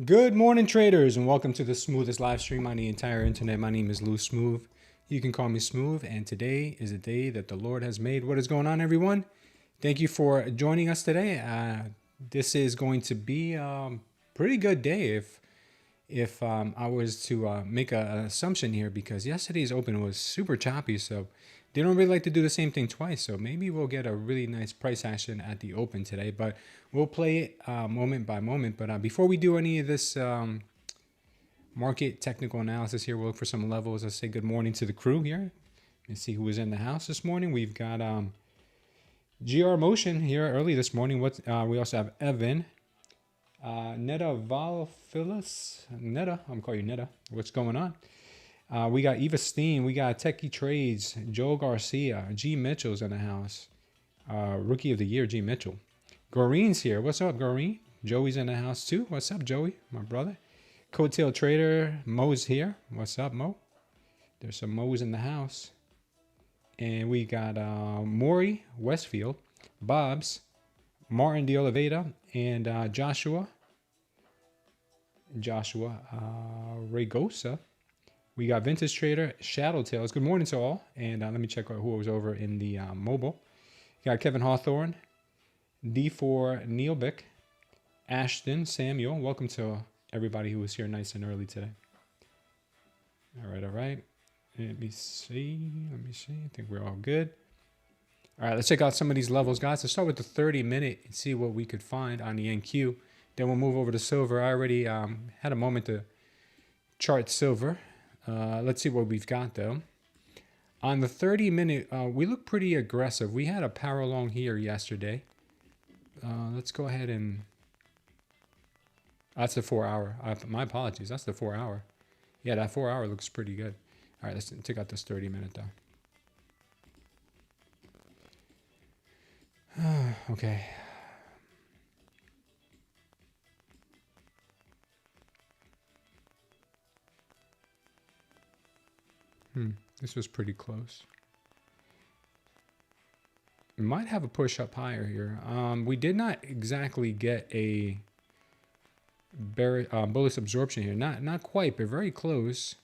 Good morning, traders, and welcome to the smoothest live stream on the entire internet. My name is Lou Smooth. You can call me Smooth, and today is a day that the Lord has made. What is going on, everyone? Thank you for joining us today. This is going to be a pretty good day if I was to make an assumption here, because yesterday's open was super choppy, so they don't really like to do the same thing twice. So maybe we'll get a really nice price action at the open today, but we'll play it moment by moment. But before we do any of this market technical analysis here, we'll look for some levels. Let's say good morning to the crew here and see who was in the house this morning. We've got GR Motion here early this morning. We also have Evan. Netta Valfilis. Netta, I'm calling you Netta. What's going on? We got Eva Steen. We got Techie Trades. Joe Garcia. G Mitchell's in the house. Rookie of the Year, G Mitchell. Goreen's here. What's up, Goreen? Joey's in the house too. What's up, Joey? My brother. Coattail Trader. Mo's here. What's up, Mo? There's some Mo's in the house. And we got Maury Westfield. Bob's. Martin De Oliveira. And Joshua Regosa. We got Vintage Trader, Shadow Tails. Good morning to all. And let me check out who was over in the mobile. You got Kevin Hawthorne, D4 Neilbeck, Ashton Samuel. Welcome to everybody who was here nice and early today. All right. Let me see. I think we're all good. All right, let's check out some of these levels, guys. Let's start with the 30-minute and see what we could find on the NQ. Then we'll move over to silver. I already had a moment to chart silver. Let's see what we've got, though. On the 30-minute, we look pretty aggressive. We had a power long here yesterday. Let's go ahead and... That's the 4-hour. My apologies. That's the 4-hour. Yeah, that 4-hour looks pretty good. All right, let's check out this 30-minute, though. Okay. This was pretty close. We might have a push up higher here. We did not exactly get a bullish absorption here. Not quite, but very close.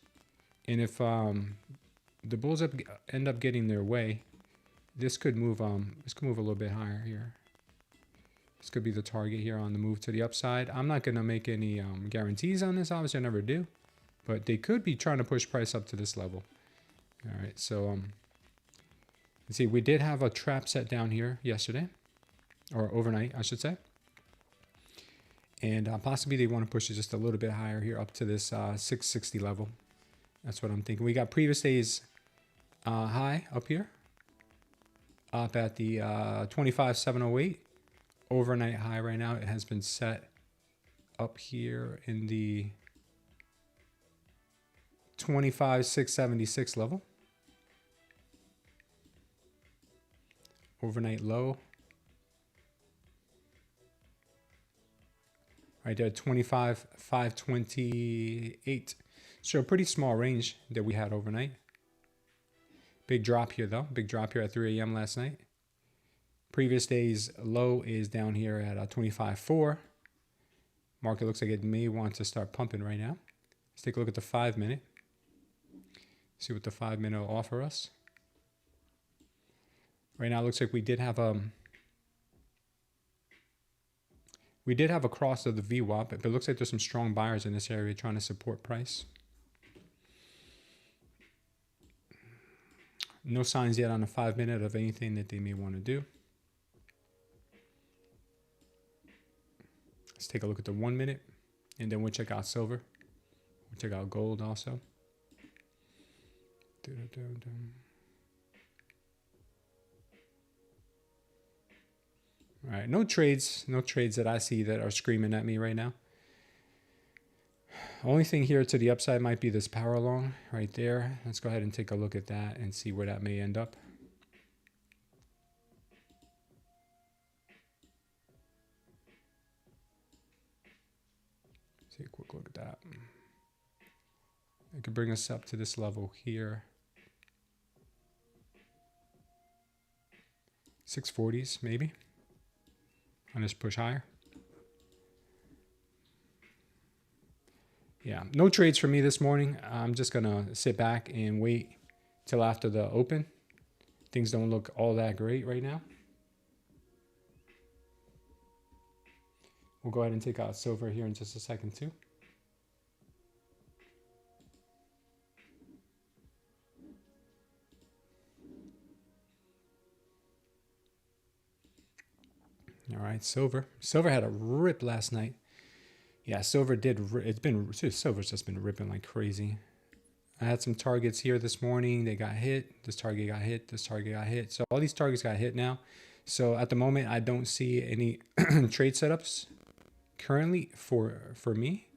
And if the bulls end up getting their way, this could move a little bit higher here. This could be the target here on the move to the upside. I'm not going to make any guarantees on this. Obviously, I never do. But they could be trying to push price up to this level. All right, so let's see. We did have a trap set down here yesterday, or overnight, I should say. And possibly they want to push it just a little bit higher here up to this 660 level. That's what I'm thinking. We got previous day's high up here. Up at the 25,708 overnight high right now. It has been set up here in the 25,676 level. Overnight low right there, 25,528. So a pretty small range that we had overnight. Big drop here, though. Big drop here at 3 a.m. last night. Previous day's low is down here at 25.4. Market looks like it may want to start pumping right now. Let's take a look at the 5-minute. See what the 5-minute will offer us. Right now, it looks like we did have a cross of the VWAP, but it looks like there's some strong buyers in this area trying to support price. No signs yet on the 5-minute of anything that they may want to do. Let's take a look at the 1-minute, and then we'll check out silver. We'll check out gold also. All right, no trades that I see that are screaming at me right now. Only thing here to the upside might be this power long right there. Let's go ahead and take a look at that and see where that may end up. Take a quick look at that. It could bring us up to this level here. 640s maybe. And just push higher. Yeah, no trades for me this morning. I'm just going to sit back and wait till after the open. Things don't look all that great right now. We'll go ahead and take out silver here in just a second too. All right, silver. Silver had a rip last night. Yeah, silver did. Silver's just been ripping like crazy. I had some targets here this morning. They got hit. This target got hit. This target got hit. So all these targets got hit now. So at the moment, I don't see any trade setups currently for me.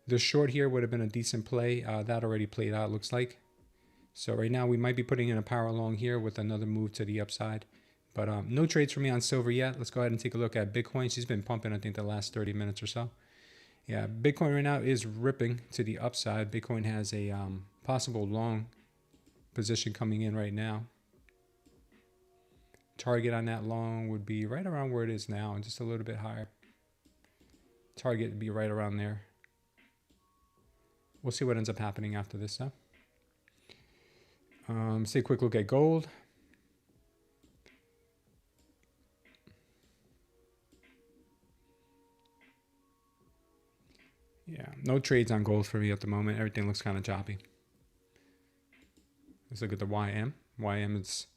The short here would have been a decent play. That already played out, looks like. So right now we might be putting in a power long here with another move to the upside. But no trades for me on silver yet. Let's go ahead and take a look at Bitcoin. She's been pumping, I think, the last 30 minutes or so. Yeah, Bitcoin right now is ripping to the upside. Bitcoin has a possible long position coming in right now. Target on that long would be right around where it is now and just a little bit higher. Target would be right around there. We'll see what ends up happening after this though. Let's take a quick look at gold. Yeah, no trades on gold for me at the moment. Everything looks kind of choppy. Let's look at the YM. YM is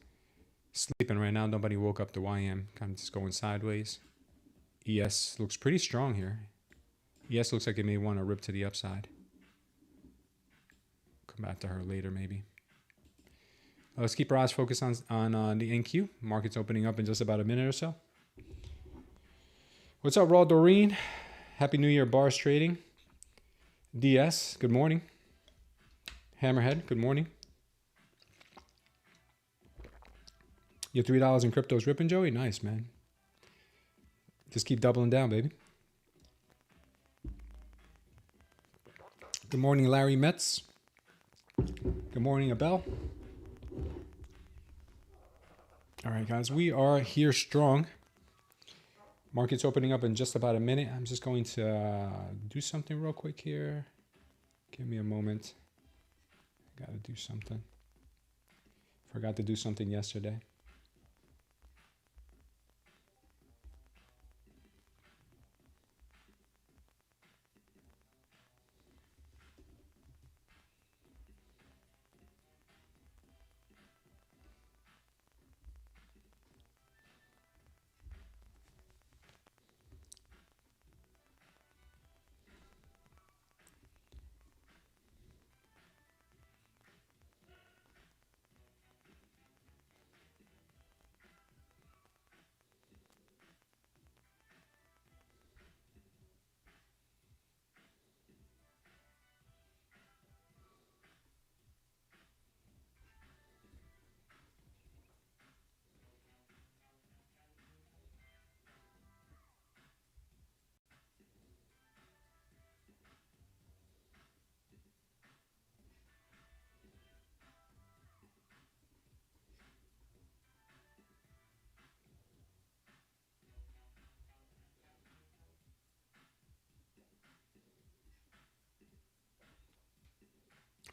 sleeping right now. Nobody woke up the YM. Kind of just going sideways. ES looks pretty strong here. ES looks like it may want to rip to the upside. Come back to her later maybe. Let's keep our eyes focused on the NQ. Market's opening up in just about a minute or so. What's up, Raw Doreen? Happy New Year, Bars Trading. DS, good morning. Hammerhead, good morning. Your $3 in crypto is ripping, Joey? Nice, man. Just keep doubling down, baby. Good morning, Larry Metz. Good morning, Abel. All right, guys, we are here strong. Market's opening up in just about a minute. I'm just going to do something real quick here. Give me a moment. Got to do something. Forgot to do something yesterday.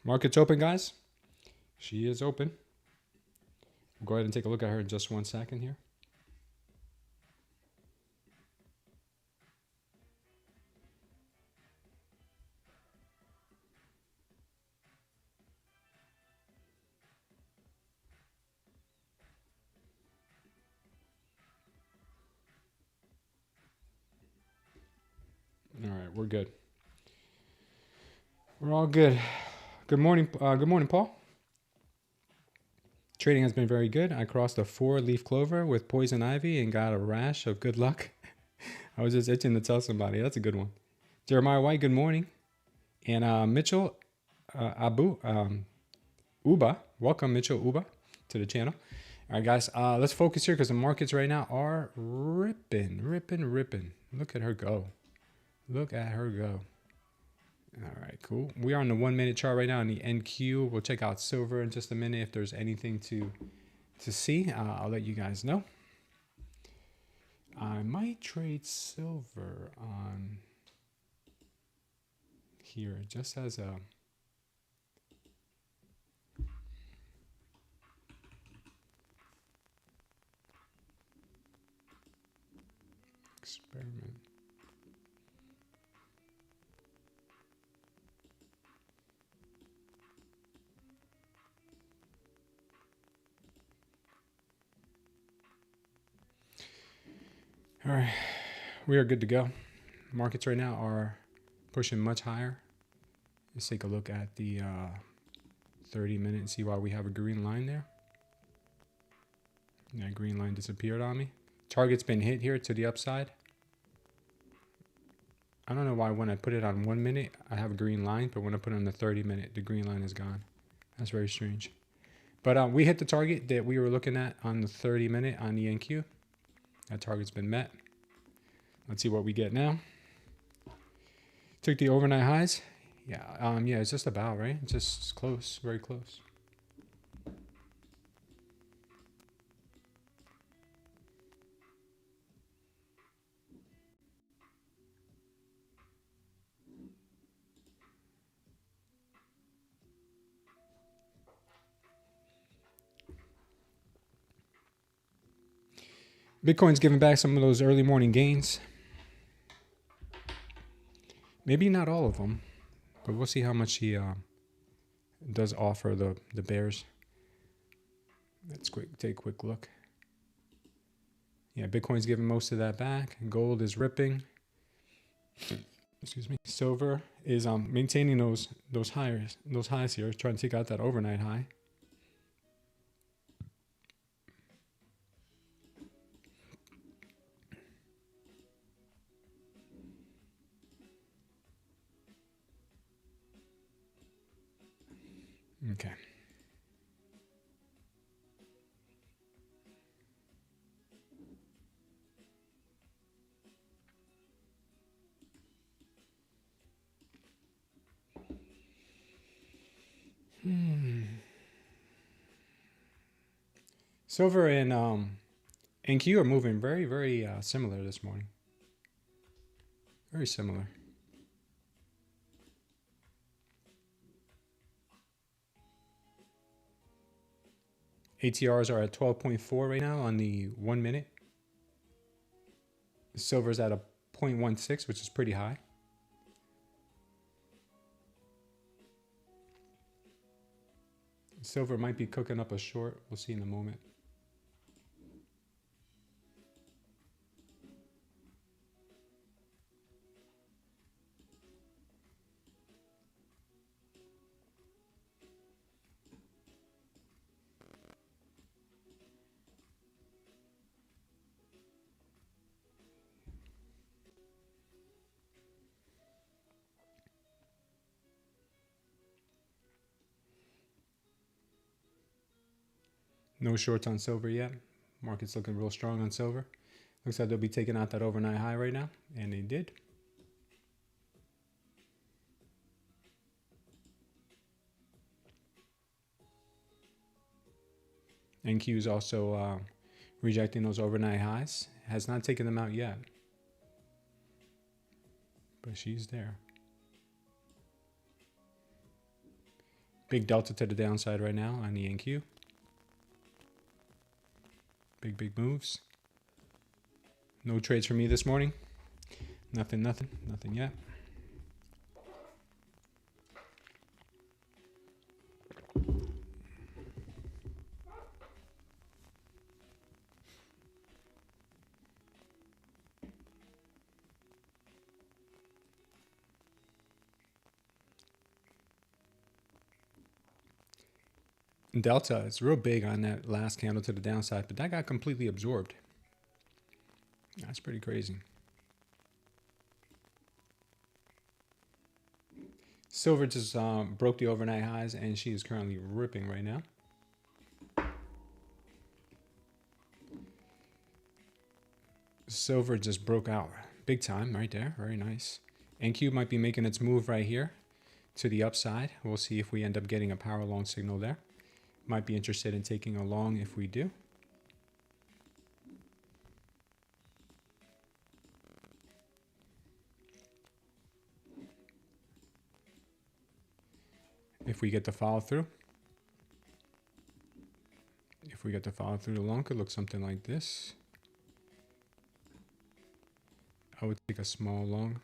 Market's open, guys. She is open. We'll go ahead and take a look at her in just 1 second here. All right, we're good. We're all good. Good morning, Paul. Trading has been very good. I crossed a 4-leaf clover with poison ivy and got a rash of good luck. I was just itching to tell somebody. That's a good one. Jeremiah White, good morning. And Mitchell Uba, welcome Mitchell Uba to the channel. All right, guys, let's focus here because the markets right now are ripping. Look at her go. Look at her go. All right, cool. We are on the 1 minute chart right now on the NQ. We'll check out silver in just a minute. If there's anything to see, I'll let you guys know. I might trade silver on here just as a experiment. All right, we are good to go. Markets right now are pushing much higher. Let's take a look at the 30-minute and see why we have a green line there. That green line disappeared on me. Target's been hit here to the upside. I don't know why when I put it on 1 minute, I have a green line, but when I put it on the 30-minute, the green line is gone. That's very strange. But we hit the target that we were looking at on the 30-minute on the NQ. That target's been met. Let's see what we get now. Took the overnight highs. Yeah, yeah, it's just about, right? It's just close, very close. Bitcoin's giving back some of those early morning gains. Maybe not all of them, but we'll see how much he does offer the bears. Let's take a quick look. Yeah, Bitcoin's giving most of that back. Gold is ripping. Excuse me. Silver is maintaining those highs here, trying to take out that overnight high. Okay. Silver and NQ are moving very, very similar this morning. Very similar. ATRs are at 12.4 right now on the 1 minute. Silver's at a 0.16, which is pretty high. Silver might be cooking up a short. We'll see in a moment. No shorts on silver yet. Market's looking real strong on silver. Looks like they'll be taking out that overnight high right now, and they did. NQ is also rejecting those overnight highs. Has not taken them out yet, but she's there. Big delta to the downside right now on the NQ. Big moves. No trades for me this morning. Nothing yet. Delta is real big on that last candle to the downside, but that got completely absorbed. That's pretty crazy. Silver just broke the overnight highs, and she is currently ripping right now. Silver just broke out big time right there. Very nice. NQ might be making its move right here to the upside. We'll see if we end up getting a power long signal there. Might be interested in taking a long if we do. if we get to follow through. If we get to follow through the long, could look something like this. I would take a small long.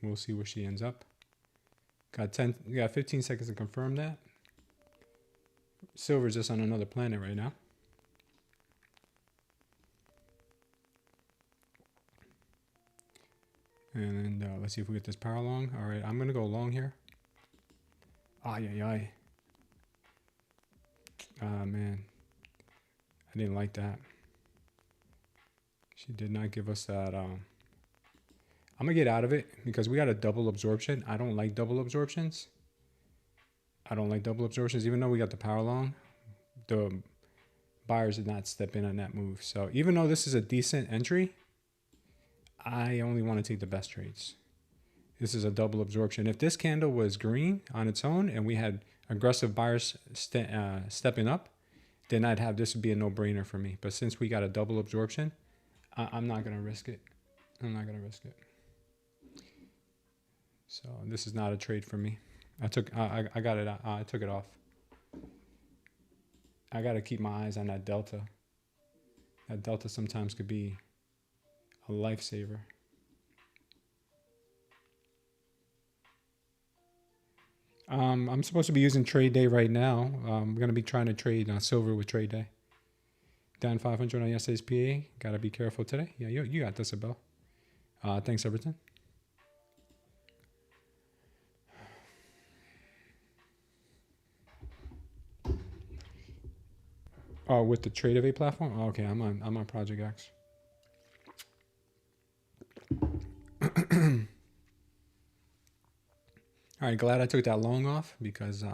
We'll see where she ends up. Got 15 seconds to confirm that. Silver's just on another planet right now. And then let's see if we get this power long. All right, I'm gonna go long here. Ay. Ah, man. I didn't like that. She did not give us that. I'm gonna get out of it because we got a double absorption. I don't like double absorptions. Even though we got the power long, the buyers did not step in on that move. So even though this is a decent entry, I only want to take the best trades. This is a double absorption. If this candle was green on its own and we had aggressive buyers stepping up, then I'd have this would be a no-brainer for me. But since we got a double absorption, I'm not going to risk it. So this is not a trade for me. I took it off. I got to keep my eyes on that delta. That delta sometimes could be a lifesaver. I'm supposed to be using Tradeday right now. I'm going to be trying to trade silver with Tradeday. Down 500 on yesterday's PA. Got to be careful today. Yeah, you got this, Abel. Thanks, Everton. Oh, with the Tradeify platform? Oh, okay, I'm on Project X. All right, glad I took that long off because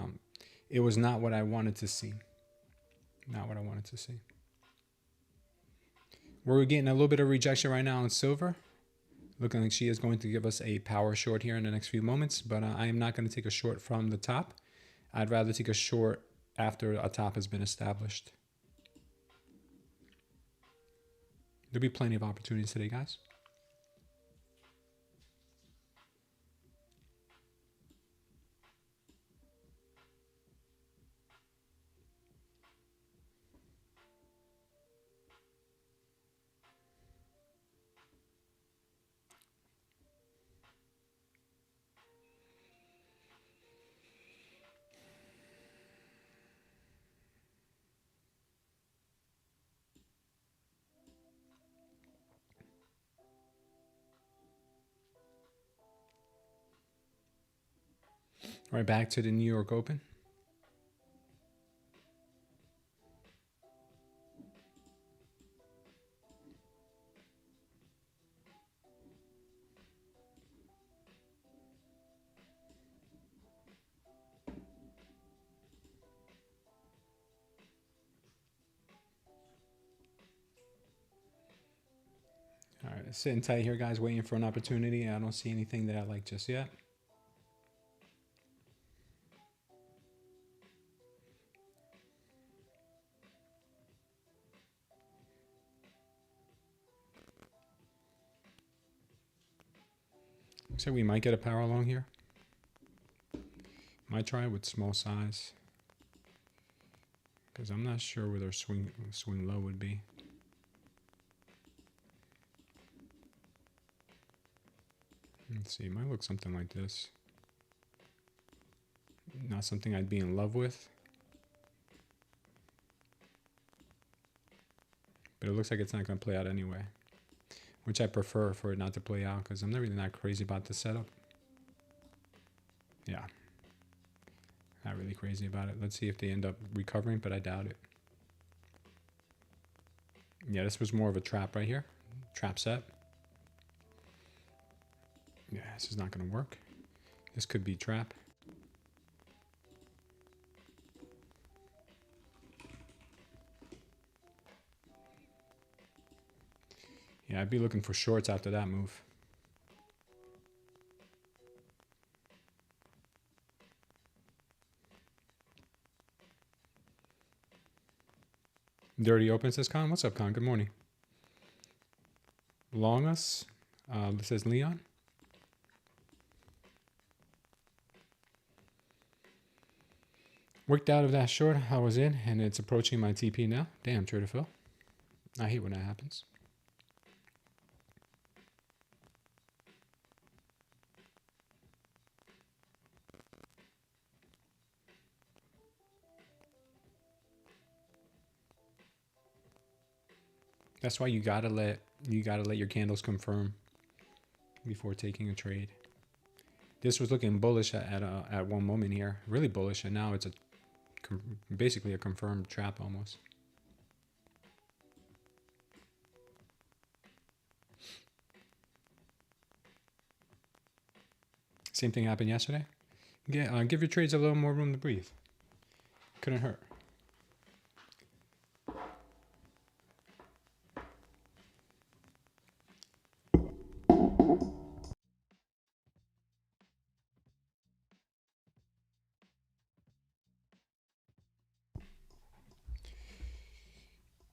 it was not what I wanted to see. We're getting a little bit of rejection right now on silver. Looking like she is going to give us a power short here in the next few moments, but I am not going to take a short from the top. I'd rather take a short after a top has been established. There'll be plenty of opportunities today, guys. Right back to the New York Open. All right, sitting tight here, guys, waiting for an opportunity. I don't see anything that I like just yet. So we might get a power long here. Might try it with small size because I'm not sure where their swing low would be. Let's see, it might look something like this. Not something I'd be in love with, but it looks like it's not going to play out anyway, which I prefer for it not to play out because I'm really not crazy about the setup. Yeah, not really crazy about it. Let's see if they end up recovering, but I doubt it. Yeah, this was more of a trap right here. Trap set. Yeah, this is not going to work. This could be trap. Yeah, I'd be looking for shorts after that move. Dirty open, says Con. What's up, Con? Good morning. long us. This is Leon. Worked out of that short I was in, and it's approaching my TP now. Damn, Tradeify. I hate when that happens. That's why you gotta let your candles confirm before taking a trade. This was looking bullish at one moment here, really bullish, and now it's basically a confirmed trap almost. Same thing happened yesterday. Yeah, give your trades a little more room to breathe. Couldn't hurt.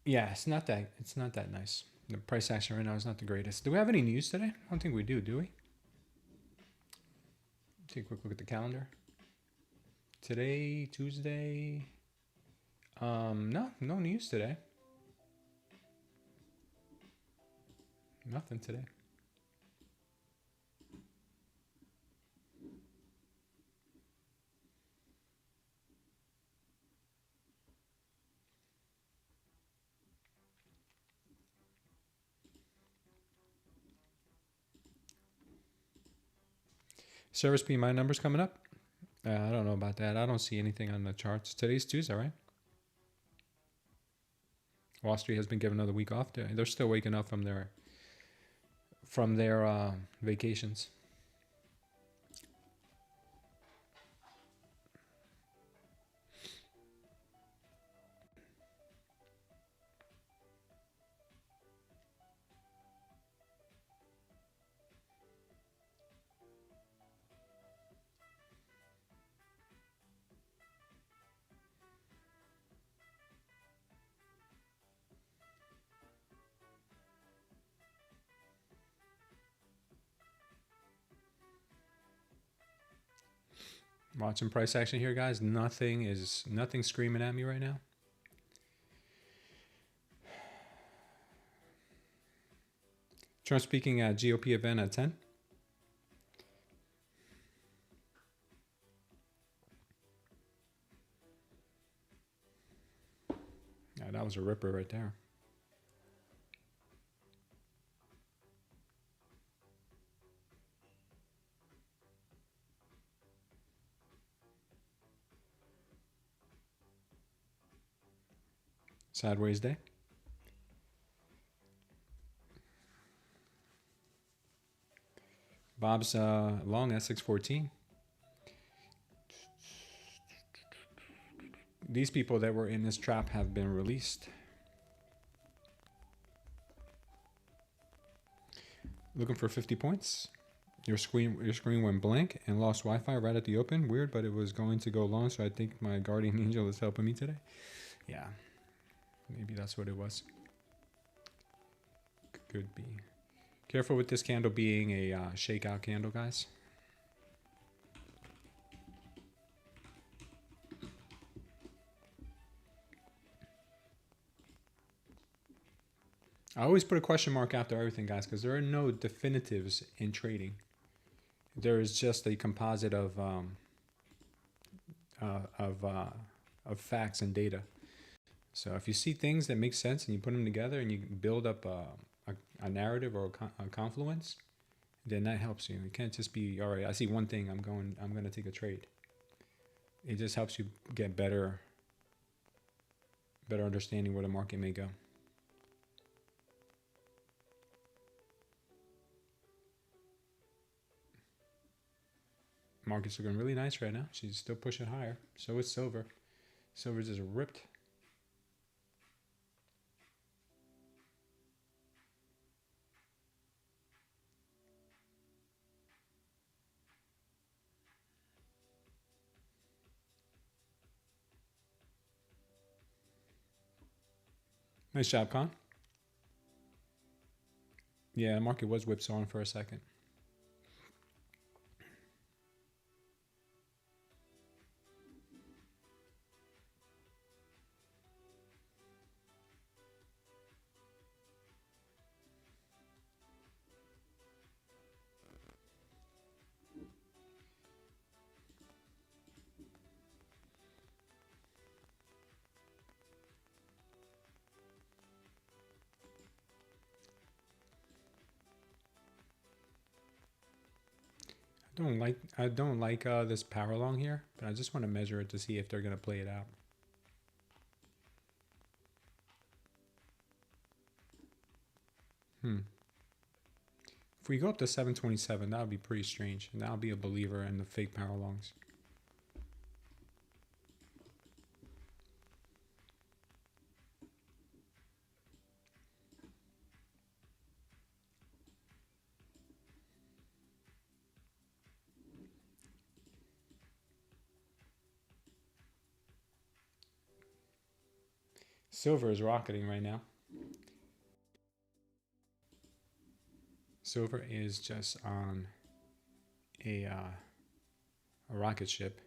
Yeah, it's not that nice. The price action right now is not the greatest. Do we have any news today? I don't think we do we? Take a quick look at the calendar. Today, Tuesday. No news today. Nothing today. Service PMI numbers coming up. I don't know about that. I don't see anything on the charts. Today's Tuesday, right? Wall Street has been given another week off. They're still waking up from their vacations. Watching price action here, guys. Nothing screaming at me right now. Trump speaking at GOP event at 10. Yeah, that was a ripper right there. Sideways day. Bob's long at 614. These people that were in this trap have been released. Looking for 50 points. Your screen went blank and lost Wi-Fi right at the open. Weird, but it was going to go long, so I think my guardian angel is helping me today. Yeah, maybe that's what it was. Could be. Careful with this candle being a shakeout candle, guys. I always put a question mark after everything, guys, because there are no definitives in trading. There is just a composite of facts and data. So if you see things that make sense and you put them together and you build up a narrative or a confluence, then that helps you. You can't just be, all right, I see one thing, I'm going to take a trade. It just helps you get better understanding where the market may go. Market's looking really nice right now. She's still pushing higher. So is silver. Silver's just ripped. Nice job, Con. Yeah, the market was whipsawing for a second. I don't like this power long here, but I just want to measure it to see if they're going to play it out. If we go up to 727, that would be pretty strange, and I'll be a believer in the fake power longs. Silver is rocketing right now. Silver is just on a rocket ship.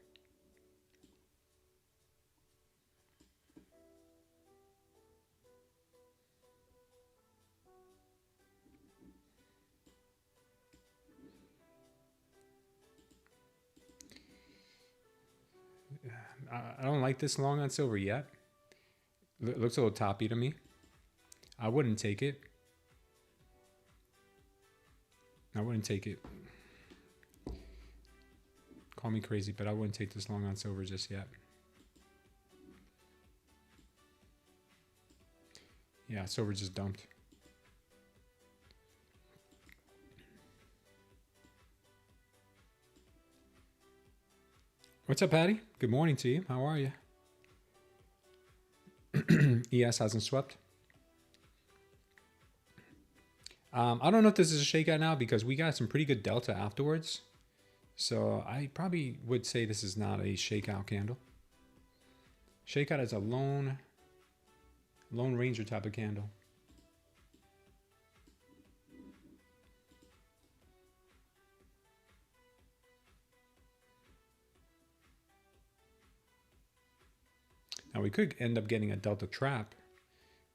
I don't like this long on silver yet. It looks a little toppy to me. I wouldn't take it. I wouldn't take it. Call me crazy, but I wouldn't take this long on silver just yet. Yeah, silver just dumped. What's up, Patty? Good morning to you. How are you? ES hasn't swept. I don't know if this is a shakeout now because we got some pretty good delta afterwards. So I probably would say this is not a shakeout candle. Shakeout is a lone ranger type of candle. Now we could end up getting a delta trap,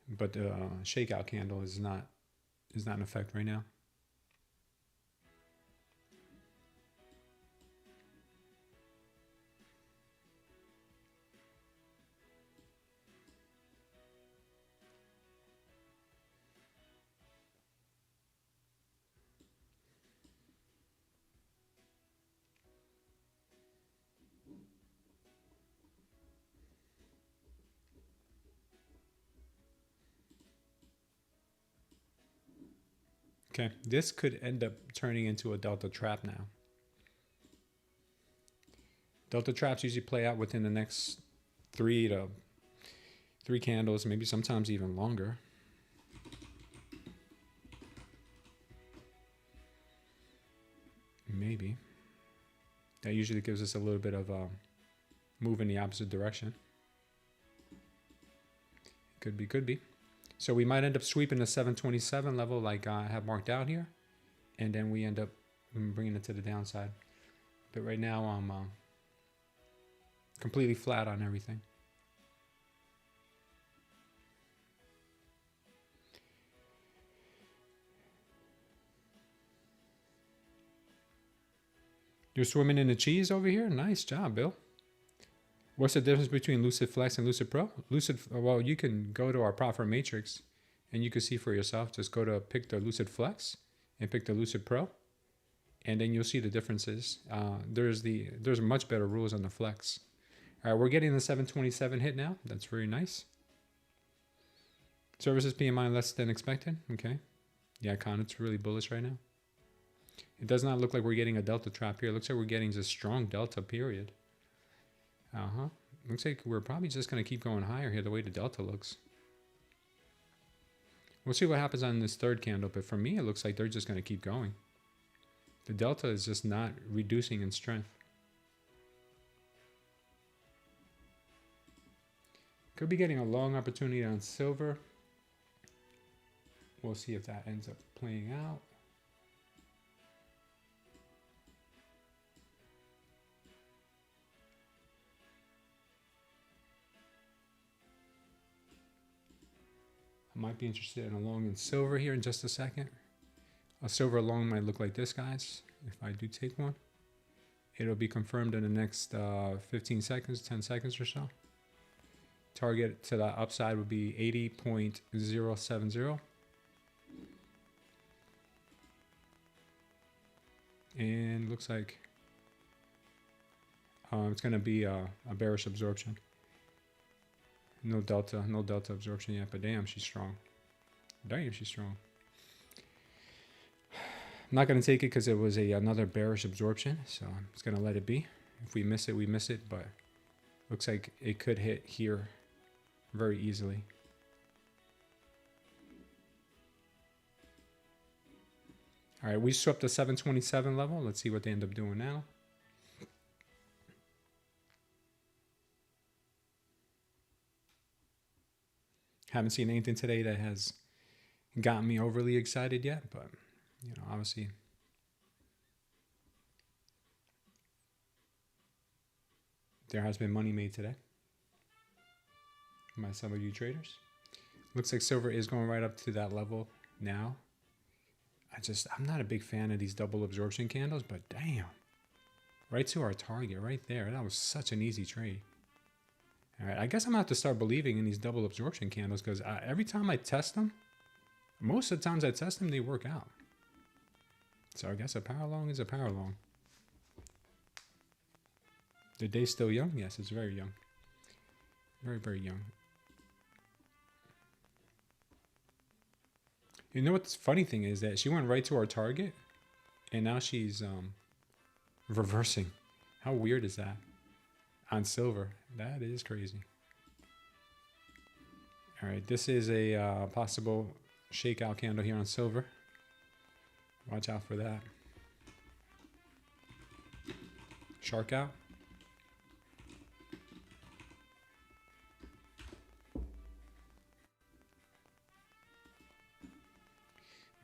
but the shakeout candle is not in effect right now. Okay, this could end up turning into a delta trap now. Delta traps usually play out within the next 3 candles, maybe sometimes even longer. Maybe. That usually gives us a little bit of move in the opposite direction. Could be. So we might end up sweeping the 727 level like I have marked out here. And then we end up bringing it to the downside. But right now I'm completely flat on everything. You're swimming in the cheese over here? Nice job, Bill. What's the difference between Lucid Flex and Lucid Pro? Well, you can go to our profit matrix and you can see for yourself. Just go to pick the Lucid Flex and pick the Lucid Pro. And then you'll see the differences. There's much better rules on the Flex. All right, we're getting the 727 hit now. That's very nice. Services PMI less than expected. Okay. Yeah, it's really bullish right now. It does not look like we're getting a delta trap here. It looks like we're getting just strong delta, period. Looks like we're probably just going to keep going higher here the way the delta looks. We'll see what happens on this third candle, but for me, it looks like they're just going to keep going. The delta is just not reducing in strength. Could be getting a long opportunity on silver. We'll see if that ends up playing out. I might be interested in a long in silver here in just a second. A silver long might look like this, guys. If I do take one, it'll be confirmed in the next 15 seconds, 10 seconds or so. Target to the upside would be 80.070. And looks like it's going to be a bearish absorption. No delta absorption yet, but damn, she's strong. Damn, she's strong. I'm not going to take it because it was another bearish absorption, so I'm just going to let it be. If we miss it, we miss it, but looks like it could hit here very easily. All right, we swept the 727 level. Let's see what they end up doing now. Haven't seen anything today that has gotten me overly excited yet, but you know, obviously there has been money made today by some of you traders. Looks like silver is going right up to that level now. I'm not a big fan of these double absorption candles, but damn, right to our target right there. That was such an easy trade. All right, I guess I'm gonna have to start believing in these double absorption candles because every time I test them, most of the times I test them, they work out. So I guess a power long is a power long. The day's still young? Yes, it's very young. Very, very young. You know what the funny thing is that she went right to our target and now she's reversing. How weird is that? On silver. That is crazy. All right, this is a possible shakeout candle here on silver. Watch out for that. Shark out.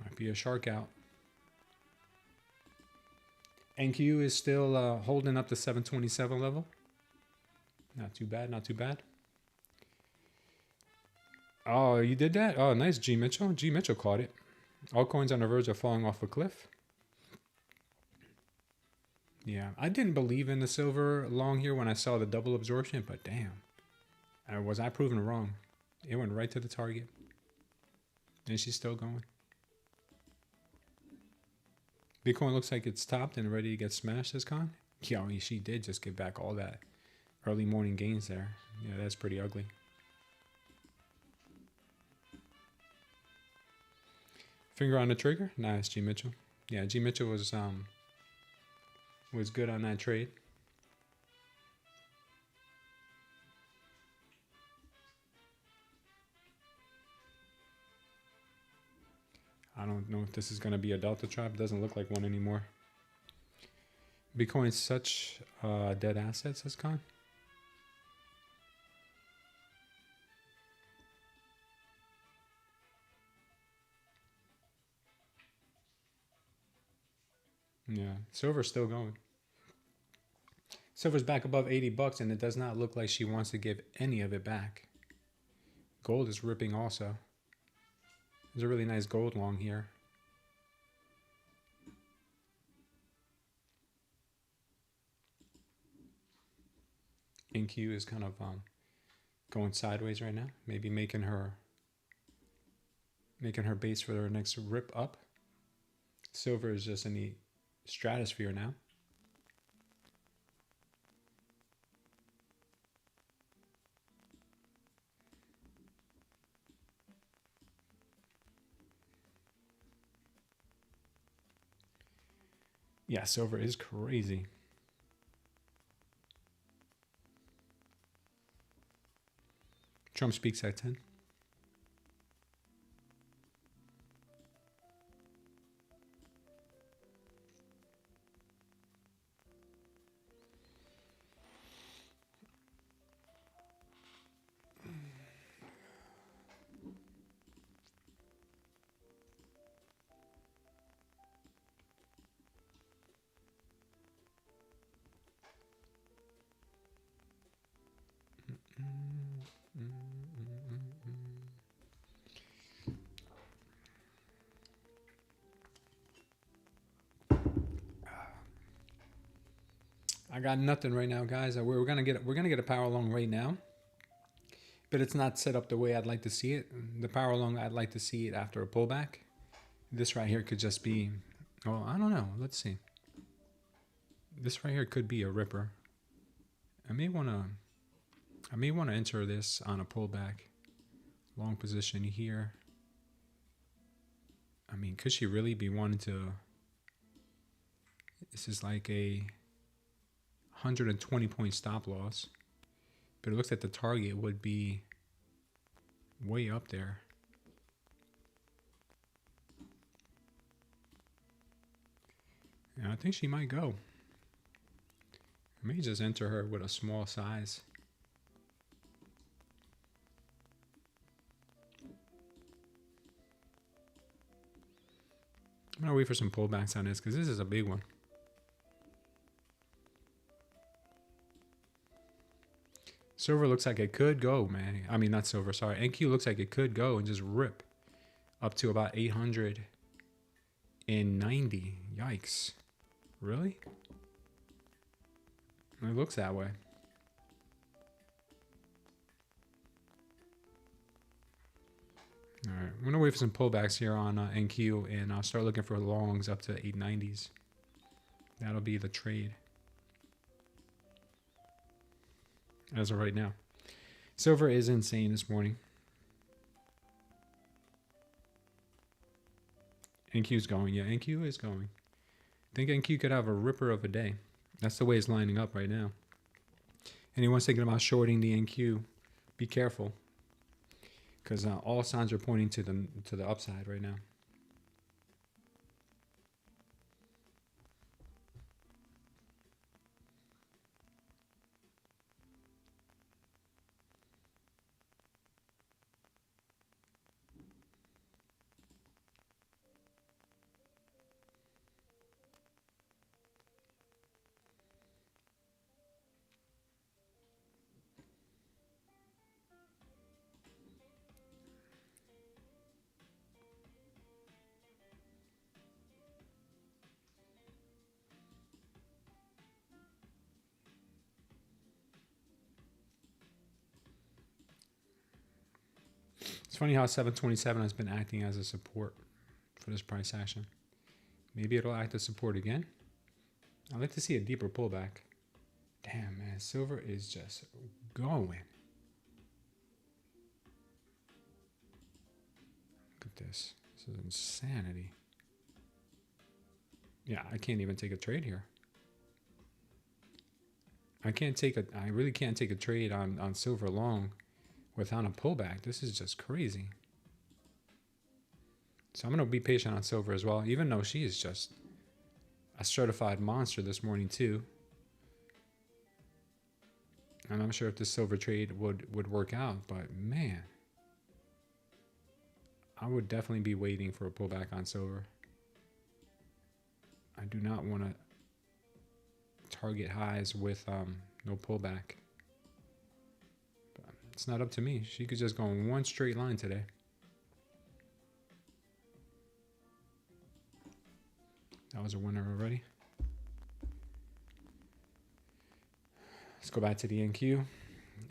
Might be a shark out. NQ is still holding up the 727 level. Not too bad, not too bad. Oh, you did that? Oh, nice, G. Mitchell. G. Mitchell caught it. All coins on the verge of falling off a cliff. Yeah, I didn't believe in the silver long here when I saw the double absorption, but damn. Was I proven wrong? It went right to the target. And she's still going. Bitcoin looks like it's topped and ready to get smashed, says Khan. Yeah, she did just give back all that early morning gains there. Yeah, that's pretty ugly. Finger on the trigger. Nice, G. Mitchell. Yeah, G. Mitchell was good on that trade. I don't know if this is going to be a delta trap. Doesn't look like one anymore. Bitcoin's such a dead asset, says Khan. Yeah, silver's still going. Silver's back above 80 bucks and it does not look like she wants to give any of it back. Gold is ripping also. There's a really nice gold long here. NQ is kind of going sideways right now. Maybe making her base for her next rip up. Silver is just in the stratosphere now. Yeah, silver is crazy. Trump speaks at 10. I got nothing right now, guys. We're gonna get a power long right now, but it's not set up the way I'd like to see it. The power long, I'd like to see it after a pullback. This right here could just be, oh, I don't know. Let's see. This right here could be a ripper. I may wanna enter this on a pullback. Long position here. I mean, could she really be wanting to? This is like a 120 point stop loss, but it looks like the target would be way up there. And I think she might go. I may just enter her with a small size. I'm gonna wait for some pullbacks on this because this is a big one. Silver looks like it could go, man. I mean, not silver, sorry. NQ looks like it could go and just rip up to about 890. Yikes. Really? It looks that way. All right, I'm gonna wait for some pullbacks here on NQ, and I'll start looking for longs up to 890s. That'll be the trade as of right now. Silver is insane this morning. NQ's going, yeah, NQ is going. I think NQ could have a ripper of a day. That's the way it's lining up right now. Anyone's thinking about shorting the NQ, be careful, because all signs are pointing to the upside right now. It's funny how 727 has been acting as a support for this price action. Maybe it'll act as support again. I'd like to see a deeper pullback. Damn, man, silver is just going. Look at this. This is insanity. Yeah, I can't even take a trade here. I really can't take a trade on silver long without a pullback. This is just crazy. So I'm going to be patient on silver as well, even though she is just a certified monster this morning too. And I'm sure if this silver trade would work out, but man, I would definitely be waiting for a pullback on silver. I do not want to target highs with no pullback. But it's not up to me. She could just go in one straight line today. That was a winner already. Let's go back to the NQ.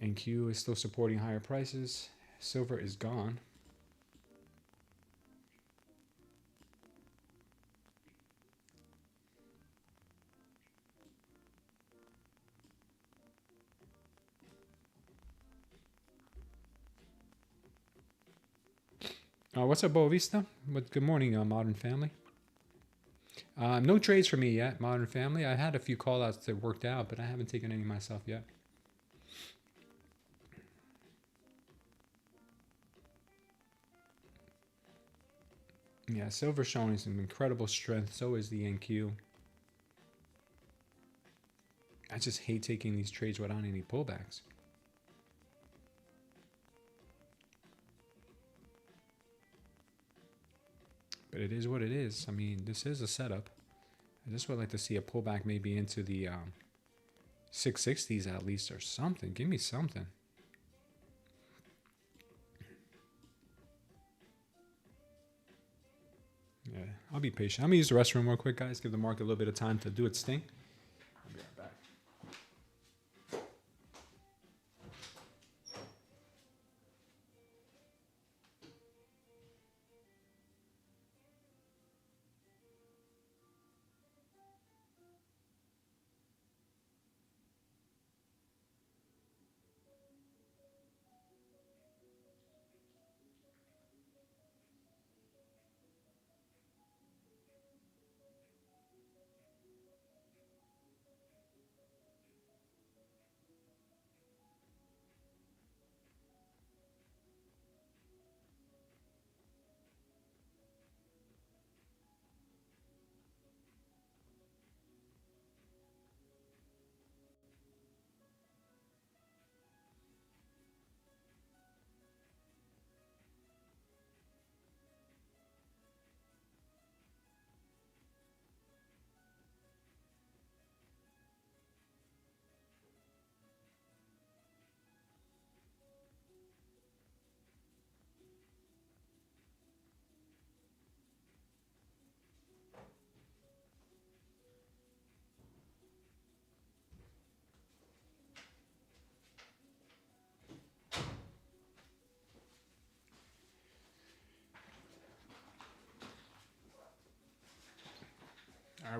NQ is still supporting higher prices. Silver is gone. What's up, Boa Vista? Good morning, Modern Family. No trades for me yet, Modern Family. I had a few call-outs that worked out, but I haven't taken any myself yet. Yeah, silver showing some incredible strength. So is the NQ. I just hate taking these trades without any pullbacks. But it is what it is. I mean, this is a setup. I just would like to see a pullback maybe into the 660s at least or something. Give me something. Yeah, I'll be patient. I'm going to use the restroom real quick, guys. Give the market a little bit of time to do its thing. I'll be right back.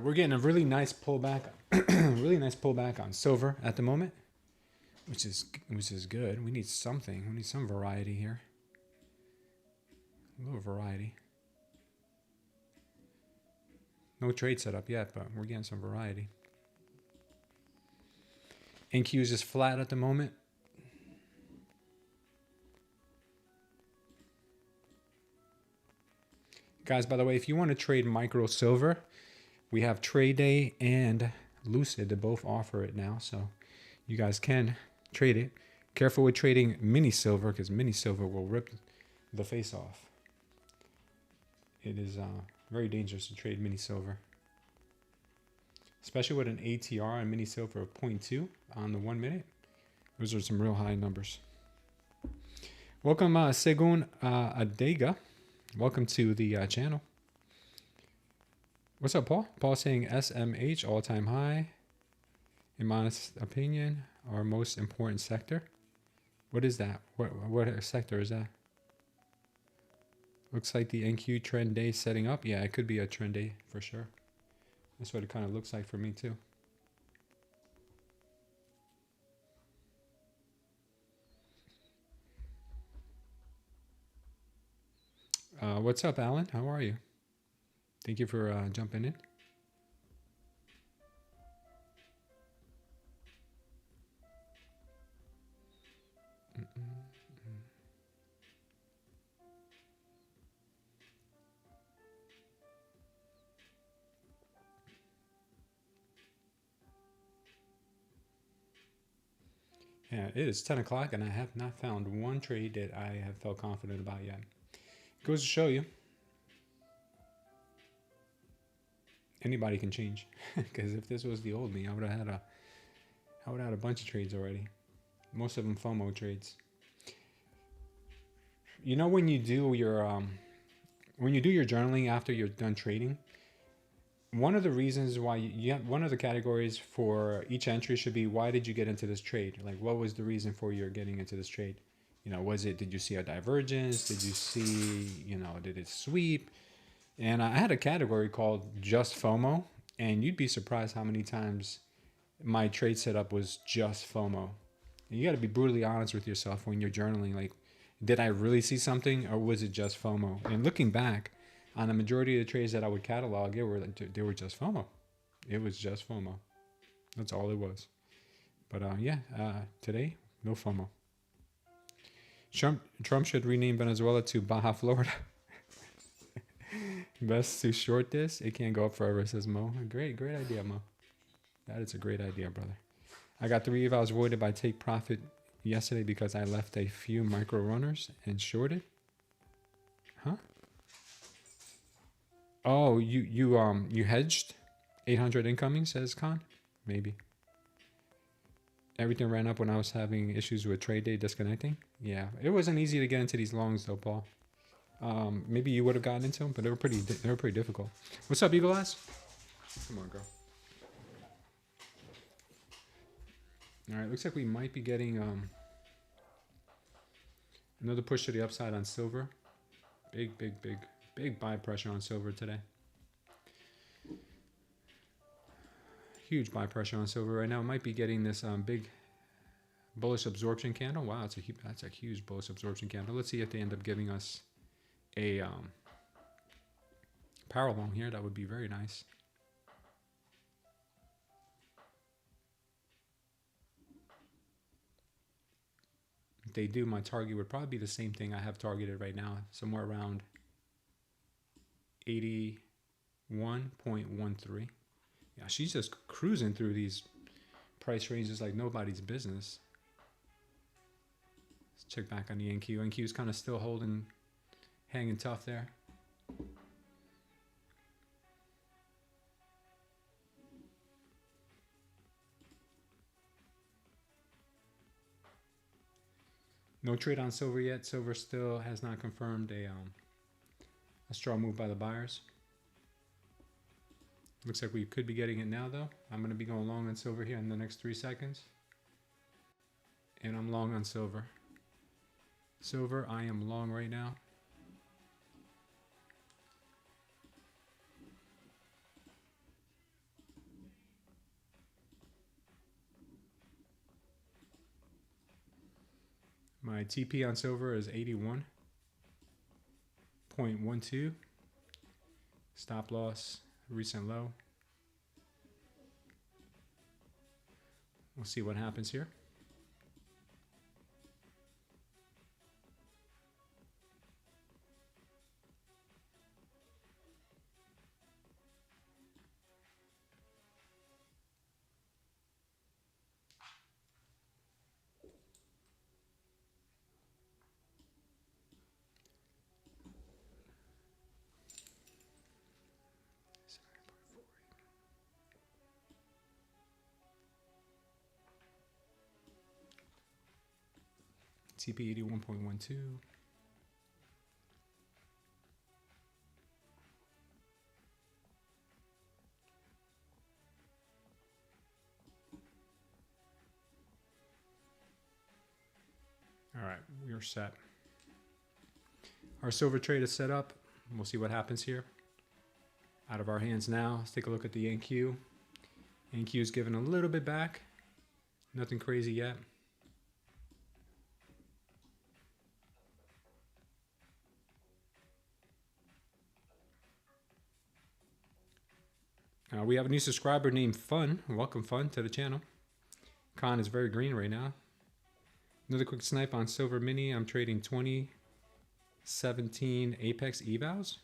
right, we're getting a really nice pullback, really nice pullback on silver at the moment, which is good. We need something. We need some variety here. A little variety. No trade set up yet, but we're getting some variety. NQ is just flat at the moment. Guys, by the way, if you want to trade micro silver, we have Tradeday and Lucid to both offer it now. So you guys can trade it. Careful with trading mini silver because mini silver will rip the face off. It is very dangerous to trade mini silver, especially with an ATR and mini silver of 0.2 on the 1 minute. Those are some real high numbers. Welcome, Segun Adega. Welcome to the channel. What's up, Paul? Paul saying SMH all-time high. In my honest opinion, our most important sector. What is that? What sector is that? Looks like the NQ trend day setting up. Yeah, it could be a trend day for sure. That's what it kind of looks like for me too. What's up, Alan? How are you? Thank you for jumping in. Yeah, it is 10 o'clock and I have not found one trade that I have felt confident about yet. Goes to show you, anybody can change. Because if this was the old me, I would have had a bunch of trades already. Most of them FOMO trades. You know, when you do your journaling after you're done trading, one of the reasons why one of the categories for each entry should be, why did you get into this trade? Like, what was the reason for your getting into this trade? You know, did you see a divergence? Did you see, did it sweep? And I had a category called just FOMO, and you'd be surprised how many times my trade setup was just FOMO. And you got to be brutally honest with yourself when you're journaling. Like, did I really see something, or was it just FOMO? And looking back, on the majority of the trades that I would catalog, they were just FOMO. It was just FOMO. That's all it was. But today, no FOMO. Trump should rename Venezuela to Baja Florida. Best to short this. It can't go up forever, says Mo. Great idea, Mo. That is a great idea, brother. I got 3 evals voided by take profit yesterday because I left a few micro runners and shorted. Huh? Oh, you hedged 800 incoming, says Khan. Maybe. Everything ran up when I was having issues with Tradeday disconnecting. Yeah, it wasn't easy to get into these longs though, Paul. Maybe you would have gotten into them, but they were pretty difficult. What's up, Eagle Eyes? Come on, girl. All right, looks like we might be getting another push to the upside on silver. Big buy pressure on silver today. Huge buy pressure on silver right now. Might be getting this big bullish absorption candle. Wow, that's a huge bullish absorption candle. Let's see if they end up giving us a power long here. That would be very nice. If they do, my target would probably be the same thing I have targeted right now, somewhere around 81.13. Yeah, she's just cruising through these price ranges like nobody's business. Let's check back on the NQ. NQ is kind of still hanging tough there. No trade on silver yet. Silver still has not confirmed a strong move by the buyers. Looks like we could be getting it now, though. I'm going to be going long on silver here in the next 3 seconds. And I'm long on silver. Silver, I am long right now. right, TP on silver is 81.12. Stop loss, recent low. We'll see what happens here. TP 81.12. All right, we are set. Our silver trade is set up. We'll see what happens here. Out of our hands now. Let's take a look at the NQ. NQ is giving a little bit back. Nothing crazy yet. We have a new subscriber named Fun. Welcome, Fun, to the channel. Con is very green right now. Another quick snipe on Silver Mini. I'm trading 2017 Apex evals.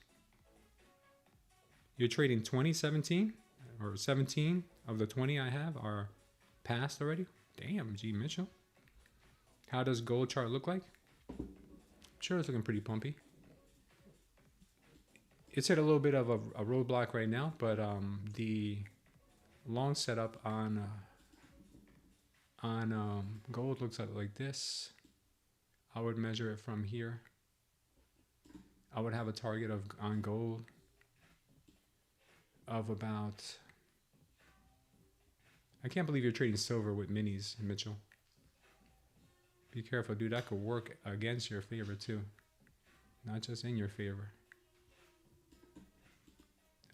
You're trading 2017 or 17 of the 20 I have are passed already. Damn, G Mitchell. How does gold chart look like? I'm sure it's looking pretty pumpy. It's hit a little bit of a roadblock right now, but the long setup on gold looks like this. I would measure it from here. I would have a target of on gold of about. I can't believe you're trading silver with minis, Mitchell. Be careful, dude. That could work against your favor too, not just in your favor.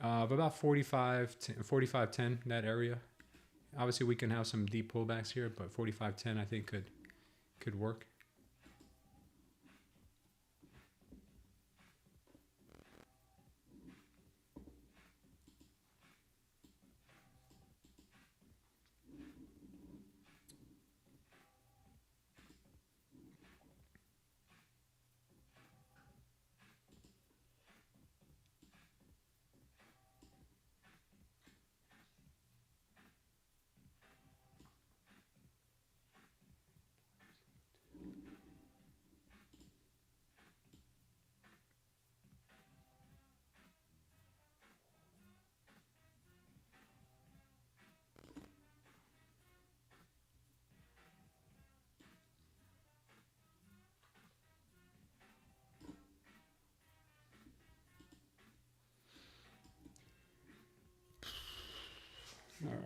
Of about 45.10, that area. Obviously, we can have some deep pullbacks here, but 45.10 I think could work. All right.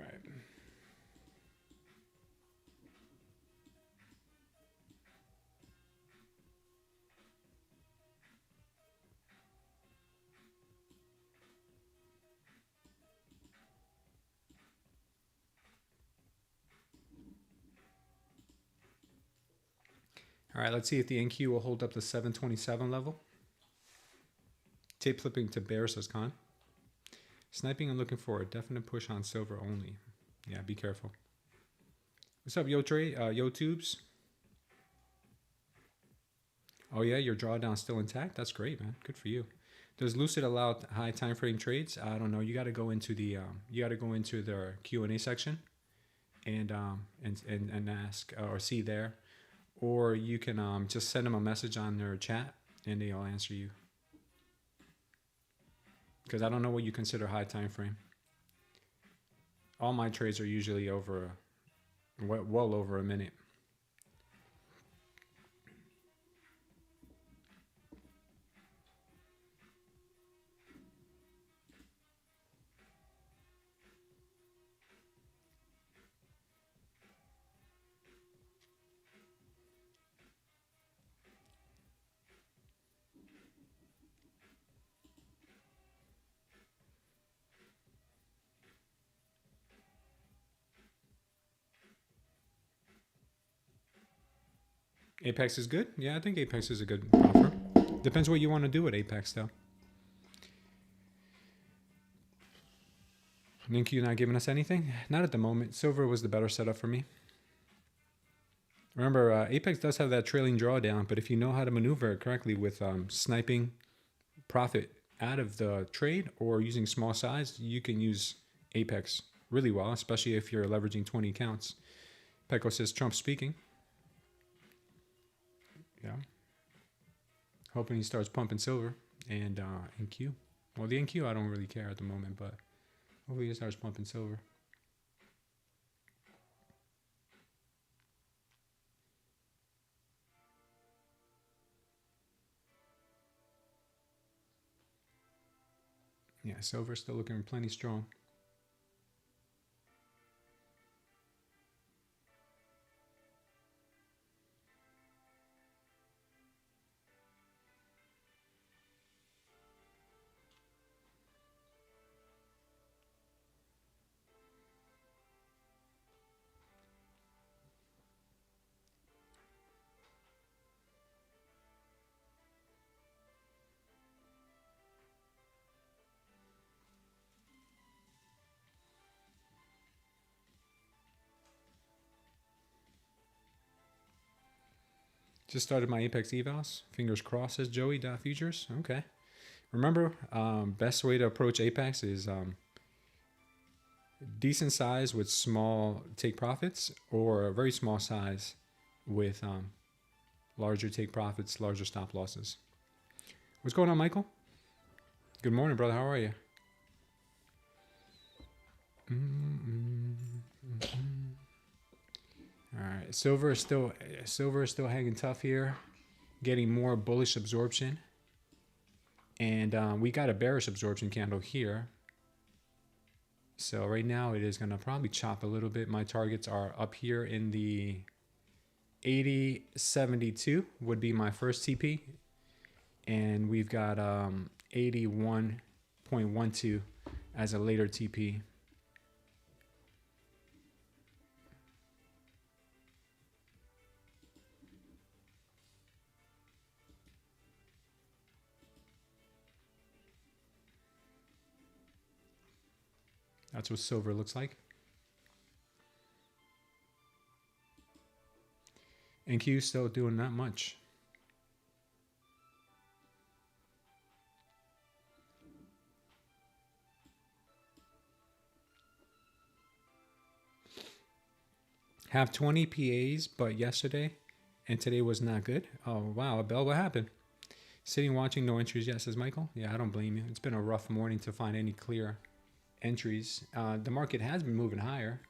All right, let's see if the NQ will hold up the 727 level. Tape flipping to bear, says Con. Sniping and looking for a definite push on silver only. Yeah, be careful. What's up, Yo Tubes? Oh yeah, your drawdown's still intact? That's great, man. Good for you. Does Lucid allow high time frame trades? I don't know. You got to go into the their Q&A section and ask or see there, or you can just send them a message on their chat and they'll answer you. Because I don't know what you consider high time frame. All my trades are usually over, well over a minute. Apex is good. Yeah, I think Apex is a good offer. Depends what you want to do with Apex, though. NQ not giving us anything? Not at the moment. Silver was the better setup for me. Remember, Apex does have that trailing drawdown, but if you know how to maneuver it correctly with sniping profit out of the trade or using small size, you can use Apex really well, especially if you're leveraging 20 accounts. Pecco says, Trump speaking. Yeah. Hoping he starts pumping silver and NQ. Well, the NQ I don't really care at the moment, but hopefully he starts pumping silver. Yeah, silver's still looking plenty strong. Just started my Apex evals. Fingers crossed, says Joey. Futures. Okay. Remember, best way to approach Apex is decent size with small take profits, or a very small size with larger take profits, larger stop losses. What's going on, Michael? Good morning, brother. How are you? All right, silver is still hanging tough here, getting more bullish absorption, and we got a bearish absorption candle here. So right now it is gonna probably chop a little bit. My targets are up here in the 80.72 would be my first TP, and we've got 81.12 as a later TP. That's what silver looks like. NQ still doing not much. Have 20 PAs, but yesterday and today was not good. Oh, wow. Abel, what happened? Sitting watching, no entries yet, says Michael. Yeah, I don't blame you. It's been a rough morning to find any clear entries. The market has been moving higher,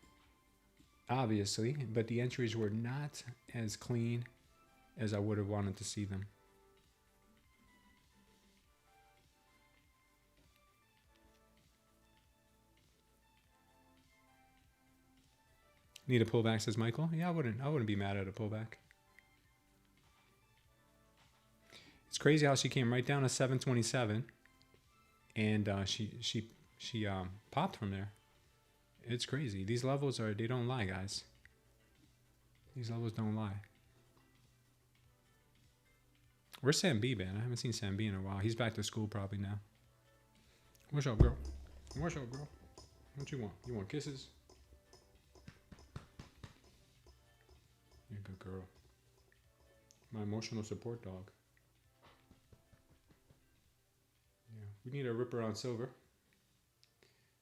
obviously, but the entries were not as clean as I would have wanted to see them. Need a pullback, says Michael. Yeah, I wouldn't be mad at a pullback. It's crazy how she came right down to 727, and she popped from there. It's crazy. These levels they don't lie, guys. These levels don't lie. Where's Sam B, man? I haven't seen Sam B in a while. He's back to school probably now. What's up, girl? What's up, girl? What you want? You want kisses? You're a good girl. My emotional support dog. Yeah, we need a ripper on silver.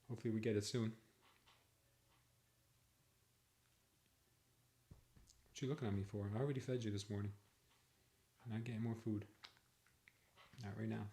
Hopefully we get it soon. What you looking at me for? I already fed you this morning. I'm not getting more food. Not right now.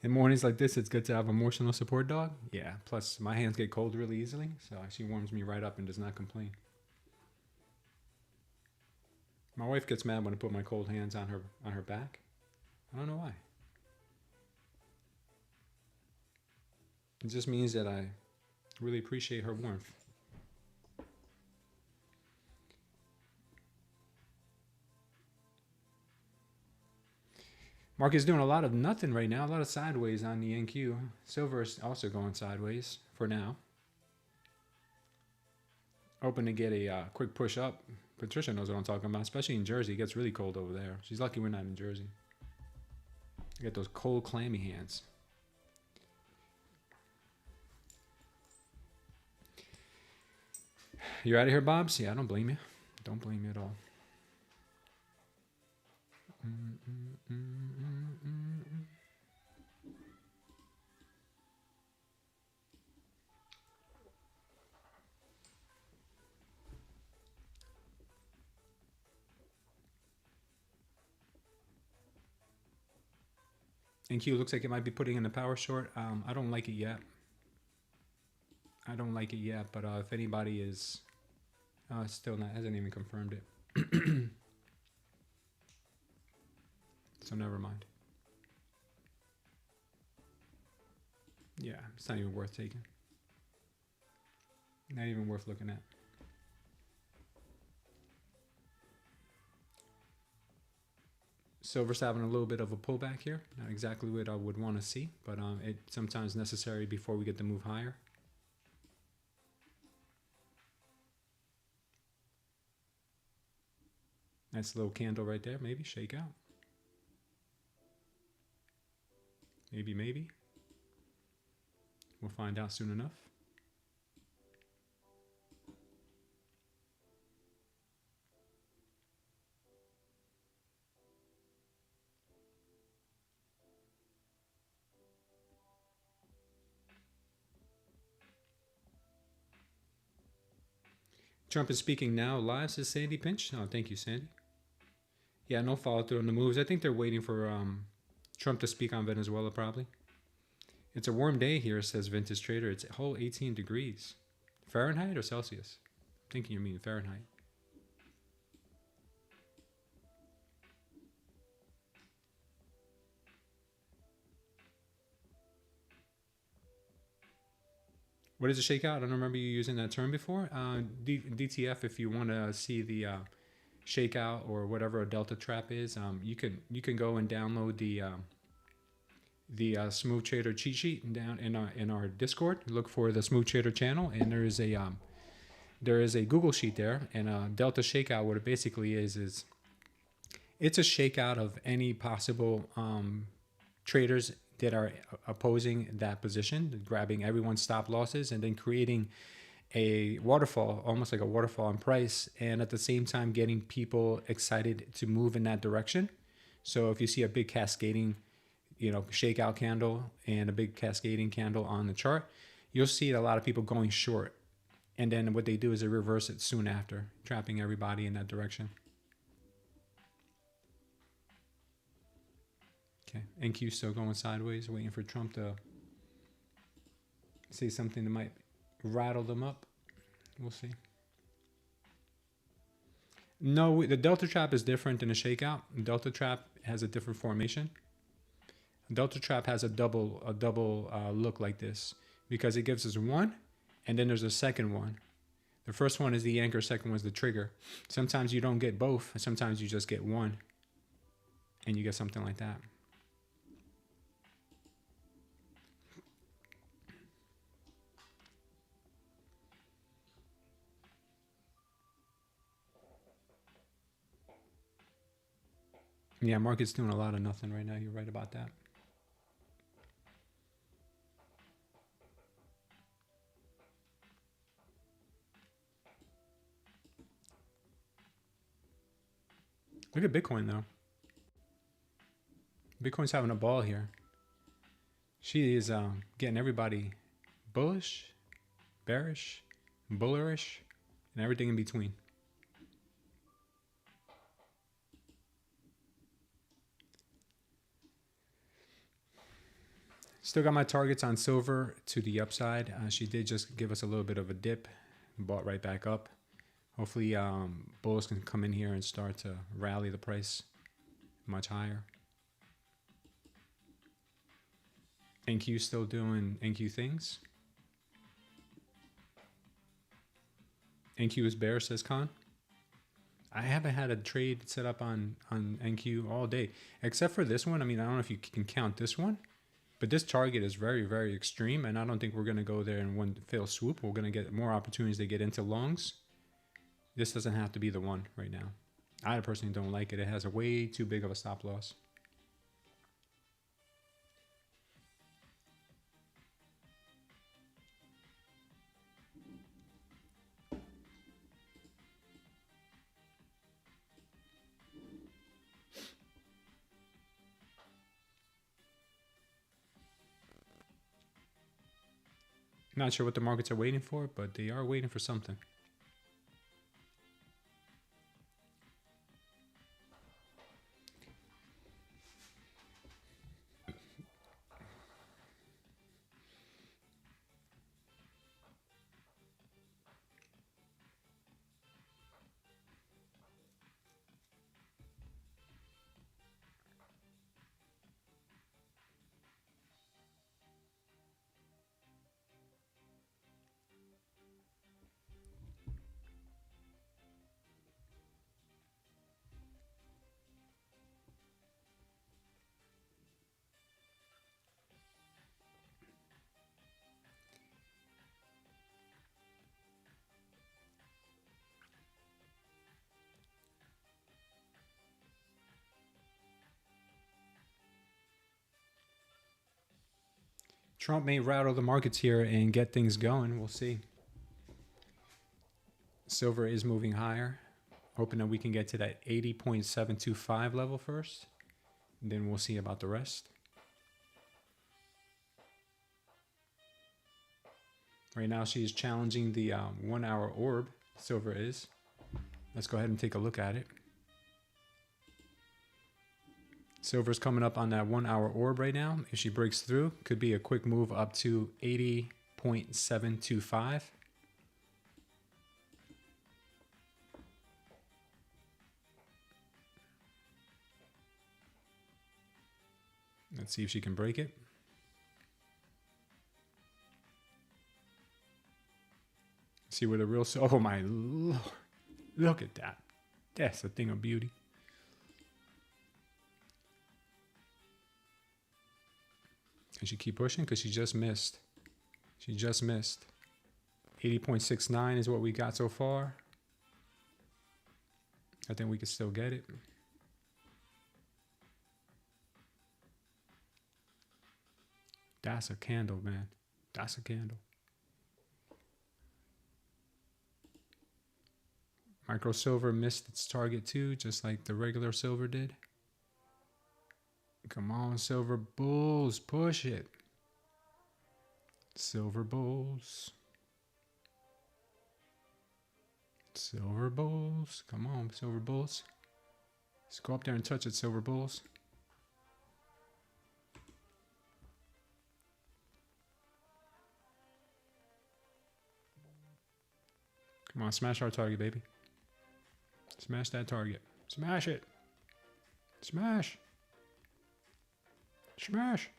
In mornings like this, it's good to have emotional support dog. Yeah. Plus, my hands get cold really easily, so she warms me right up and does not complain. My wife gets mad when I put my cold hands on her back. I don't know why. It just means that I really appreciate her warmth. Market's doing a lot of nothing right now, a lot of sideways on the NQ. Silver is also going sideways for now. Hoping to get a quick push up. Patricia knows what I'm talking about, especially in Jersey. It gets really cold over there. She's lucky we're not in Jersey. You get those cold, clammy hands. You out of here, Bobs? Yeah, I don't blame you. Don't blame you at all. NQ looks like it might be putting in a power short. I don't like it yet. But if anybody is still not, hasn't even confirmed it. So never mind. Yeah, it's not even worth taking. Not even worth looking at. Silver's having a little bit of a pullback here. Not exactly what I would want to see, but it's sometimes necessary before we get to move higher. Nice little candle right there. Maybe shake out. Maybe. We'll find out soon enough. Trump is speaking now live, says Sandy Pinch. Oh, thank you, Sandy. Yeah, no follow through on the moves. I think they're waiting for Trump to speak on Venezuela, probably. It's a warm day here, says Vintage Trader. It's a whole 18 degrees. Fahrenheit or Celsius? I'm thinking you mean Fahrenheit. What is a shakeout? I don't remember you using that term before. DTF, if you want to see the shakeout or whatever a delta trap is, you can go and download the Smooth Trader cheat sheet down in our Discord. Look for the Smooth Trader channel, and there is a Google sheet there, and a delta shakeout. What it basically is it's a shakeout of any possible traders that are opposing that position, grabbing everyone's stop losses and then creating a waterfall, almost like a waterfall in price, and at the same time getting people excited to move in that direction. So if you see a big cascading, shakeout candle and a big cascading candle on the chart, you'll see a lot of people going short. And then what they do is they reverse it soon after, trapping everybody in that direction. Okay, NQ still going sideways, waiting for Trump to say something that might rattle them up. We'll see. No, the delta trap is different than a shakeout. Delta trap has a different formation. Delta trap has a double look like this because it gives us one, and then there's a second one. The first one is the anchor, second one is the trigger. Sometimes you don't get both, sometimes you just get one, and you get something like that. Yeah, market's doing a lot of nothing right now. You're right about that. Look at Bitcoin, though. Bitcoin's having a ball here. She is getting everybody bullish, bearish, bullerish, and everything in between. Still got my targets on silver to the upside. She did just give us a little bit of a dip, bought right back up. Hopefully bulls can come in here and start to rally the price much higher. NQ still doing NQ things. NQ is bear, says Khan. I haven't had a trade set up on NQ all day, except for this one. I mean, I don't know if you can count this one, but this target is very, very extreme, and I don't think we're going to go there in one fell swoop. We're going to get more opportunities to get into longs. This doesn't have to be the one right now. I personally don't like it. It has a way too big of a stop loss. Not sure what the markets are waiting for, but they are waiting for something. Trump may rattle the markets here and get things going. We'll see. Silver is moving higher. Hoping that we can get to that 80.725 level first. And then we'll see about the rest. Right now she's challenging the 1 hour orb. Silver is. Let's go ahead and take a look at it. Silver's coming up on that 1 hour orb right now. If she breaks through, could be a quick move up to 80.725. Let's see if she can break it. See where the real, oh my Lord, look at that. That's a thing of beauty. Can she keep pushing? Because she just missed. She just missed. 80.69 is what we got so far. I think we could still get it. That's a candle, man. That's a candle. Micro silver missed its target too, just like the regular silver did. Come on, silver bulls, push it. Silver bulls. Silver bulls. Come on, silver bulls. Let's go up there and touch it, silver bulls. Come on, smash our target, baby. Smash that target. Smash it. Smash. Smash.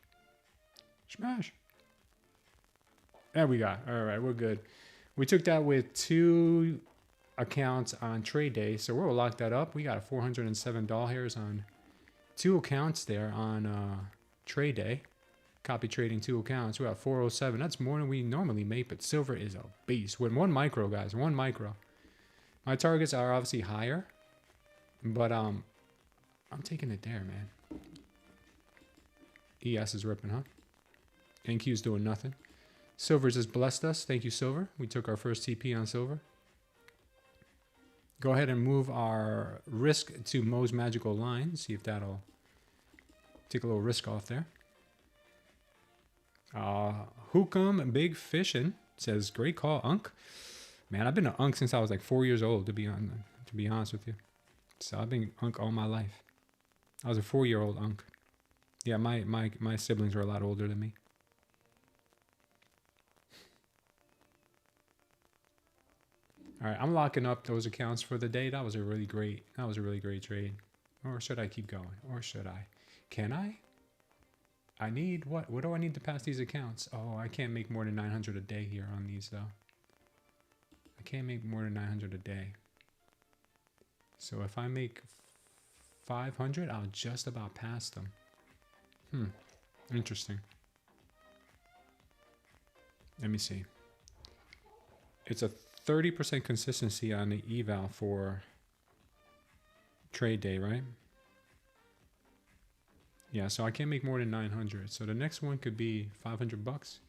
Smash. There we go. All right, we're good. We took that with 2 accounts on trade day, so we'll lock that up. We got $407 on 2 accounts there on trade day. Copy trading 2 accounts. We got 407. That's more than we normally make, but silver is a beast. With 1 micro, guys. 1 micro. My targets are obviously higher, but I'm taking it there, man. ES is ripping, huh? NQ's doing nothing. Silver just blessed us. Thank you, Silver. We took our first TP on Silver. Go ahead and move our risk to Mo's magical line. See if that'll take a little risk off there. Hookum Big Fishin' says, great call, Unk. Man, I've been an Unk since I was like 4 years old, to be honest with you. So I've been Unk all my life. I was a 4-year-old Unk. Yeah, my siblings were a lot older than me. All right, I'm locking up those accounts for the day. That was a really great trade. Or should I keep going? Or should I? Can I? I need what? What do I need to pass these accounts? Oh, I can't make more than 900 a day here on these though. I can't make more than 900 a day. So if I make 500, I'll just about pass them. Interesting. Let me see. It's a 30% consistency on the eval for trade day, right? Yeah, so I can't make more than 900. So the next one could be 500 bucks,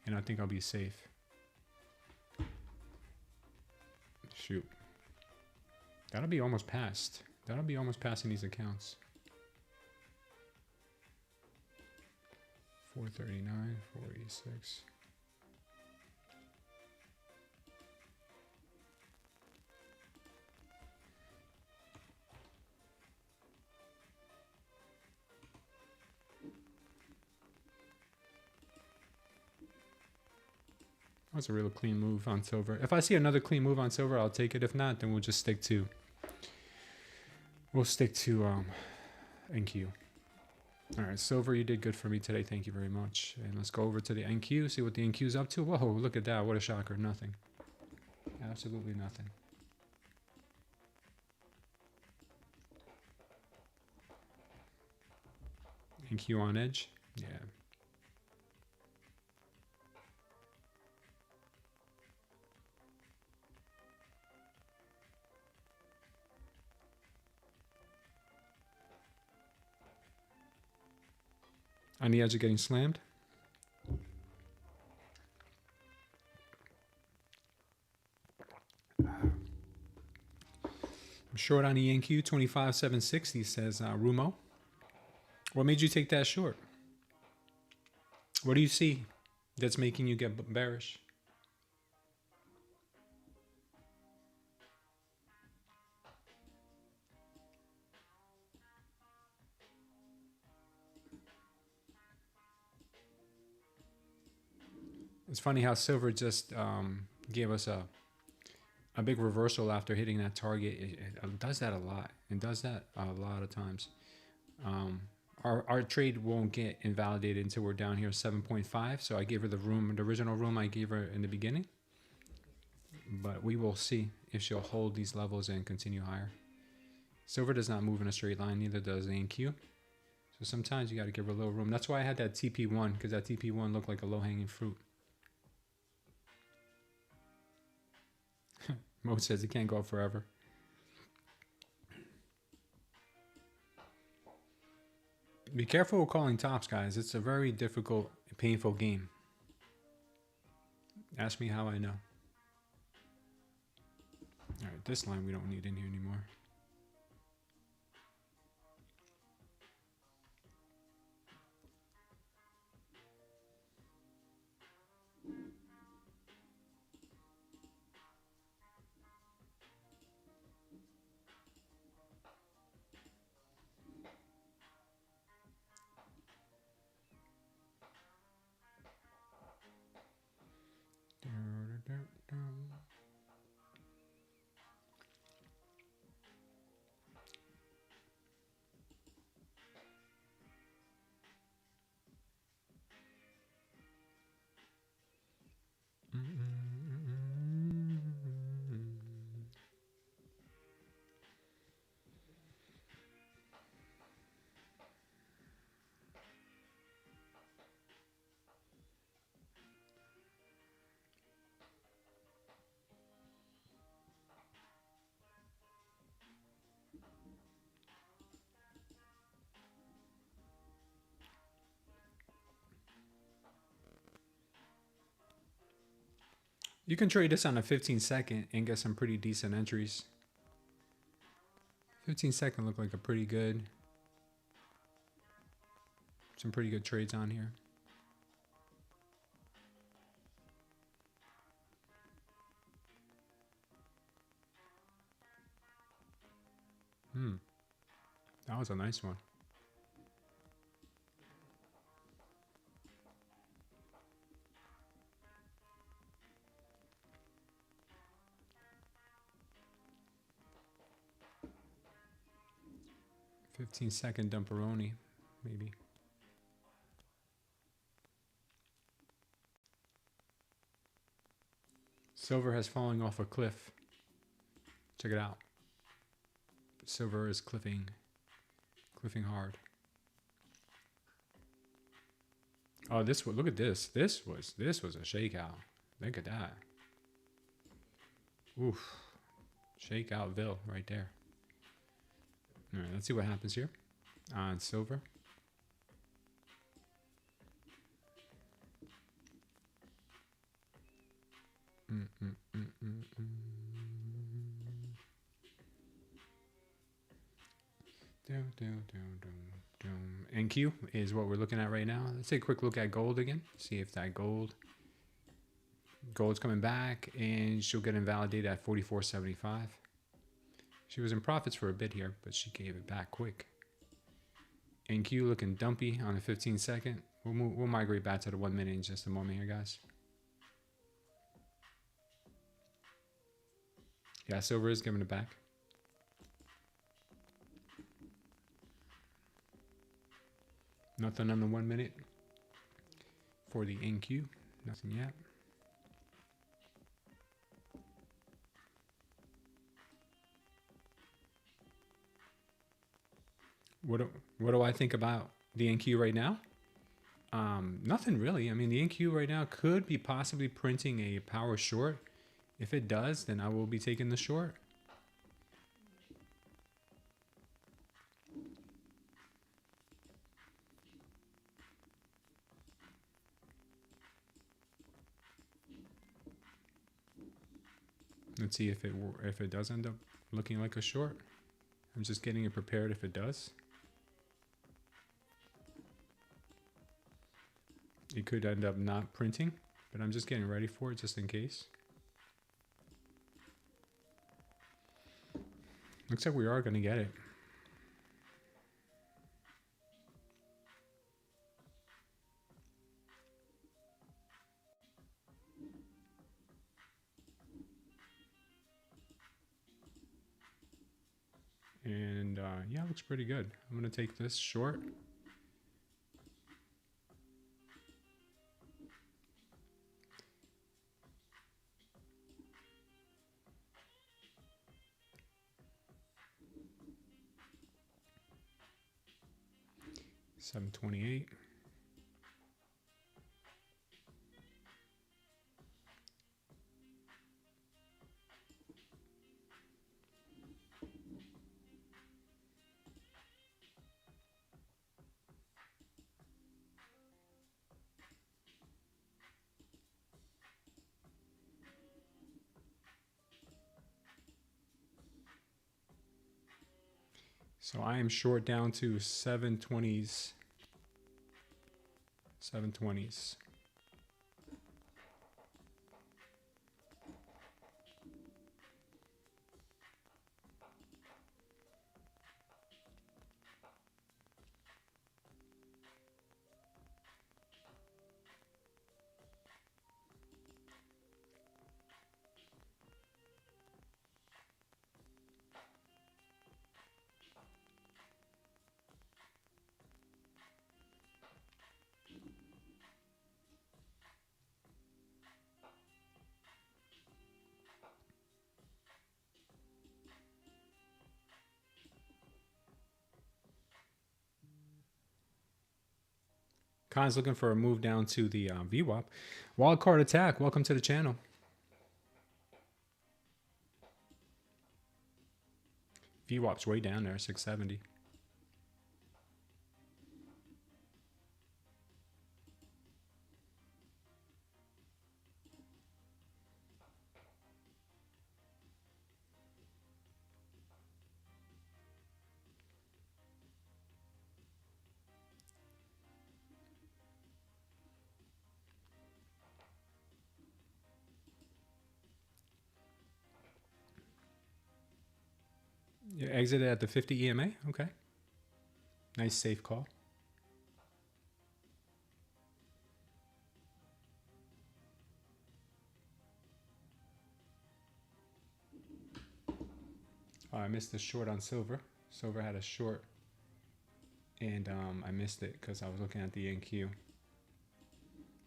and I think I'll be safe. Shoot. That'll be almost passed. That'll be almost passing these accounts. 439, 486. That's a real clean move on silver. If I see another clean move on silver, I'll take it. If not, then we'll just stick to NQ. All right, silver, you did good for me today. Thank you very much. And let's go over to the NQ, see what the NQ's up to. Whoa, look at that. What a shocker. Nothing. Absolutely nothing. NQ on edge. Yeah. On the edge of getting slammed. I'm short on the NQ 25,760, says Rumo. What made you take that short? What do you see that's making you get bearish? It's funny how silver just gave us a big reversal after hitting that target. It does that a lot. It does that a lot of times. Our trade won't get invalidated until we're down here 7.5. So I gave her the room, the original room I gave her in the beginning. But we will see if she'll hold these levels and continue higher. Silver does not move in a straight line, neither does the NQ. So sometimes you got to give her a little room. That's why I had that TP1, because that TP1 looked like a low-hanging fruit. Mo says it can't go up forever. Be careful with calling tops, guys. It's a very difficult, painful game. Ask me how I know. All right, this line we don't need in here anymore. You can trade this on a 15-second and get some pretty decent entries. 15-second look like a pretty good, some pretty good trades on here. That was a nice one. 15-second dumperoni, maybe. Silver has fallen off a cliff. Check it out. Silver is cliffing hard. Oh, look at this. This was a shakeout. Look at that. Oof. Shakeoutville right there. All right, let's see what happens here on silver. NQ is what we're looking at right now. Let's take a quick look at gold again. See if that gold's coming back, and she'll get invalidated at 44.75. She was in profits for a bit here, but she gave it back quick. NQ looking dumpy on the 15-second. We'll migrate back to the 1 minute in just a moment here, guys. Yeah, silver is giving it back. Nothing on the 1 minute for the NQ. Nothing yet. What do I think about the NQ right now? Nothing really. I mean, the NQ right now could be possibly printing a power short. If it does, then I will be taking the short. Let's see if it does end up looking like a short. I'm just getting it prepared if it does. It could end up not printing, but I'm just getting ready for it just in case. Looks like we are going to get it. And yeah, looks pretty good. I'm going to take this short. $7.28. So I am short down to 720s. 720s. Khan's looking for a move down to the VWAP. Wildcard Attack, welcome to the channel. VWAP's way down there, 670. You exited at the 50 EMA? Okay. Nice safe call. Oh, I missed the short on silver. Silver had a short and I missed it because I was looking at the NQ.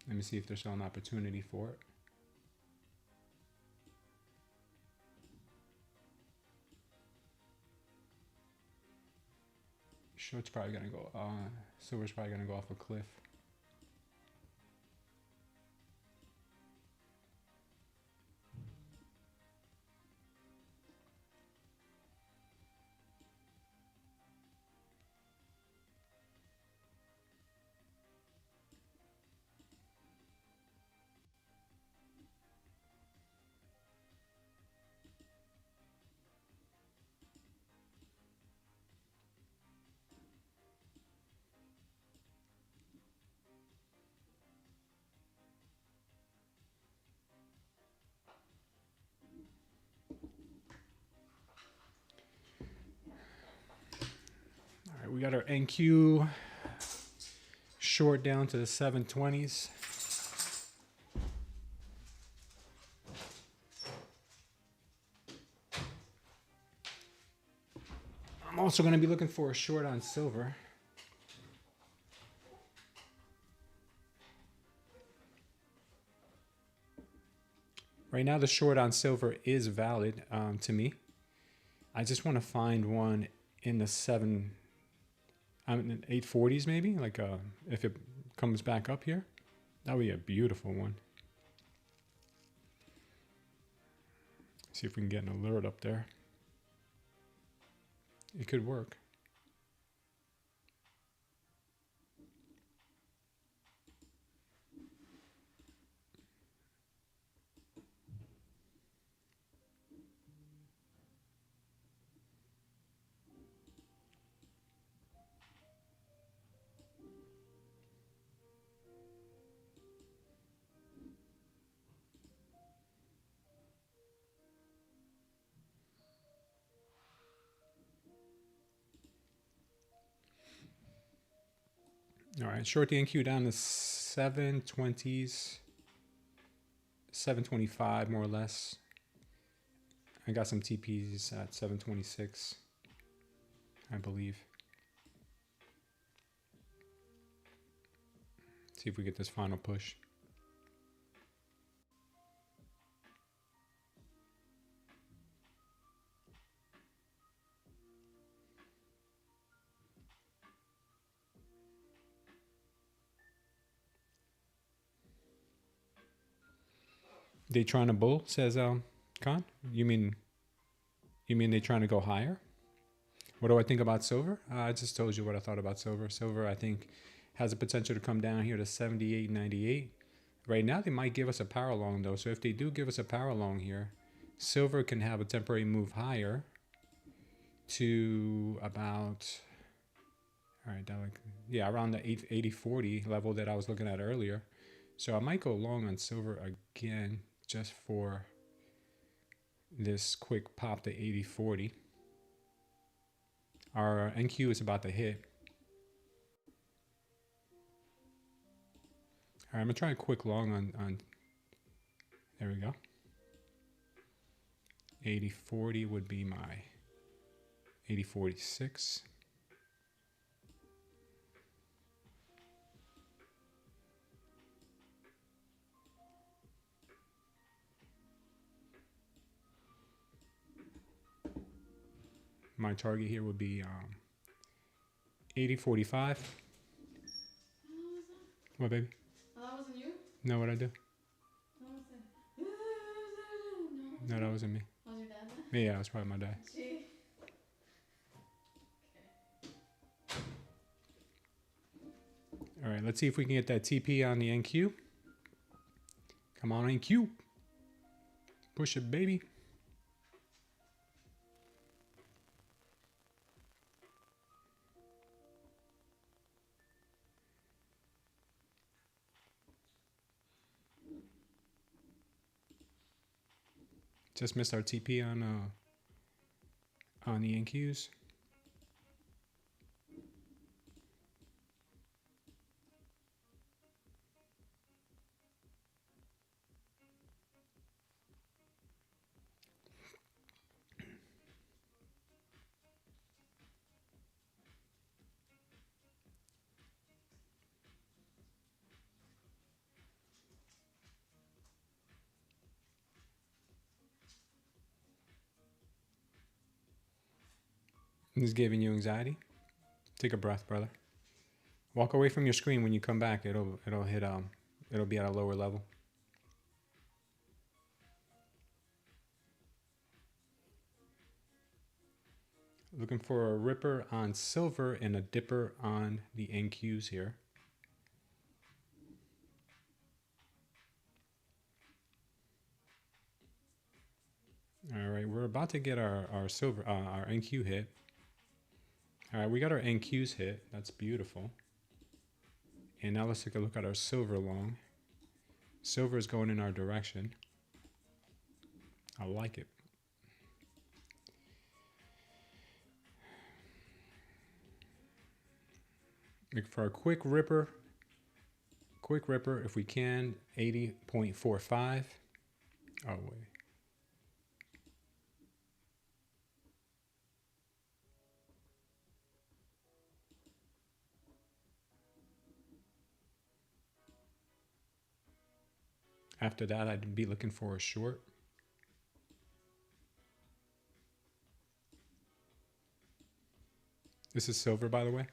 Let me see if there's still an opportunity for it. Short's probably gonna go. Silver's probably gonna go off a cliff. All right, we got our NQ short down to the 720s. I'm also going to be looking for a short on silver. Right now, the short on silver is valid to me. I just want to find one in the 840s maybe. Like if it comes back up here, that would be a beautiful one. See if we can get an alert up there. It could work. All right, short the NQ down to 720s, 725 more or less. I got some TPs at 726, I believe. See if we get this final push. They trying to bull, says Khan. You mean they trying to go higher? What do I think about silver? I just told you what I thought about silver. Silver, I think, has the potential to come down here to 78.98. Right now, they might give us a power long though. So if they do give us a power long here, silver can have a temporary move higher to about, all right, around the 80.40 level that I was looking at earlier. So I might go long on silver again just for this quick pop to 80.40. Our NQ is about to hit. All right, I'm gonna try a quick long on there we go. 80.40 would be my 80.46. My target here would be 80.45. What, baby? Oh, that wasn't you? No, what'd I do? No, it's like, No, that wasn't me. that was your dad then? Yeah, it was probably my dad. Gee. All right, let's see if we can get that TP on the NQ. Come on, NQ. Push it, baby. Just missed our TP on the NQs. Is giving you anxiety? Take a breath, brother. Walk away from your screen. When you come back, it'll hit it'll be at a lower level. Looking for a ripper on silver and a dipper on the NQs here. All right, we're about to get our silver, our NQ hit. All right, we got our NQs hit. That's beautiful. And now let's take a look at our silver long. Silver is going in our direction. I like it. Look for a quick ripper if we can, 80.45. Oh, wait. After that, I'd be looking for a short. This is silver, by the way.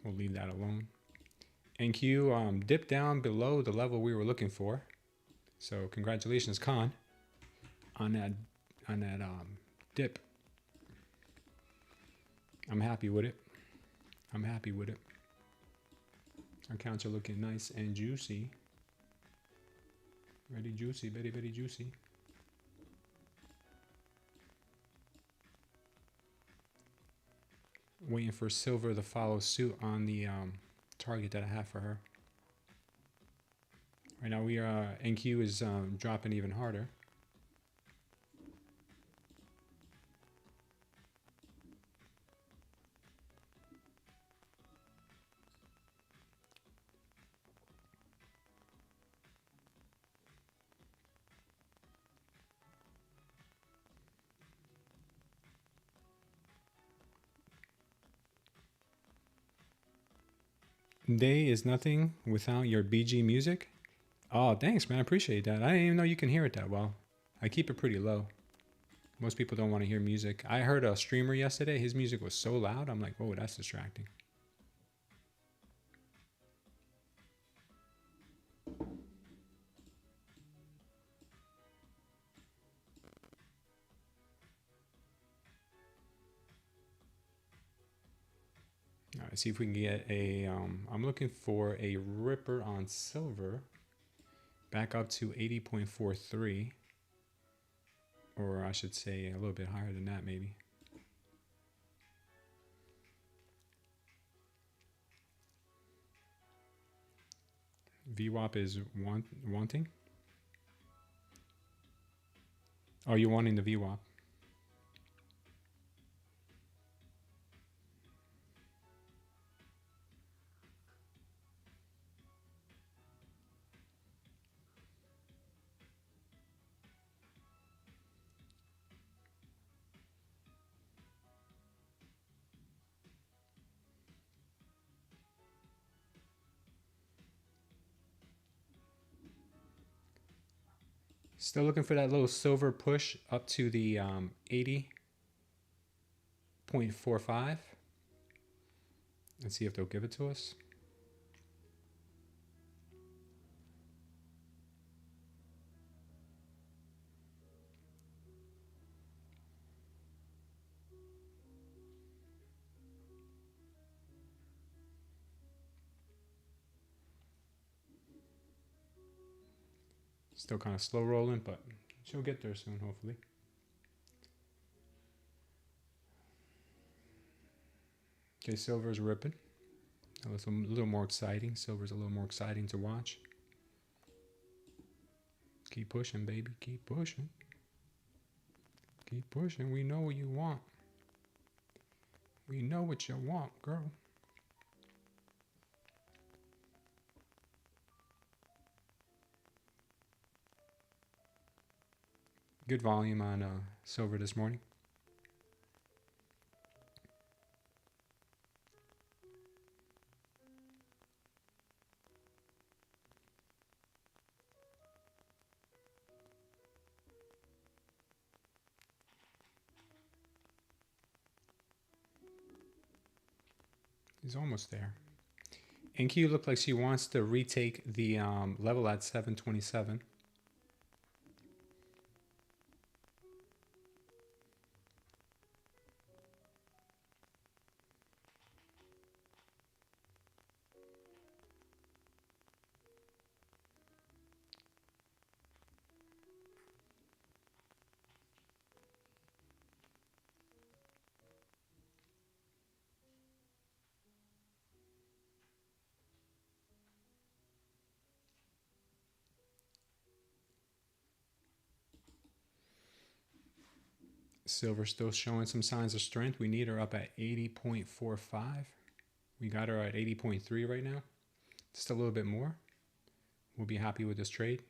We'll leave that alone. NQ dipped down below the level we were looking for. So congratulations, Con, on that dip. I'm happy with it. I'm happy with it. Accounts are looking nice and juicy. Very juicy, very, very juicy. Waiting for silver to follow suit on the target that I have for her. Right now we are NQ is dropping even harder. Day is nothing without your BG music. Oh, thanks, man. I appreciate that. I didn't even know you can hear it that well. I keep it pretty low. Most people don't want to hear music. I heard a streamer yesterday. His music was so loud. I'm like, whoa, that's distracting. All right, see if we can get a, I'm looking for a ripper on silver back up to 80.43, or I should say a little bit higher than that maybe. VWAP is wanting. Oh, you're wanting the VWAP. Still looking for that little silver push up to the 80.45. Let's see if they'll give it to us. Still kind of slow rolling, but she'll get there soon, hopefully. Okay, silver's ripping. It's a little more exciting. Silver's a little more exciting to watch. Keep pushing, baby. Keep pushing. Keep pushing. We know what you want. We know what you want, girl. Good volume on silver this morning. He's almost there. NQ looked like she wants to retake the level at 727. Silver still showing some signs of strength. We need her up at 80.45. We got her at 80.3 right now. Just a little bit more. We'll be happy with this trade.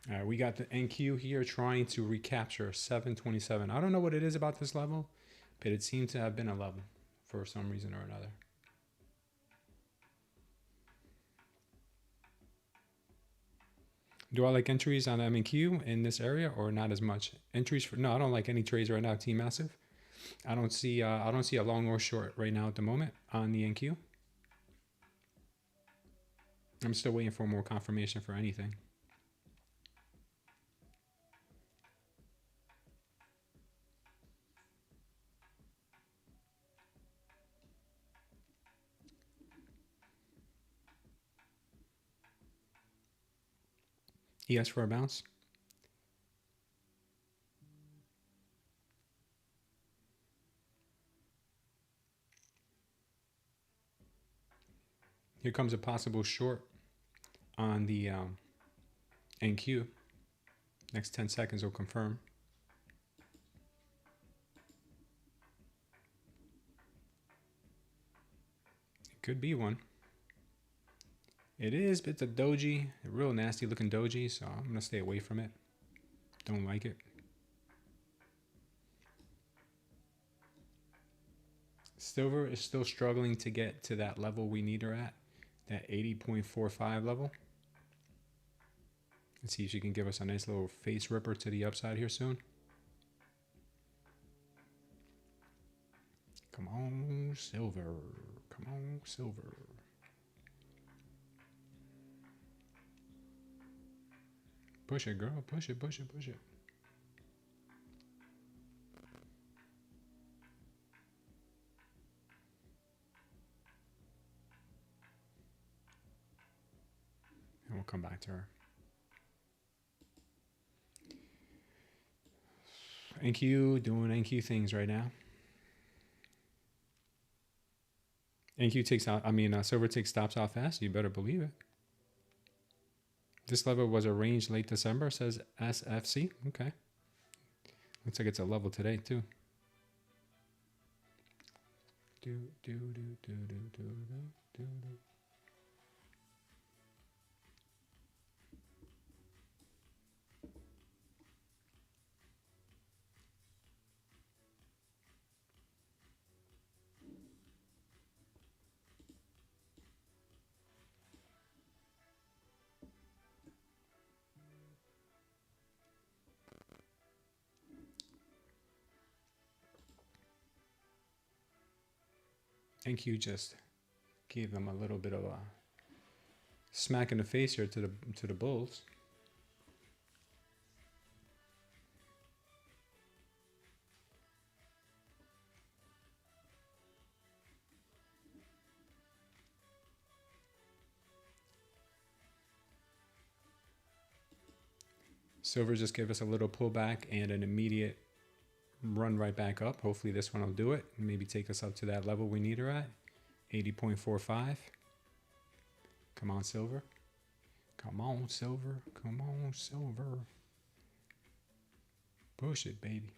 All right, we got the NQ here trying to recapture 727. I don't know what it is about this level, but it seemed to have been a level for some reason or another. Do I like entries on M&Q in this area or not as much? Entries for no, I don't like any trades right now. T massive. I don't see a long or short right now at the moment on the NQ. I'm still waiting for more confirmation for anything. ES for a bounce. Here comes a possible short on the NQ. Next 10 seconds will confirm. It could be one. It is, but it's a doji, a real nasty looking doji, so I'm gonna stay away from it. Don't like it. Silver is still struggling to get to that level we need her at, that 80.45 level. Let's see if she can give us a nice little face ripper to the upside here soon. Come on, silver. Come on, silver. Push it, girl. Push it, push it, push it. And we'll come back to her. NQ doing NQ things right now. NQ takes out, silver takes stops out fast. You better believe it. This level was arranged late December, says SFC. Okay. Looks like it's a level today, too. NQ just gave them a little bit of a smack in the face here to the bulls. Silver just gave us a little pullback and an immediate run right back up. Hopefully this one will do it and maybe take us up to that level we need her at, 80.45. Come on, silver. Come on, silver. Come on, silver. Push it, baby.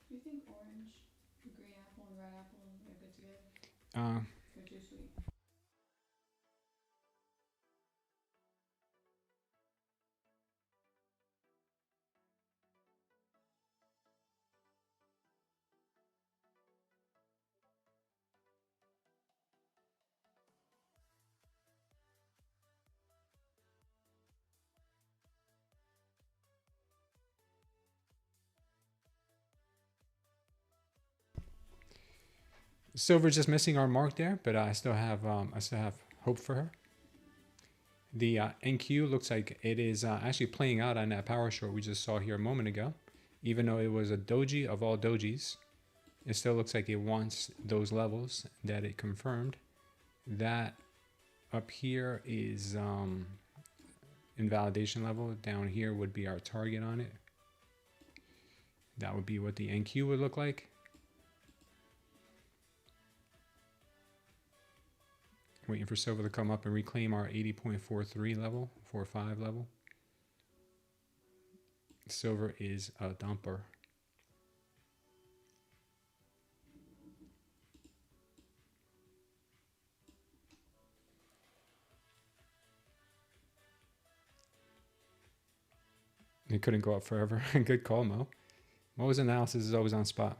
Do you think orange, the green apple, and red apple are good together? They're too sweet. Silver's just missing our mark there, but I still have hope for her. The NQ looks like it is actually playing out on that power short we just saw here a moment ago. Even though it was a doji of all dojis, it still looks like it wants those levels that it confirmed. That up here is invalidation level. Down here would be our target on it. That would be what the NQ would look like. Waiting for silver to come up and reclaim our 80.43 level, 45 level. Silver is a dumper. It couldn't go up forever. Good call, Mo. Mo's analysis is always on spot.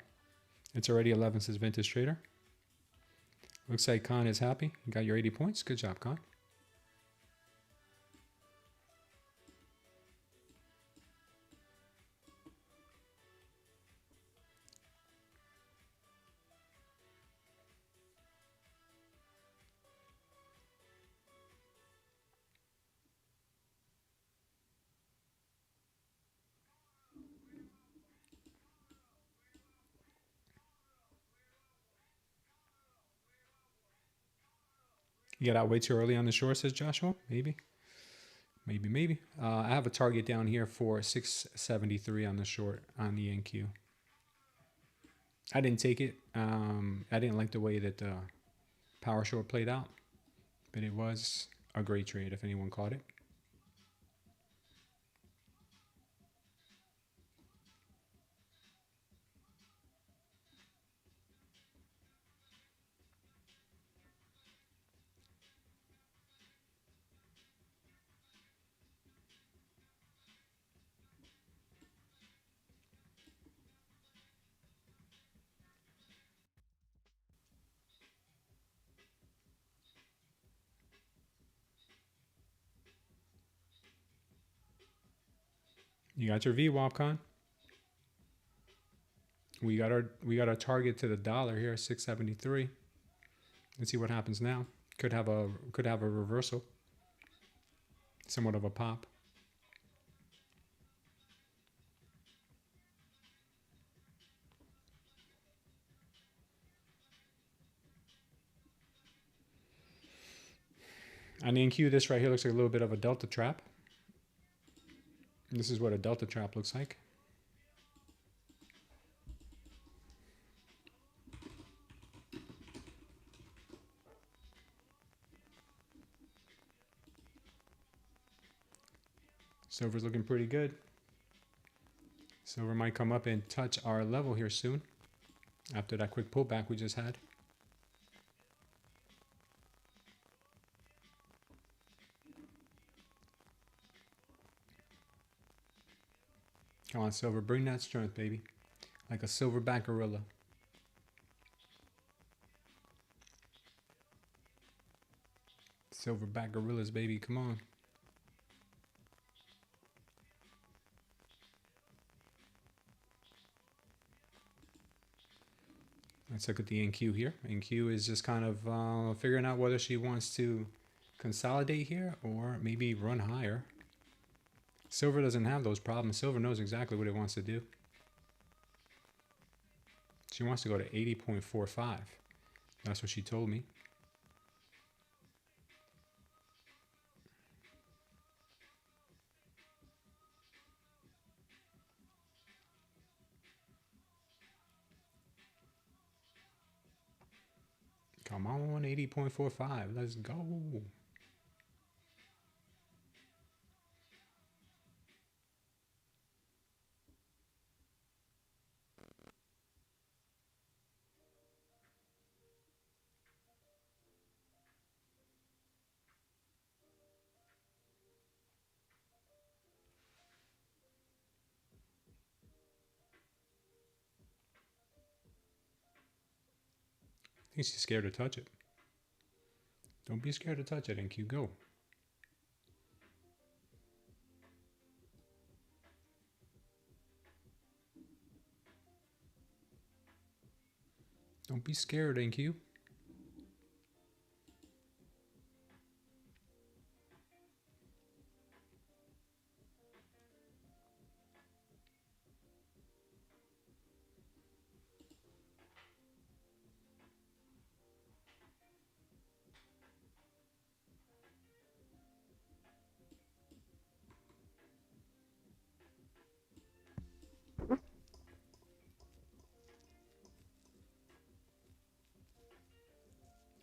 It's already 11, says Vintage Trader. Looks like Khan is happy. You got your 80 points. Good job, Khan. You got out way too early on the short, says Joshua. Maybe. I have a target down here for 673 on the short on the NQ. I didn't take it. I didn't like the way that the power short played out, but it was a great trade if anyone caught it. You got your VWAP, Con. We got our target to the dollar here, 673. Let's see what happens now. Could have a reversal. Somewhat of a pop. On the NQ, this right here looks like a little bit of a delta trap. This is what a delta trap looks like. Silver's looking pretty good. Silver might come up and touch our level here soon after that quick pullback we just had. Come on, Silver, bring that strength, baby. Like a silverback gorilla. Silverback gorillas, baby, come on. Let's look at the NQ here. NQ is just kind of figuring out whether she wants to consolidate here or maybe run higher. Silver doesn't have those problems. Silver knows exactly what it wants to do. She wants to go to 80.45. That's what she told me. Come on, 80.45. Let's go. I think she's scared to touch it. Don't be scared to touch it, NQ. Go. Don't be scared, NQ.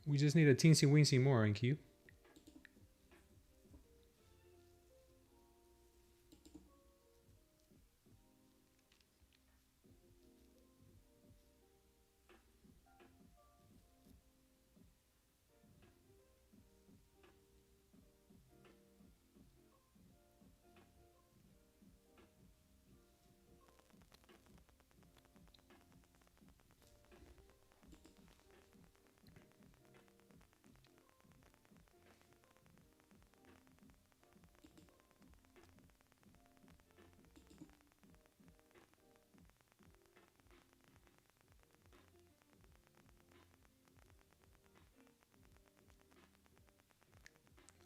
We just need a teensy weensy more, NQ.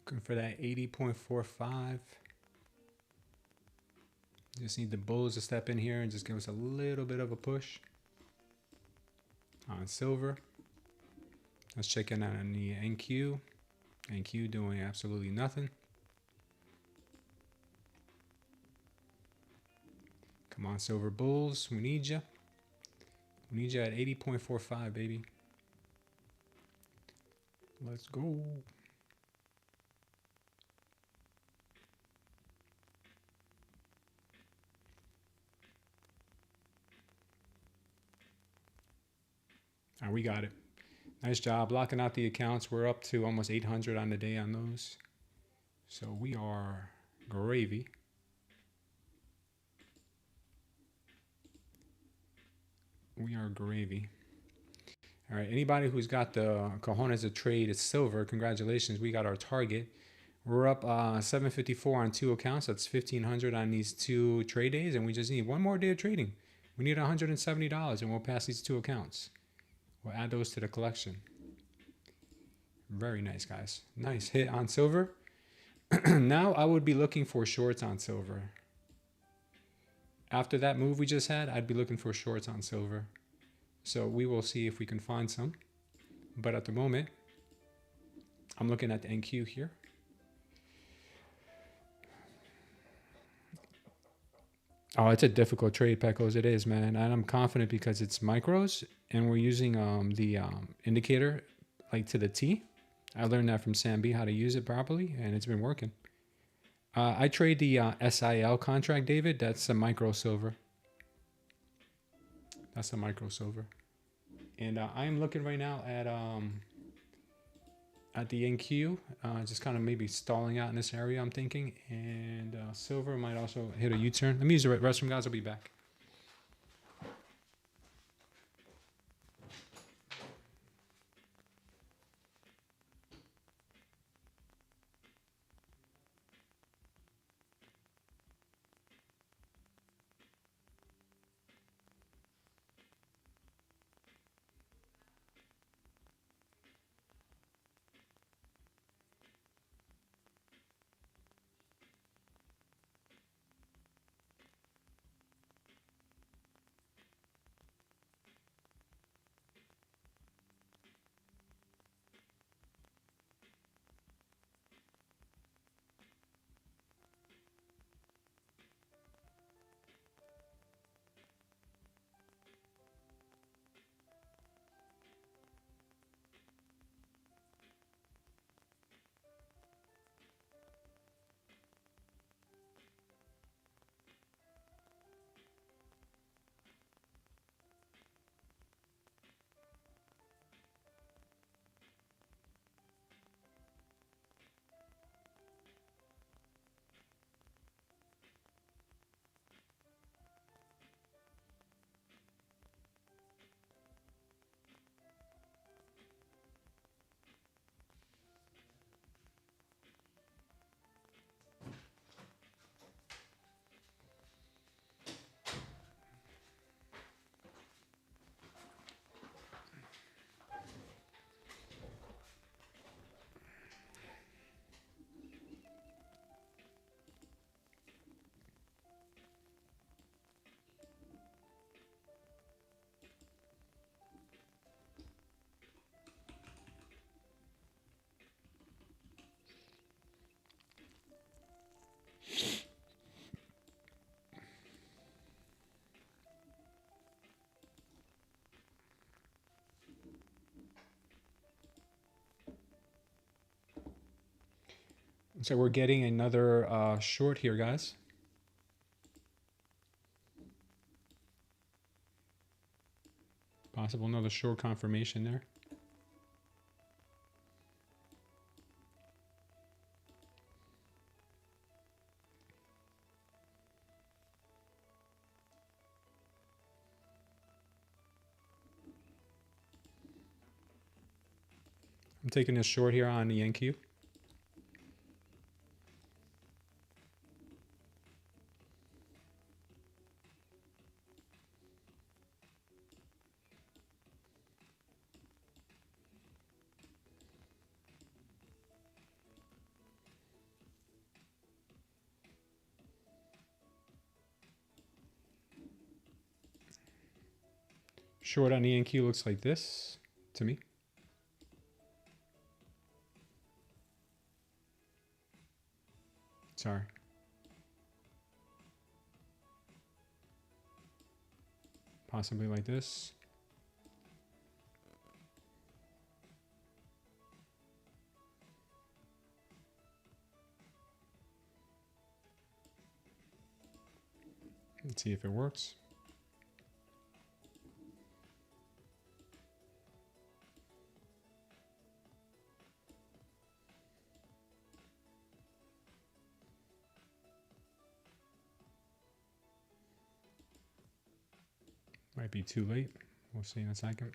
Looking for that 80.45. Just need the bulls to step in here and just give us a little bit of a push on silver. Let's check in on the NQ. NQ doing absolutely nothing. Come on, silver bulls. We need you. We need you at 80.45, baby. Let's go. All right, we got it. Nice job locking out the accounts. We're up to almost 800 on the day on those. So we are gravy. We are gravy. All right, anybody who's got the cojones to trade is silver, congratulations. We got our target. We're up 754 on 2 accounts. That's 1,500 on these 2 trade days, and we just need one more day of trading. We need $170, and we'll pass these 2 accounts. We'll add those to the collection. Very nice, guys. Nice hit on silver. Now I would be looking for shorts on silver. After that move we just had, I'd be looking for shorts on silver. So we will see if we can find some. But at the moment, I'm looking at the NQ here. Oh, it's a difficult trade, Pecos. It is, man. And I'm confident because it's micros and we're using the indicator like to the T. I learned that from Sam B how to use it properly, and it's been working. I trade the SIL contract, David. That's a micro silver. That's a micro silver. And I am looking right now at the NQ, just kind of maybe stalling out in this area, I'm thinking. And silver might also hit a U-turn. Let me use the restroom, guys. I'll be back. So we're getting another short here, guys. Possible another short confirmation there. I'm taking a short here on the NQ. Short on the NQ looks like this to me. Sorry. Possibly like this. Let's see if it works. Might be too late. We'll see in a second.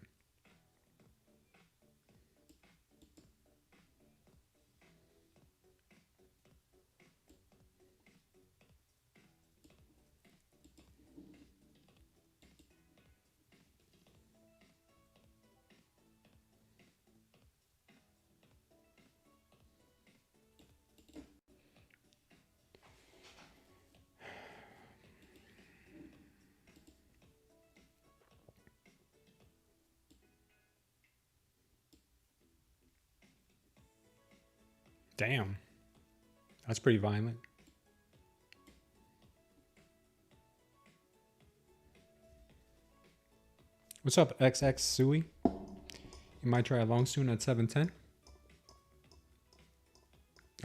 Damn. That's pretty violent. What's up, XX Sui? You might try a long soon at 710.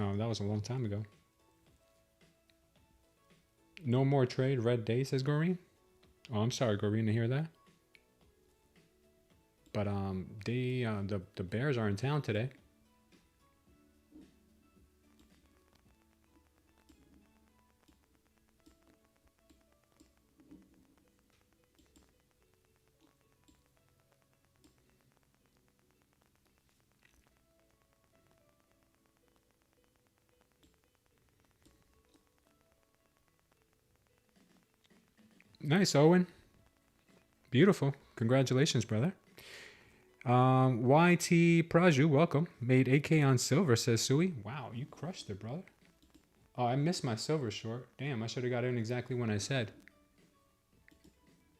Oh, that was a long time ago. No more trade, red day, says Goreen. Oh, I'm sorry, Goreen, to hear that. But the Bears are in town today. Nice, Owen. Beautiful. Congratulations, brother. YT Praju, welcome. Made 8K on silver, says Sui. Wow, you crushed it, brother. Oh, I missed my silver short. Damn, I should have got in exactly when I said.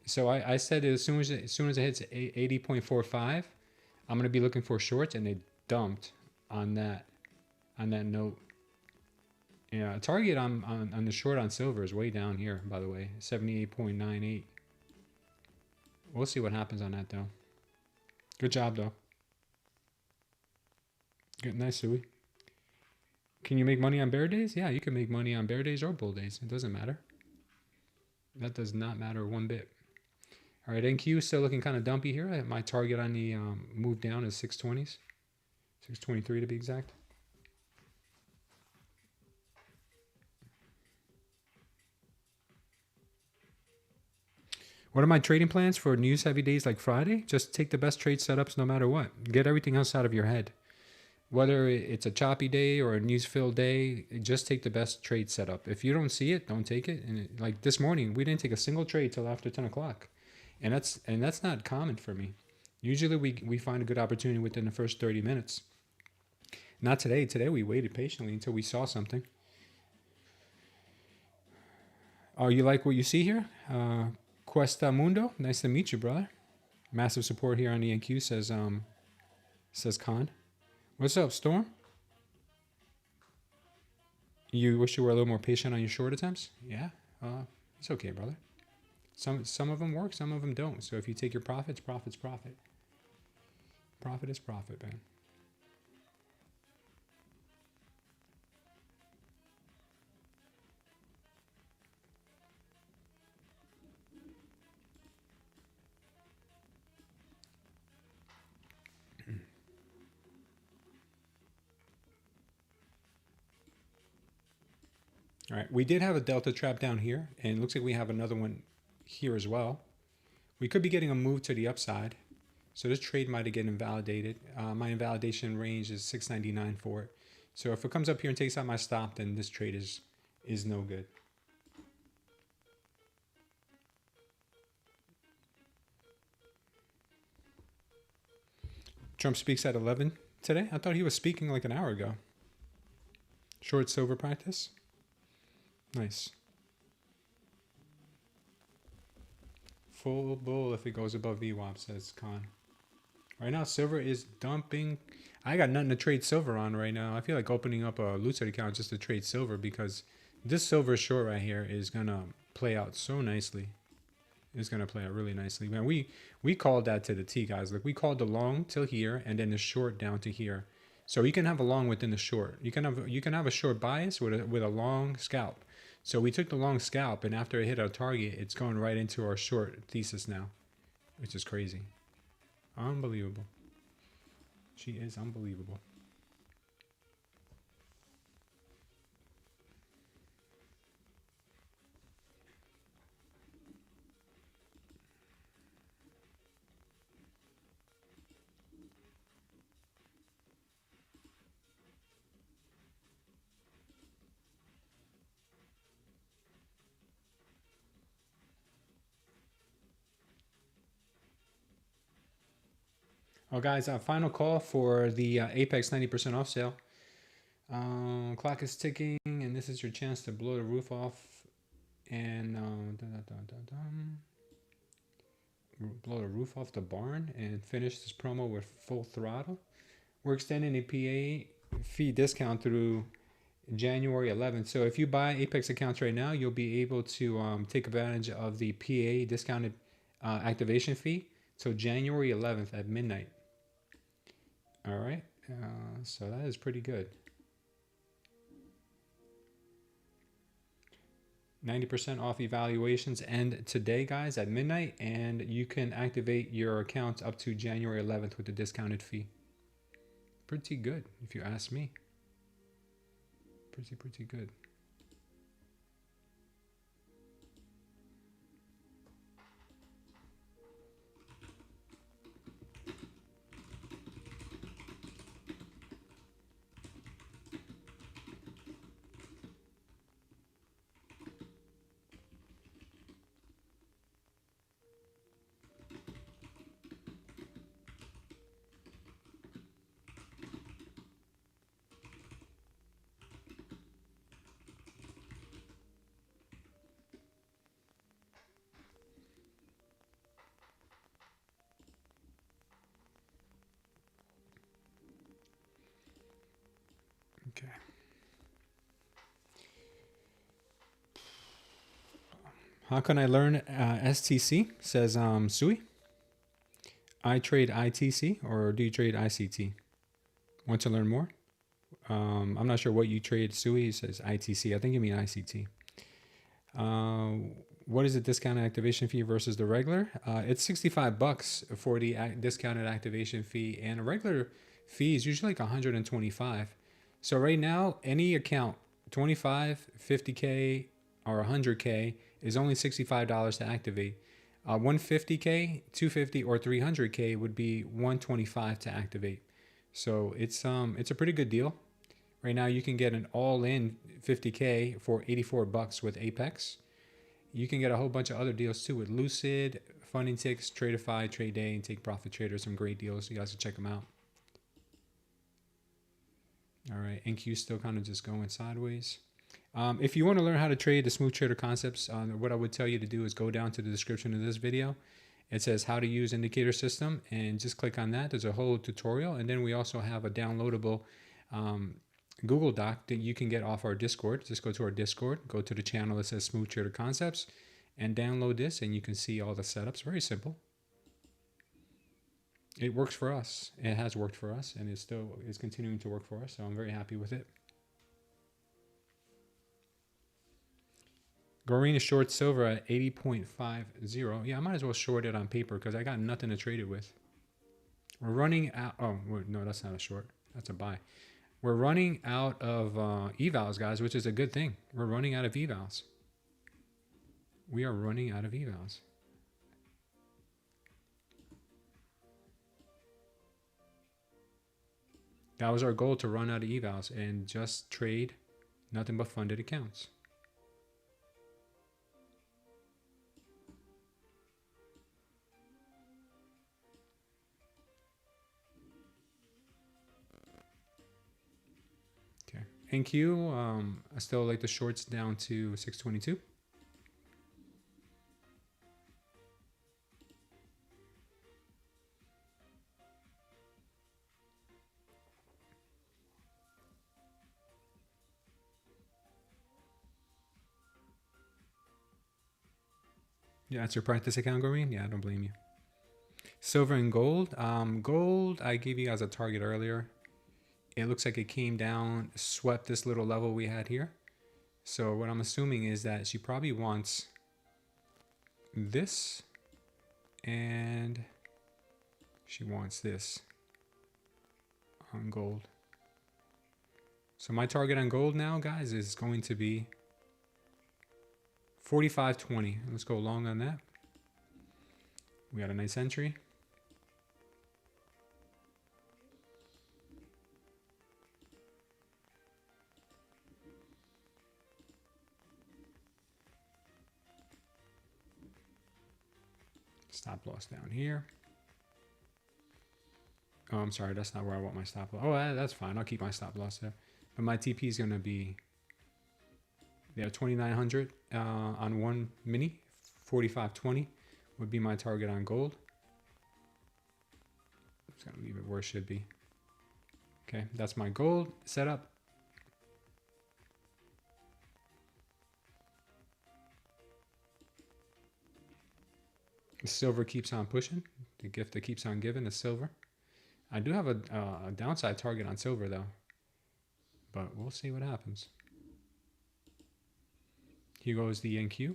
So I said as soon as it hits 80.45, I'm gonna be looking for shorts, and they dumped on that note. Yeah, target on the short on silver is way down here, by the way, 78.98. We'll see what happens on that though. Good job though. Good, nice, Sui. Can you make money on bear days? Yeah, you can make money on bear days or bull days. It doesn't matter. That does not matter one bit. All right, NQ still looking kind of dumpy here. My target on the move down is 620s, 623 to be exact. What are my trading plans for news heavy days like Friday? Just take the best trade setups no matter what. Get everything else out of your head. Whether it's a choppy day or a news-filled day, just take the best trade setup. If you don't see it, don't take it. And like this morning, we didn't take a single trade till after 10 o'clock. And that's not common for me. Usually we find a good opportunity within the first 30 minutes. Not today. Today we waited patiently until we saw something. Oh, you like what you see here? Cuesta Mundo, nice to meet you, brother. Massive support here on the NQ, says Khan. What's up, Storm? You wish you were a little more patient on your short attempts? Yeah, it's okay, brother. Some of them work, some of them don't. So if you take your profits, profit. Profit is profit, man. All right, we did have a delta trap down here, and it looks like we have another one here as well. We could be getting a move to the upside. So this trade might have gotten invalidated. My invalidation range is 699 for it. So if it comes up here and takes out my stop, then this trade is no good. Trump speaks at 11 today. I thought he was speaking like an hour ago. Short silver practice. Nice. Full bull if it goes above VWAP, says Khan. Right now, silver is dumping. I got nothing to trade silver on right now. I feel like opening up a Lucid account just to trade silver because this silver short right here is going to play out so nicely. It's going to play out really nicely. Man, we called that to the T, guys. Like, we called the long till here and then the short down to here. So you can have a long within the short. You can have a short bias with a long scalp. So we took the long scalp, and after it hit our target, it's going right into our short thesis now, which is crazy. Unbelievable. She is unbelievable. Oh, guys, final call for the Apex 90% off sale. Clock is ticking, and this is your chance to blow the roof off and blow the roof off the barn and finish this promo with full throttle. We're extending a PA fee discount through January 11th. So if you buy Apex accounts right now, you'll be able to take advantage of the PA discounted activation fee till January 11th at midnight. All right, so that is pretty good. 90% off evaluations end today, guys, at midnight, and you can activate your accounts up to January 11th with the discounted fee. Pretty good, if you ask me. Pretty good. Okay. How can I learn STC? Says Sui. I trade ITC, or do you trade ICT? Want to learn more? I'm not sure what you trade, Sui. He says ITC. I think you mean ICT. What is the discounted activation fee versus the regular? It's $65 for the discounted activation fee, and a regular fee is usually like $125. So right now, any account, 25, 50K, or 100K is only $65 to activate. 150K, 250, or 300K would be $125 to activate. So it's a pretty good deal. Right now, you can get an all-in 50K for $84 with Apex. You can get a whole bunch of other deals too with Lucid, Funding Ticks, Tradeify, Tradeday, and Take Profit Trader. Some great deals. You guys can check them out. All right, NQ still kind of just going sideways. If you want to learn how to trade the Smooth Trader concepts, what I would tell you to do is go down to the description of this video. It says how to use indicator system, and just click on that. There's a whole tutorial, and then we also have a downloadable Google Doc that you can get off our Discord. Just go to our Discord, go to the channel that says Smooth Trader Concepts, and download this, and you can see all the setups. Very simple. It works for us. It has worked for us, and it still is continuing to work for us, so I'm very happy with it. Goreen is short silver at 80.50. Yeah, I might as well short it on paper because I got nothing to trade it with. We're running out. Oh, no, that's not a short. That's a buy. We're running out of evals, guys, which is a good thing. We're running out of evals. We are running out of evals. That was our goal, to run out of evals and just trade nothing but funded accounts. Okay. NQ, I still like the shorts down to 622. Yeah, that's your practice account, Goreen? Yeah, I don't blame you. Silver and gold. Gold, I gave you guys a target earlier. It looks like it came down, swept this little level we had here. So what I'm assuming is that she probably wants this, and she wants this on gold. So my target on gold now, guys, is going to be 45.20. Let's go long on that. We got a nice entry. Stop loss down here. Oh, I'm sorry. That's not where I want my stop loss. Oh, that's fine. I'll keep my stop loss there. But my TP is going to be, yeah, 2,900 on one mini. 45.20 would be my target on gold. I'm just going to leave it where it should be. Okay, that's my gold setup. The silver keeps on pushing. The gift that keeps on giving is silver. I do have a downside target on silver though, but we'll see what happens. Here goes the NQ.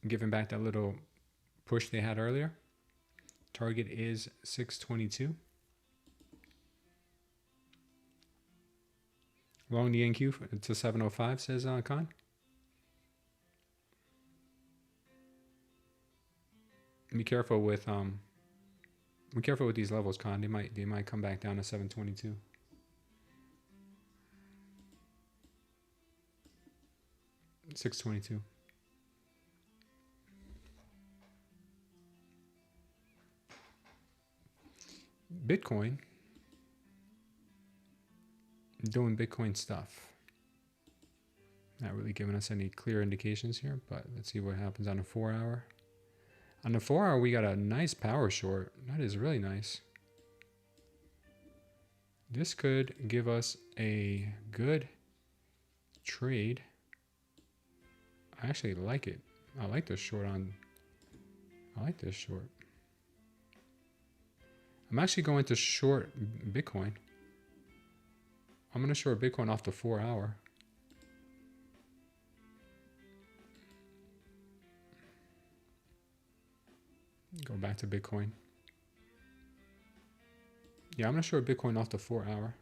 Giving back that little push they had earlier. Target is 622. Long the NQ to 705, says Khan. Be careful with these levels, Khan. They might come back down to 722. $622. Bitcoin. Doing Bitcoin stuff. Not really giving us any clear indications here, but let's see what happens on a 4 hour. On the 4 hour, we got a nice power short. That is really nice. This could give us a good trade. I actually like it. I like this short on. I like this short. I'm actually going to short Bitcoin. I'm going to short Bitcoin off the 4 hour. Go back to Bitcoin. Yeah, I'm going to short Bitcoin off the 4 hour.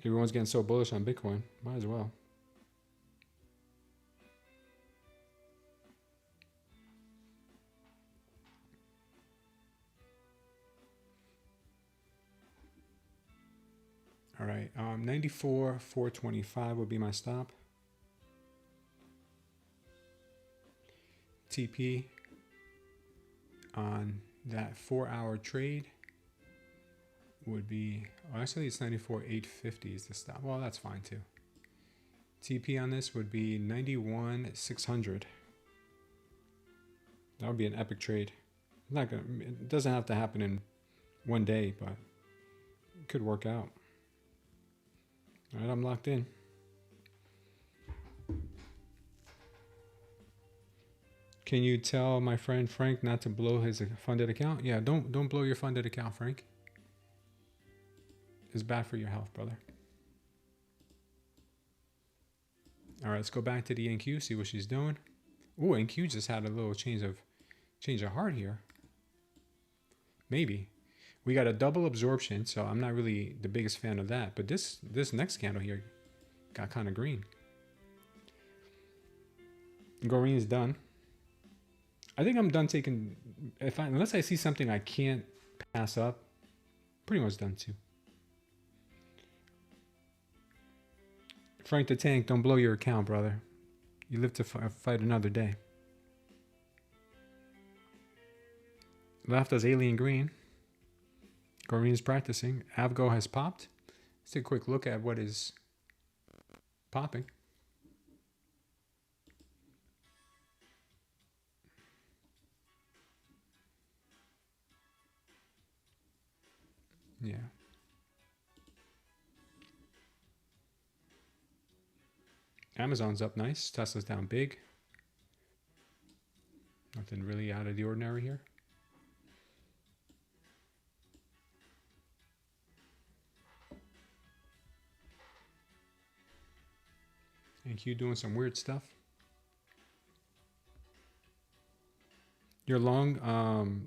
Everyone's getting so bullish on Bitcoin. Might as well. All right, 94,425 would be my stop. TP on that 4 hour trade would be, oh, actually it's 94,850 is the stop. Well, that's fine too. TP on this would be 91,600. That would be an epic trade. Not gonna, it doesn't have to happen in one day, but it could work out. All right, I'm locked in. Can you tell my friend Frank not to blow his funded account? Yeah, don't blow your funded account, Frank. It's bad for your health, brother. All right, let's go back to the NQ, see what she's doing. Ooh, NQ just had a little change of heart here. Maybe. We got a double absorption, so I'm not really the biggest fan of that. But this next candle here got kind of green. Green is done. I think I'm done taking, unless I see something I can't pass up, pretty much done too. Frank the Tank, don't blow your account, brother. You live to fight another day. Left us alien green. Green is practicing. Avgo has popped. Let's take a quick look at what is popping. Yeah. Amazon's up nice. Tesla's down big. Nothing really out of the ordinary here. NQ doing some weird stuff. You're long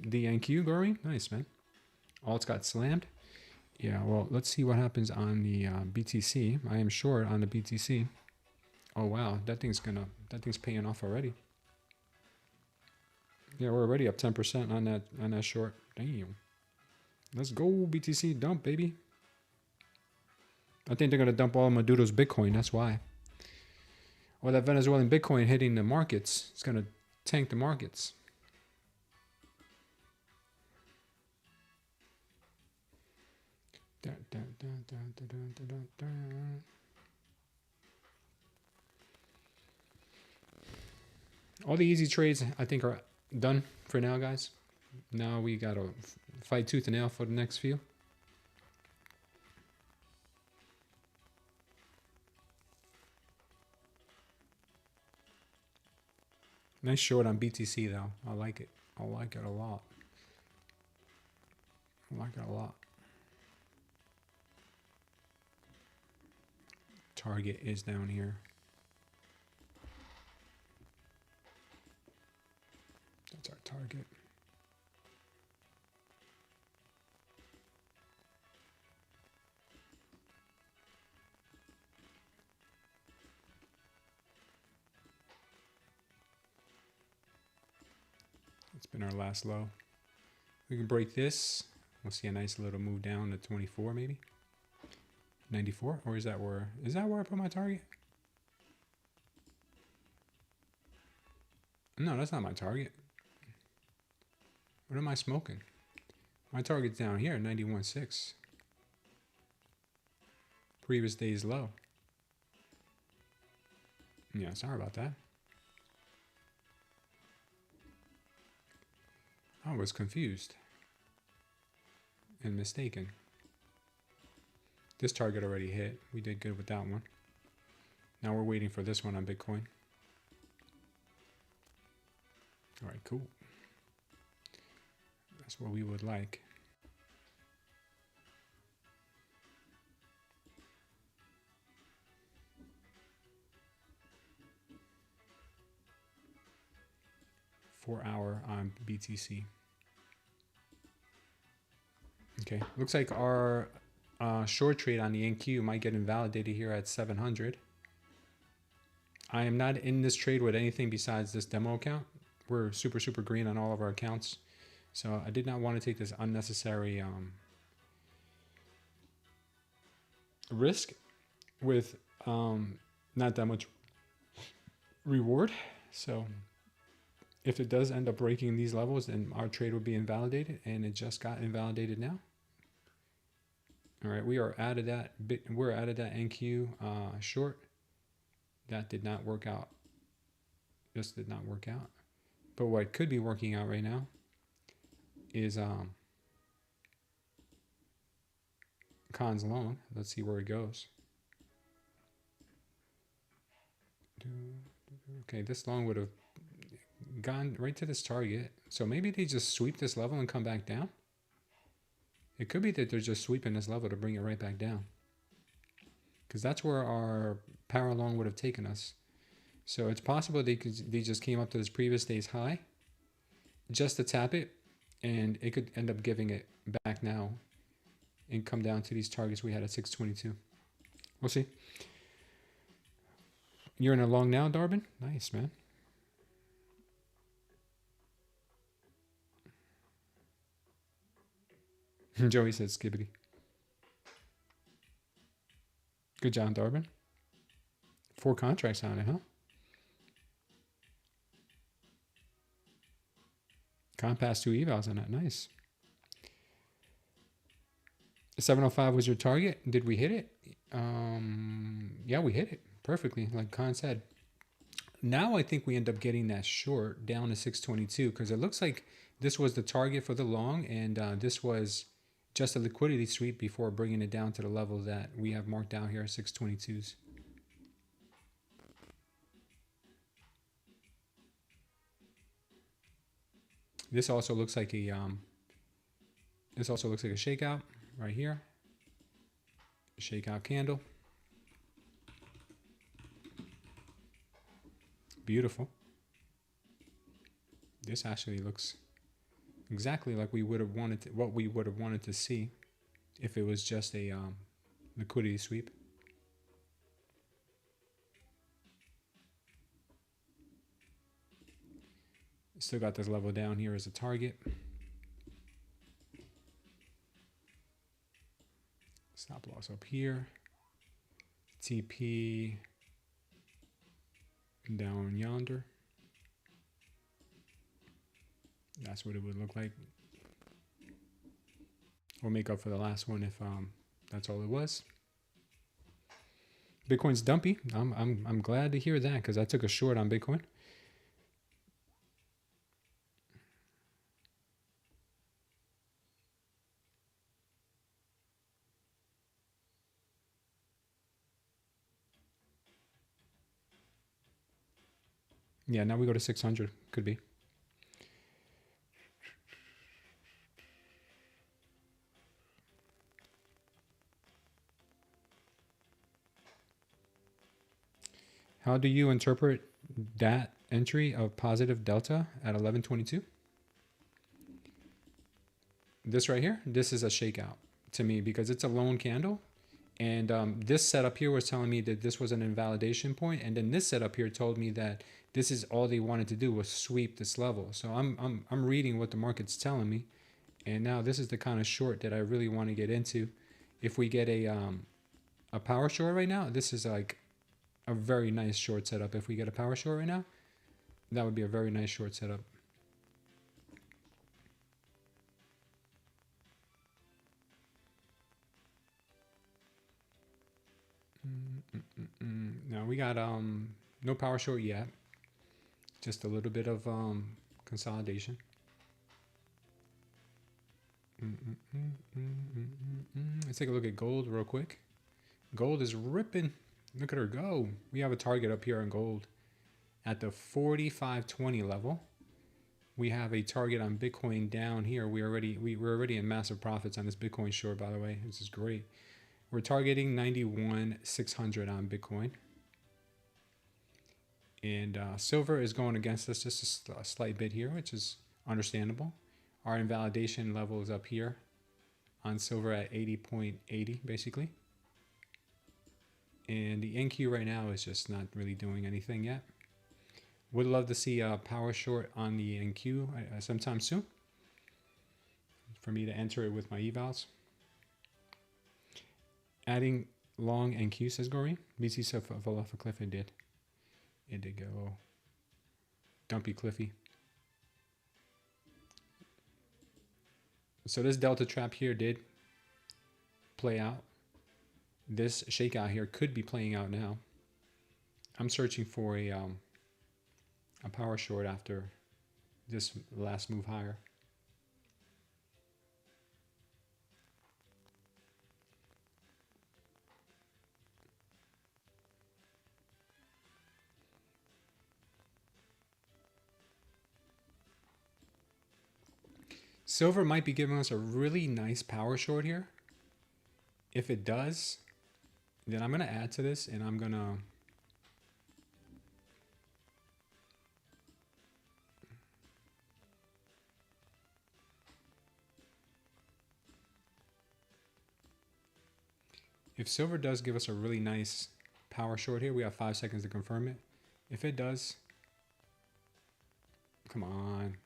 the NQ, Gory? Nice, man. Alt's got slammed. Yeah, well, let's see what happens on the BTC. I am short on the BTC. Oh wow, that thing's paying off already. Yeah, we're already up 10% on that short. Damn. Let's go, BTC dump, baby. I think they're gonna dump all Maduro's Bitcoin, that's why. Or that Venezuelan Bitcoin hitting the markets. It's gonna tank the markets. All the easy trades, I think, are done for now, guys. Now we got to fight tooth and nail for the next few. Nice short on BTC, though. I like it. I like it a lot. I like it a lot. Target is down here. That's our target. It's been our last low. We can break this. We'll see a nice little move down to 24 maybe. 94? Or is that where I put my target? No, that's not my target. What am I smoking? My target's down here, 91.6. Previous day's low. Yeah, sorry about that. I was confused and mistaken. This target already hit. We did good with that one. Now we're waiting for this one on Bitcoin. All right, cool. That's what we would like. For hour on BTC. Okay, looks like our short trade on the NQ might get invalidated here at 700. I am not in this trade with anything besides this demo account. We're super green on all of our accounts. So I did not want to take this unnecessary risk with not that much reward. So if it does end up breaking these levels, then our trade would be invalidated, and it just got invalidated now. All right, we are out of that. We're out of that NQ short. That did not work out. This did not work out. But what could be working out right now is Khan's long. Let's see where it goes. Okay, this long would have gone right to this target. So maybe they just sweep this level and come back down. It could be that they're just sweeping this level to bring it right back down, because that's where our power long would have taken us. So it's possible they just came up to this previous day's high just to tap it, and it could end up giving it back now and come down to these targets we had at 622. We'll see. You're in a long now, Darbin? Nice, man. Joey said skibbity. Good job, Darbin. 4 contracts on it, huh? Compass 2 evals on that. Nice. 705 was your target. Did we hit it? Yeah, we hit it perfectly, like Khan said. Now I think we end up getting that short down to 622 because it looks like this was the target for the long, and this was just a liquidity sweep before bringing it down to the level that we have marked down here, 622s. This also looks like a shakeout right here. Shakeout candle. Beautiful. This actually looks exactly like we would have wanted to, what we would have wanted to see if it was just a liquidity sweep. Still got this level down here as a target. Stop loss up here. TP down yonder. That's what it would look like. We'll make up for the last one if that's all it was. Bitcoin's dumpy. I'm glad to hear that because I took a short on Bitcoin. Yeah, now we go to 600. Could be. How do you interpret that entry of positive delta at 1122? This right here, this is a shakeout to me because it's a lone candle. And this setup here was telling me that this was an invalidation point, and then this setup here told me that this is all they wanted to do was sweep this level. So I'm reading what the market's telling me, and now this is the kind of short that I really want to get into. If we get a power short right now, this is like a very nice short setup. If we get a power short right now, that would be a very nice short setup. Now we got no power short yet, just a little bit of consolidation. Let's take a look at gold real quick. Gold is ripping. Look at her go. We have a target up here on gold at the 4520 level. We have a target on Bitcoin down here. We're already in massive profits on this Bitcoin short, by the way. This is great. We're targeting 91,600 on Bitcoin. And silver is going against us just a slight bit here, which is understandable. Our invalidation level is up here on silver at 80.80 basically. And the NQ right now is just not really doing anything yet. Would love to see a power short on the NQ sometime soon for me to enter it with my evals. Adding long NQ, says Goreen. BTCC fell off a cliff. It did. It did go dumpy cliffy. So this delta trap here did play out. This shakeout here could be playing out now. I'm searching for a power short after this last move higher. Silver might be giving us a really nice power short here. If it does, then I'm going to add to this and I'm going to If silver does give us a really nice power short here, we have 5 seconds to confirm it. If it does, come on.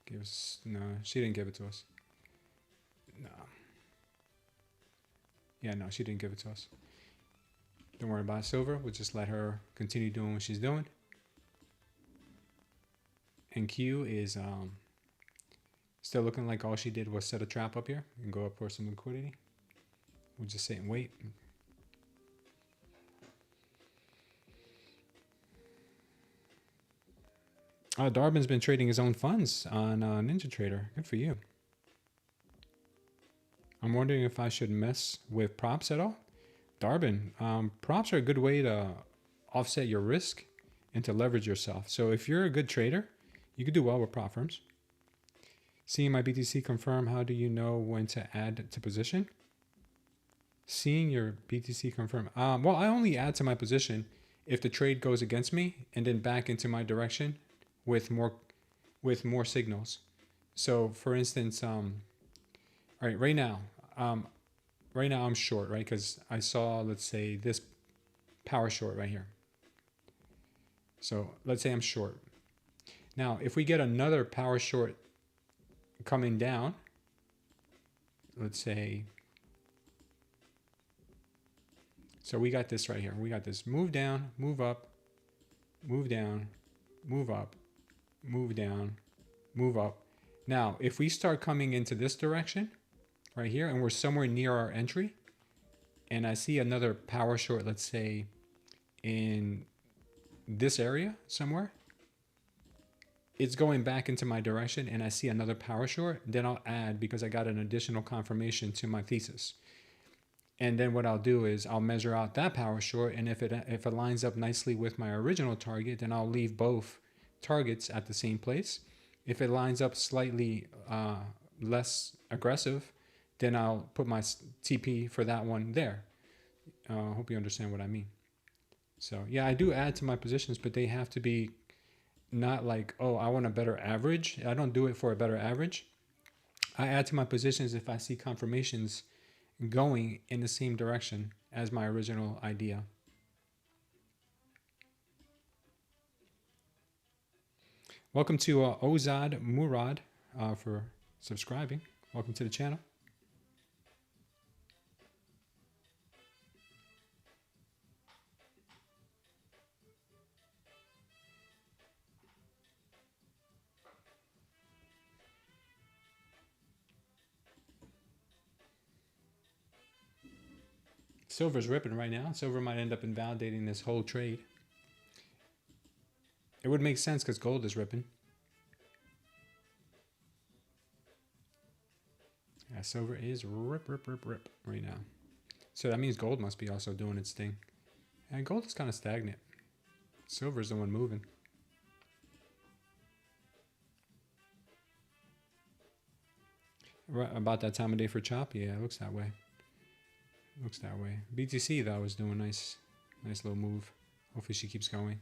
Give us, no, she didn't give it to us. No. Yeah, no, she didn't give it to us. Don't worry about silver. We'll just let her continue doing what she's doing. And Q is still looking like all she did was set a trap up here and go up for some liquidity. We'll just sit and wait. Darvin's been trading his own funds on Ninja Trader. Good for you. I'm wondering if I should mess with props at all. Darvin, props are a good way to offset your risk and to leverage yourself. So if you're a good trader, you could do well with prop firms. Seeing my BTC confirm, how do you know when to add to position? Seeing your BTC confirm. Well, I only add to my position if the trade goes against me and then back into my direction with more signals. So for instance, all right, right now I'm short, right? Because I saw, let's say, this power short right here. So let's say I'm short. Now, if we get another power short coming down, let's say, so we got this right here. We got this move down, move up, move down, move up, move down, move up. Now, if we start coming into this direction right here and we're somewhere near our entry and I see another power short, let's say in this area somewhere, it's going back into my direction and I see another power short, then I'll add because I got an additional confirmation to my thesis. And then what I'll do is I'll measure out that power short, and if it lines up nicely with my original target, then I'll leave both targets at the same place. If it lines up slightly less aggressive, then I'll put my TP for that one there. Hope you understand what I mean. So yeah, I do add to my positions, but they have to be not like, oh, I want a better average. I don't do it for a better average. I add to my positions if I see confirmations going in the same direction as my original idea. Welcome to Ozad Murad for subscribing. Welcome to the channel. Silver's ripping right now. Silver might end up invalidating this whole trade. It would make sense because gold is ripping. Yeah, silver is rip right now. So that means gold must be also doing its thing. And gold is kind of stagnant. Silver's the one moving. Right about that time of day for chop? Yeah, it looks that way. Looks that way. BTC though is doing nice little move. Hopefully she keeps going.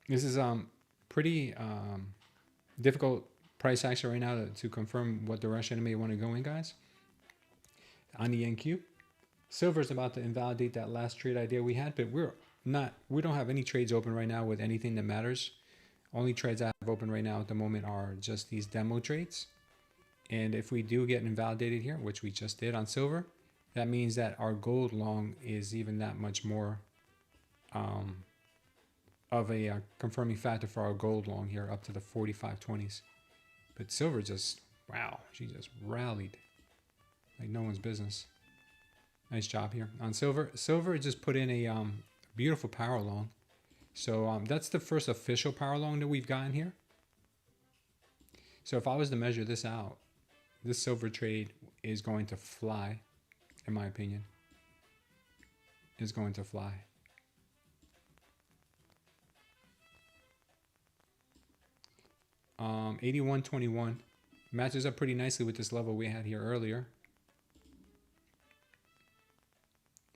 This is pretty difficult price action right now to confirm what direction it may want to go in, guys. On the NQ, silver's about to invalidate that last trade idea we had, but we don't have any trades open right now with anything that matters. Only trades I have open right now at the moment are just these demo trades. And if we do get invalidated here, which we just did on silver, that means that our gold long is even that much more of a confirming factor for our gold long here up to the 45.20s. But silver just, wow, she just rallied like no one's business. Nice job here on silver. Silver just put in a beautiful power long. So that's the first official power long that we've gotten here. So if I was to measure this out, this silver trade is going to fly, in my opinion. Is going to fly. Um, 81.21 matches up pretty nicely with this level we had here earlier.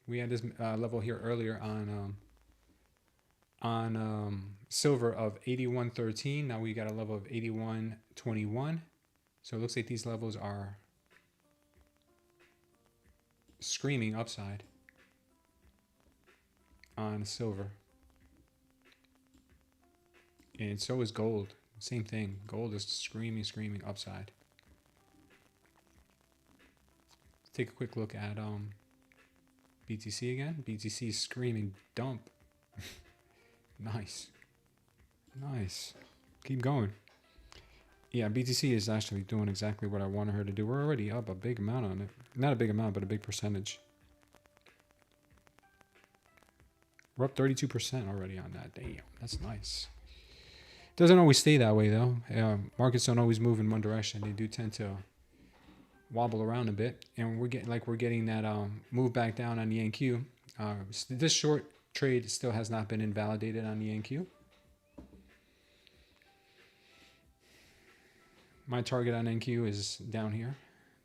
We had this level here earlier on silver of 81.13. Now we got a level of 81.21. So it looks like these levels are screaming upside on silver. And so is gold. Same thing. Gold is screaming upside. Let's take a quick look at BTC again. BTC is screaming dump. Nice. Nice. Keep going. Yeah, BTC is actually doing exactly what I wanted her to do. We're already up a big amount on it. Not a big amount, but a big percentage. We're up 32% already on that. Damn, that's nice. Doesn't always stay that way though. Markets don't always move in one direction. They do tend to wobble around a bit, and we're getting that move back down on the NQ. This short trade still has not been invalidated on the NQ. My target on NQ is down here,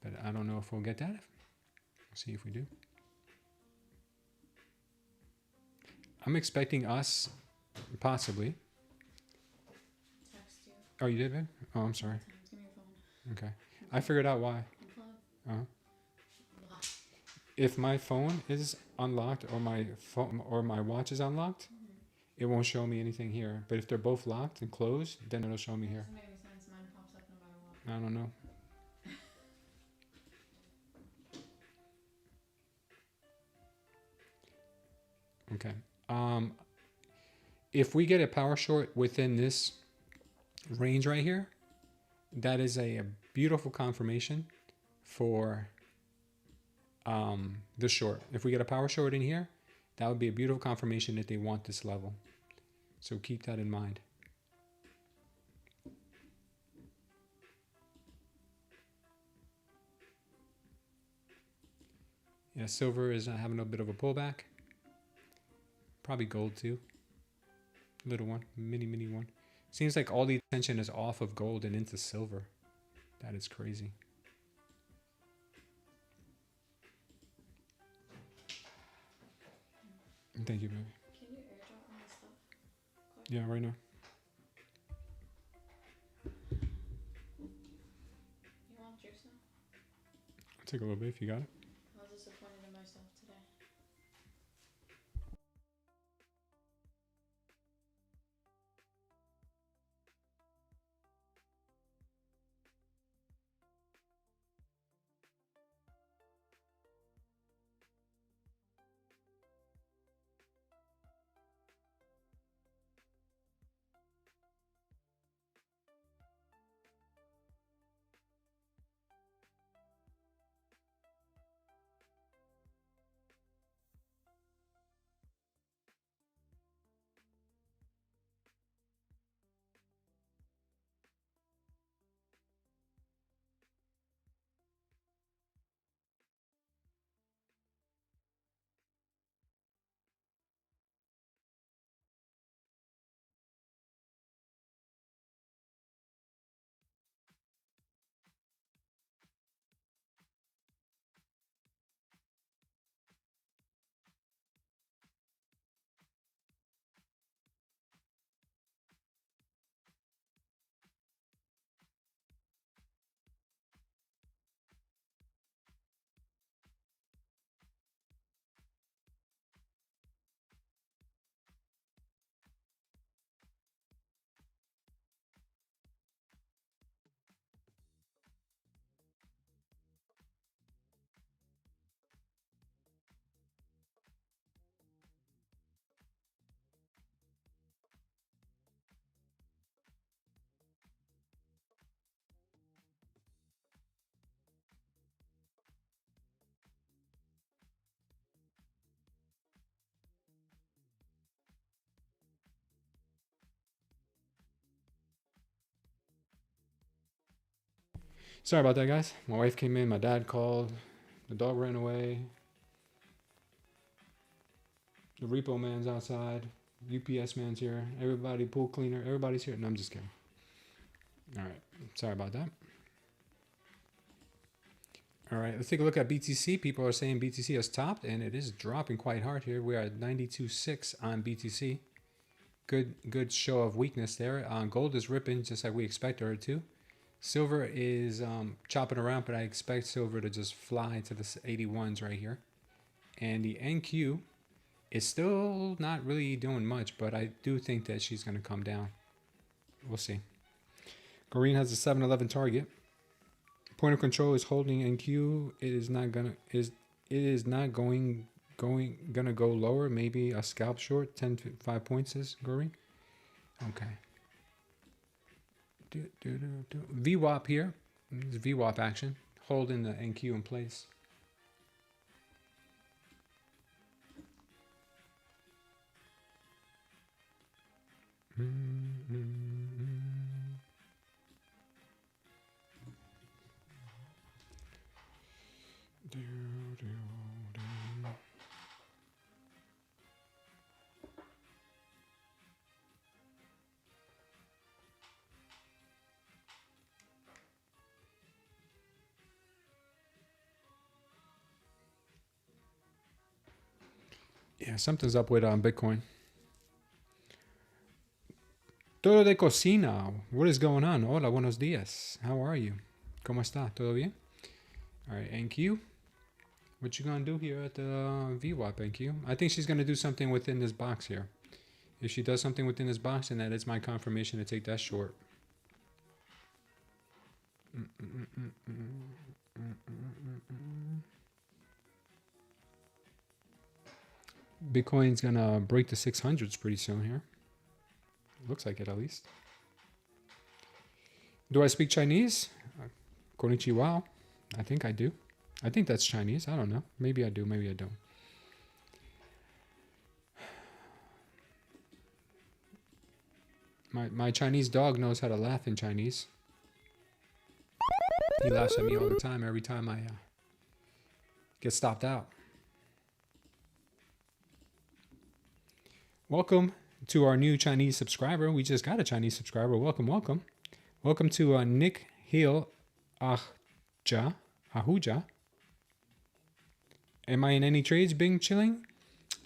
but I don't know if we'll get that. We'll see if we do. I'm expecting us, possibly. Text you. Oh, you did, babe? Oh, I'm sorry. Give me your phone. Okay. I figured out why. Unplug. If my phone is unlocked or my phone or my watch is unlocked, it won't show me anything here. But if they're both locked and closed, then it'll show me here. Doesn't make any sense. Mine pops up no matter what. I don't know. Okay. If we get a power short within this range right here, that is a beautiful confirmation for the short. If we get a power short in here, that would be a beautiful confirmation that they want this level. So keep that in mind. Yeah, silver is having a bit of a pullback. Probably gold too. Little one, mini one. Seems like all the attention is off of gold and into silver. That is crazy. Thank you, baby. Can you airdrop me this stuff? Quick? Yeah, right now. You want juice now? I'll take a little bit if you got it. I was disappointed in myself today. Sorry about that, guys. My wife came in. My dad called. The dog ran away. The repo man's outside. UPS man's here. Everybody, pool cleaner. Everybody's here. No, I'm just kidding. All right. Sorry about that. All right. Let's take a look at BTC. People are saying BTC has topped, and it is dropping quite hard here. We are at 92.6 on BTC. Good show of weakness there. Gold is ripping just like we expected her to. Silver is chopping around, but I expect silver to just fly to the 81s right here. And the NQ is still not really doing much, but I do think that she's going to come down. We'll see. Green has a 711 target. Point of control is holding NQ. It is not going to go lower. Maybe a scalp short. 10 to 5 points is Green. Okay. VWAP here. It's VWAP action. Holding the NQ in place. Yeah, something's up with Bitcoin. Todo de cocina. What is going on? Hola, buenos días. How are you? ¿Cómo está? ¿Todo bien? All right, NQ. What you gonna do here at the VWAP, NQ? I think she's gonna do something within this box here. If she does something within this box, then that is my confirmation to take that short. Bitcoin's gonna break the 600s pretty soon here. Looks like it, at least. Do I speak Chinese? Konnichiwa. I think I do. I think that's Chinese. I don't know. Maybe I do. Maybe I don't. My Chinese dog knows how to laugh in Chinese. He laughs at me all the time every time I get stopped out. Welcome to our new Chinese subscriber. We just got a Chinese subscriber. Welcome, welcome. Welcome to Nick Hill Ahuja. Am I in any trades, Bing chilling?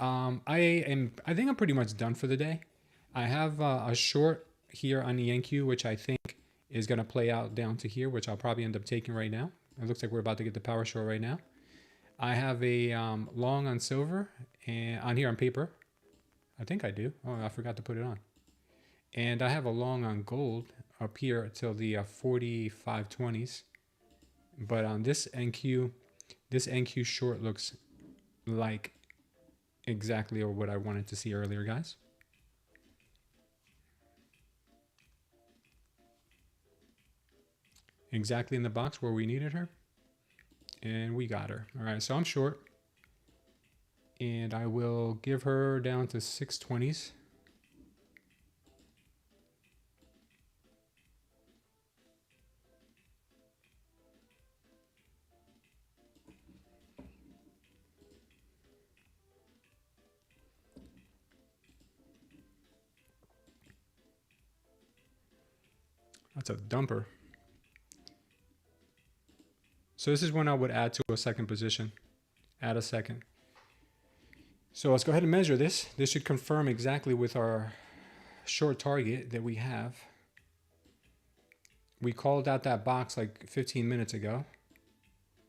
I think I'm pretty much done for the day. I have a short here on the NQ, which I think is going to play out down to here, which I'll probably end up taking right now. It looks like we're about to get the power short right now. I have a long on silver and on here on paper. I think I do. Oh, I forgot to put it on. And I have a long on gold up here till the 45.20s. But on this NQ short looks like exactly what I wanted to see earlier, guys. Exactly in the box where we needed her. And we got her. All right, so I'm short. And I will give her down to 620s. That's a dumper. So this is when I would add to a second position. Add a second. So let's go ahead and measure this. This should confirm exactly with our short target that we have. We called out that box like 15 minutes ago.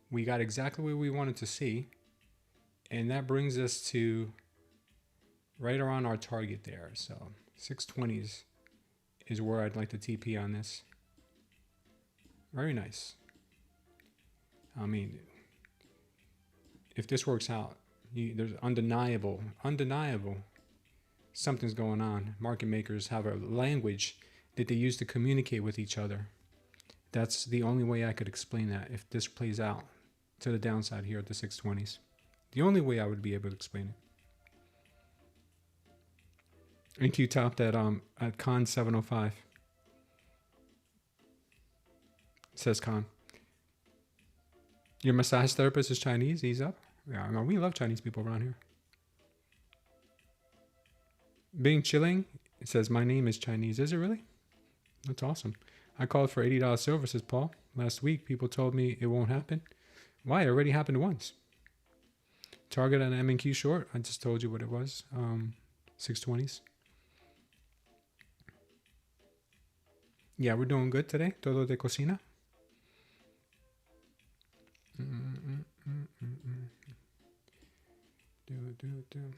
We got exactly what we wanted to see. And that brings us to right around our target there. So 620s is where I'd like to TP on this. Very nice. I mean, if this works out, there's undeniable, something's going on. Market makers have a language that they use to communicate with each other. That's the only way I could explain that if this plays out to the downside here at the 620s. The only way I would be able to explain it. NQ topped at Con 705. Says Con. Your massage therapist is Chinese? He's up? Yeah, no, we love Chinese people around here. Being chilling, it says, my name is Chinese. Is it really? That's awesome. I called for $80 silver, says Paul. Last week, people told me it won't happen. Why? It already happened once. Target on M&Q short. I just told you what it was. 620s. Yeah, we're doing good today. Todo de cocina. Do.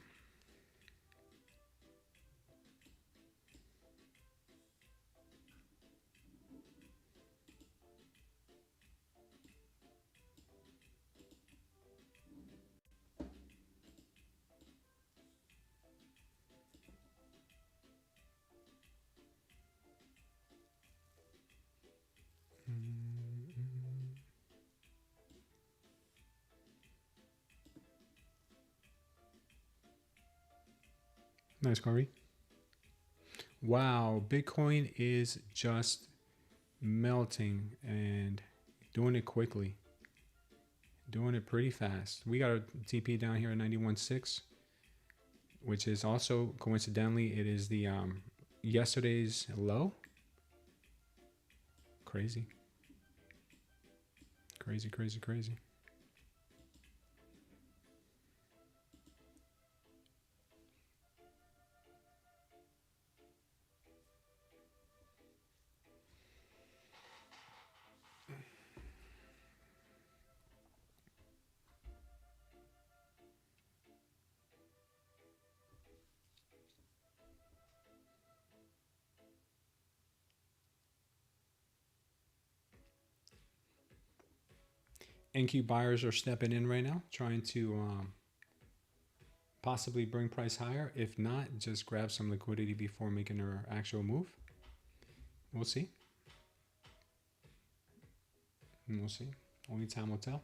Nice, Corey. Wow, Bitcoin is just melting and doing it quickly. Doing it pretty fast. We got a TP down here at 91.6, which is also, coincidentally, it is the yesterday's low. Crazy. Crazy. NQ buyers are stepping in right now, trying to possibly bring price higher. If not, just grab some liquidity before making their actual move. We'll see. Only time will tell.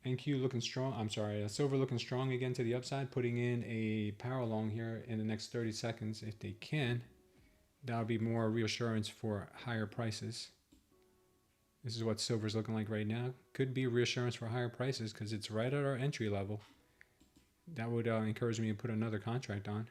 NQ looking strong. I'm sorry, silver looking strong again to the upside, putting in a power long here in the next 30 seconds if they can. That would be more reassurance for higher prices. This is what silver's looking like right now. Could be reassurance for higher prices because it's right at our entry level. That would encourage me to put another contract on.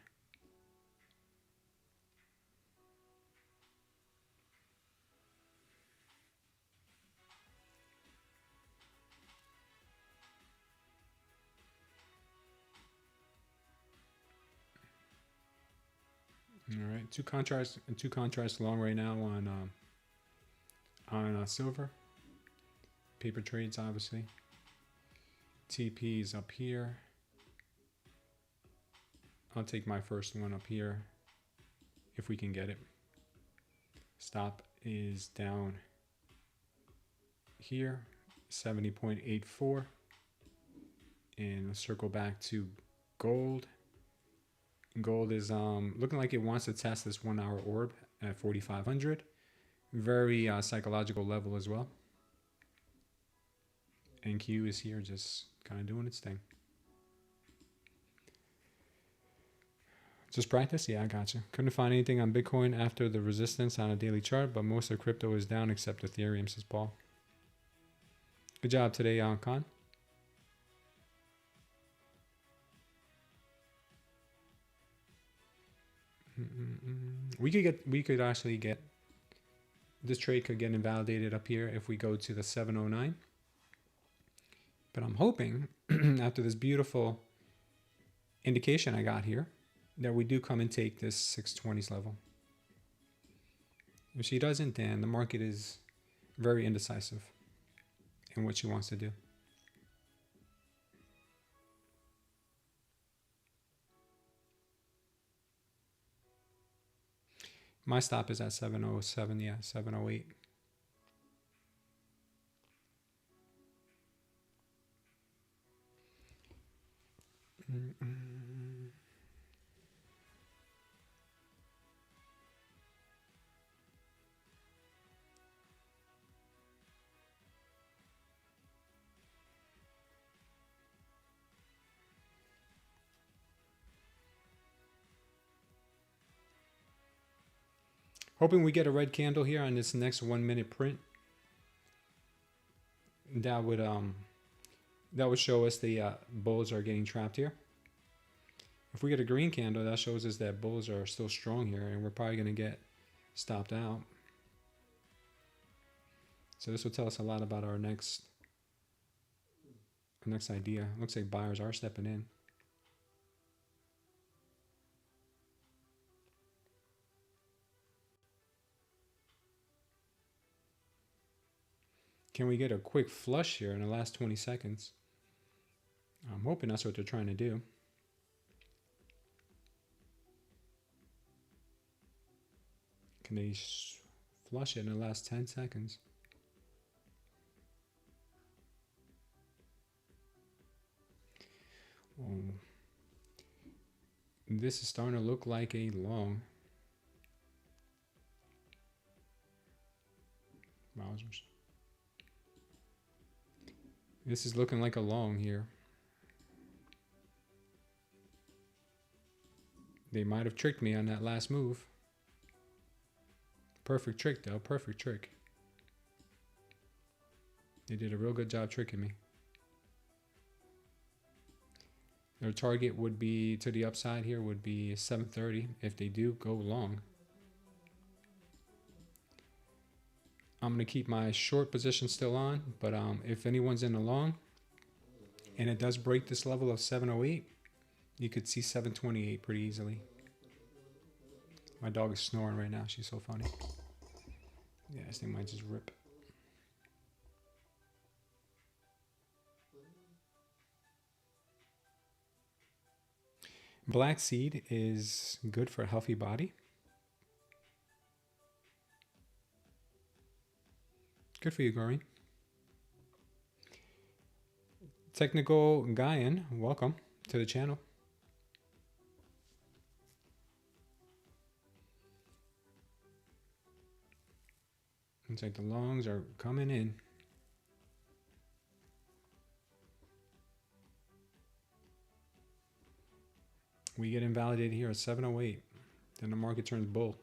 All right, two contracts long right now on silver. Paper trades, obviously. TP is up here. I'll take my first one up here if we can get it. Stop is down here, 70.84. And let's circle back to gold. Gold is looking like it wants to test this 1 hour orb at 4,500. Very psychological level as well. NQ is here just kind of doing its thing. Just practice? Yeah, I gotcha. Couldn't find anything on Bitcoin after the resistance on a daily chart, but most of crypto is down except Ethereum, says Paul. Good job today, Khan. We could actually get, this trade could get invalidated up here if we go to the 709. But I'm hoping after this beautiful indication I got here that we do come and take this 620s level. If she doesn't, then the market is very indecisive in what she wants to do. My stop is at 707, yeah, 708. Hoping we get a red candle here on this next 1 minute print. that would show us the bulls are getting trapped here. If we get a green candle, that shows us that bulls are still strong here, and we're probably going to get stopped out. So this will tell us a lot about our next idea. Looks like buyers are stepping in. Can we get a quick flush here in the last 20 seconds? I'm hoping that's what they're trying to do. Can they flush it in the last 10 seconds? Oh. This is starting to look like a long. Wowzers. This is looking like a long here. They might have tricked me on that last move. Perfect trick though, perfect trick. They did a real good job tricking me. Their target would be to the upside here would be 730 if they do go long. I'm going to keep my short position still on, but if anyone's in the long and it does break this level of 708, you could see 728 pretty easily. My dog is snoring right now. She's so funny. Yeah, this thing might just rip. Black seed is good for a healthy body. Good for you, Goring. Technical Guyan, welcome to the channel. Looks like the longs are coming in. We get invalidated here at 708. Then the market turns bull.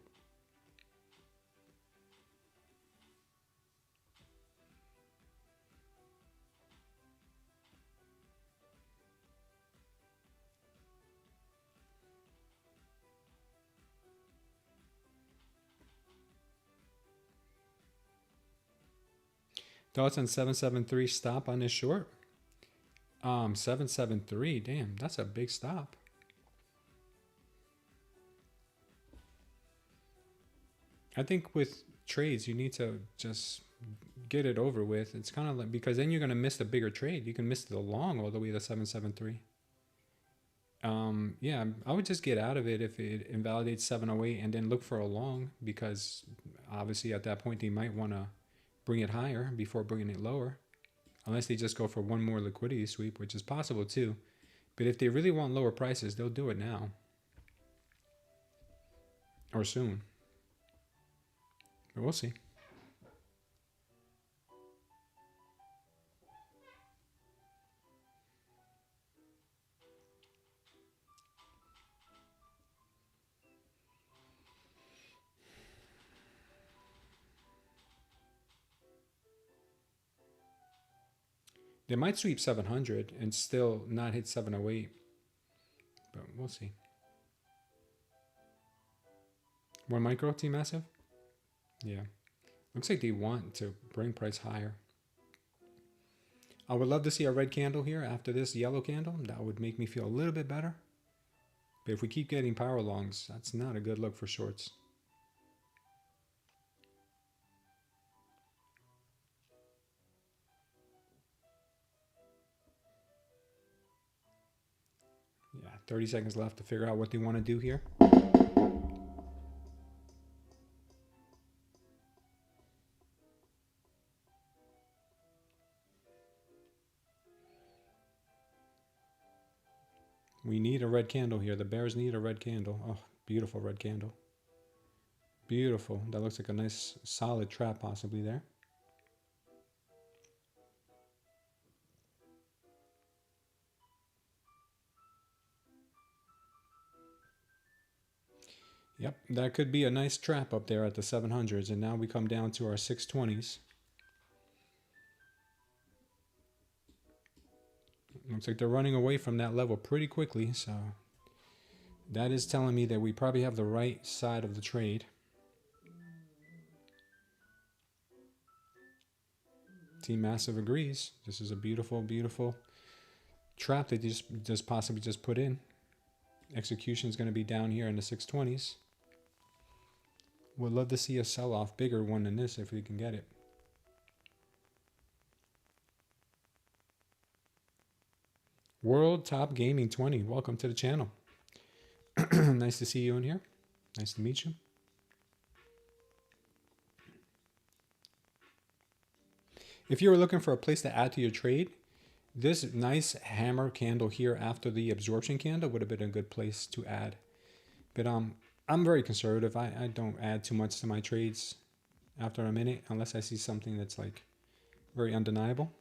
Thoughts on 773 stop on this short? 773, damn, that's a big stop. I think with trades, you need to just get it over with. It's kind of like, because then you're going to miss the bigger trade. You can miss the long all the way to 773. Yeah, I would just get out of it if it invalidates 708 and then look for a long, because obviously at that point they might want to bring it higher before bringing it lower, unless they just go for one more liquidity sweep, which is possible too. But if they really want lower prices, they'll do it now or soon. But we'll see. They might sweep 700 and still not hit 708, but we'll see. One micro, T massive? Yeah. Looks like they want to bring price higher. I would love to see a red candle here after this yellow candle. That would make me feel a little bit better. But if we keep getting power longs, that's not a good look for shorts. Yeah, 30 seconds left to figure out what they want to do here. We need a red candle here. The bears need a red candle. Oh, beautiful red candle. Beautiful. That looks like a nice solid trap possibly there. Yep, that could be a nice trap up there at the 700s, and now we come down to our 620s. Looks like they're running away from that level pretty quickly. So that is telling me that we probably have the right side of the trade. Team Massive agrees. This is a beautiful, beautiful trap that you just possibly just put in. Execution is going to be down here in the 620s. Would love to see a sell-off, bigger one than this if we can get it. World Top Gaming 20, welcome to the channel. Nice to see you in here. Nice to meet you. If you were looking for a place to add to your trade, this nice hammer candle here after the absorption candle would have been a good place to add. But I'm very conservative. I don't add too much to my trades after a minute unless I see something that's like very undeniable.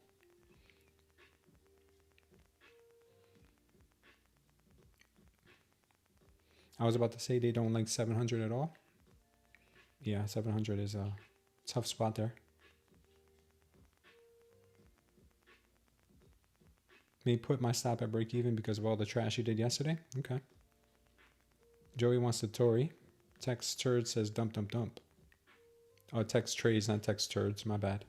I was about to say they don't like 700 at all. Yeah, 700 is a tough spot there. May put my stop at break even because of all the trash you did yesterday. Okay. Joey wants to Tory. Text turd says dump, dump, dump. Oh, text trades, not text turds. My bad.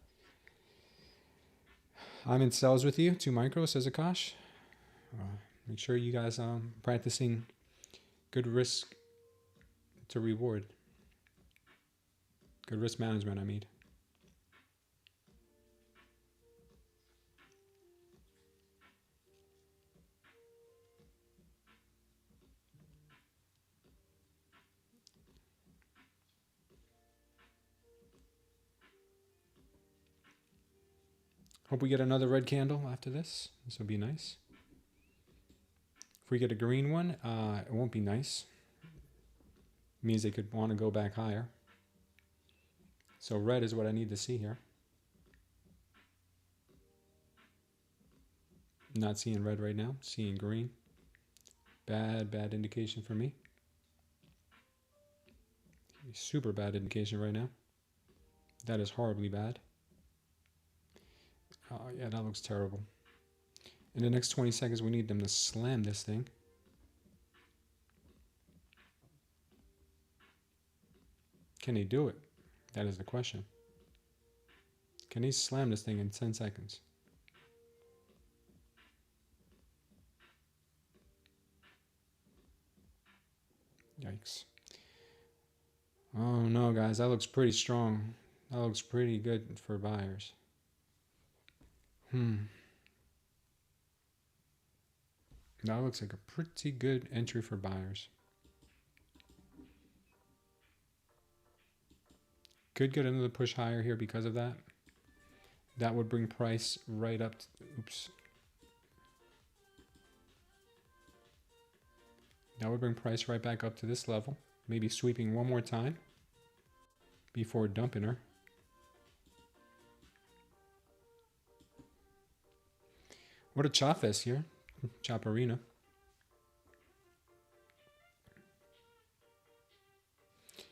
I'm in sales with you. 2 micro, says Akash. Make sure you guys practicing good risk to reward. Good risk management, I mean. Hope we get another red candle after this. This will be nice. If we get a green one, it won't be nice. It means they could want to go back higher. So red is what I need to see here. Not seeing red right now, seeing green. Bad indication for me. Super bad indication right now. That is horribly bad. Oh, yeah, that looks terrible. In the next 20 seconds, we need them to slam this thing. Can they do it? That is the question. Can they slam this thing in 10 seconds? Yikes. Oh no, guys, that looks pretty strong. That looks pretty good for buyers. That looks like a pretty good entry for buyers. Could get another push higher here because of that. That would bring price right up to, oops. That would bring price right back up to this level. Maybe sweeping one more time before dumping her. What a chop fest here. Chop arena.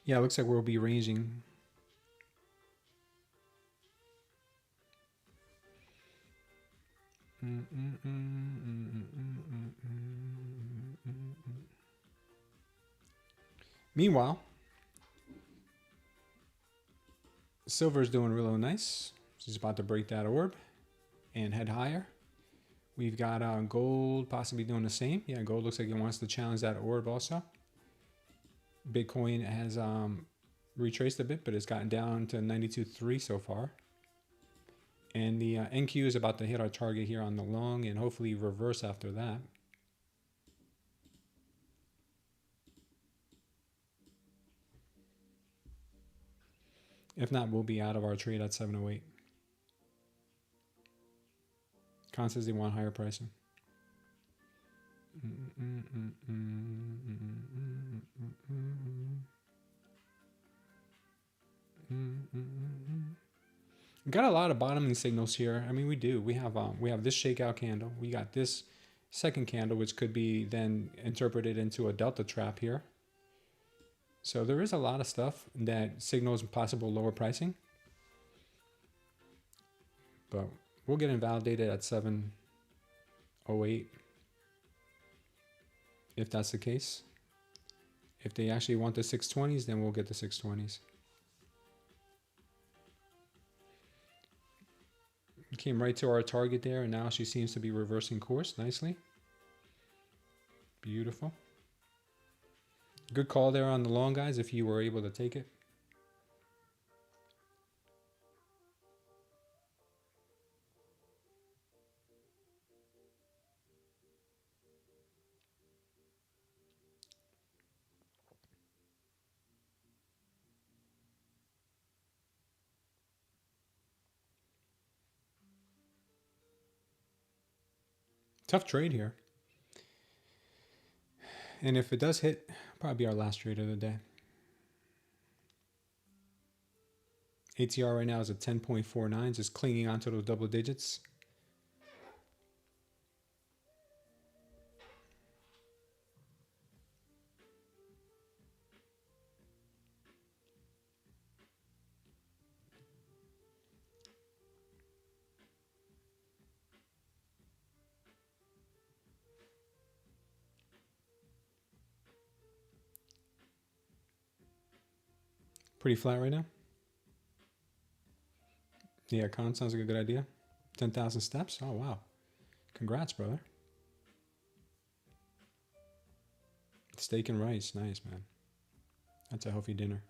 Yeah, it looks like we'll be ranging. Meanwhile, silver's doing really nice. She's about to break that orb and head higher. We've got gold possibly doing the same. Yeah, gold looks like it wants to challenge that orb also. Bitcoin has retraced a bit, but it's gotten down to 92.3 so far. And the NQ is about to hit our target here on the long and hopefully reverse after that. If not, we'll be out of our trade at 708. Con says they want higher pricing. We got a lot of bottoming signals here. I mean, we do. We have this shakeout candle. We got this second candle, which could be then interpreted into a delta trap here. So there is a lot of stuff that signals possible lower pricing. But we'll get invalidated at 708 08, if that's the case. If they actually want the 620s, then we'll get the 620s. Came right to our target there, and now she seems to be reversing course nicely. Beautiful. Good call there on the long, guys, if you were able to take it. Tough trade here. And if it does hit, probably be our last trade of the day. ATR right now is at 10.49, just clinging onto those double digits. Pretty flat right now. Yeah, Con sounds like a good idea. 10,000 steps. Oh, wow. Congrats, brother. Steak and rice. Nice, man. That's a healthy dinner.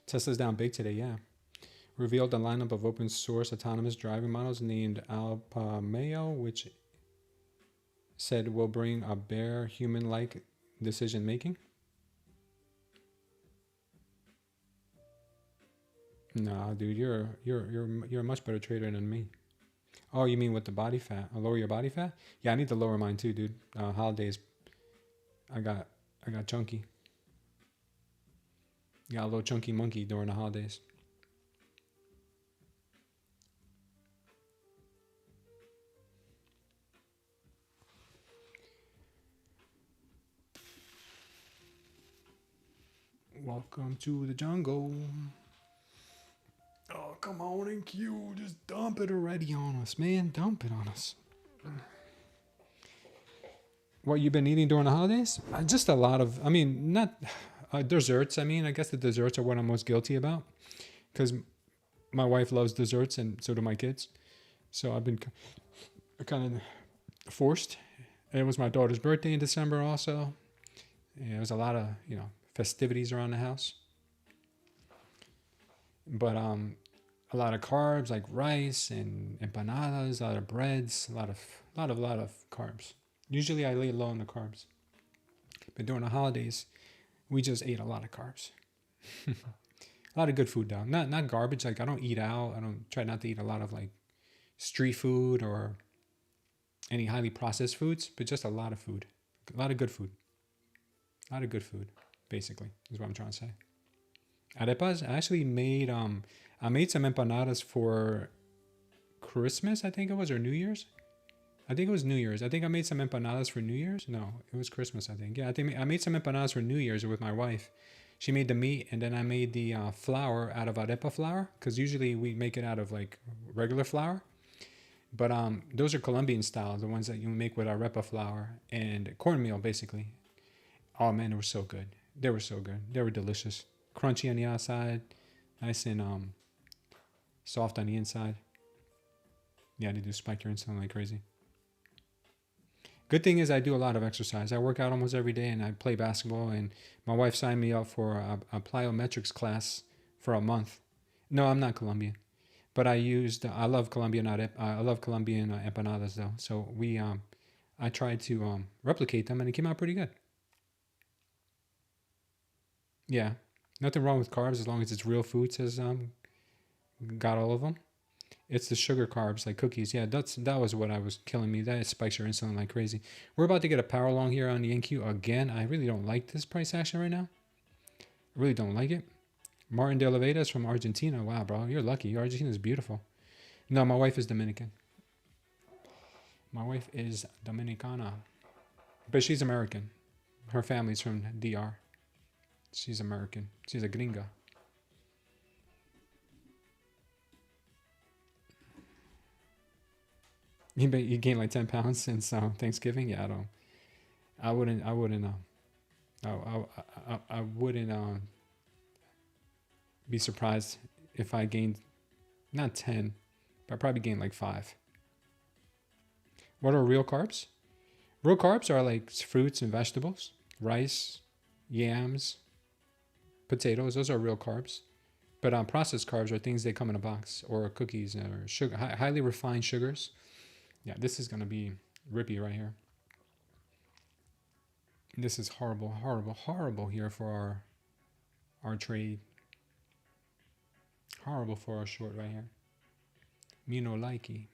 Tesla's down big today, yeah. Revealed a lineup of open source autonomous driving models named Alpamayo, which said will bring a bare human-like decision making. Nah, dude, you're a much better trader than me. Oh, you mean with the body fat? Lower your body fat? Yeah, I need to lower mine too, dude. Holidays, I got chunky. Got a little chunky monkey during the holidays. Welcome to the jungle. Oh, come on in, Q. Just dump it already on us, man. Dump it on us. What you been eating during the holidays? Just a lot of, I mean, not desserts. I mean, I guess the desserts are what I'm most guilty about because my wife loves desserts and so do my kids. So I've been kind of forced. It was my daughter's birthday in December also. Yeah, there was a lot of, festivities around the house. But a lot of carbs like rice and empanadas, a lot of breads, a lot of carbs. Usually I lay low on the carbs. But during the holidays, we just ate a lot of carbs. A lot of good food though. Not garbage. Like I don't eat out. I don't try not to eat a lot of like street food or any highly processed foods, but just a lot of food. A lot of good food. A lot of good food, basically, is what I'm trying to say. Arepas, I actually made I made some empanadas for Christmas, I think it was, or New Year's. I think it was New Year's. I think I made some empanadas for New Year's. No, it was Christmas, I think. Yeah, I think I made some empanadas for New Year's with my wife. She made the meat, and then I made the flour out of arepa flour, because usually we make it out of like regular flour. But those are Colombian style, the ones that you make with arepa flour and cornmeal, basically. Oh man, they were so good. They were so good. They were delicious. Crunchy on the outside, nice and soft on the inside. Yeah, they do spike your insulin like crazy. Good thing is I do a lot of exercise. I work out almost every day and I play basketball, and my wife signed me up for a plyometrics class for a month. No, I'm not Colombian, but I love Colombian empanadas though. So I tried to replicate them and it came out pretty good. Yeah, nothing wrong with carbs as long as it's real food, says got all of them. It's the sugar carbs like cookies. Yeah, that was what I was killing me. That spikes your insulin like crazy. We're about to get a power long here on the NQ again. I really don't like this price action right now. I really don't like it. Martin de la Veda is from Argentina. Wow, bro, you're lucky. Argentina is beautiful. No, my wife is Dominican. My wife is Dominicana, but she's American. Her family's from DR. She's American. She's a gringa. You gained like 10 pounds since Thanksgiving. Yeah, I wouldn't I wouldn't be surprised if I gained not 10, but I probably gained like 5. What are real carbs? Real carbs are like fruits and vegetables, rice, yams, potatoes. Those are real carbs. But processed carbs are things that come in a box, or cookies, or sugar, highly refined sugars. Yeah, this is gonna be rippy right here. This is horrible, horrible, horrible here for our trade. Horrible for our short right here. Me no likey.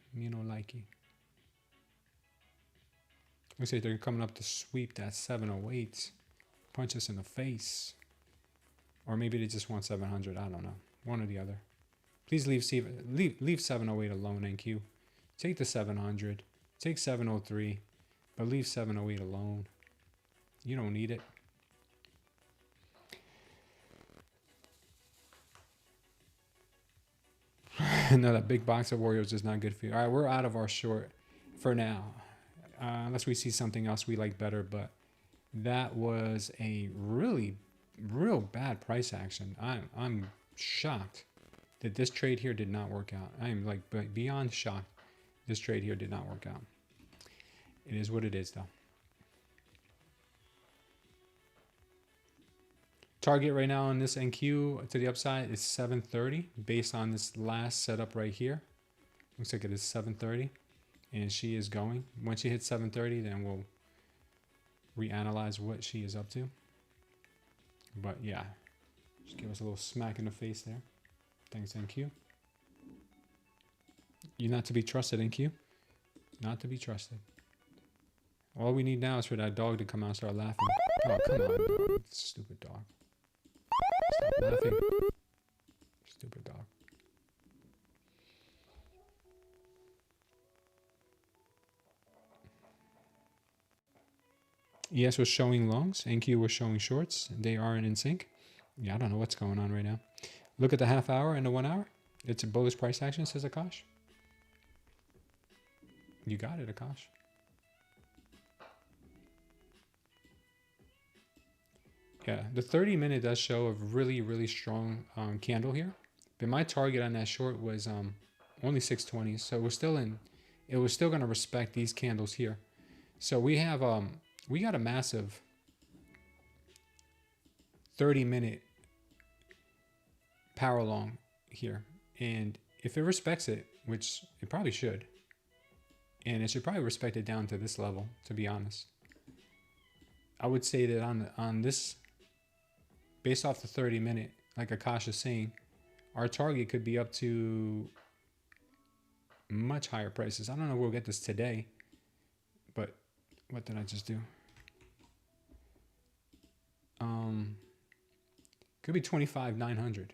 Looks like they're coming up to sweep that 708. Punch us in the face. Or maybe they just want 700. I don't know. One or the other. Please leave 708 alone, NQ. Take the 700. Take 703. But leave 708 alone. You don't need it. No, that big box of Oreos is not good for you. All right, we're out of our short for now. Unless we see something else we like better. But that was a real bad price action. I'm shocked that this trade here did not work out. I am like beyond shocked this trade here did not work out. It is what it is, though. Target right now on this NQ to the upside is 730 based on this last setup right here. Looks like it is 730, and she is going. Once she hits 730, then we'll reanalyze what she is up to. But yeah, just give us a little smack in the face there. Thanks, NQ. You're not to be trusted, NQ. Not to be trusted. All we need now is for that dog to come out and start laughing. Oh, come on, stupid dog. Stop laughing. Stupid dog. ES was showing longs. NQ was showing shorts. They aren't in sync. Yeah, I don't know what's going on right now. Look at the half hour and the 1 hour. It's a bullish price action, says Akash. You got it, Akash. Yeah, the 30-minute does show a really strong candle here. But my target on that short was only 620, so we're still in. It was still going to respect these candles here. So we have we got a massive 30-minute power long here, and if it respects it, which it probably should, and it should probably respect it down to this level, to be honest. I would say that on this, based off the 30-minute, like Akash is saying, our target could be up to much higher prices. I don't know if we'll get this today, but what did I just do? Could be 25,900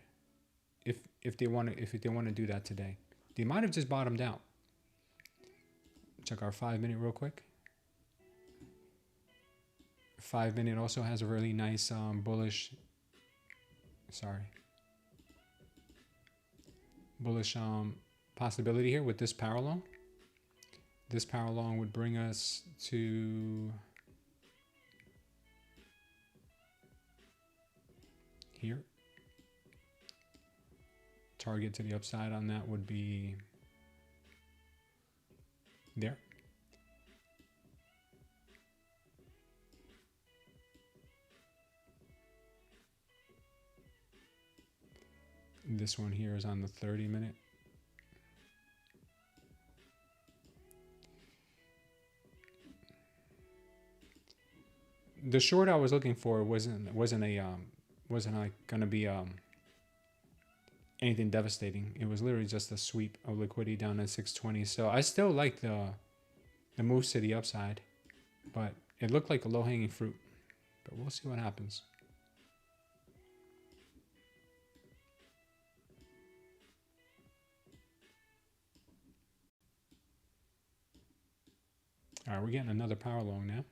if they want to do that today. They might have just bottomed out. Check our 5-minute real quick. 5-minute also has a really nice bullish possibility here with this power long. This power long would bring us to here. Target to the upside on that would be there. This one here is on the 30-minute. The short I was looking for wasn't like gonna be anything devastating. It was literally just a sweep of liquidity down at 620. So I still like the moves to the upside, but it looked like a low-hanging fruit. But we'll see what happens. All right, we're getting another power long now.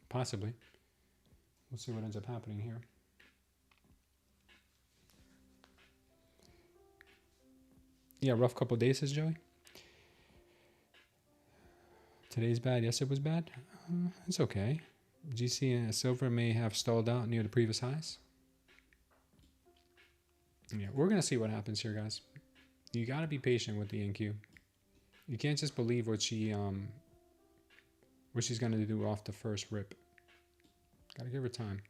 Possibly. We'll see what ends up happening here. Yeah, rough couple days, says Joey. Today's bad. Yes, it was bad. It's okay. GC and silver may have stalled out near the previous highs. Yeah, we're going to see what happens here, guys. You got to be patient with the NQ. You can't just believe what she's going to do off the first rip. Got to give her time.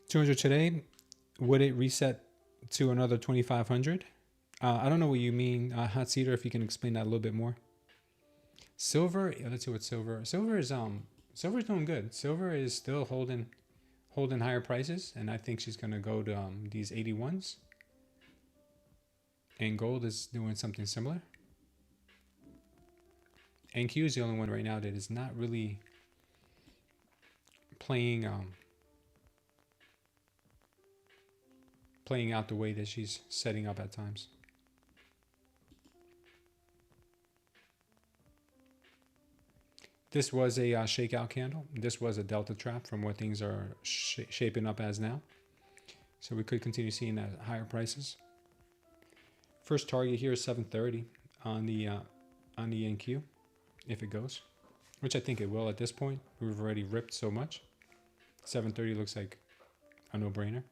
$200 today. Would it reset to another 2,500? I don't know what you mean, Hot Cedar. If you can explain that a little bit more. Silver. Let's see what silver. Silver's doing good. Silver is still holding higher prices, and I think she's gonna go to these 81s. And gold is doing something similar. NQ is the only one right now that is not really playing out the way that she's setting up at times. This was a shakeout candle. This was a delta trap from what things are shaping up as now. So we could continue seeing that higher prices. First target here is 730 on the NQ, if it goes, which I think it will at this point. We've already ripped so much. 730 looks like a no-brainer.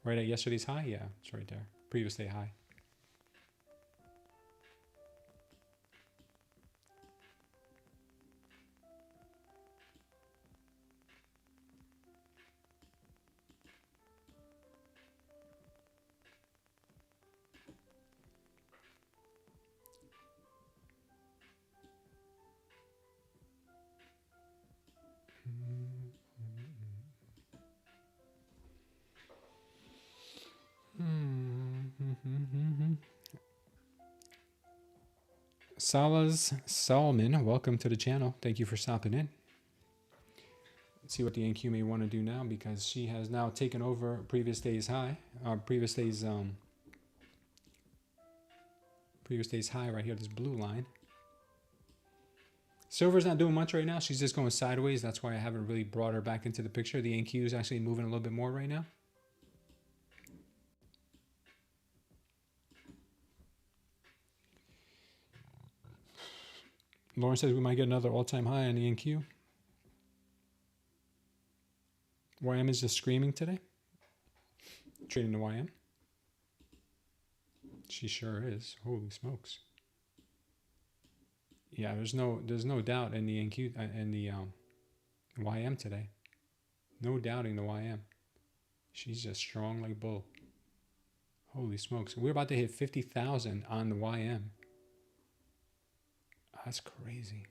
Right at yesterday's high? Yeah, it's right there. Previous day high. Salas Salman, welcome to the channel. Thank you for stopping in. Let's see what the NQ may want to do now, because she has now taken over previous day's high. Previous day's high right here, this blue line. Silver's not doing much right now. She's just going sideways. That's why I haven't really brought her back into the picture. The NQ is actually moving a little bit more right now. Lauren says we might get another all-time high on the NQ. YM is just screaming today. Trading the YM. She sure is. Holy smokes. Yeah, there's no doubt in the NQ and the YM today. No doubting the YM. She's just strong like bull. Holy smokes. We're about to hit 50,000 on the YM. That's crazy.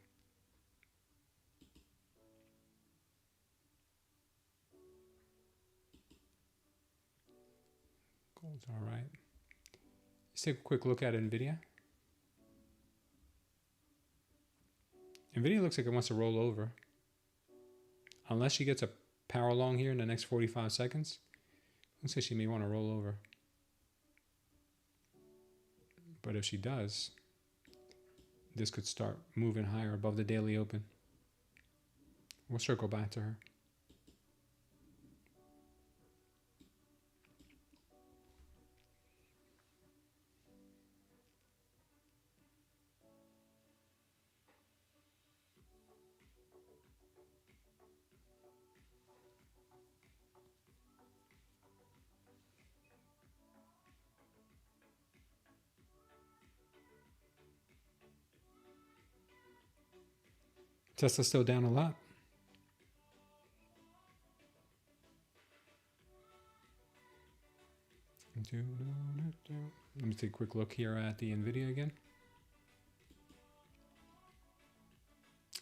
Gold's all right. Let's take a quick look at NVIDIA. NVIDIA looks like it wants to roll over. Unless she gets a power long here in the next 45 seconds. Looks like she may want to roll over. But if she does, this could start moving higher above the daily open. We'll circle back to her. Tesla's still down a lot. Let me take a quick look here at the NVIDIA again.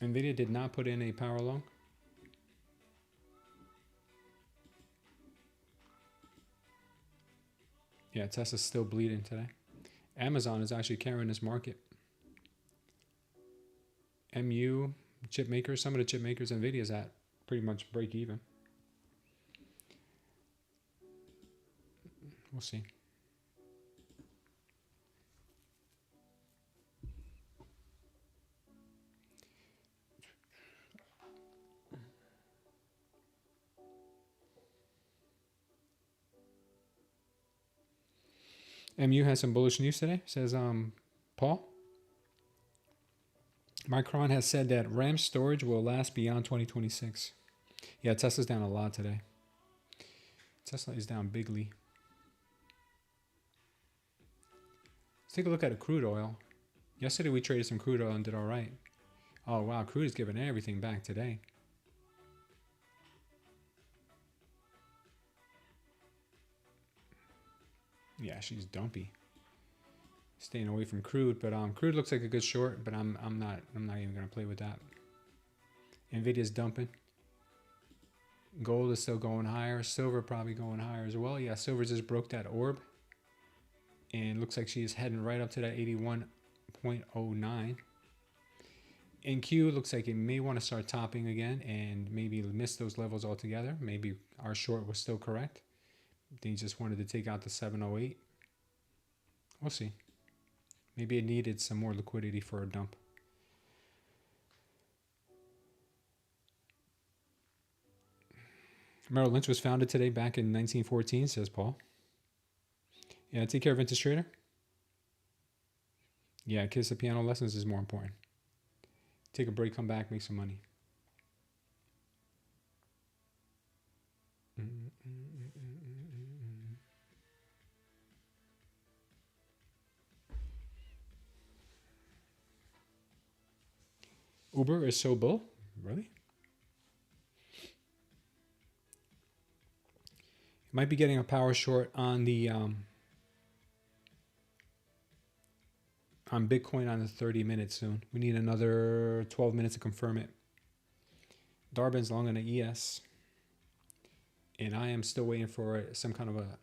NVIDIA did not put in a power long. Yeah, Tesla's still bleeding today. Amazon is actually carrying this market. MU, chip makers, some of the chip makers, Nvidia's at pretty much break even. We'll see. MU has some bullish news today, says Paul. Micron has said that RAM storage will last beyond 2026. Yeah, Tesla's down a lot today. Tesla is down bigly. Let's take a look at a crude oil. Yesterday we traded some crude oil and did all right. Oh wow, crude is giving everything back today. Yeah, she's dumpy. Staying away from crude, but crude looks like a good short, but I'm not even gonna play with that. Nvidia's dumping. Gold is still going higher. Silver probably going higher as well. Yeah, silver just broke that orb, and looks like she is heading right up to that 81.09. NQ looks like it may want to start topping again and maybe miss those levels altogether. Maybe our short was still correct. They just wanted to take out the 708. We'll see. Maybe it needed some more liquidity for a dump. Merrill Lynch was founded today back in 1914, says Paul. Yeah, take care of Vintage Trader. Yeah, kids, the piano lessons is more important. Take a break, come back, make some money. Uber is so bull? Really? Might be getting a power short on the on Bitcoin on the 30 minutes soon. We need another 12 minutes to confirm it. Darbin's long on the ES. And I am still waiting for some kind of a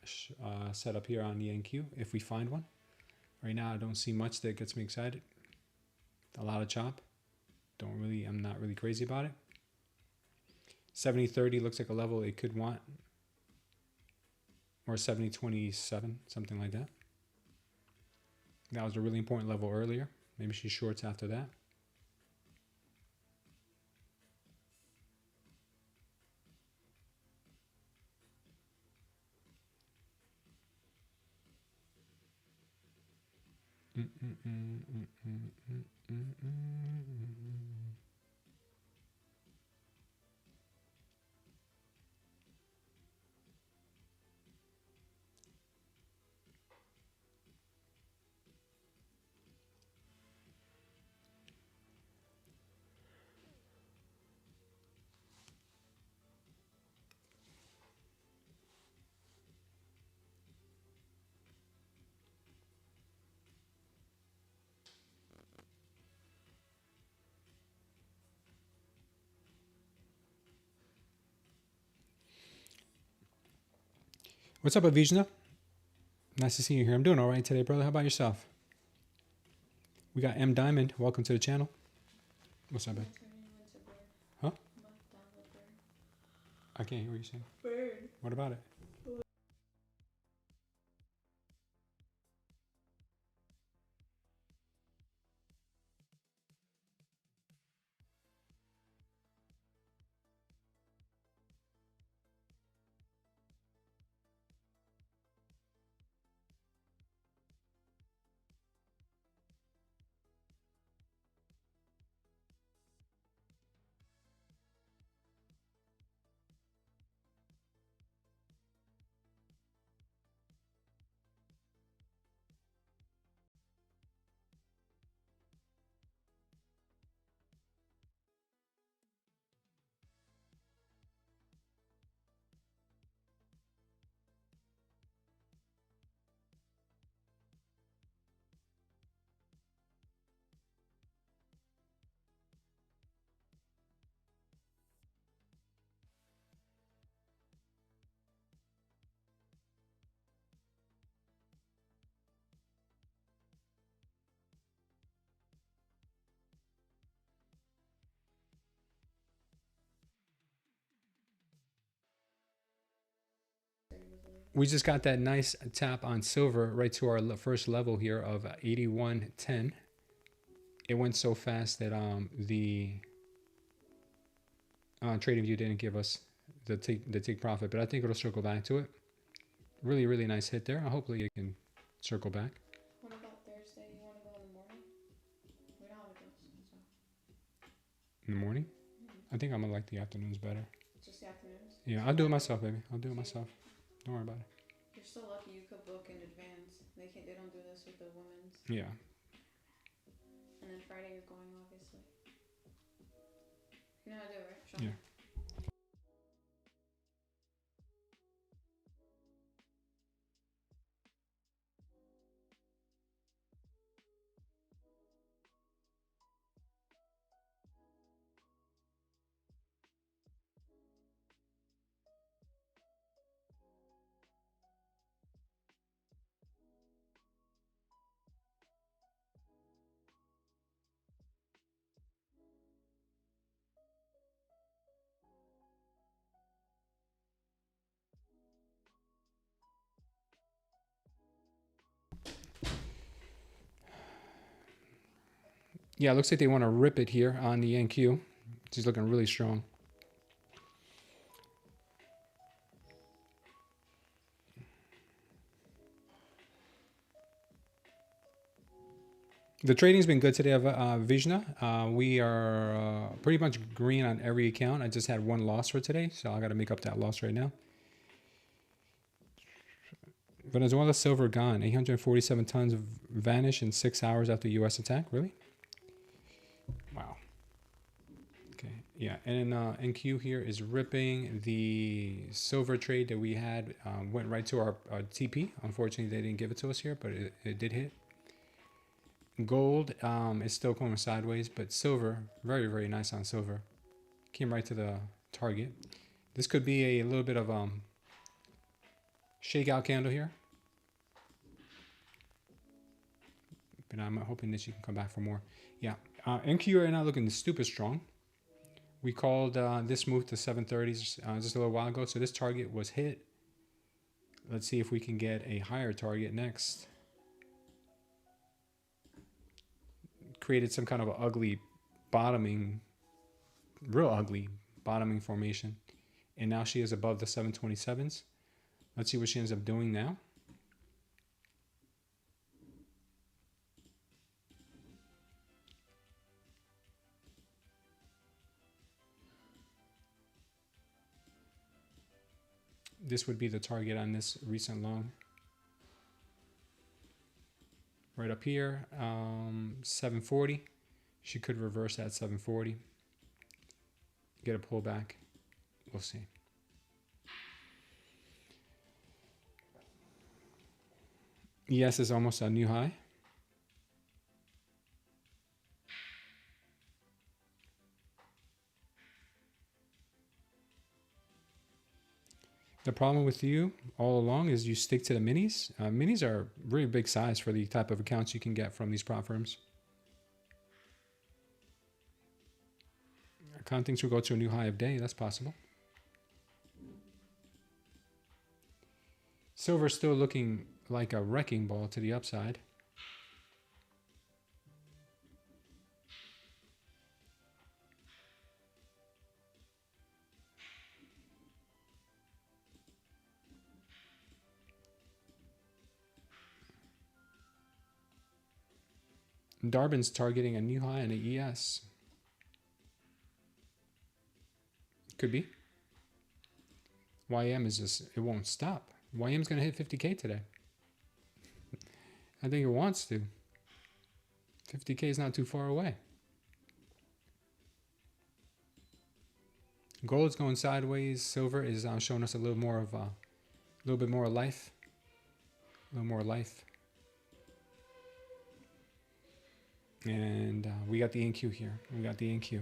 setup here on the NQ if we find one. Right now I don't see much that gets me excited. A lot of chop. I'm not really crazy about it. 70.30 looks like a level it could want. Or 70.27, something like that. That was a really important level earlier. Maybe she shorts after that. What's up, Avijna? Nice to see you here. I'm doing all right today, brother. How about yourself? We got M Diamond. Welcome to the channel. What's up, man? Huh? I can't hear what you're saying. Bird. What about it? We just got that nice tap on silver right to our first level here of 81.10. It went so fast that the TradingView didn't give us the take profit, but I think it'll circle back to it. Really, really nice hit there. Hopefully it can circle back. What about Thursday? You want to go in the morning? We don't have a deal, so. In the morning? I think I'm gonna like the afternoons better. Just the afternoons? Yeah, I'll do it myself, baby. I'll do it myself. Don't worry about it. You're so lucky you could book in advance. They don't do this with the women's. Yeah. And then Friday you're going, obviously. You know how to do it, right? Show me. Yeah. Yeah, it looks like they want to rip it here on the NQ. She's looking really strong. The trading's been good today of Vizna. We are pretty much green on every account. I just had one loss for today, so I got to make up that loss right now. Venezuela silver gone. 847 tons vanish in 6 hours after U.S. attack. Really? Wow. Okay. Yeah. And NQ here is ripping. The silver trade that we had went right to our TP. Unfortunately, they didn't give it to us here, but it did hit. Gold is still going sideways, but silver, very, very nice on silver. Came right to the target. This could be a little bit of shakeout candle here. But I'm hoping that she can come back for more. Yeah, NQ right now looking stupid strong. We called this move to 730s just a little while ago, so this target was hit. Let's see if we can get a higher target next. Created some kind of an ugly bottoming, real ugly bottoming formation. And now she is above the 727s. Let's see what she ends up doing now. This would be the target on this recent long. Right up here, 740. She could reverse at 740. Get a pullback. We'll see. ES is almost a new high. The problem with you all along is you stick to the minis. Minis are really big size for the type of accounts you can get from these prop firms. Accounting will go to a new high of day. That's possible. Silver still looking like a wrecking ball to the upside. Darwin's targeting a new high in the ES. Could be. YM is just, it won't stop. YM's going to hit 50K today. I think it wants to. 50K is not too far away. Gold's going sideways. Silver is showing us a little more of a little bit more life. A little more life. And we got the NQ here. We got the NQ.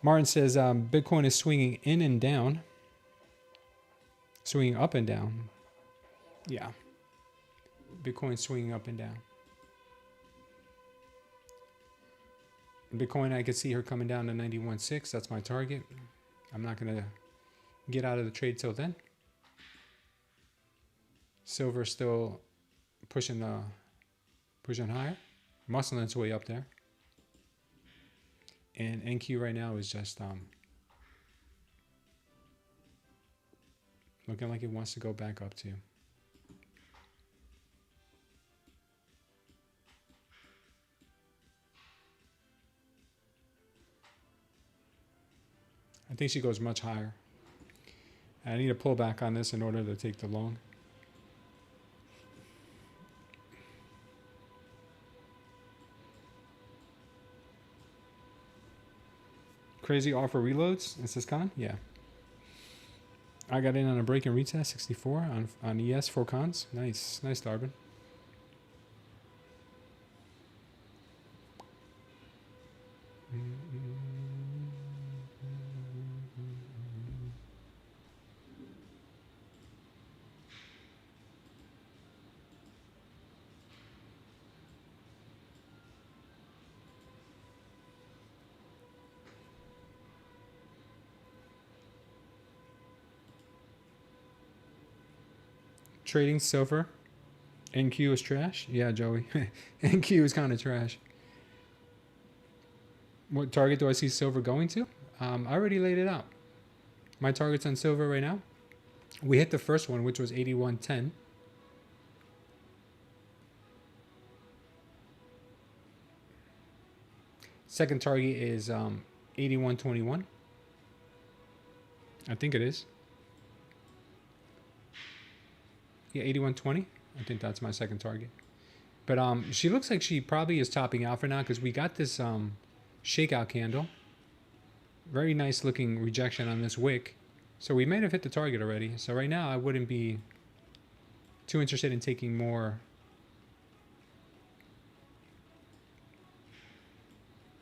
Martin says Bitcoin is swinging in and down. Swinging up and down. Yeah. Bitcoin swinging up and down. Bitcoin, I could see her coming down to 91.6. That's my target. I'm not going to get out of the trade till then. Silver still pushing higher, muscling its way up there. And NQ right now is just looking like it wants to go back up too. I think she goes much higher. I need to pull back on this in order to take the long. Crazy offer reloads. Is this con? Yeah. I got in on a break and retest 64 on ES 4 cons. Nice. Nice, Darvin. Trading silver. NQ is trash? Yeah, Joey. NQ is kind of trash. What target do I see silver going to? I already laid it out. My targets on silver right now. We hit the first one, which was 81.10. Second target is 81.21. I think it is. Yeah, 81.20. I think that's my second target. But she looks like she probably is topping out for now because we got this shakeout candle. Very nice looking rejection on this wick. So we may have hit the target already. So right now I wouldn't be too interested in taking more.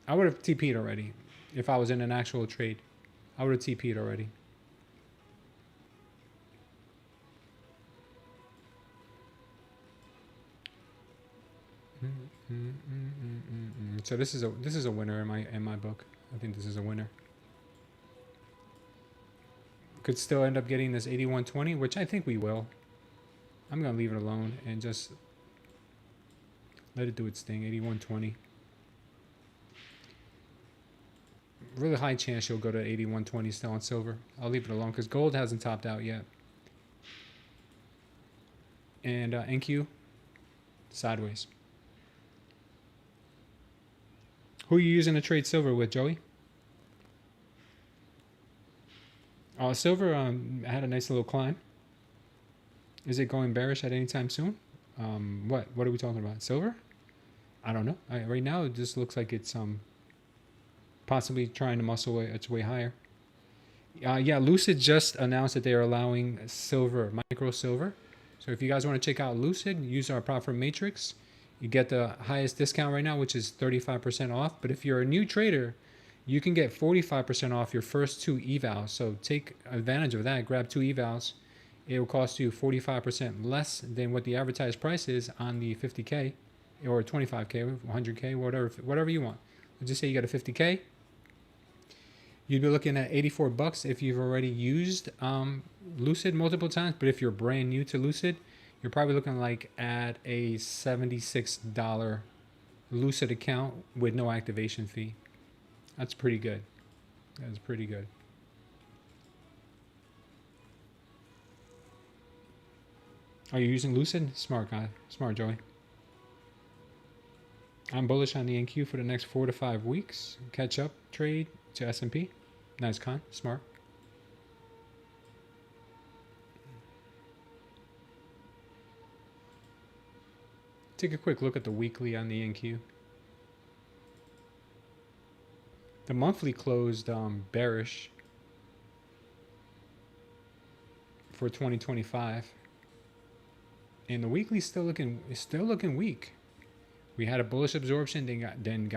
I would have TP'd already. If I was in an actual trade, I would have TP'd already. So this is a winner in my book. I think this is a winner. Could still end up getting this 81.20, which I think we will. I'm gonna leave it alone and just let it do its thing. 81.20. Really high chance you'll go to 81.20 still on silver. I'll leave it alone because gold hasn't topped out yet. And NQ sideways. Who are you using to trade silver with, Joey? Silver had a nice little climb. Is it going bearish at any time soon? What are we talking about? Silver? I don't know. Right now it just looks like it's possibly trying to muscle its way higher. Yeah, Lucid just announced that they are allowing silver, micro silver. So if you guys want to check out Lucid, use our profit matrix. You get the highest discount right now, which is 35% off. But if you're a new trader, you can get 45% off your first 2 evals. So take advantage of that. Grab 2 evals. It will cost you 45% less than what the advertised price is on the 50K or 25K, 100K, whatever you want. Let's just say you got a 50K. You'd be looking at 84 bucks if you've already used Lucid multiple times. But if you're brand new to Lucid, you're probably looking like at a $76 Lucid account with no activation fee. That's pretty good. That's pretty good. Are you using Lucid? Smart guy. Smart, Joey. I'm bullish on the NQ for the next 4 to 5 weeks. Catch up trade to S&P. Nice con. Smart. Take a quick look at the weekly on the NQ. The monthly closed bearish for 2025, and the weekly is still looking weak. We had a bullish absorption, then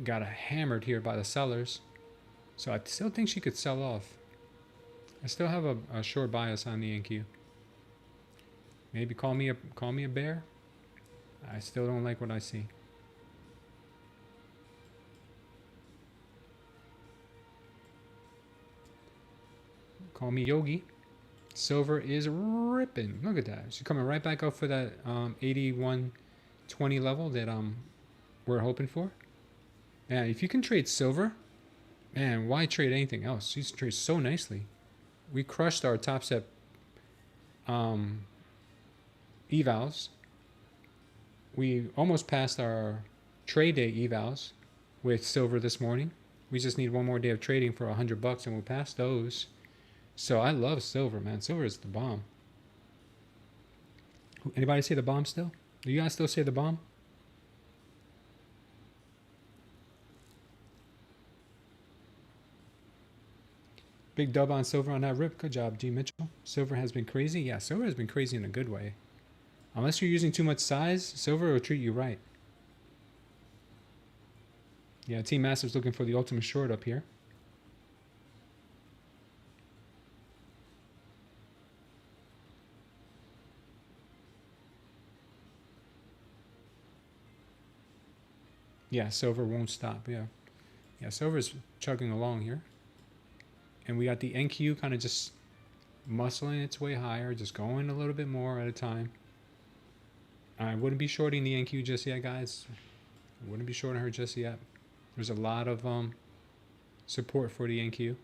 got hammered here by the sellers. So I still think she could sell off. I still have a short bias on the NQ. Maybe call me a bear. I still don't like what I see. Call me Yogi. Silver is ripping. Look at that. She's coming right back up for that 81.20 level that we're hoping for. Man, if you can trade silver, man, why trade anything else? She's trades so nicely. We crushed our TopStep evals. We almost passed our Tradeday evals with silver this morning. We just need one more day of trading for $100 and we'll pass those. So I love silver, man. Silver is the bomb. Anybody say the bomb still? Do you guys still say the bomb? Big dub on silver on that rip. Good job, G. Mitchell. Silver has been crazy. Yeah, silver has been crazy in a good way. Unless you're using too much size, silver will treat you right. Yeah, Team Massive's looking for the ultimate short up here. Yeah, silver won't stop. Yeah, silver's chugging along here. And we got the NQ kind of just muscling its way higher, just going a little bit more at a time. I wouldn't be shorting the NQ just yet, guys. I wouldn't be shorting her just yet. There's a lot of support for the NQ.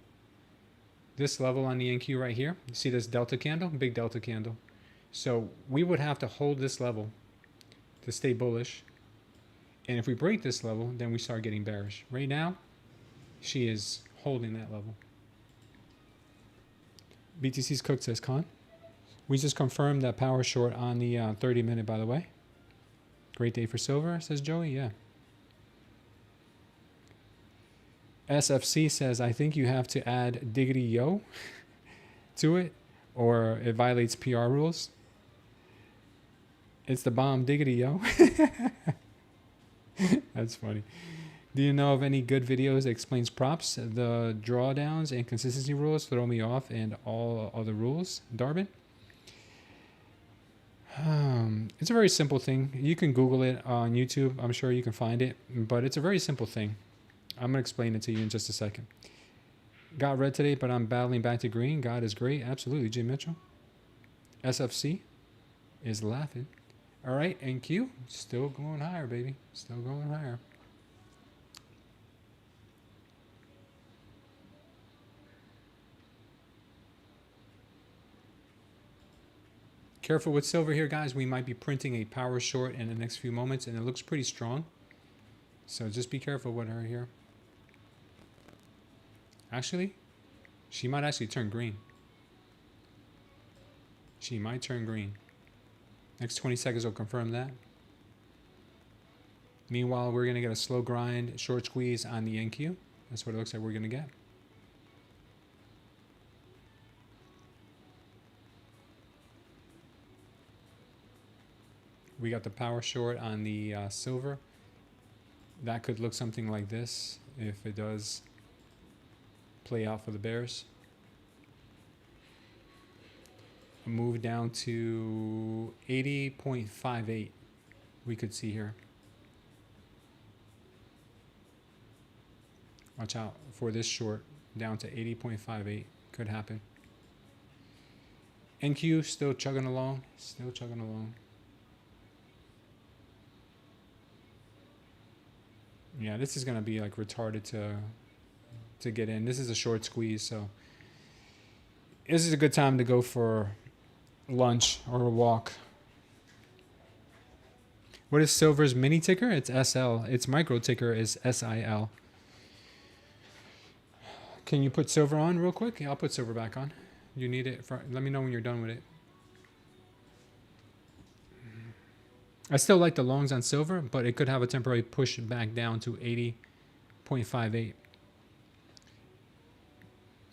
This level on the NQ right here, you see this delta candle? Big delta candle. So we would have to hold this level to stay bullish. And if we break this level, then we start getting bearish. Right now, she is holding that level. BTC's cooked, says Khan. We just confirmed that power short on the 30-minute, by the way. Great day for silver, says Joey. Yeah. SFC says, I think you have to add diggity yo to it, or it violates PR rules. It's the bomb, diggity yo. That's funny. Do you know of any good videos that explains props, the drawdowns, and consistency rules? Throw me off and all other rules, Darbin? It's a very simple thing. You can Google it on YouTube. I'm sure you can find it, but it's a very simple thing. I'm going to explain it to you in just a second. Got red today, but I'm battling back to green. God is great. Absolutely, Jim Mitchell. SFC is laughing. All right, NQ, still going higher, baby. Still going higher. Careful with silver here, guys. We might be printing a power short in the next few moments, and it looks pretty strong. So just be careful with her here. Actually, she might actually turn green. She might turn green. Next 20 seconds will confirm that. Meanwhile, we're going to get a slow grind, short squeeze on the NQ. That's what it looks like we're going to get. We got the power short on the silver. That could look something like this if it does play out for the bears. A move down to 80.58 we could see here. Watch out for this short down to 80.58. Could happen. NQ still chugging along. Still chugging along. Yeah, this is going to be like retarded to get in. This is a short squeeze, so this is a good time to go for lunch or a walk. What is silver's mini ticker? It's SL. Its micro ticker is SIL. Can you put silver on real quick? Yeah, I'll put silver back on. You need it for, let me know when you're done with it. I still like the longs on silver, but it could have a temporary push back down to 80.58.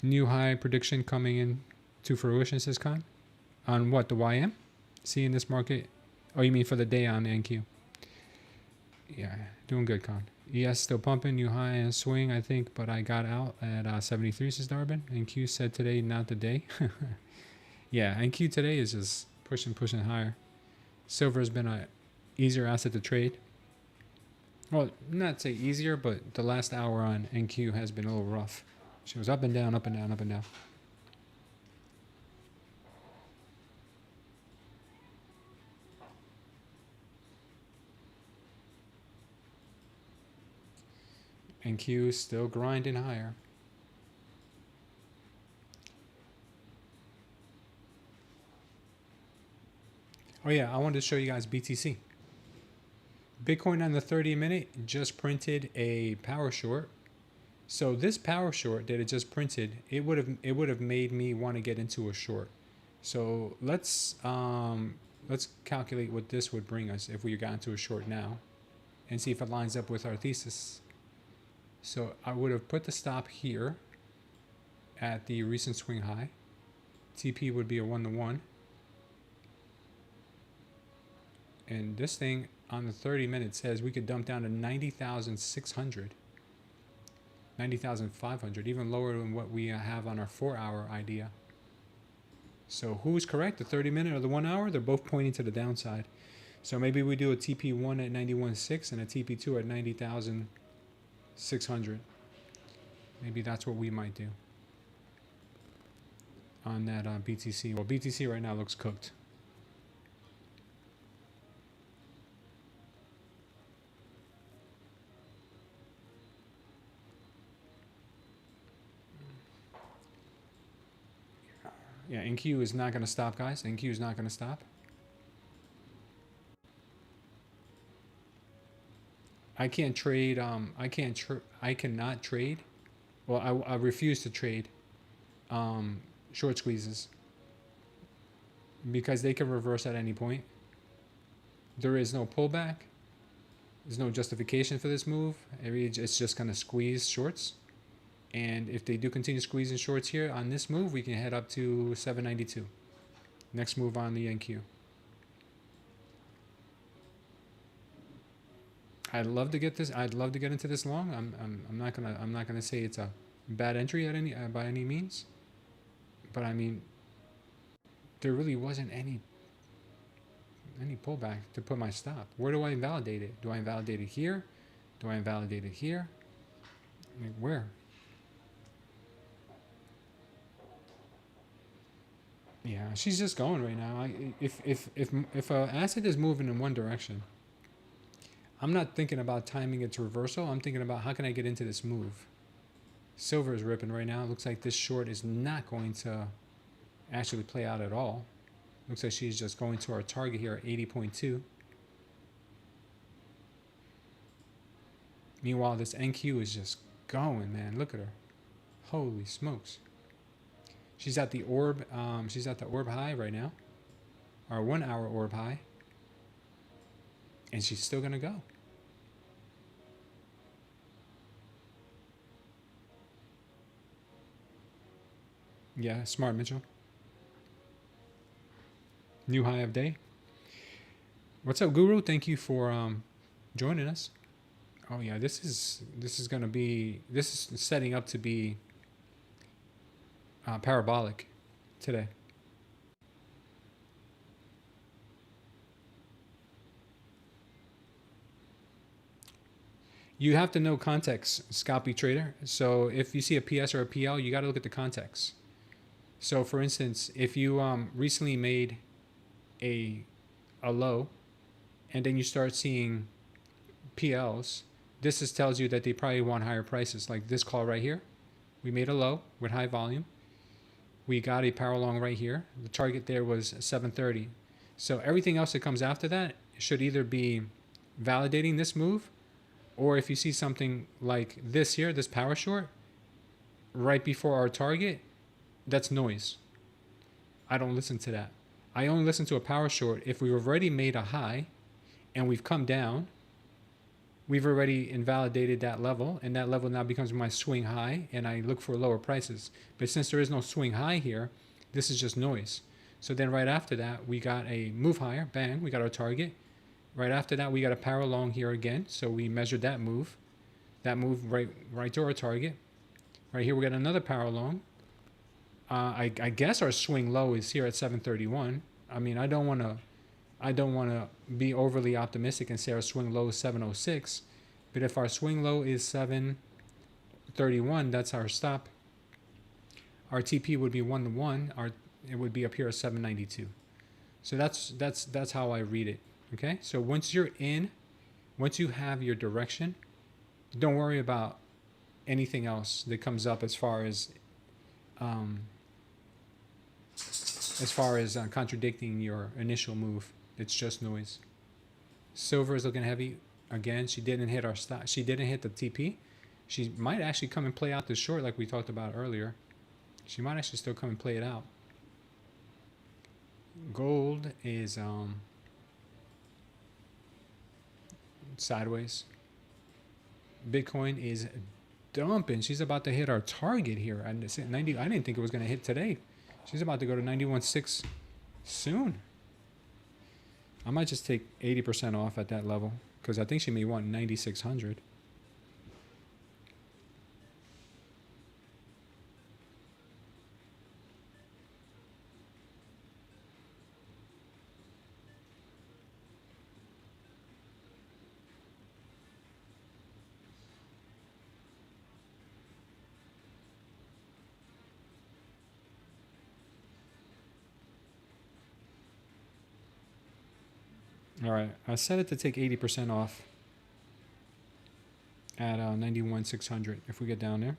New high prediction coming in to fruition, says Khan. On what, the YM? Seeing this market? Oh, you mean for the day on NQ? Yeah, doing good, Khan. ES still pumping, new high and swing, I think, but I got out at 73, says Darbin. NQ said today, not the day. Yeah, NQ today is just pushing higher. Silver has been a easier asset to trade. Well, not say easier, but the last hour on NQ has been a little rough. She was up and down, up and down, up and down. NQ is still grinding higher. Oh yeah, I wanted to show you guys BTC. Bitcoin on the 30-minute just printed a power short. So this power short that it just printed, it would have made me want to get into a short. So let's calculate what this would bring us if we got into a short now, and see if it lines up with our thesis. So I would have put the stop here at the recent swing high. TP would be a 1-to-1. And this thing on the 30-minute says we could dump down to 90,600, 90,500, even lower than what we have on our 4-hour idea. So who's correct, the 30-minute or the 1-hour? They're both pointing to the downside. So maybe we do a TP1 at 91.6 and a TP2 at 90,600. Maybe that's what we might do on that BTC. Well, BTC right now looks cooked. Yeah, NQ is not going to stop, guys. NQ is not going to stop. I can't trade. I cannot trade. Well, I refuse to trade short squeezes because they can reverse at any point. There is no pullback. There's no justification for this move. It's just going to squeeze shorts. And if they do continue squeezing shorts here on this move, we can head up to 792. Next move on the NQ. I'd love to get this. I'd love to get into this long. I'm not gonna say it's a bad entry at any by any means. But I mean, there really wasn't any pullback to put my stop. Where do I invalidate it? Do I invalidate it here? Do I invalidate it here? Like where? Yeah, she's just going right now. If an asset is moving in one direction, I'm not thinking about timing its reversal. I'm thinking about how can I get into this move. Silver is ripping right now. It looks like this short is not going to actually play out at all. Looks like she's just going to our target here at 80.2. Meanwhile, this NQ is just going, man. Look at her. Holy smokes. She's at the orb. She's at the orb high right now, our 1-hour orb high, and she's still gonna go. Yeah, smart, Mitchell. New high of day. What's up, Guru? Thank you for joining us. Oh yeah, this is setting up to be parabolic today. You have to know context, scalpy trader. So if you see a PS or a PL, you got to look at the context. So for instance, if you recently made a low and then you start seeing PLs, this tells you that they probably want higher prices. Like this call right here, we made a low with high volume. We got a power long right here. The target there was 730. So everything else that comes after that should either be validating this move, or if you see something like this here, this power short, right before our target, that's noise. I don't listen to that. I only listen to a power short if we've already made a high and we've come down. We've already invalidated that level, and that level now becomes my swing high, and I look for lower prices. But since there is no swing high here, this is just noise. So then right after that, we got a move higher, bang, we got our target. Right after that, we got a power long here again, so we measured that move right to our target. Right here, we got another power long. I guess our swing low is here at 731. I mean, I don't want to be overly optimistic and say our swing low is 706, but if our swing low is 731, that's our stop. Our TP would be 1-to-1. It would be up here at 792. So that's how I read it. Okay. So once you're in, once you have your direction, don't worry about anything else that comes up as far as contradicting your initial move. It's just noise. Silver is looking heavy. Again, she didn't hit our stop. She didn't hit the TP. She might actually come and play out the short like we talked about earlier. She might actually still come and play it out. Gold is sideways. Bitcoin is dumping. She's about to hit our target here. I didn't think it was going to hit today. She's about to go to 91.6 soon. I might just take 80% off at that level because I think she may want 9,600. All right, I set it to take 80% off at 91,600 if we get down there.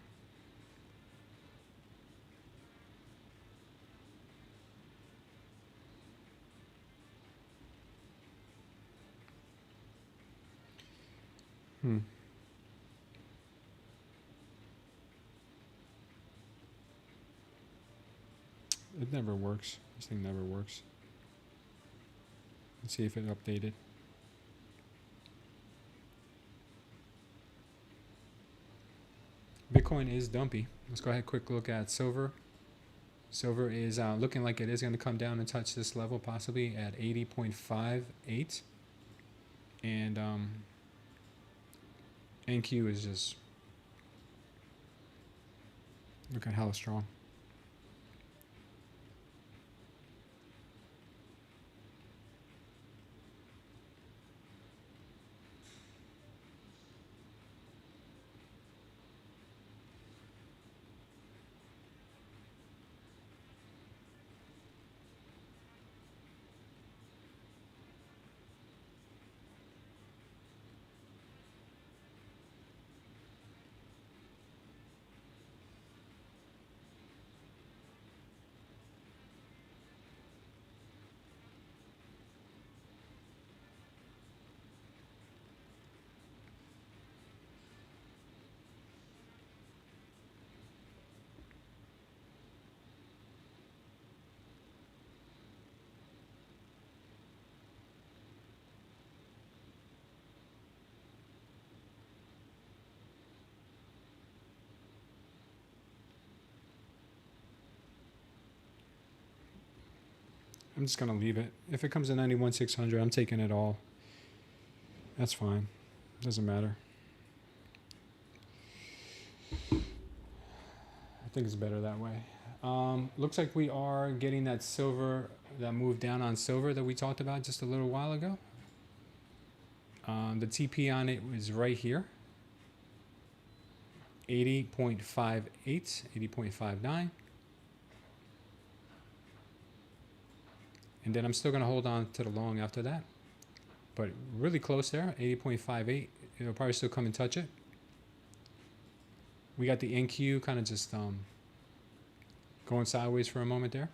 It never works. This thing never works. Let's see if it updated. Bitcoin is dumpy. Let's go ahead, quick look at silver. Silver is looking like it is going to come down and touch this level possibly at 80.58. And NQ is just looking hella strong. I'm just going to leave it. If it comes to 91,600, I'm taking it all. That's fine. Doesn't matter. I think it's better that way. Looks like we are getting that silver, that move down on silver that we talked about just a little while ago. The TP on it was right here. 80.58, 80.59. And then I'm still going to hold on to the long after that. But really close there, 80.58. It'll probably still come and touch it. We got the NQ kind of just going sideways for a moment there.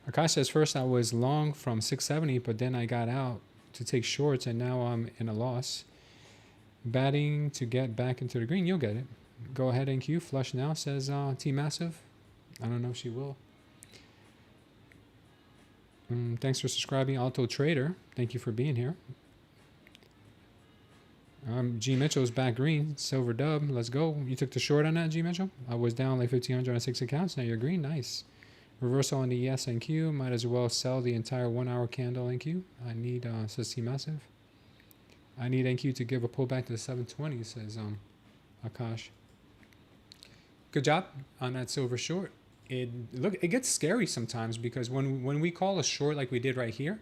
Akash says, first I was long from 670, but then I got out to take shorts, and now I'm in a loss. Batting to get back into the green. You'll get it. Go ahead, NQ. Flush now, says T Massive. I don't know if she will. Thanks for subscribing, Alto Trader. Thank you for being here. G Mitchell's back green. Silver dub. Let's go. You took the short on that, G Mitchell? I was down like 1,500 on 6 accounts. Now you're green. Nice. Reversal on the ES NQ. Might as well sell the entire 1 hour candle NQ. I need, says T Massive. I need NQ to give a pullback to the 720, says Akash. Good job on that silver short. It gets scary sometimes because when we call a short like we did right here,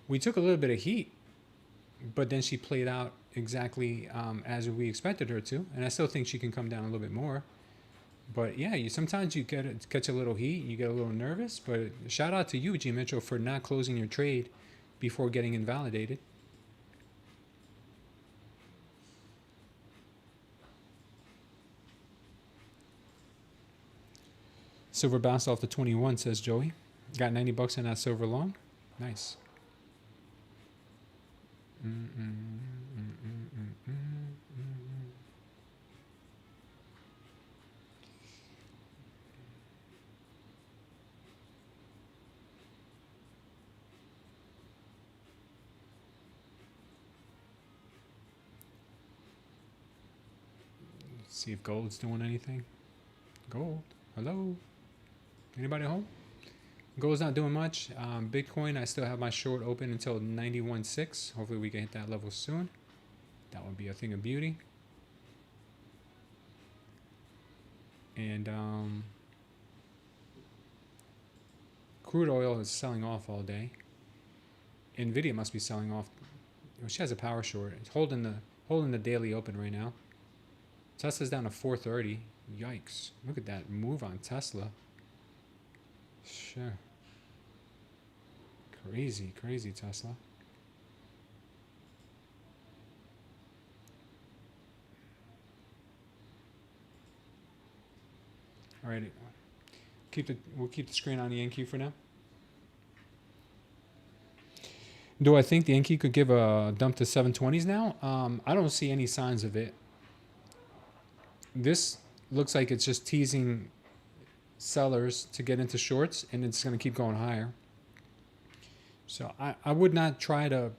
we took a little bit of heat, but then she played out exactly as we expected her to, and I still think she can come down a little bit more. But yeah, sometimes you catch a little heat, you get a little nervous. But shout out to you, G Mitchell, for not closing your trade before getting invalidated. Silver bounced off the 21, says Joey. Got 90 bucks in that silver long. Nice. Let's see if gold's doing anything. Gold, hello? Anybody home? Gold's not doing much. Bitcoin, I still have my short open until 91.6. Hopefully we can hit that level soon. That would be a thing of beauty. And crude oil is selling off all day. Nvidia must be selling off. Well, she has a power short. It's holding the daily open right now. Tesla's down to 430. Yikes! Look at that move on Tesla. Sure. Crazy Tesla. All right. We'll keep the screen on the NQ for now. Do I think the NQ could give a dump to 720s now? I don't see any signs of it. This looks like it's just teasing sellers to get into shorts, and it's going to keep going higher. So I would not try to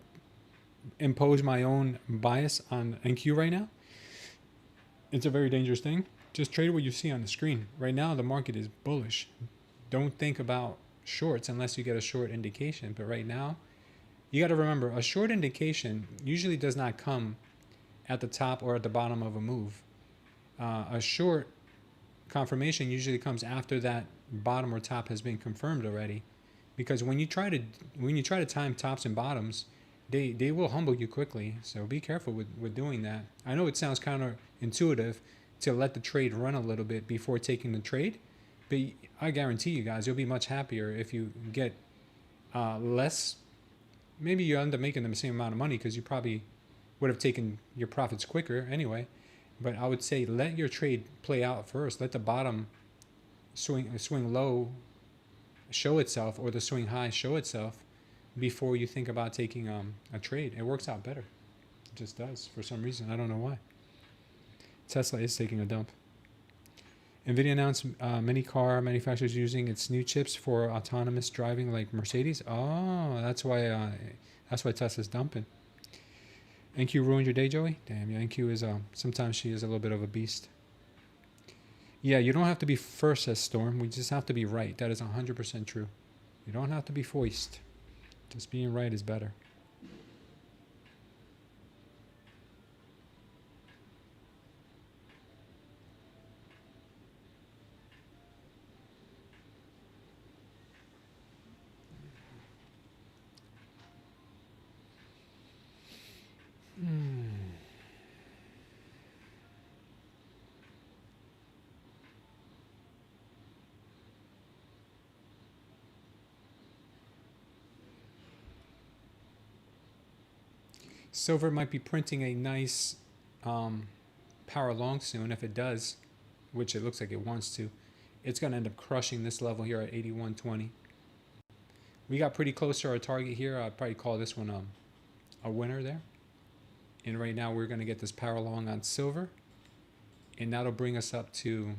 impose my own bias on NQ right now. It's a very dangerous thing. Just trade what you see on the screen. Right now, the market is bullish. Don't think about shorts unless you get a short indication. But right now, you got to remember, a short indication usually does not come at the top or at the bottom of a move. A short confirmation usually comes after that bottom or top has been confirmed already. Because when you try to time tops and bottoms, they will humble you quickly. So be careful with doing that. I know it sounds counterintuitive to let the trade run a little bit before taking the trade, but I guarantee you guys, you'll be much happier if you get less. Maybe you end up making the same amount of money because you probably would have taken your profits quicker anyway. But I would say let your trade play out first. Let the bottom swing low show itself, or the swing high show itself, before you think about taking a trade. It works out better. It just does for some reason. I don't know why. Tesla is taking a dump. Nvidia announced many car manufacturers using its new chips for autonomous driving, like Mercedes. Oh, that's why Tesla's dumping. NQ ruined your day, Joey? Damn, yeah, NQ is sometimes she is a little bit of a beast. Yeah, you don't have to be first, says Storm. We just have to be right. That is 100% true. You don't have to be foist. Just being right is better. Silver might be printing a nice power long soon. If it does, which it looks like it wants to, it's going to end up crushing this level here at 81.20. We got pretty close to our target here. I'd probably call this one a winner there. And right now we're going to get this power long on silver, and that'll bring us up to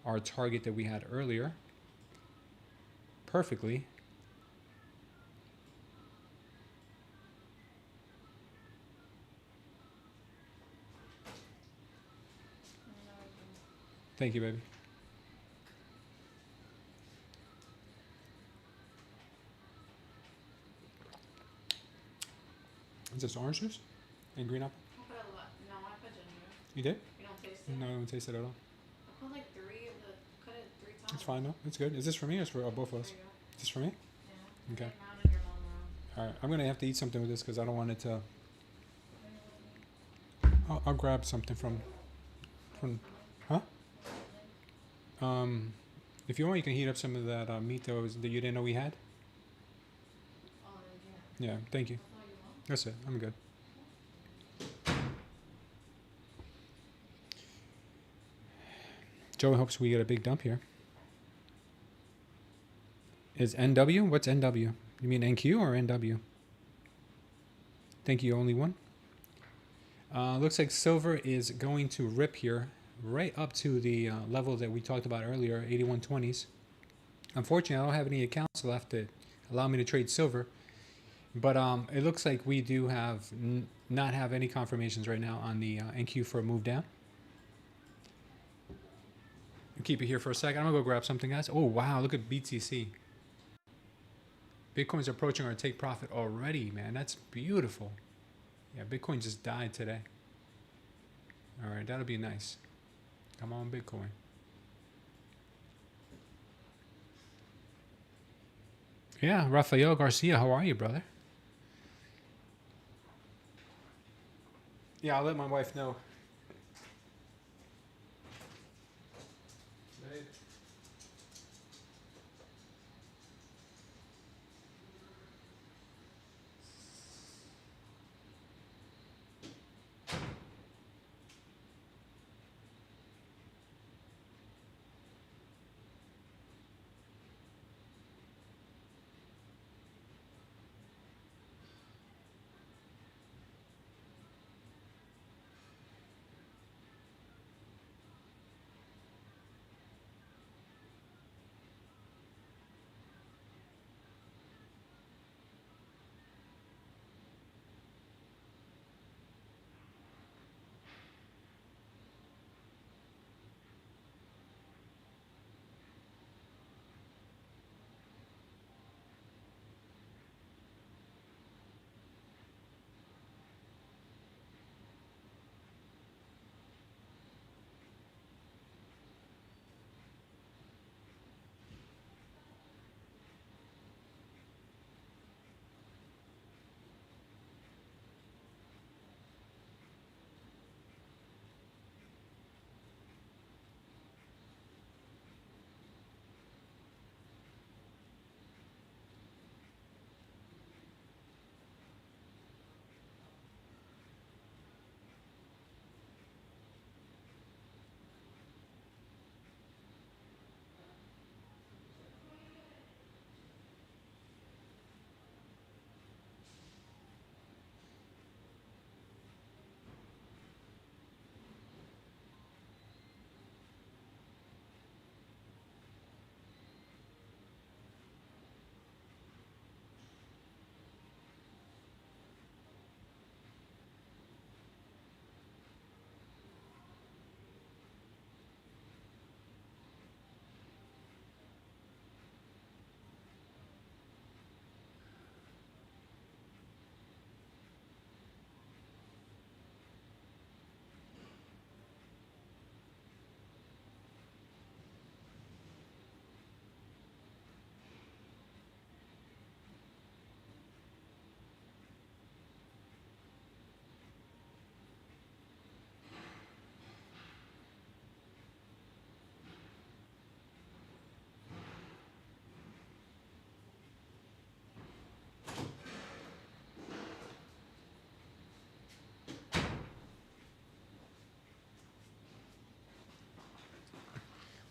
our target that we had earlier perfectly. Thank you, baby. Is this orange juice and green apple? I put no, I put ginger. You did? You don't taste it? No, I don't taste it at all. I put like cut it 3 times. It's fine though. It's good. Is this for me or is for both of us? There you go. Is this for me? Yeah. Okay. Round and your long round. All right. I'm gonna have to eat something with this because I don't want it to I'll grab something from, huh? If you want, you can heat up some of that meat that you didn't know we had. Yeah, thank you. That's it. I'm good. Joe hopes we get a big dump here. Is NW? What's NW? You mean NQ or NW? Thank you, only one. Looks like silver is going to rip here right up to the level that we talked about earlier, 81.20s. Unfortunately, I don't have any accounts left that allow me to trade silver. But it looks like we do have not have any confirmations right now on the NQ for a move down. I'll keep it here for a second. I'm going to go grab something, guys. Oh, wow. Look at BTC. Bitcoin's approaching our take profit already, man. That's beautiful. Yeah, Bitcoin just died today. All right, that'll be nice. Come on, Bitcoin. Yeah, Rafael Garcia, how are you, brother? Yeah, I'll let my wife know.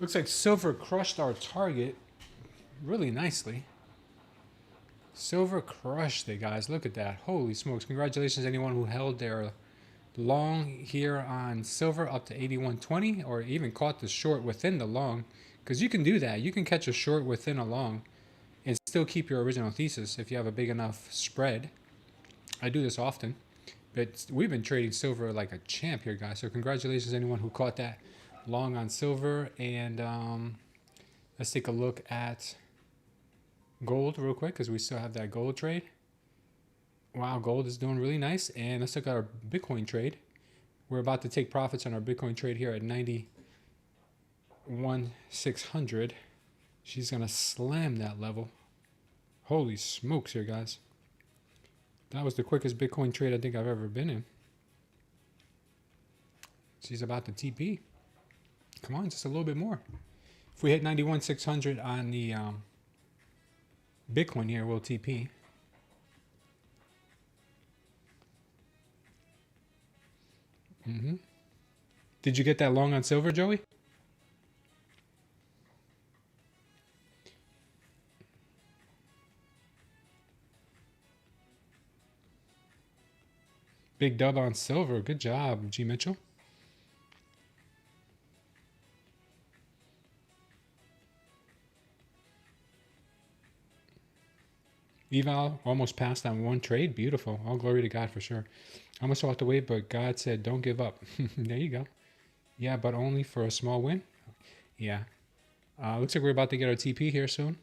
Looks like silver crushed our target really nicely. Silver crushed it, guys. Look at that. Holy smokes. Congratulations anyone who held their long here on silver up to 81.20 or even caught the short within the long, because you can do that. You can catch a short within a long and still keep your original thesis if you have a big enough spread. I do this often, but we've been trading silver like a champ here, guys. So congratulations anyone who caught that long on silver. And let's take a look at gold real quick, because we still have that gold trade. Wow, gold is doing really nice. And let's look at our Bitcoin trade. We're about to take profits on our Bitcoin trade here at 91,600. She's gonna slam that level. Holy smokes here, guys. That was the quickest Bitcoin trade I think I've ever been in. She's about to TP. Come on, just a little bit more. If we hit 91,600 on the Bitcoin here, we'll TP. Did you get that long on silver, Joey? Big dub on silver. Good job, G. Mitchell. Eval almost passed on one trade. Beautiful. All glory to God for sure. I almost walked away, but God said, don't give up. There you go. Yeah, but only for a small win. Yeah. Looks like we're about to get our TP here soon.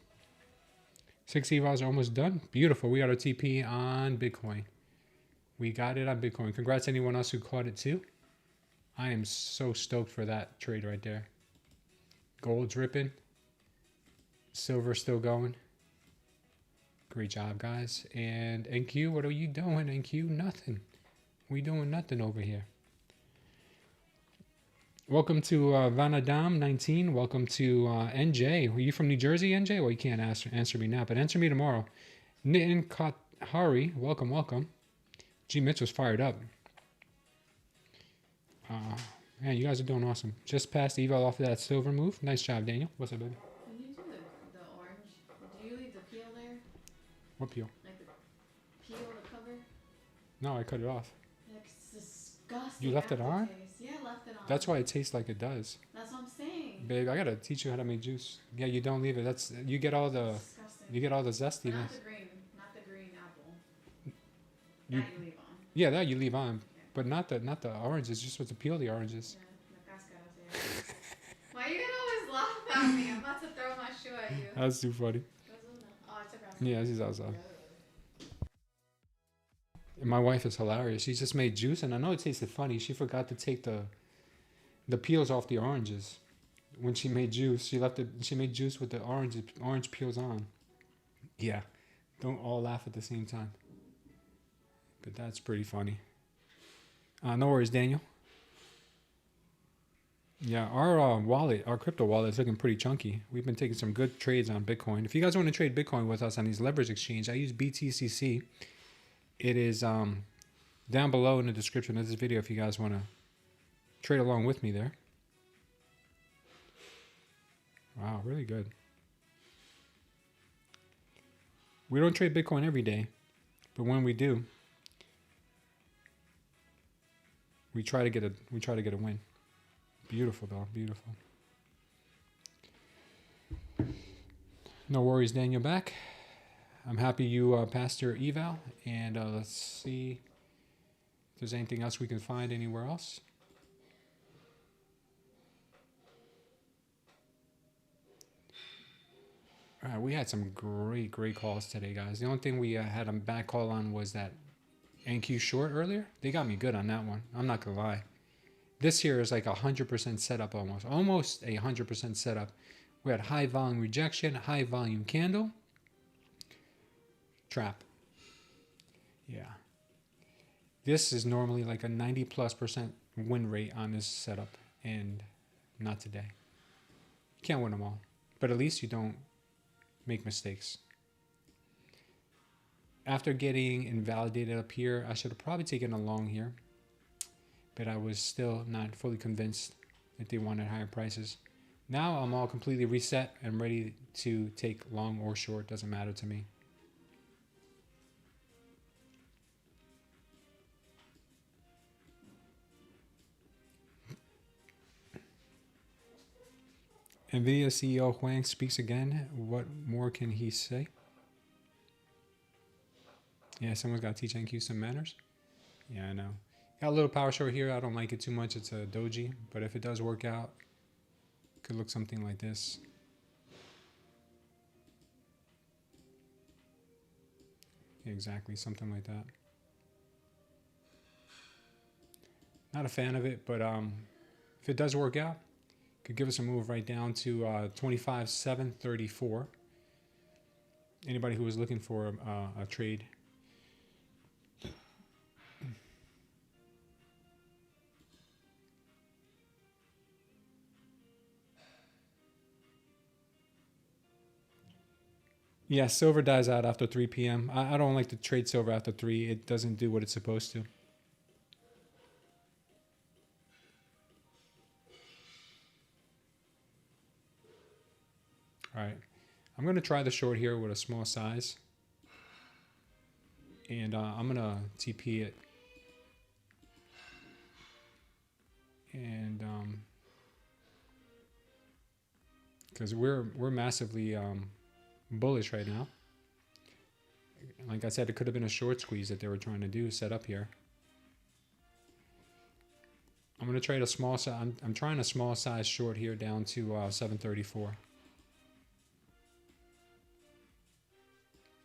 6 evals are almost done. Beautiful. We got our TP on Bitcoin. We got it on Bitcoin. Congrats to anyone else who caught it too. I am so stoked for that trade right there. Gold's ripping. Silver still going. Great job, guys. And NQ, what are you doing, NQ? Nothing. We doing nothing over here. Welcome to Vanadam 19. Welcome to NJ. Are you from New Jersey, NJ? Well, you can't answer me now, but answer me tomorrow. Nitin Kathari, welcome, welcome. G. Mitchell's fired up. Man, you guys are doing awesome. Just passed eval off of that silver move. Nice job, Daniel. What's up, baby? Can you do the orange? Do you leave the peel there? What peel? Like the peel, the cover? No, I cut it off. It's disgusting. You left it on? Taste. Yeah, I left it on. That's why it tastes like it does. That's what I'm saying. Babe, I gotta teach you how to make juice. Yeah, you don't leave it. That's you get all the Disgusting. you get all the But zestiness. not the green apple. You- That you leave on. Yeah, that you leave on, but not the oranges. Just with the peel the oranges. Yeah, la cáscara, sí. Why you gonna always laugh at me? I'm about to throw my shoe at you. That's too funny. Oh, it's across. Yeah, she's outside. And my wife is hilarious. She just made juice, and I know it tasted funny. She forgot to take the peels off the oranges when she made juice. She left it. She made juice with the orange peels on. Yeah, don't all laugh at the same time. But that's pretty funny. No worries, Daniel. Yeah, our wallet, our crypto wallet is looking pretty chunky. We've been taking some good trades on Bitcoin. If you guys want to trade Bitcoin with us on these leverage exchange, I use BTCC. It is down below in the description of this video if you guys want to trade along with me there. Wow, really good. We don't trade Bitcoin every day, but when we do, we try to get a win. Beautiful though, beautiful. No worries, Daniel back. I'm happy you passed your eval, and let's see if there's anything else we can find anywhere else. All right, we had some great calls today, guys. The only thing we had a bad call on was that NQ short earlier. They got me good on that one. I'm not gonna lie. This here is like 100% setup almost 100% setup. We had high volume rejection, high volume candle, trap. Yeah. This is normally like a 90+% win rate on this setup, and not today. You can't win them all, but at least you don't make mistakes. After getting invalidated up here, I should have probably taken a long here, but I was still not fully convinced that they wanted higher prices. Now I'm all completely reset and ready to take long or short, doesn't matter to me. NVIDIA CEO Huang speaks again. What more can he say? Yeah, someone's got to teach NQ some manners. Yeah, I know. Got a little power short here. I don't like it too much. It's a doji, but if it does work out, it could look something like this. Exactly, something like that. Not a fan of it, but if it does work out, could give us a move right down to 25,734. Anybody who was looking for a trade. Yeah, silver dies out after 3 p.m. I don't like to trade silver after 3. It doesn't do what it's supposed to. All right. I'm going to try the short here with a small size. And I'm going to TP it. And because we're massively bullish right now. Like I said, it could have been a short squeeze that they were trying to do, set up here. I'm going to trade a small size. I'm trying a small size short here down to 734.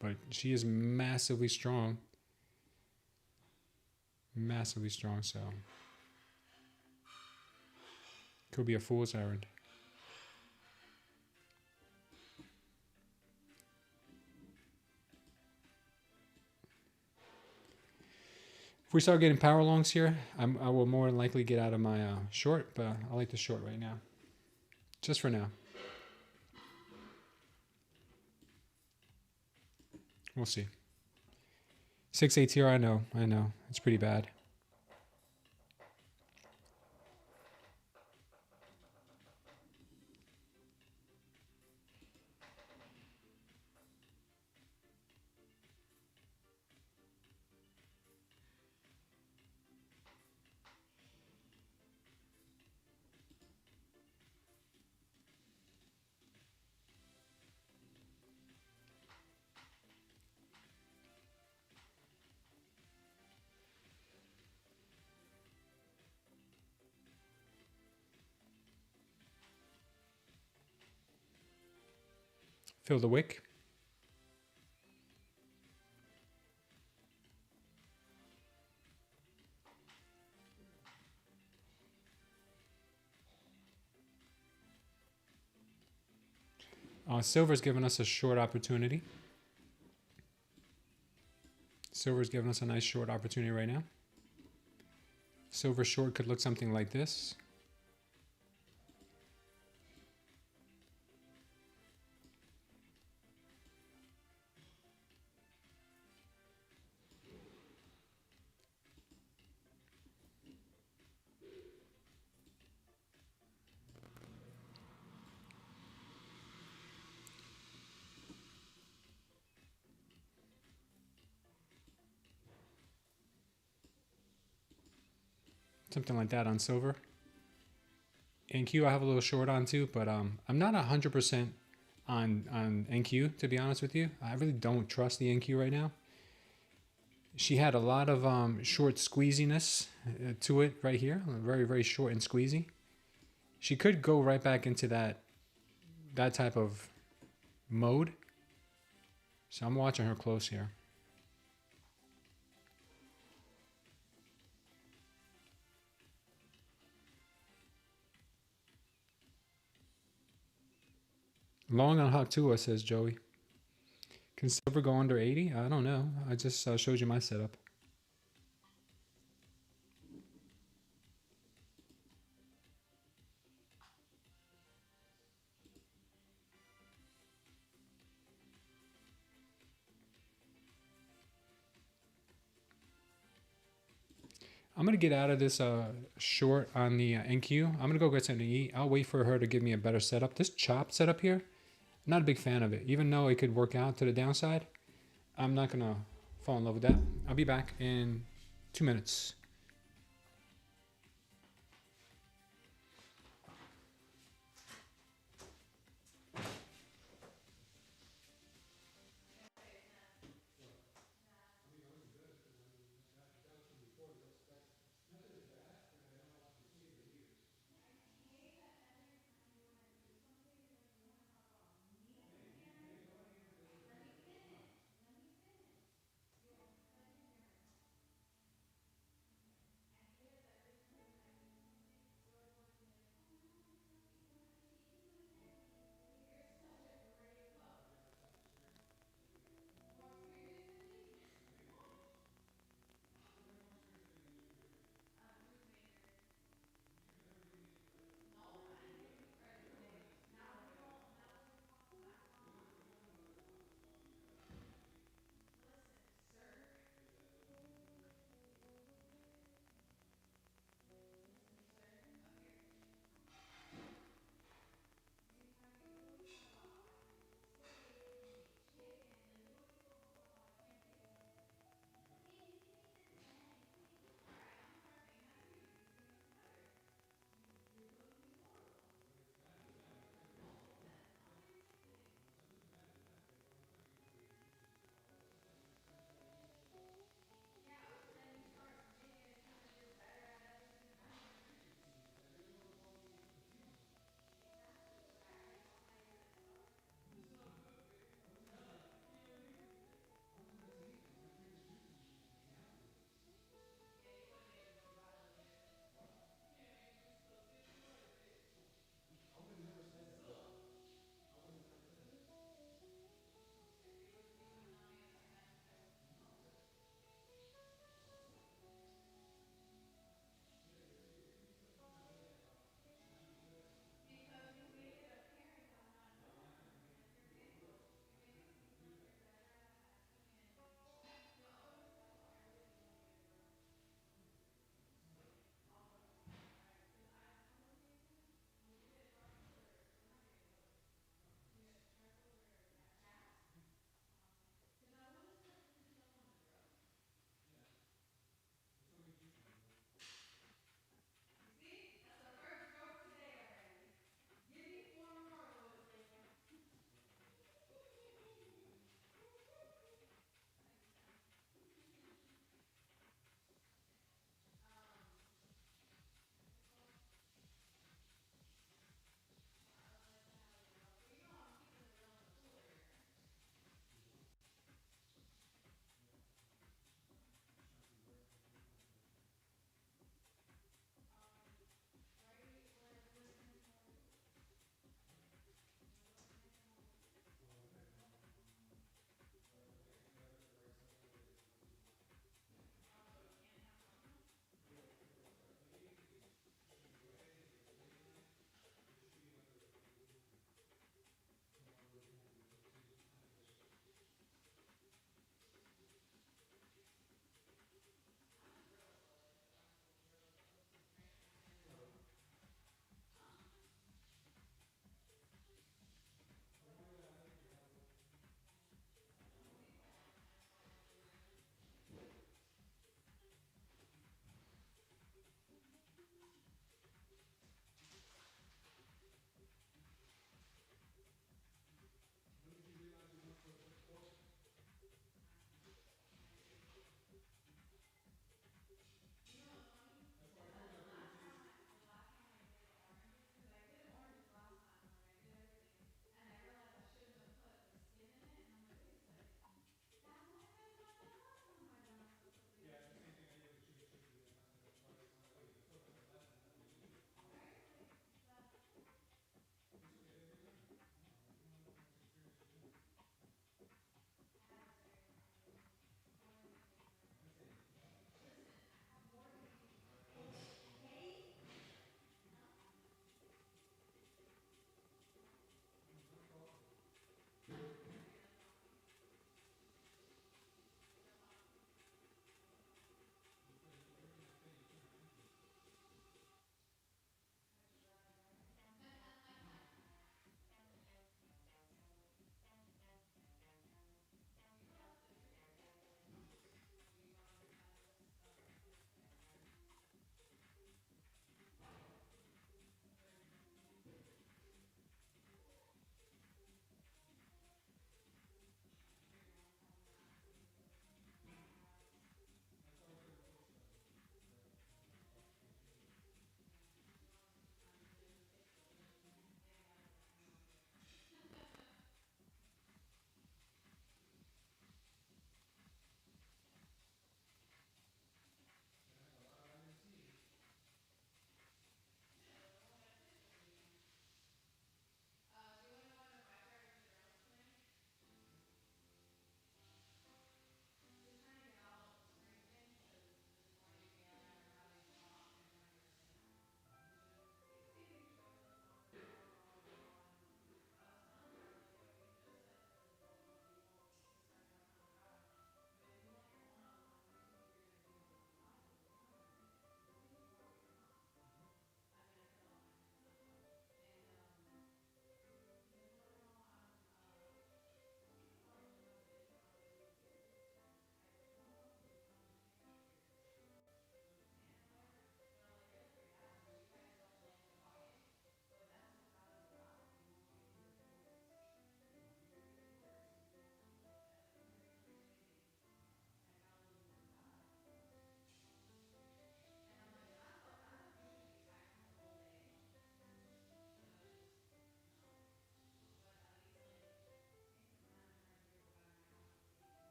But she is massively strong. Massively strong, so could be a fool's errand. If we start getting power longs here, I will more than likely get out of my short, but I like the short right now. Just for now. We'll see. 6/8 here, I know. It's pretty bad. Fill the wick. Silver's giving us a short opportunity. Silver's giving us a nice short opportunity right now. Silver short could look something like this. Something like that on silver. NQ I have a little short on too, but I'm not 100% on NQ, to be honest with you. I really don't trust the NQ right now. She had a lot of short squeeziness to it right here. Very, very short and squeezy. She could go right back into that type of mode. So I'm watching her close here. Long on Hot Tua, says Joey. Can silver go under 80? I don't know. I just showed you my setup. I'm going to get out of this short on the NQ. I'm going to go get something to eat. I'll wait for her to give me a better setup. This chop setup here, I'm not a big fan of it. Even though it could work out to the downside, I'm not going to fall in love with that. I'll be back in 2 minutes.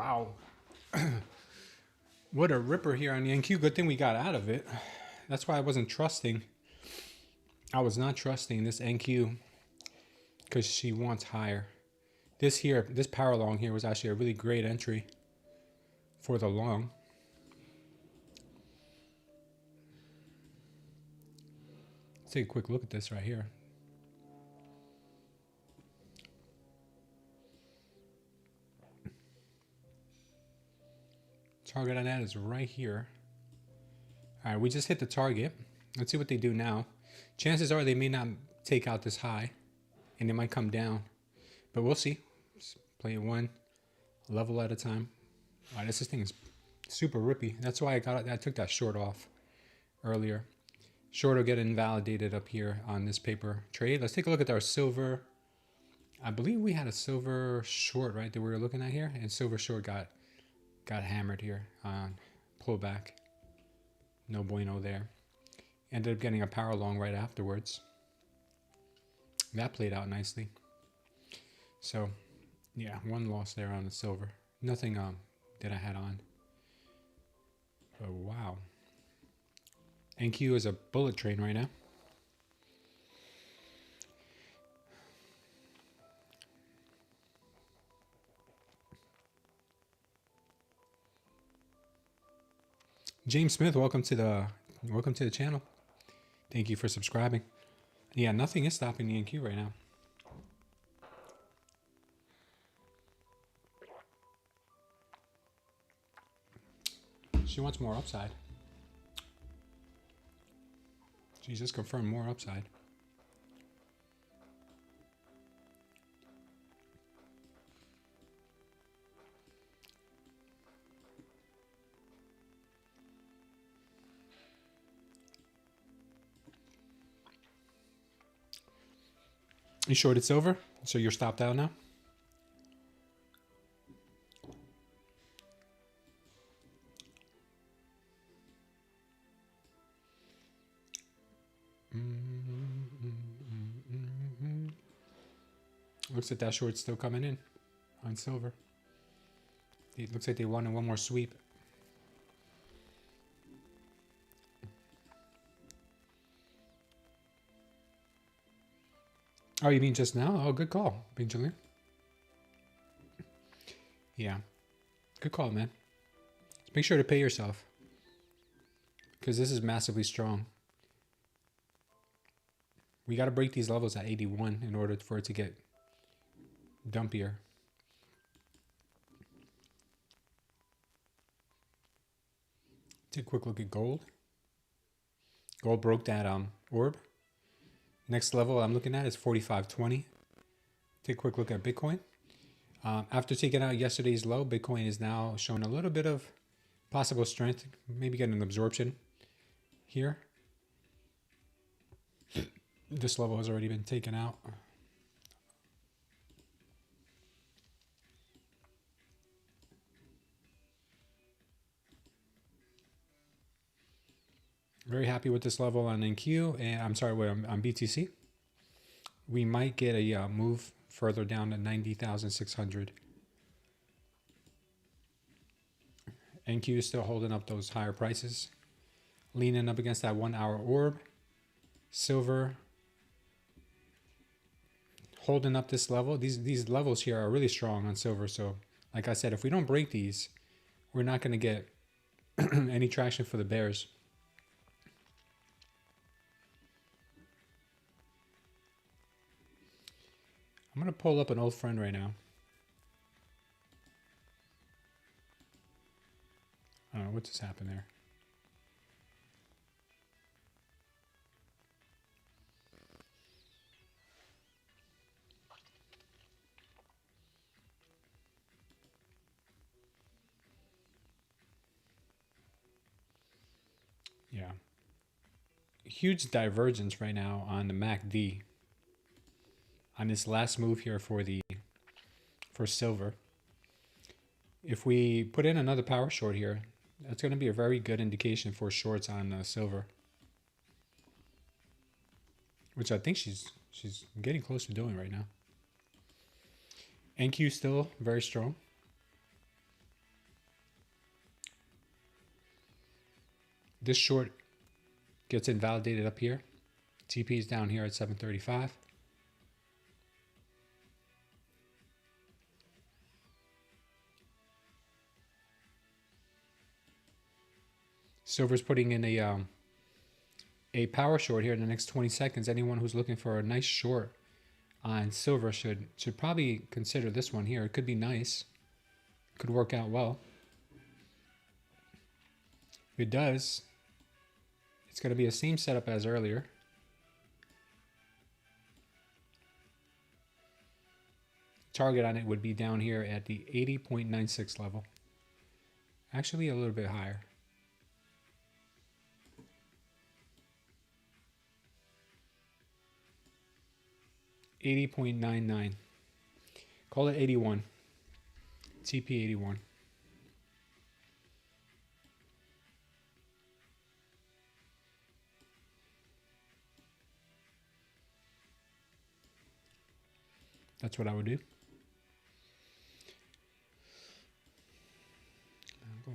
Wow. What a ripper here on the NQ. Good thing we got out of it. That's why I wasn't trusting. I was not trusting this NQ because she wants higher. This power long here was actually a really great entry for the long. Let's take a quick look at this right here. Target on that is right here. All right, we just hit the target. Let's see what they do now. Chances are they may not take out this high, and they might come down, but we'll see. Just play it one level at a time. All right, this thing is super rippy. That's why I took that short off earlier. Short will get invalidated up here on this paper trade. Let's take a look at our silver. I believe we had a silver short, right, that we were looking at here, and silver short got hammered here on pullback. No bueno there. Ended up getting a power long right afterwards. That played out nicely. So yeah, one loss there on the silver. Nothing that I had on. But wow. NQ is a bullet train right now. James Smith, welcome to the channel. Thank you for subscribing. Yeah, nothing is stopping the NQ right now. She wants more upside. She just confirmed more upside. You shorted silver, so you're stopped out now? Looks like that short's still coming in on silver. It looks like they wanted one more sweep. Oh, you mean just now? Oh, good call, Benjamin. Yeah, good call, man. Just make sure to pay yourself because this is massively strong. We got to break these levels at 81 in order for it to get dumpier. Take a quick look at gold. Gold broke that orb. Next level I'm looking at is 45.20. Take a quick look at Bitcoin. After taking out yesterday's low, Bitcoin is now showing a little bit of possible strength. Maybe getting an absorption here. This level has already been taken out. Very happy with this level on NQ, and I'm sorry, on BTC. We might get a move further down to 90,600. NQ is still holding up those higher prices, leaning up against that 1 hour orb. Silver holding up this level. These levels here are really strong on silver. So like I said, if we don't break these, we're not going to get any traction for the bears. I'm going to pull up an old friend right now. I don't know what just happened there. Yeah. Huge divergence right now on the MACD. On this last move here for silver. If we put in another power short here, that's going to be a very good indication for shorts on silver, which I think she's getting close to doing right now. NQ still very strong. This short gets invalidated up here. TP is down here at 735. Silver's putting in a power short here in the next 20 seconds. Anyone who's looking for a nice short on silver should probably consider this one here. It could be nice. Could work out well. If it does, it's going to be the same setup as earlier. Target on it would be down here at the 80.96 level. Actually, a little bit higher. $80.99. Call it 81. TP 81. That's what I would do.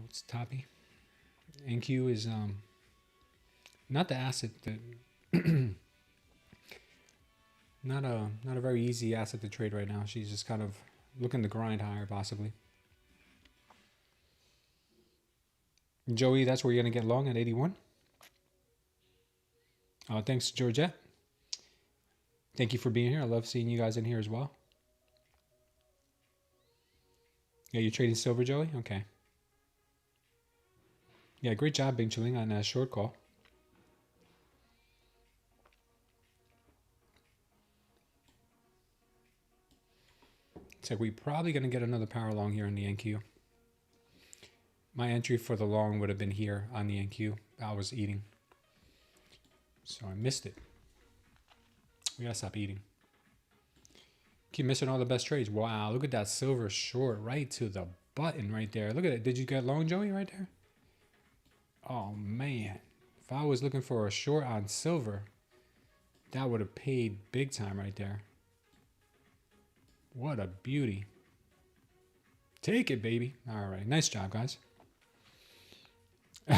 It's toppy. NQ is not the asset that not a very easy asset to trade right now. She's just kind of looking to grind higher possibly. Joey, that's where you're gonna get long at 81. Thanks, Georgette. Thank you for being here. I love seeing you guys in here as well. Yeah, you're trading silver, Joey? Okay. Yeah, great job, Bing Chilling, on that short call. So we're probably going to get another power long here in the NQ. My entry for the long would have been here on the NQ. I was eating. So I missed it. We got to stop eating. Keep missing all the best trades. Wow, look at that silver short right to the button right there. Look at it. Did you get long, Joey, right there? Oh, man. If I was looking for a short on silver, that would have paid big time right there. What a beauty. Take it, baby. All right. Nice job, guys.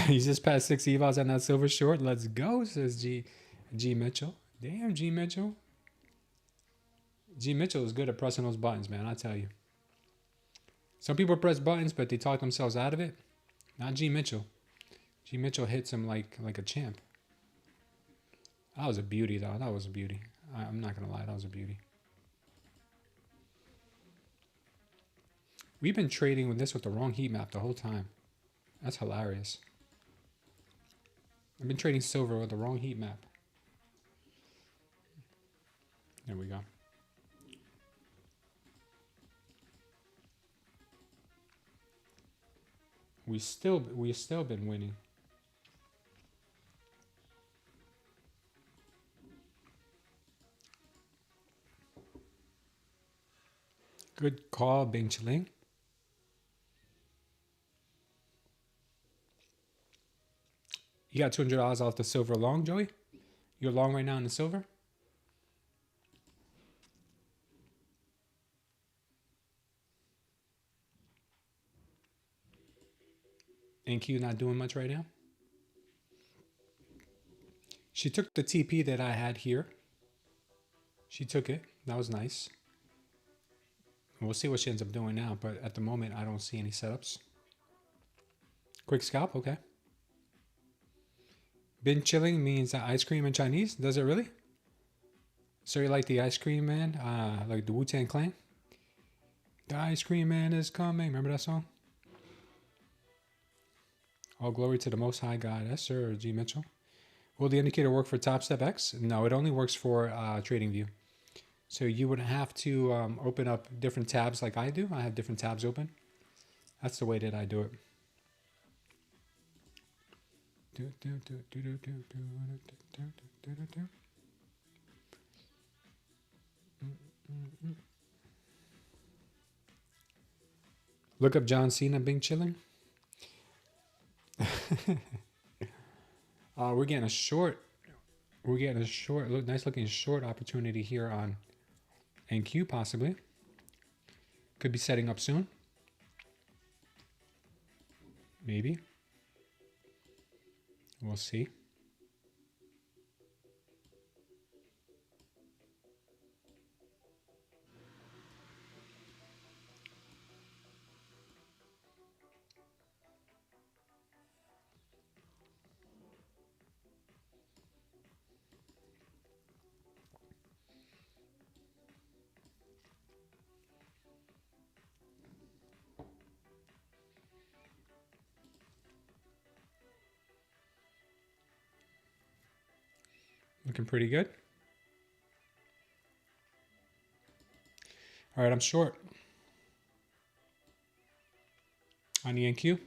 He's just passed 6 evals on that silver short. Let's go, says G Mitchell. Damn, G Mitchell. G Mitchell is good at pressing those buttons, man. I tell you. Some people press buttons, but they talk themselves out of it. Not G Mitchell. G Mitchell hits him like a champ. That was a beauty, though. That was a beauty. I'm not going to lie. That was a beauty. We've been trading with this with the wrong heat map the whole time. That's hilarious. I've been trading silver with the wrong heat map. There we go. We've still been winning. Good call, Bing Chiling. You got $200 off the silver long, Joey? You're long right now in the silver? NQ not doing much right now. She took the TP that I had here. She took it. That was nice. We'll see what she ends up doing now, but at the moment, I don't see any setups. Quick scalp, okay. Been chilling means ice cream in Chinese. Does it really? So you like the ice cream man? Like the Wu-Tang Clan? The ice cream man is coming. Remember that song? All glory to the Most High God. Yes, sir, G. Mitchell. Will the indicator work for TopStep X? No, it only works for TradingView. So you would have to open up different tabs like I do. I have different tabs open. That's the way that I do it. Look up John Cena Bing chilling. We're getting a short. We're getting a short, nice looking short opportunity here on NQ possibly. Could be setting up soon. Maybe. We'll see. Looking pretty good. All right, I'm short on the NQ.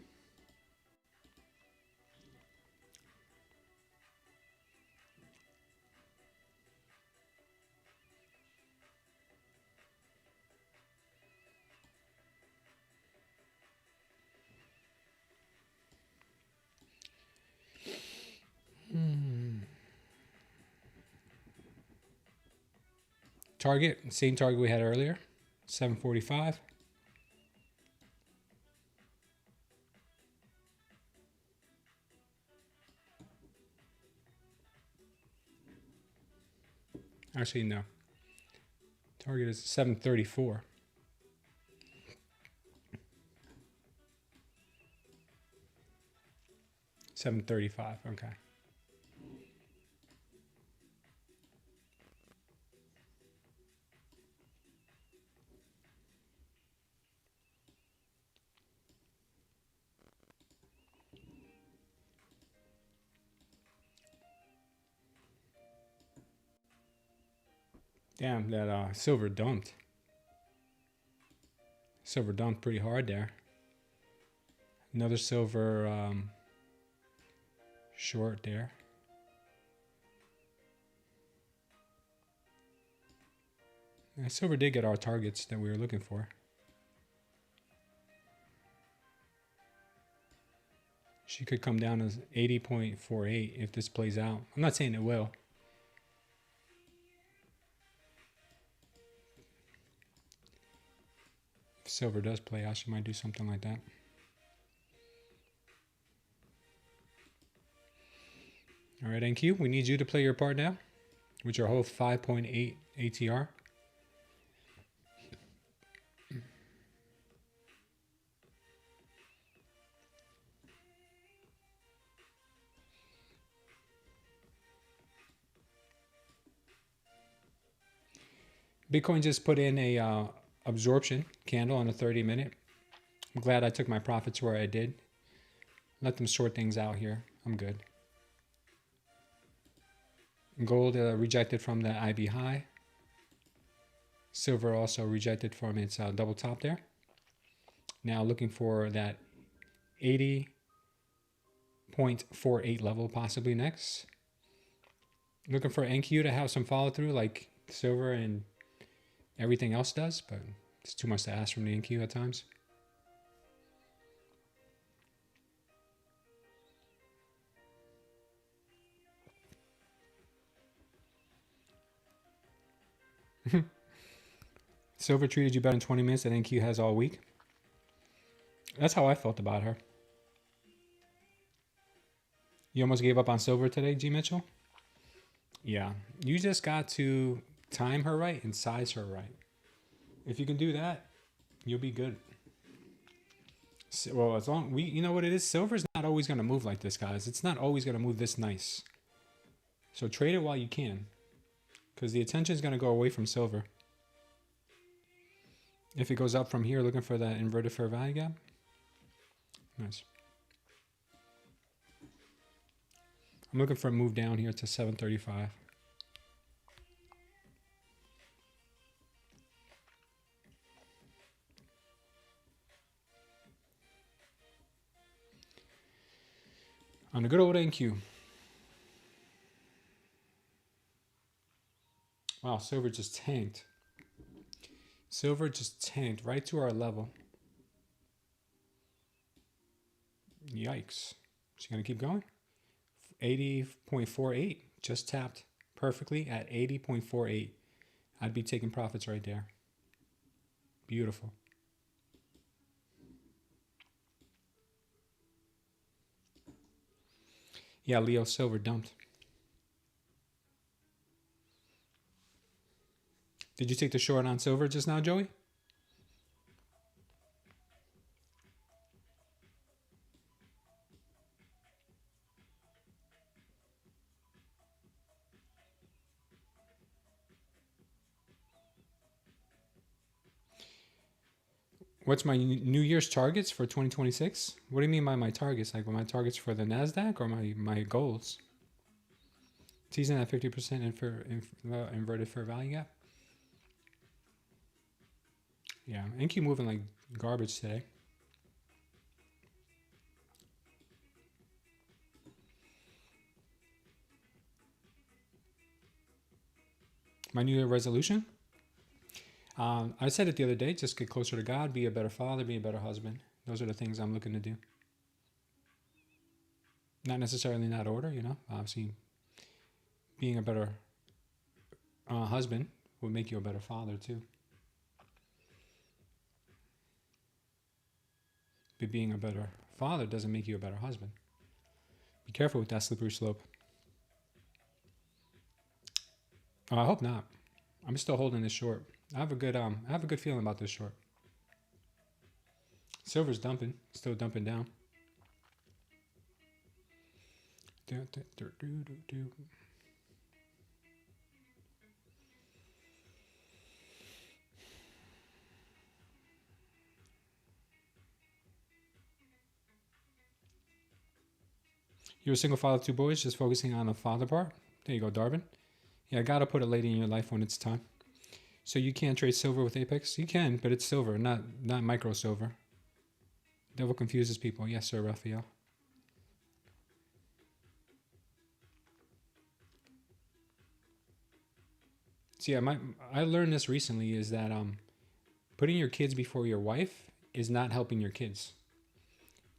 Target, same target we had earlier, 745. Actually, no. Target is 734. $735, okay. Damn, that silver dumped. Silver dumped pretty hard there. Another silver short there. Yeah, silver did get our targets that we were looking for. She could come down as 80.48 if this plays out. I'm not saying it will. If silver does play out, she might do something like that. All right, NQ, we need you to play your part now with your whole 5.8 ATR. Bitcoin just put in a absorption candle on a 30-minute. I'm glad I took my profits where I did. Let them sort things out here. I'm good. Gold rejected from the IB high. Silver also rejected from its double top there. Now looking for that 80.48 level possibly next. Looking for NQ to have some follow through like silver and everything else does, but it's too much to ask from the NQ at times. Silver treated you better in 20 minutes than NQ has all week. That's how I felt about her. You almost gave up on silver today, G. Mitchell? Yeah, you just got to time her right and size her right. If you can do that, you'll be good. Well, as long you know what it is, silver's not always going to move like this, guys. It's not always going to move this nice. So trade it while you can, because the attention is going to go away from silver. If it goes up from here, looking for that inverted fair value gap. Nice. I'm looking for a move down here to 735. On the good old NQ. Wow, silver just tanked. Silver just tanked right to our level. Yikes. Is she going to keep going? 80.48. Just tapped perfectly at 80.48. I'd be taking profits right there. Beautiful. Yeah, Leo, silver dumped. Did you take the short on silver just now, Joey? What's my New Year's targets for 2026? What do you mean by my targets? Like my targets for the Nasdaq or my goals? Teasing that 50% inverted fair value gap. Yeah, and keep moving like garbage today. My New Year resolution? I said it the other day, just get closer to God, be a better father, be a better husband. Those are the things I'm looking to do. Not necessarily in that order, you know. Obviously, being a better husband will make you a better father too. But being a better father doesn't make you a better husband. Be careful with that slippery slope. I hope not. I'm still holding this short. I have a good feeling about this short. Silver's dumping, still dumping down. You're a single father of two boys, just focusing on the father part. There you go, Darvin. Yeah, I gotta put a lady in your life when it's time. So you can't trade silver with Apex? You can, but it's silver, not micro silver. Devil confuses people. Yes, sir, Raphael. See, I learned this recently is that putting your kids before your wife is not helping your kids.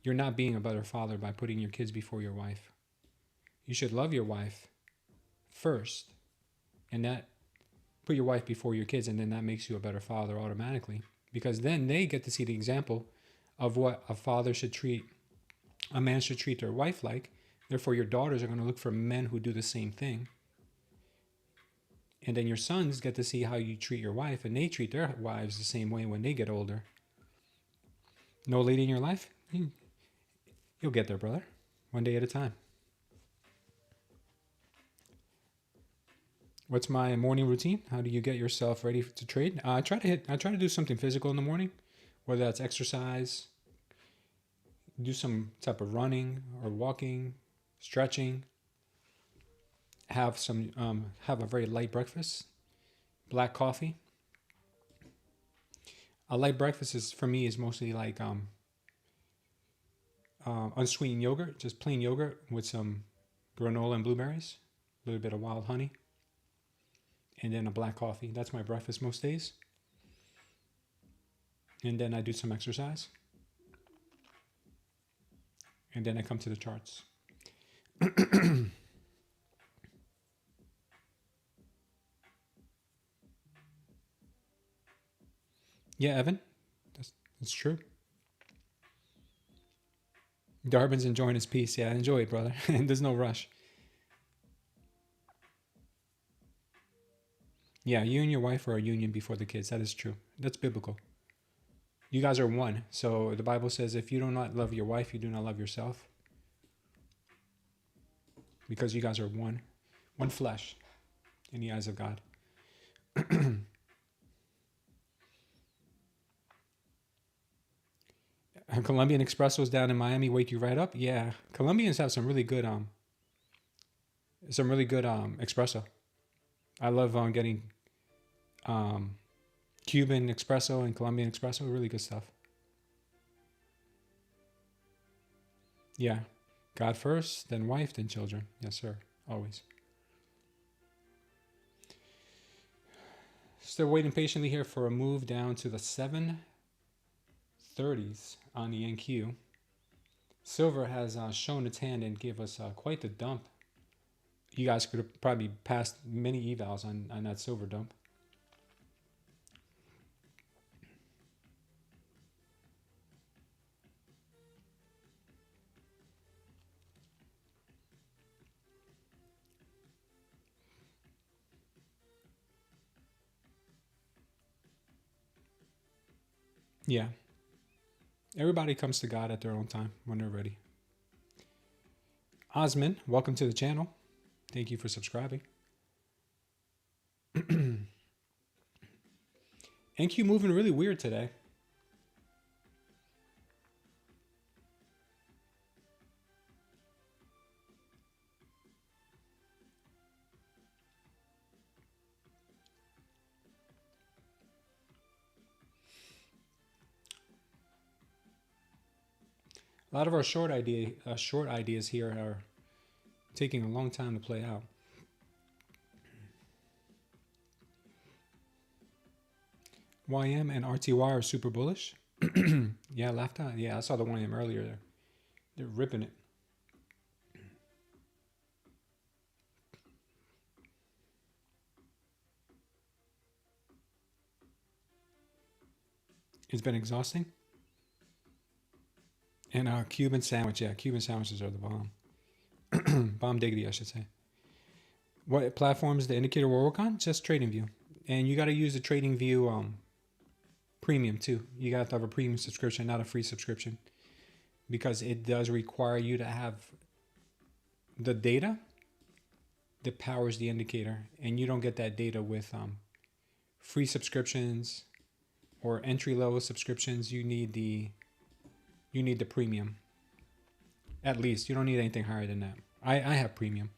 You're not being a better father by putting your kids before your wife. You should love your wife first, and that put your wife before your kids, and then that makes you a better father automatically, because then they get to see the example of what a man should treat their wife like. Therefore, your daughters are going to look for men who do the same thing. And then your sons get to see how you treat your wife, and they treat their wives the same way when they get older. No lady in your life? You'll get there, brother. One day at a time. What's my morning routine? How do you get yourself ready to trade? I try to do something physical in the morning, whether that's exercise, do some type of running or walking, stretching. Have a very light breakfast, black coffee. A light breakfast for me is mostly like unsweetened yogurt, just plain yogurt with some granola and blueberries, a little bit of wild honey, and then a black coffee. That's my breakfast most days. And then I do some exercise. And then I come to the charts. Yeah, Evan, that's true. Darvin's enjoying his peace. Yeah, enjoy it, brother. And there's no rush. Yeah, you and your wife are a union before the kids. That is true. That's biblical. You guys are one. So the Bible says if you do not love your wife, you do not love yourself. Because you guys are one flesh in the eyes of God. Colombian espressos down in Miami wake you right up. Yeah, Colombians have some really good espresso. I love getting Cuban espresso and Colombian espresso. Really good stuff. Yeah, God first, then wife, then children. Yes, sir. Always. Still waiting patiently here for a move down to the 730s on the NQ. Silver has shown its hand and gave us quite the dump. You guys could have probably passed many evals on that silver dump. Yeah. Everybody comes to God at their own time when they're ready. Osman, welcome to the channel. Thank you for subscribing. NQ moving really weird today. A lot of our short ideas here are taking a long time to play out. YM and RTY are super bullish. Yeah, laughed out. Yeah, I saw the YM earlier there. They're ripping it. It's been exhausting. And Cuban sandwich. Yeah, Cuban sandwiches are the bomb. Bomb diggity, I should say. What platforms the indicator will work on? Just TradingView. And you got to use the TradingView premium too. You got to have a premium subscription, not a free subscription. Because it does require you to have the data that powers the indicator. And you don't get that data with free subscriptions or entry-level subscriptions. You need the premium. At least. You don't need anything higher than that. I have premium.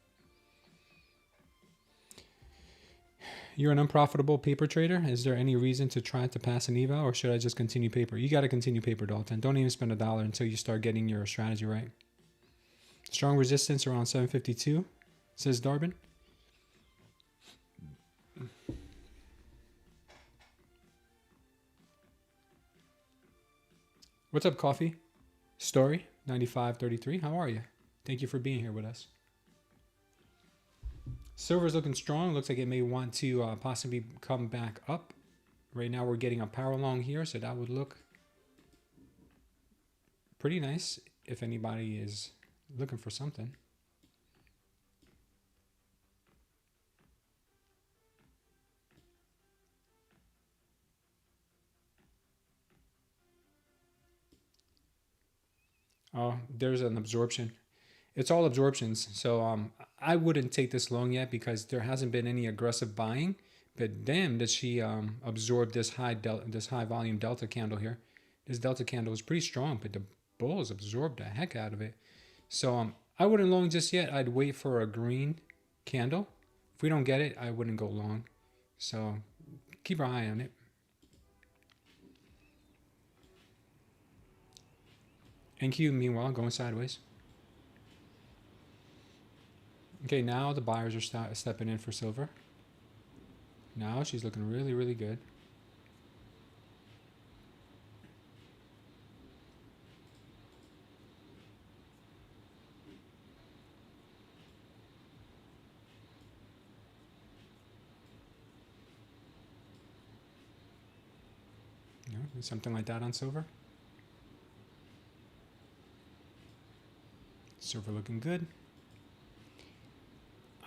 You're an unprofitable paper trader. Is there any reason to try to pass an eval, or should I just continue paper? You got to continue paper, Dalton. Don't even spend $1 until you start getting your strategy right. Strong resistance around 752, says Darbin. What's up, Coffee? Story 9533. How are you? Thank you for being here with us. Silver's looking strong. Looks like it may want to possibly come back up. Right now we're getting a power long here, so that would look pretty nice if anybody is looking for something. Oh, there's an absorption. It's all absorptions. So I wouldn't take this long yet because there hasn't been any aggressive buying. But damn, did she absorb this high volume delta candle here? This delta candle is pretty strong, but the bulls absorbed the heck out of it. So I wouldn't long just yet. I'd wait for a green candle. If we don't get it, I wouldn't go long. So keep our eye on it. NQ, meanwhile, going sideways. Okay, now the buyers are stepping in for silver. Now she's looking really, really good. Yeah, something like that on silver. Silver looking good.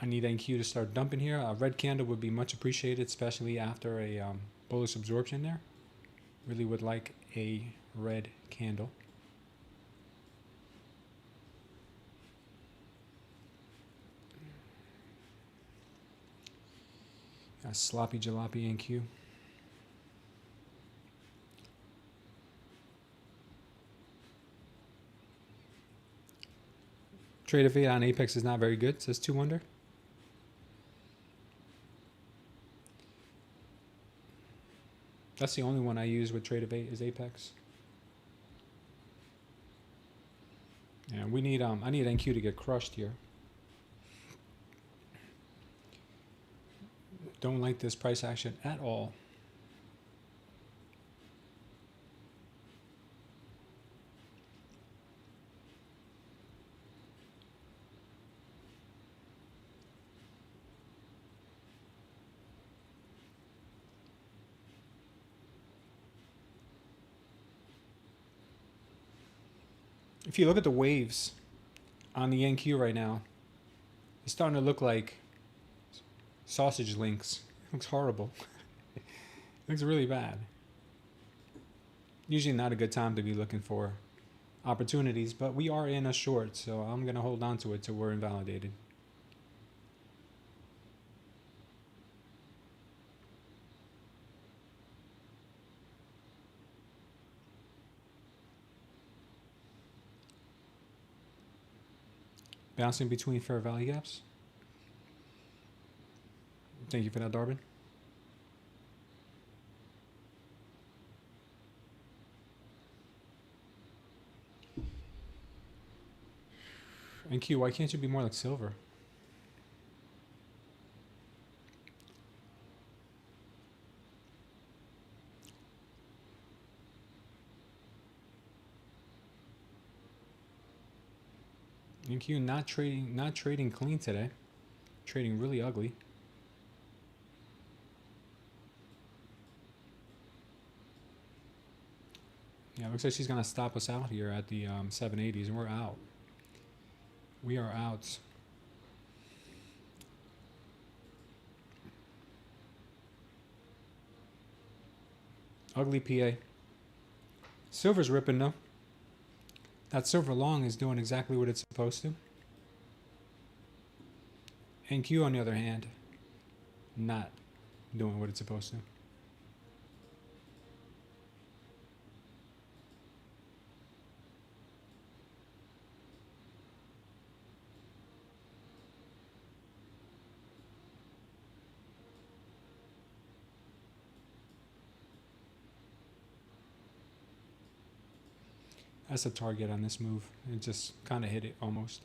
I need NQ to start dumping here. A red candle would be much appreciated, especially after a bullish absorption there. Really would like a red candle. A sloppy jalopy NQ. Tradeify on Apex is not very good, says 2 under. That's the only one I use with Tradeify is Apex. Yeah, we need I need NQ to get crushed here. Don't like this price action at all. If you look at the waves on the NQ right now, it's starting to look like sausage links. It looks horrible. It looks really bad. Usually not a good time to be looking for opportunities, but we are in a short, so I'm going to hold on to it till we're invalidated. Bouncing between fair value gaps. Thank you for that, Darwin. And Q, why can't you be more like silver? And Q not trading clean today. Trading really ugly. Yeah, looks like she's gonna stop us out here at the 780s, and we're out. We are out. Ugly PA. Silver's ripping though. That silver long is doing exactly what it's supposed to. And Q, on the other hand, not doing what it's supposed to. That's a target on this move. It just kind of hit it almost.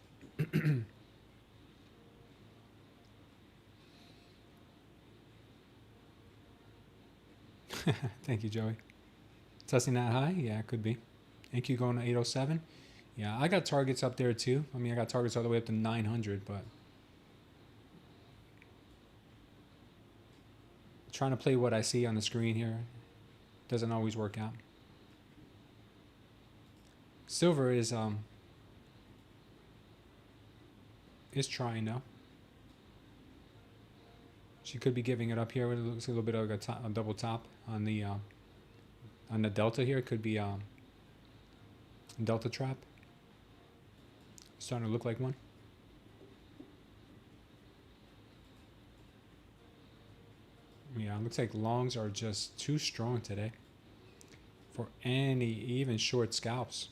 Thank you, Joey. Testing that high? Yeah, it could be. NQ going to 807? Yeah, I got targets up there too. I mean, I got targets all the way up to 900, but trying to play what I see on the screen here doesn't always work out. Silver is trying though. She could be giving it up here. It looks a little bit of a double top on the delta here. It could be a delta trap. Starting to look like one. Yeah, it looks like longs are just too strong today for any even short scalps.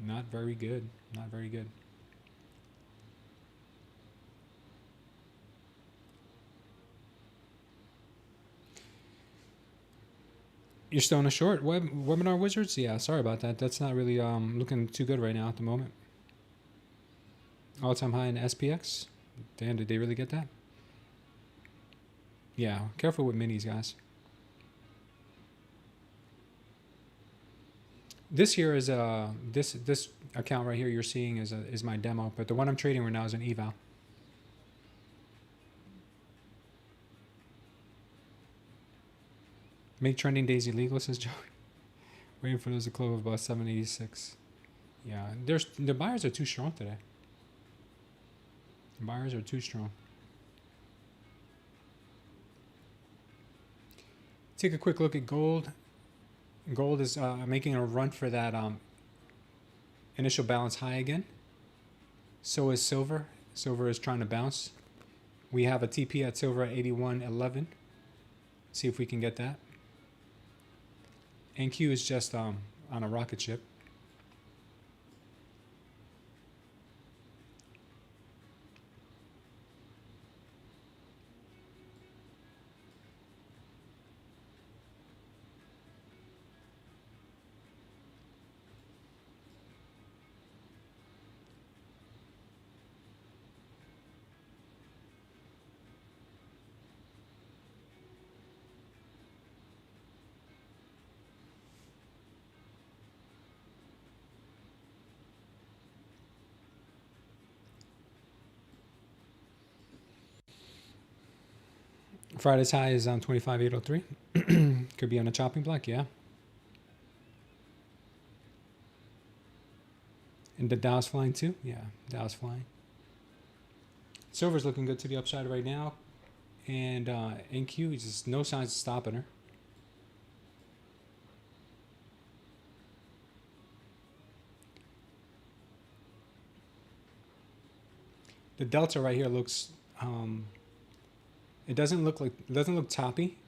Not very good. Not very good. You're still in a short webinar wizards? Yeah, sorry about that. That's not really looking too good right now at the moment. All-time high in SPX. Damn, did they really get that? Yeah, careful with minis, guys. This here is this account right here you're seeing is my demo, but the one I'm trading right now is an eval. Make trending days illegal, says Joey. Waiting for those to close about 786. Yeah, the buyers are too strong today. The buyers are too strong. Take a quick look at gold. Gold is making a run for that initial balance high again. So is silver. Silver is trying to bounce. We have a TP at silver at 81.11. See if we can get that. NQ is just on a rocket ship. Friday's high is on 25,803. Could be on a chopping block, yeah. And the Dow's flying too? Yeah, Dow's flying. Silver's looking good to the upside right now. And NQ, just no signs of stopping her. The delta right here looks, it doesn't look toppy.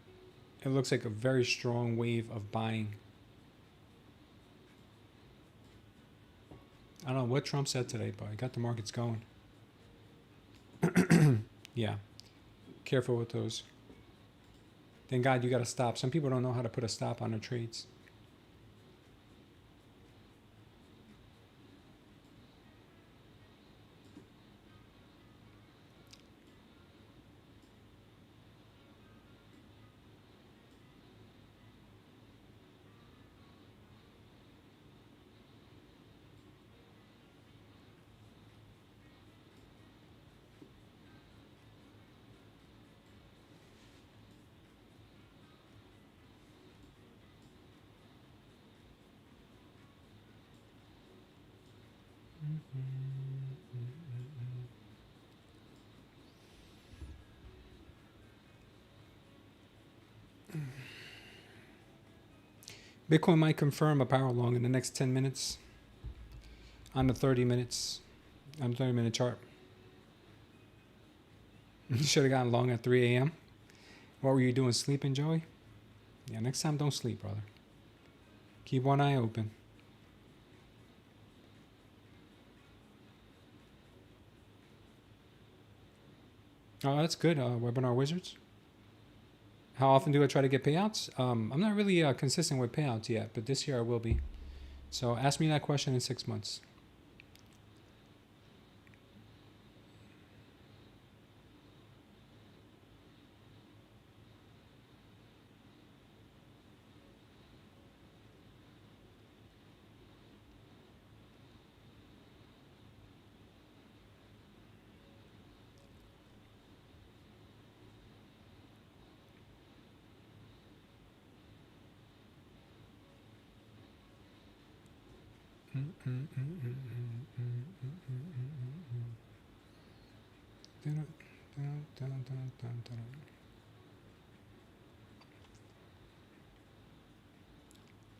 It looks like a very strong wave of buying. I don't know what Trump said today, but it got the markets going. Yeah, careful with those. Thank God you got to stop. Some people don't know how to put a stop on their trades. Bitcoin might confirm a power long in the next 10 minutes on the 30 minutes, on the 30-minute chart. Should have gotten long at 3 a.m. What were you doing, sleeping, Joey? Yeah, next time don't sleep, brother. Keep one eye open. Oh, that's good, Webinar Wizards. How often do I try to get payouts? I'm not really consistent with payouts yet, but this year I will be. So ask me that question in 6 months.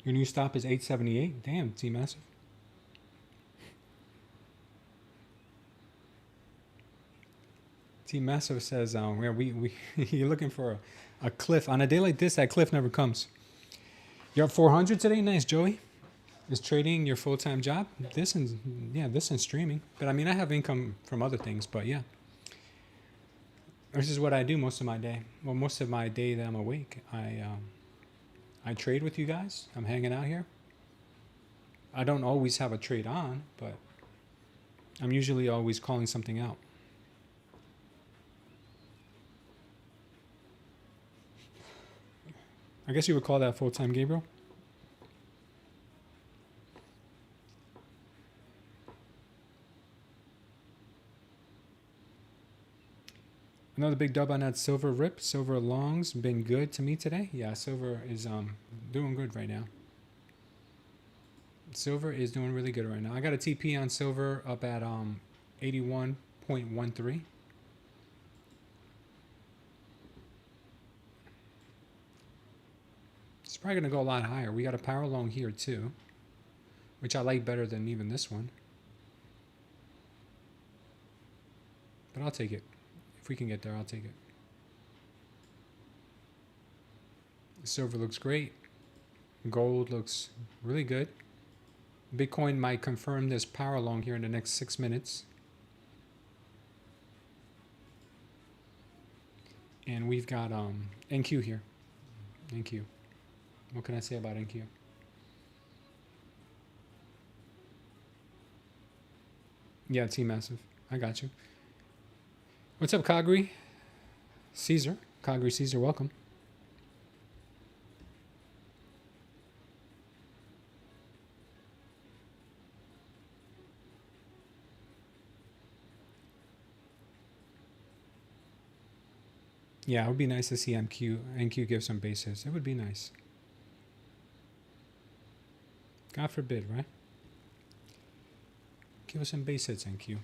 Your new stop is 878. Damn, T Massive. T Massive says, you're looking for a cliff. On a day like this, that cliff never comes. You're up 400 today? Nice, Joey. Is trading your full-time job? This and streaming. But I mean, I have income from other things, but yeah. This is what I do most of my day. Well, most of my day that I'm awake, I trade with you guys. I'm hanging out here. I don't always have a trade on, but I'm usually always calling something out. I guess you would call that full-time, Gabriel. Another big dub on that silver rip. Silver longs been good to me today. Yeah, silver is doing good right now. Silver is doing really good right now. I got a TP on silver up at 81.13. It's probably going to go a lot higher. We got a power long here too, which I like better than even this one. But I'll take it. If we can get there, I'll take it. Silver looks great. Gold looks really good. Bitcoin might confirm this power long here in the next 6 minutes. And we've got NQ here. NQ. What can I say about NQ? Yeah, T Massive. I got you. What's up, Kagri? Caesar. Kagri Caesar, welcome. Yeah, it would be nice to see NQ give some basis. It would be nice. God forbid, right? Give us some base hits, NQ.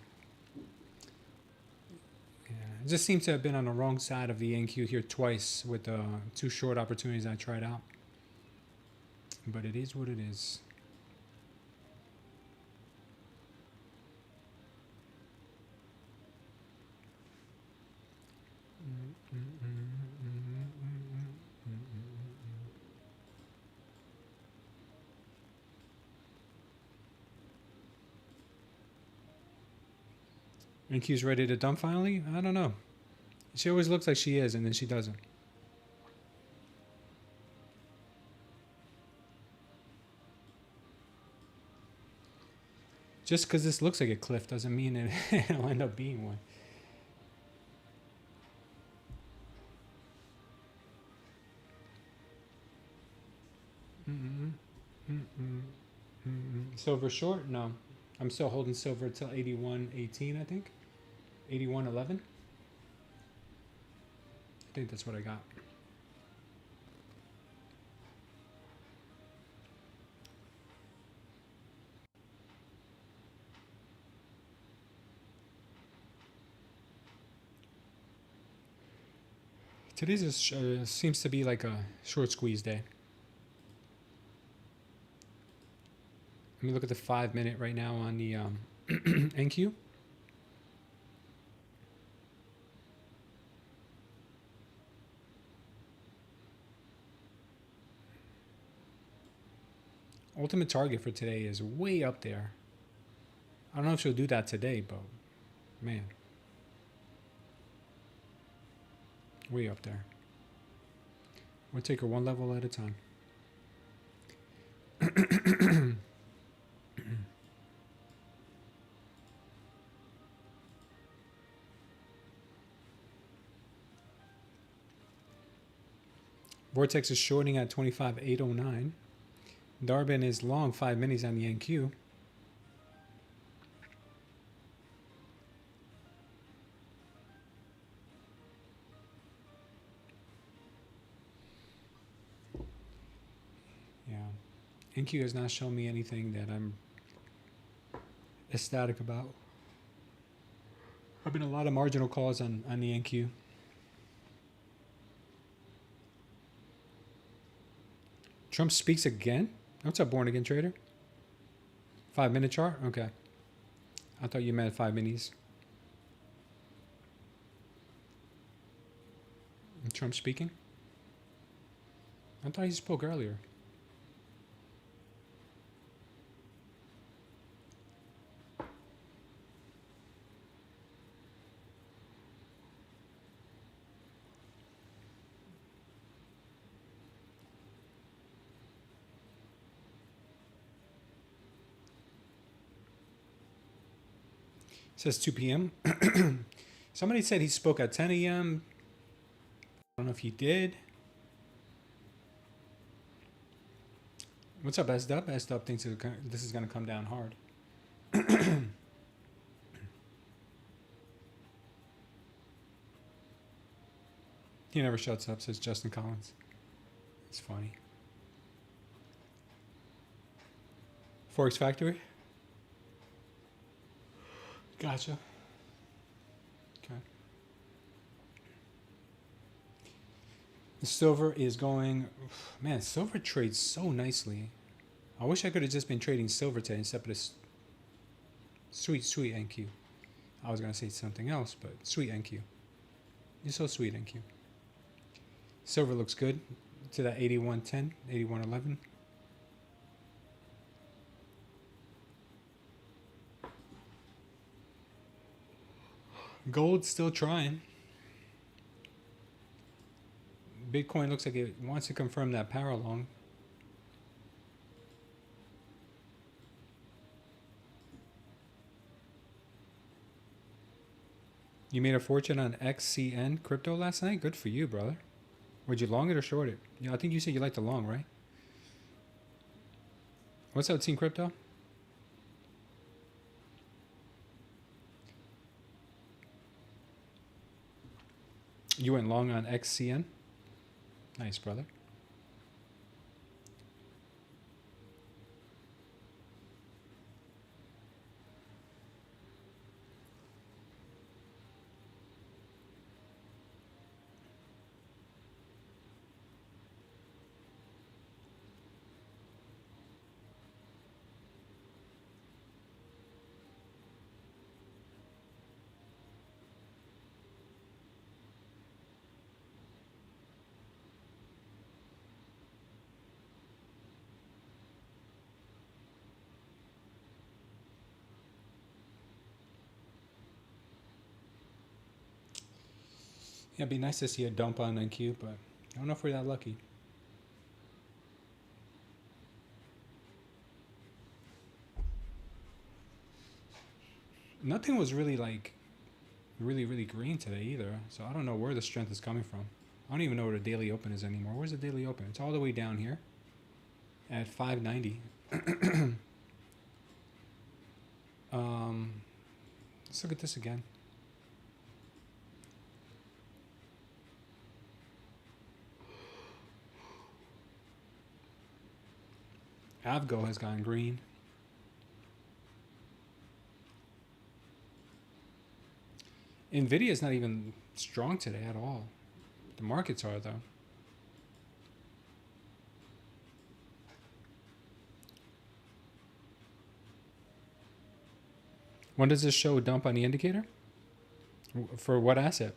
It just seems to have been on the wrong side of the NQ here twice with the 2 short opportunities I tried out. But it is what it is. NQ's ready to dump finally? I don't know. She always looks like she is, and then she doesn't. Just because this looks like a cliff doesn't mean it'll end up being one. Silver short? No. I'm still holding silver till 81.18, I think. 81.11. I think that's what I got. Today's seems to be like a short squeeze day. Let me look at the 5 minute right now on the NQ. Ultimate target for today is way up there. I don't know if she'll do that today, but man, way up there. We'll take her one level at a time. Vortex is shorting at 25.809. Darben is long 5 minis on the NQ. Yeah. NQ has not shown me anything that I'm ecstatic about. I've been a lot of marginal calls on the NQ. Trump speaks again? What's up, born again trader? 5 minute chart? Okay. I thought you meant 5 minis. Trump speaking? I thought he spoke earlier. It says 2 p.m. Somebody said he spoke at 10 a.m. I don't know if he did. What's up, S-Dub? S-Dub thinks this is going to come down hard. He never shuts up, says Justin Collins. It's funny. Forex Factory? Gotcha. Okay. The silver is going... Man, silver trades so nicely. I wish I could have just been trading silver today instead of this sweet, sweet NQ. I was going to say something else, but sweet NQ. You're so sweet, NQ. Silver looks good to that 81.10, 81.11. Gold's still trying. Bitcoin looks like it wants to confirm that power long. You made a fortune on XCN crypto last night? Good for you, brother. Would you long it or short it? Yeah, I think you said you like the long, right? What's up, Team Crypto? You went long on XCN? Nice, brother. Yeah, it'd be nice to see a dump on NQ, but I don't know if we're that lucky. Nothing was really like really green today either, so I don't know where the strength is coming from. I don't even know where the daily open is anymore. Where's the daily open? It's all the way down here at 590. Let's look at this again. Avgo has gone green. Nvidia is not even strong today at all. The markets are though. When does this show a dump on the indicator? For what asset?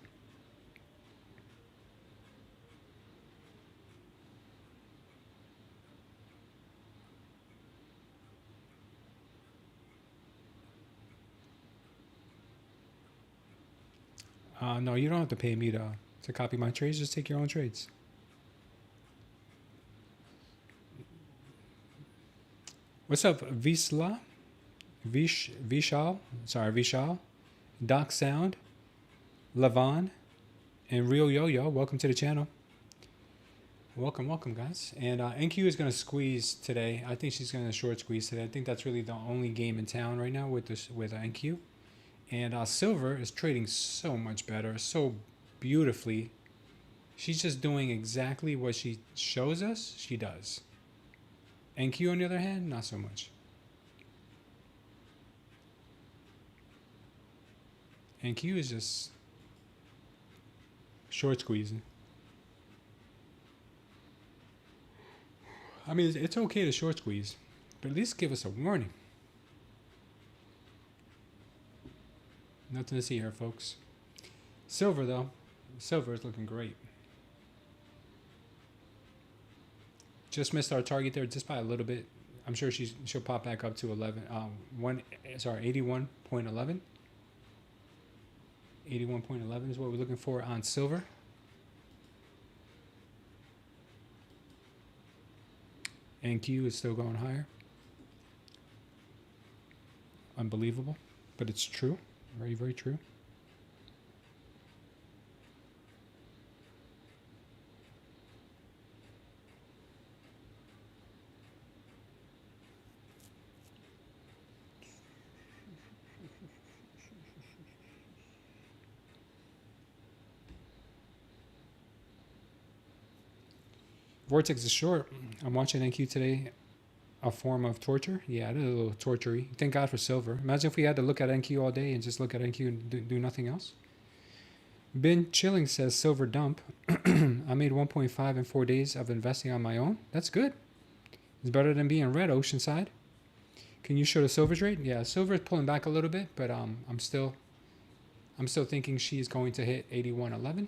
No, you don't have to pay me to copy my trades. Just take your own trades. What's up, Visla? Vishal? Sorry, Vishal. Doc Sound. Lavon. And Real Yo-Yo. Welcome to the channel. Welcome, guys. And NQ is going to squeeze today. I think she's going to short squeeze today. I think that's really the only game in town right now with NQ. And silver is trading so much better, so beautifully. She's just doing exactly what she shows us she does. NQ, on the other hand, not so much. NQ is just short squeezing. I mean, it's okay to short squeeze, but at least give us a warning. Nothing to see here, folks. Silver, though. Silver is looking great. Just missed our target there just by a little bit. I'm sure she'll pop back up to 81.11. 81.11 is what we're looking for on silver. NQ is still going higher. Unbelievable, but it's true. Very, very true. Vortex is short. I'm watching NQ today. A form of torture? Yeah, it is a little torture-y. Thank God for silver. Imagine if we had to look at NQ all day and just look at NQ and do nothing else. Ben Chilling says silver dump. I made 1.5 in 4 days of investing on my own. That's good. It's better than being red Oceanside. Can you show the silver trade? Yeah, silver is pulling back a little bit, but I'm still thinking she's going to hit 81.11.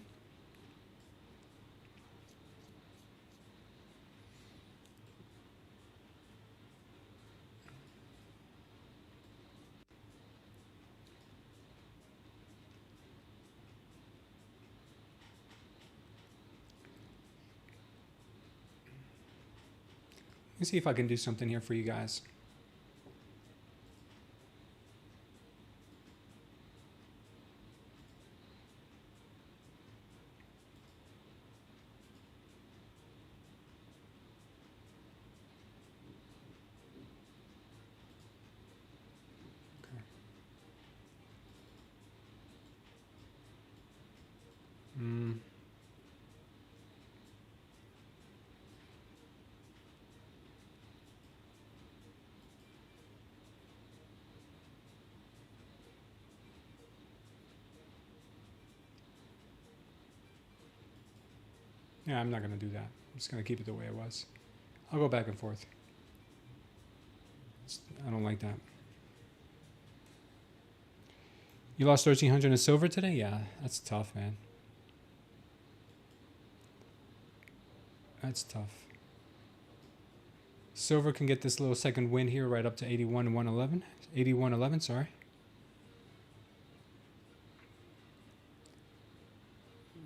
Let's see if I can do something here for you guys. Okay. Yeah, I'm not going to do that. I'm just going to keep it the way it was. I'll go back and forth. I don't like that. You lost 1,300 in silver today? Yeah, that's tough, man. That's tough. Silver can get this little second win here right up to 81.11. 81.11, sorry.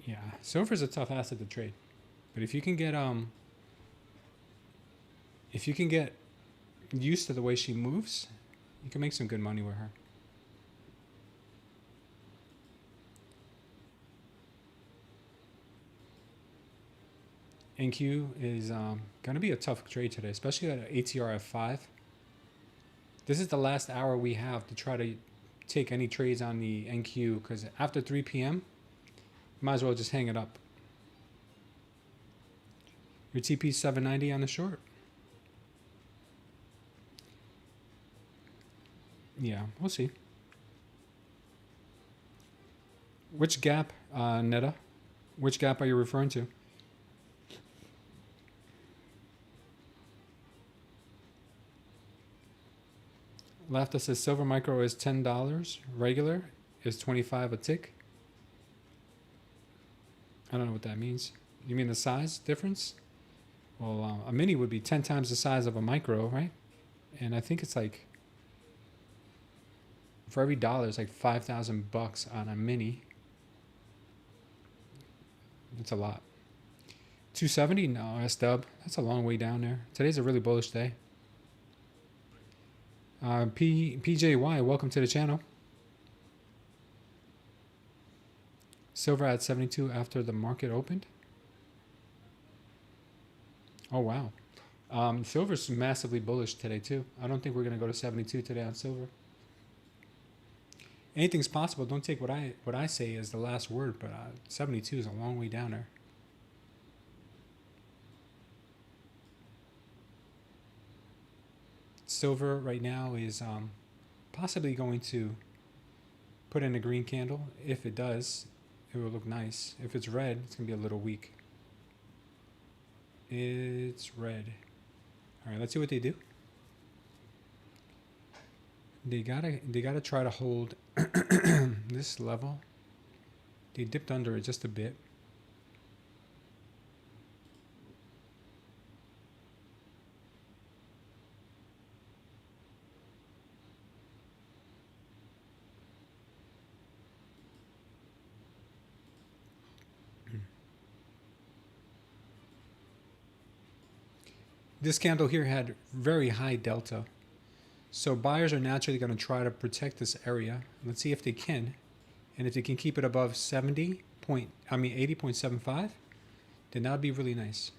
Yeah, Silver's a tough asset to trade, but if you can get used to the way she moves, you can make some good money with her. NQ is going to be a tough trade today, especially at ATR at 5. This is the last hour we have to try to take any trades on the NQ, because after 3 p.m., you might as well just hang it up. Your TP 790 on the short. Yeah, we'll see. Which gap, Netta? Which gap are you referring to? Lafta says silver micro is $10. Regular is $25 a tick. I don't know what that means. You mean the size difference? Well, a mini would be 10 times the size of a micro, right? And I think it's like, for every dollar, it's like $5,000 on a mini. That's a lot. 270? No, S-dub. That's a long way down there. Today's a really bullish day. PJY, welcome to the channel. Silver at 72 after the market opened. Oh, wow. Silver's massively bullish today, too. I don't think we're going to go to 72 today on silver. Anything's possible. Don't take what I say as the last word, but 72 is a long way down there. Silver right now is possibly going to put in a green candle. If it does, it will look nice. If it's red, it's going to be a little weak. It's red. All right, let's see what they do. They gotta try to hold this level. They dipped under it just a bit. This candle here had very high delta. So buyers are naturally going to try to protect this area. Let's see if they can. And if they can keep it above 80.75, then that would be really nice.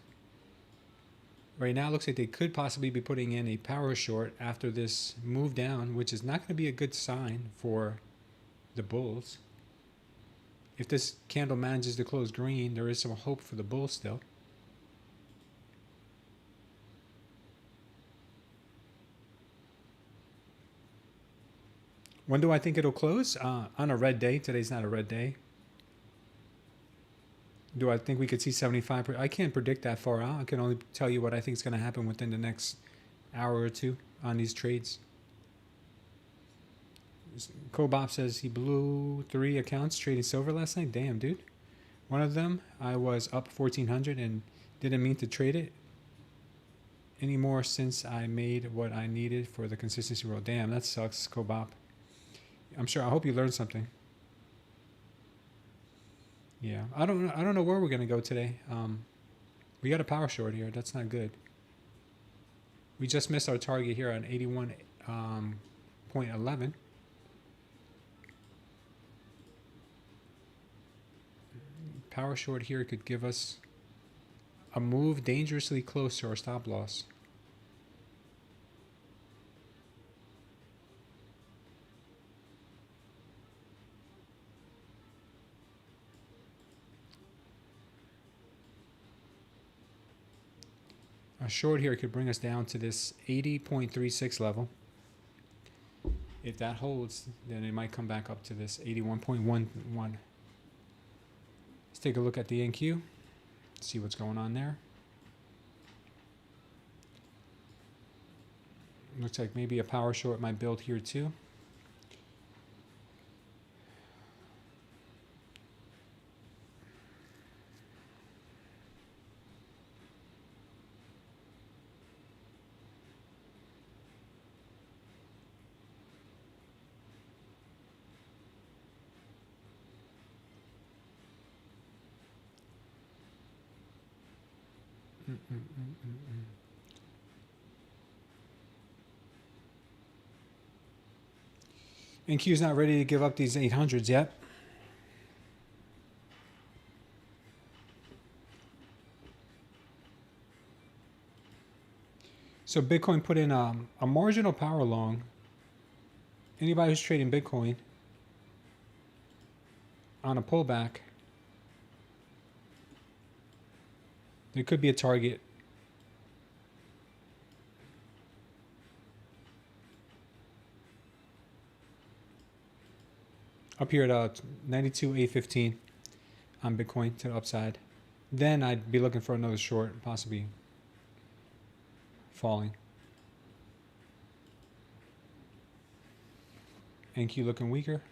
Right now it looks like they could possibly be putting in a power short after this move down, which is not going to be a good sign for the bulls. If this candle manages to close green, there is some hope for the bulls still. When do I think it'll close? On a red day. Today's not a red day. Do I think we could see 75? I can't predict that far out. I can only tell you what I think is going to happen within the next hour or two on these trades. Kobop says he blew 3 accounts trading silver last night. Damn, dude. One of them, I was up 1,400 and didn't mean to trade it anymore since I made what I needed for the consistency rule. Damn, that sucks, Kobop. I'm sure. I hope you learned something. Yeah, I don't know where we're gonna go today. We got a power short here. That's not good. We just missed our target here on 81.11. Power short here could give us a move dangerously close to our stop loss. A short here could bring us down to this 80.36 level. If that holds, then it might come back up to this 81.11. Let's take a look at the NQ, see what's going on there. Looks like maybe a power short might build here too. NQ's not ready to give up these 800s yet. So Bitcoin put in a marginal power long. Anybody who's trading Bitcoin on a pullback, there could be a target. Up here at 92,815 on Bitcoin to the upside. Then I'd be looking for another short, possibly falling. NQ looking weaker.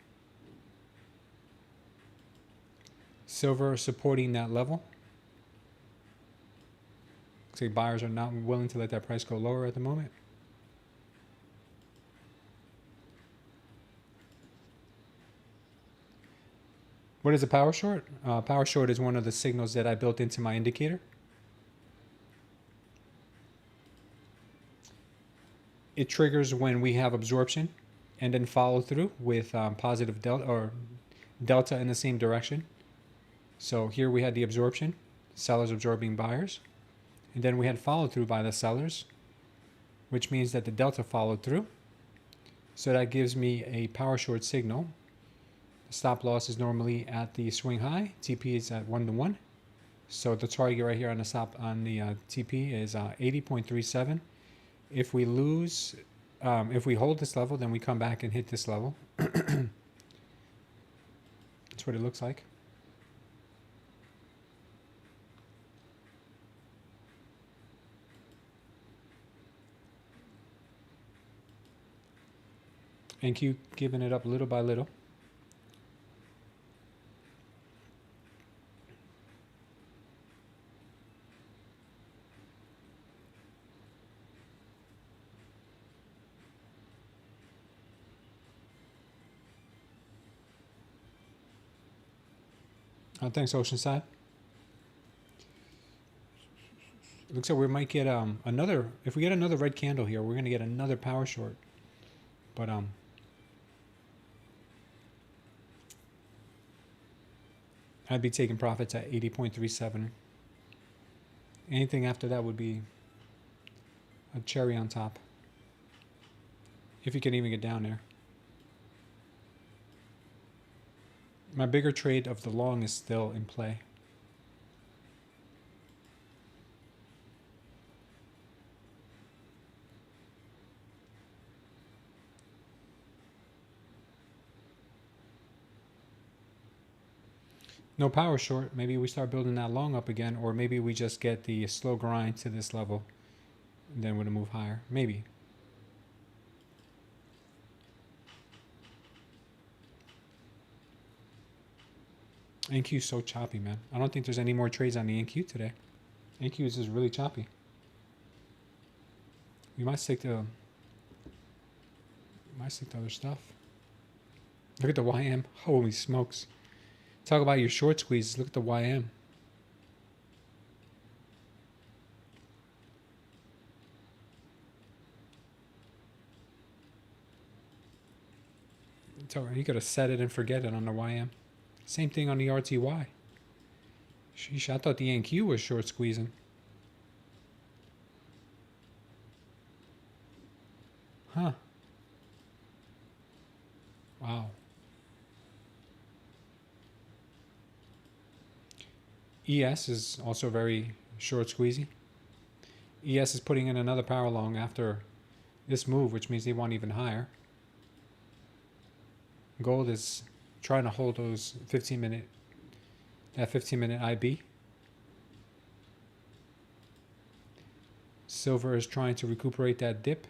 Silver supporting that level. Looks like buyers are not willing to let that price go lower at the moment. What is a power short? Power short is one of the signals that I built into my indicator. It triggers when we have absorption and then follow through with positive delta or delta in the same direction. So here we had the absorption, sellers absorbing buyers, and then we had follow through by the sellers, which means that the delta followed through. So that gives me a power short signal. The stop loss is normally at the swing high. TP is at 1-to-1. So the target right here on the stop on the TP is 80.37. If we lose, if we hold this level, then we come back and hit this level. That's what it looks like. NQ giving it up little by little. Thanks, Oceanside. Looks like we might get another. If we get another red candle here, we're gonna get another power short. But I'd be taking profits at 80.37. Anything after that would be a cherry on top. If you can even get down there. My bigger trade of the long is still in play. No power short. Maybe we start building that long up again, or maybe we just get the slow grind to this level and then we're gonna move higher. Maybe. NQ is so choppy, man. I don't think there's any more trades on the NQ today. NQ is just really choppy. We might stick to other stuff. Look at the YM. Holy smokes. Talk about your short squeeze. Look at the YM. You gotta set it and forget it on the YM. Same thing on the RTY. Sheesh, I thought the NQ was short squeezing. Huh. Wow. ES is also very short squeezy. ES is putting in another power long after this move, which means they want even higher. Gold is trying to hold those 15-minute, that 15-minute IB. Silver is trying to recuperate that dip.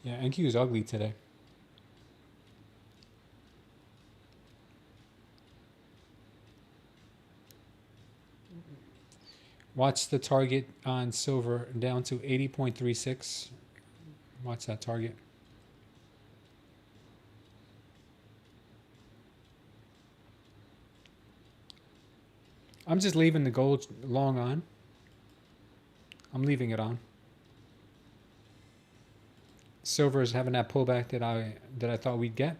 Yeah, NQ is ugly today. Watch the target on silver down to 80.36. Watch that target. I'm just leaving the gold long on. I'm leaving it on. Silver is having that pullback that I thought we'd get.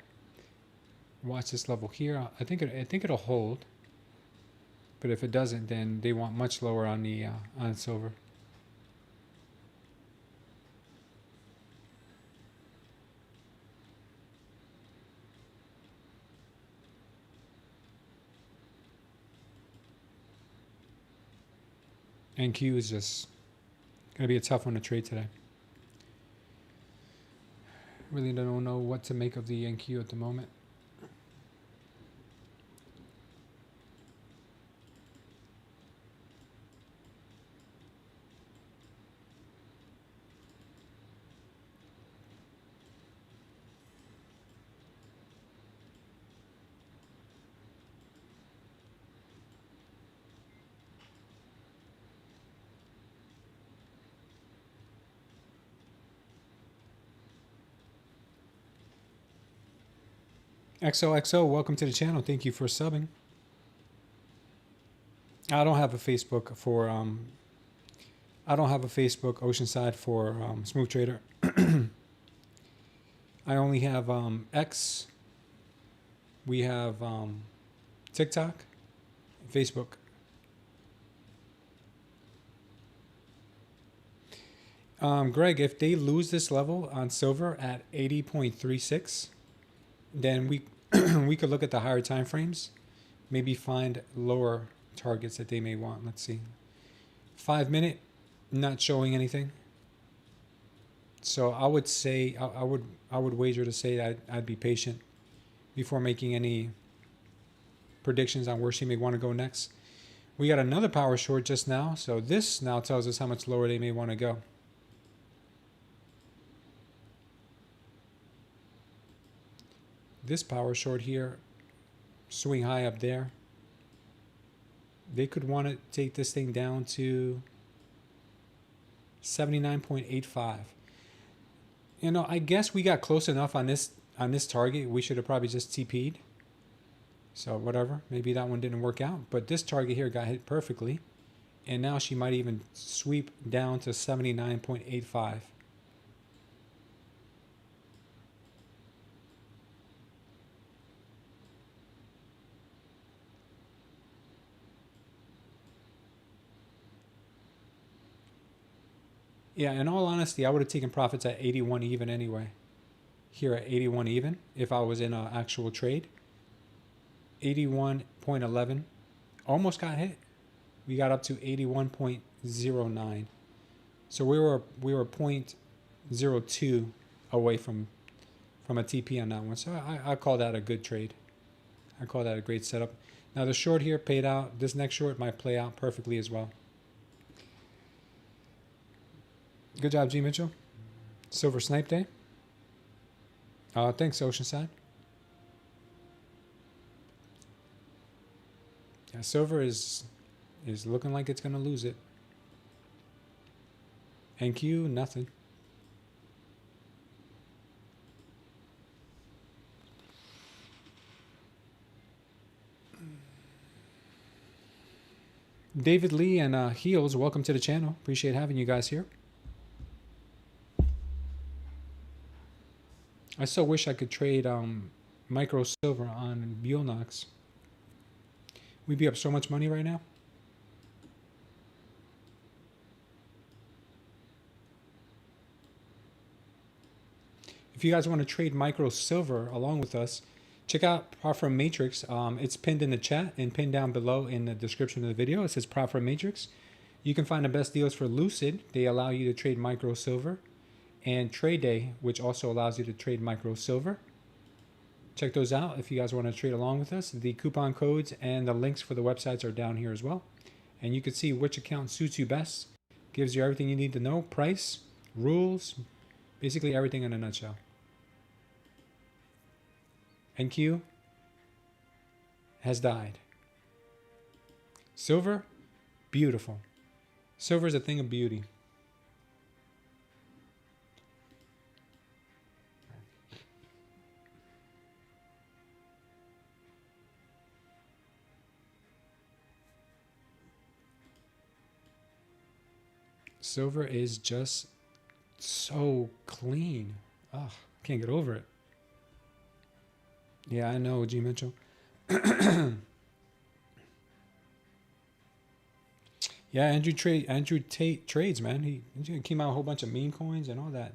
Watch this level here. I think it'll hold. But if it doesn't, then they want much lower on the on silver. NQ is just going to be a tough one to trade today. Really don't know what to make of the NQ at the moment. XOXO, welcome to the channel. Thank you for subbing. I don't have a Facebook for Oceanside for Smooth Trader. I only have X. We have TikTok, Facebook. Greg, if they lose this level on silver at 80.36, then we we could look at the higher time frames, maybe find lower targets that they may want. Let's see. 5 minute, not showing anything. So I would say I would wager to say that I'd be patient before making any predictions on where she may want to go next. We got another power short just now, so this now tells us how much lower they may want to go. This power short here, swing high up there. They could want to take this thing down to 79.85. You know, I guess we got close enough on this target. We should have probably just TP'd. So whatever, maybe that one didn't work out. But this target here got hit perfectly. And now she might even sweep down to 79.85. Yeah, in all honesty, I would have taken profits at 81 even anyway. Here at 81 even, if I was in an actual trade. 81.11, almost got hit. We got up to 81.09. So we were 0.02 away from a TP on that one. So I call that a good trade. I call that a great setup. Now the short here paid out. This next short might play out perfectly as well. Good job, G. Mitchell. Silver Snipe Day. Thanks, Oceanside. Yeah, silver is looking like it's going to lose it. NQ, nothing. David Lee and Heels, welcome to the channel. Appreciate having you guys here. I still wish I could trade micro silver on Bulenox. We'd be up so much money right now. If you guys want to trade micro silver along with us, check out Profit Matrix. It's pinned in the chat and pinned down below in the description of the video. It says Profit Matrix. You can find the best deals for Lucid. They allow you to trade micro silver. And Tradeday, which also allows you to trade micro silver. Check those out if you guys want to trade along with us. The coupon codes and the links for the websites are down here as well. And you can see which account suits you best. Gives you everything you need to know. Price, rules, basically everything in a nutshell. NQ has died. Silver, beautiful. Silver is a thing of beauty. Silver is just so clean. Ugh, can't get over it. Yeah, I know, G Mitchell. Yeah, Andrew Tate trades, man. He came out with a whole bunch of meme coins and all that.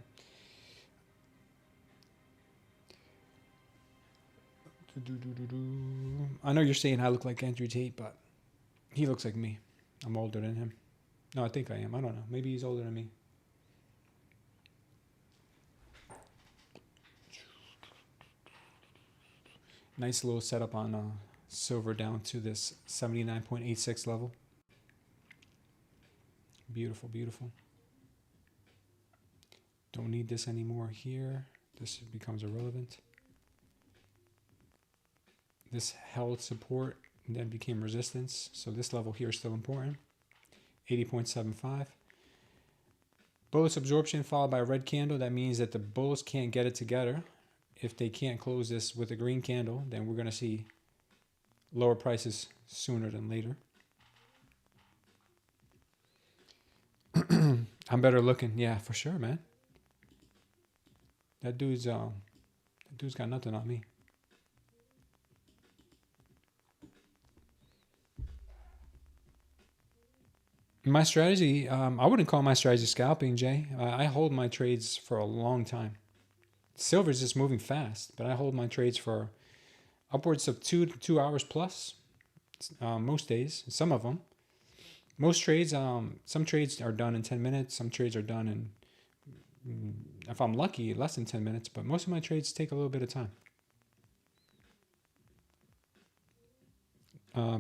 I know you're saying I look like Andrew Tate, but he looks like me. I'm older than him. No, I think I am. I don't know. Maybe he's older than me. Nice little setup on silver down to this 79.86 level. Beautiful, beautiful. Don't need this anymore here. This becomes irrelevant. This held support and then became resistance. So this level here is still important. 80.75. Bullish absorption followed by a red candle. That means that the bulls can't get it together. If they can't close this with a green candle, then we're going to see lower prices sooner than later. I'm better looking. Yeah, for sure, man. That dude's got nothing on me. My strategy, I wouldn't call my strategy scalping, Jay. I hold my trades for a long time. Silver's just moving fast, but I hold my trades for upwards of 2 hours plus most days, some of them. Most trades, some trades are done in 10 minutes. Some trades are done in, if I'm lucky, less than 10 minutes. But most of my trades take a little bit of time.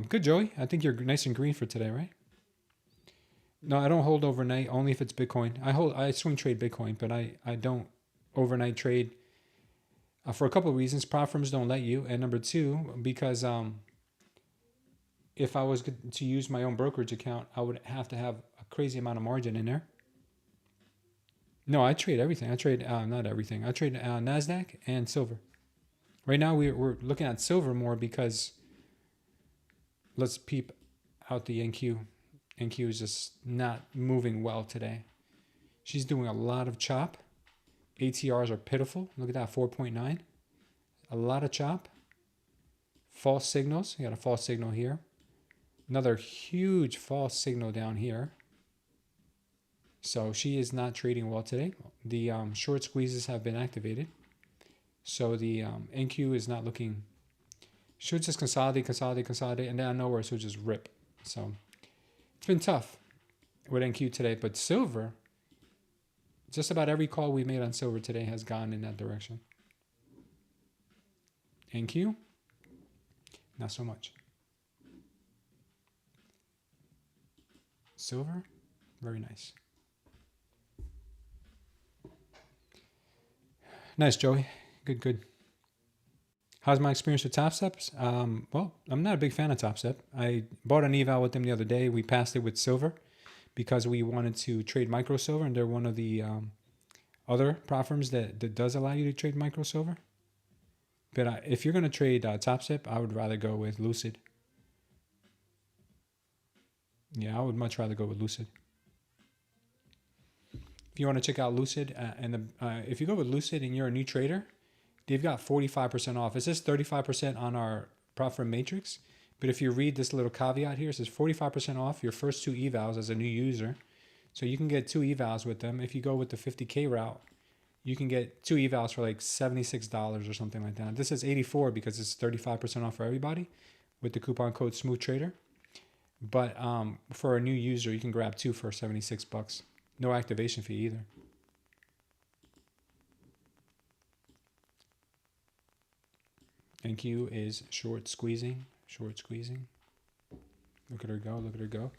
Good, Joey. I think you're nice and green for today, right? No, I don't hold overnight, only if it's Bitcoin. I swing trade Bitcoin, but I don't overnight trade for a couple of reasons. Prop firms don't let you. And number two, because if I was to use my own brokerage account, I would have to have a crazy amount of margin in there. No, I trade everything. I trade, not everything. I trade Nasdaq and silver. Right now, we're looking at silver more because let's peep out the NQ. NQ is just not moving well today. She's doing a lot of chop. ATRs are pitiful. Look at that, 4.9. A lot of chop. False signals. You got a false signal here. Another huge false signal down here. So she is not trading well today. The short squeezes have been activated. So the NQ is not looking. Should just consolidate, and then out of nowhere, so just rip. So it's been tough with NQ today, but silver, just about every call we made on silver today has gone in that direction. NQ, not so much. Silver, very nice. Nice, Joey. Good. How's my experience with TopStep? Well, I'm not a big fan of TopStep. I bought an eval with them the other day. We passed it with silver because we wanted to trade micro silver, and they're one of the other prop firms that does allow you to trade micro silver. But if you're going to trade TopStep, I would rather go with Lucid. Yeah, I would much rather go with Lucid. If you want to check out Lucid, if you go with Lucid and you're a new trader, they've got 45% off. It says 35% on our prop firm matrix, but if you read this little caveat here, it says 45% off your first 2 evals as a new user. So you can get 2 evals with them. If you go with the 50K route, you can get 2 evals for like $76 or something like that. This is 84 because it's 35% off for everybody with the coupon code SmoothTrader. But for a new user, you can grab 2 for $76. No activation fee either. NQ is short squeezing. Look at her go.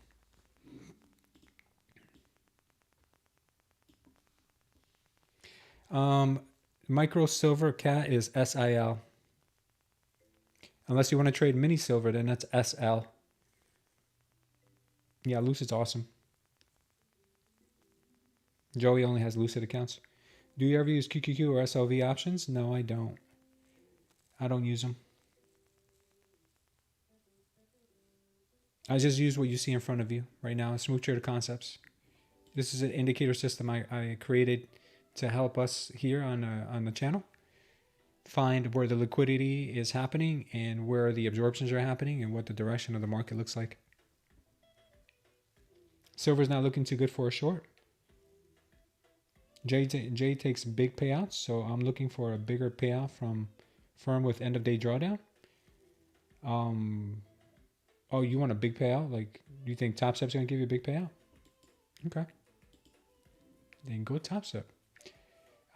Micro silver cat is SIL. Unless you want to trade mini silver, then that's SL. Yeah, Lucid's awesome. Joey only has Lucid accounts. Do you ever use QQQ or SLV options? No, I don't. I don't use them. I just use what you see in front of you right now. Smooth Trader Concepts This is an indicator system I created to help us here on the channel find where the liquidity is happening and where the absorptions are happening and what the direction of the market looks like. Silver's not looking too good for a short. Jay takes big payouts, so I'm looking for a bigger payout from firm with end of day drawdown. Oh, you want a big payout? Like, you think TopStep's gonna give you a big payout? Okay, then go TopStep.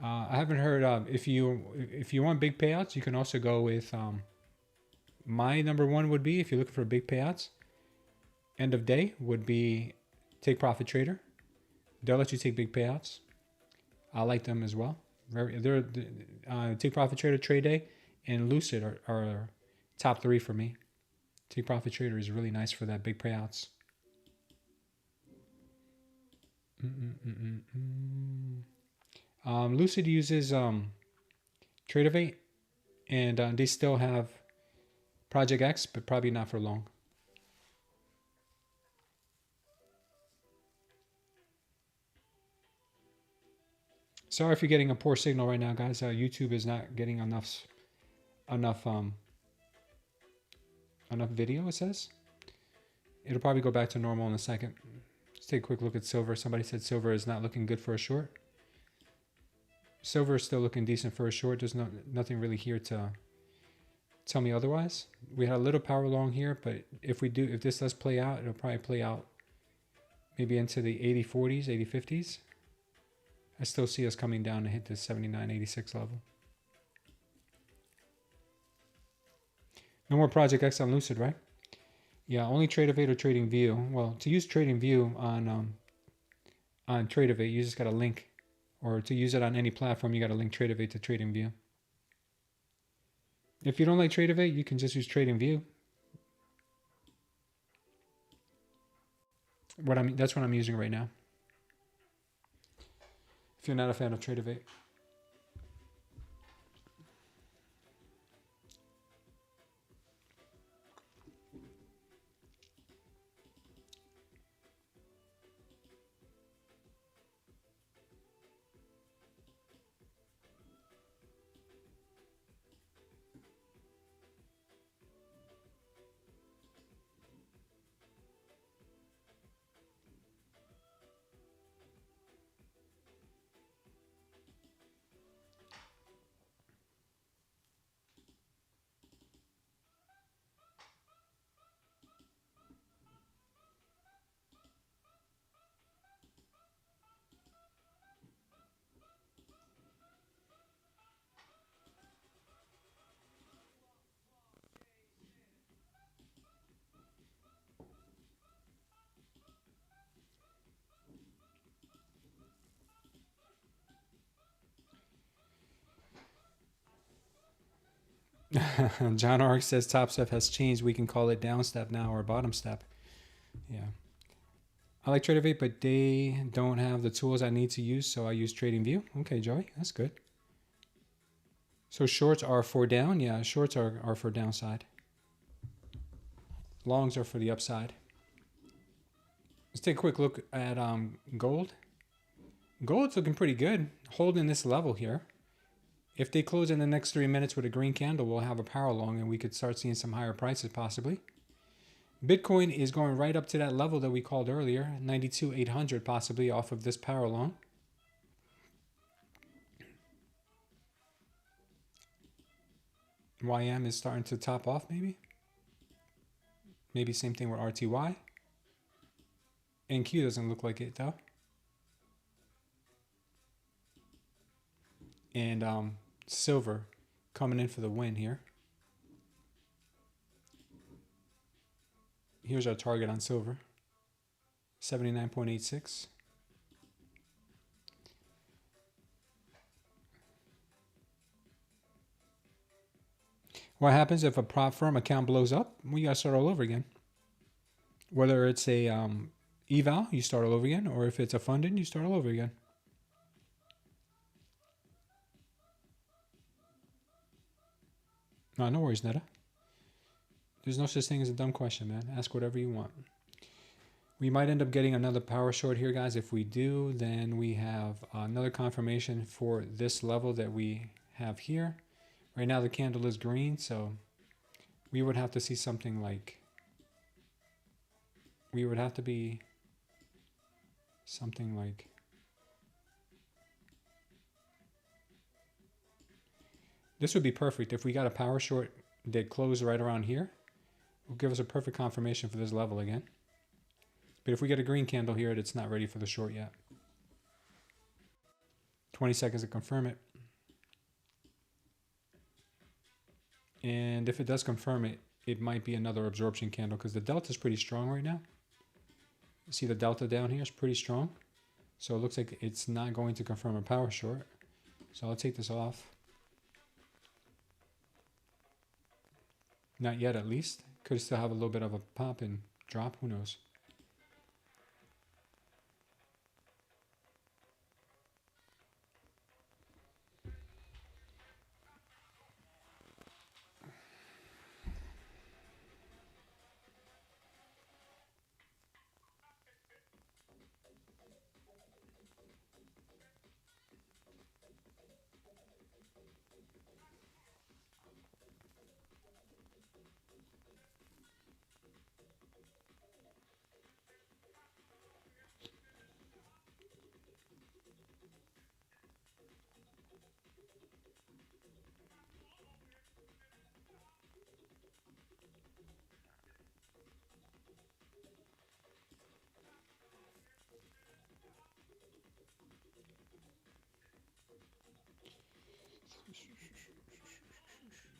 I haven't heard if you want big payouts, you can also go with my number one would be, if you're looking for big payouts, end of day would be Take Profit Trader. They'll let you take big payouts. I like them as well. They're Take Profit Trader, Tradeday, and Lucid are top 3 for me. Take Profit Trader is really nice for that big payouts. Lucid uses Tradeify, and they still have Project X, but probably not for long. Sorry if you're getting a poor signal right now, guys. YouTube is not getting enough video, it says. It'll probably go back to normal in a second. Let's take a quick look at silver. Somebody said silver is not looking good for a short. Silver is still looking decent for a short. There's nothing really here to tell me otherwise. We had a little power long here, but if this does play out, it'll probably play out maybe into the 80.40s, 80.50s. I still see us coming down to hit the 79.86 level. No more Project X on Lucid, right? Yeah, only Tradeify or TradingView. Well, to use TradingView on Tradeify, you just got a link, or to use it on any platform, you got to link Tradeify to TradingView. If you don't like Tradeify, you can just use TradingView. That's what I'm using right now. If you're not a fan of Tradeify. John Ark says TopStep has changed. We can call it down step now or bottom step. Yeah. I like Tradeify, but they don't have the tools I need to use, so I use TradingView. Okay, Joey, that's good. So shorts are for down? Yeah, shorts are for downside. Longs are for the upside. Let's take a quick look at gold. Gold's looking pretty good, holding this level here. If they close in the next 3 minutes with a green candle, we'll have a power long and we could start seeing some higher prices possibly. Bitcoin is going right up to that level that we called earlier, 92,800 possibly off of this power long. YM is starting to top off maybe. Maybe same thing with RTY. NQ doesn't look like it though. And silver coming in for the win here. Here's our target on silver, 79.86. What happens if a prop firm account blows up? We gotta start all over again. Whether it's a eval, you start all over again, or if it's a funding, you start all over again. No worries, Netta. There's no such thing as a dumb question, man. Ask whatever you want. We might end up getting another power short here, guys. If we do, then we have another confirmation for this level that we have here. Right now the candle is green, so we would have to see something like, we would have to be something like, this would be perfect. If we got a power short that closed right around here, it will give us a perfect confirmation for this level again. But if we get a green candle here, it's not ready for the short yet. 20 seconds to confirm it. And if it does confirm it, it might be another absorption candle because the delta is pretty strong right now. See the delta down here is pretty strong. So it looks like it's not going to confirm a power short. So I'll take this off. Not yet, at least. Could still have a little bit of a pop and drop. Who knows?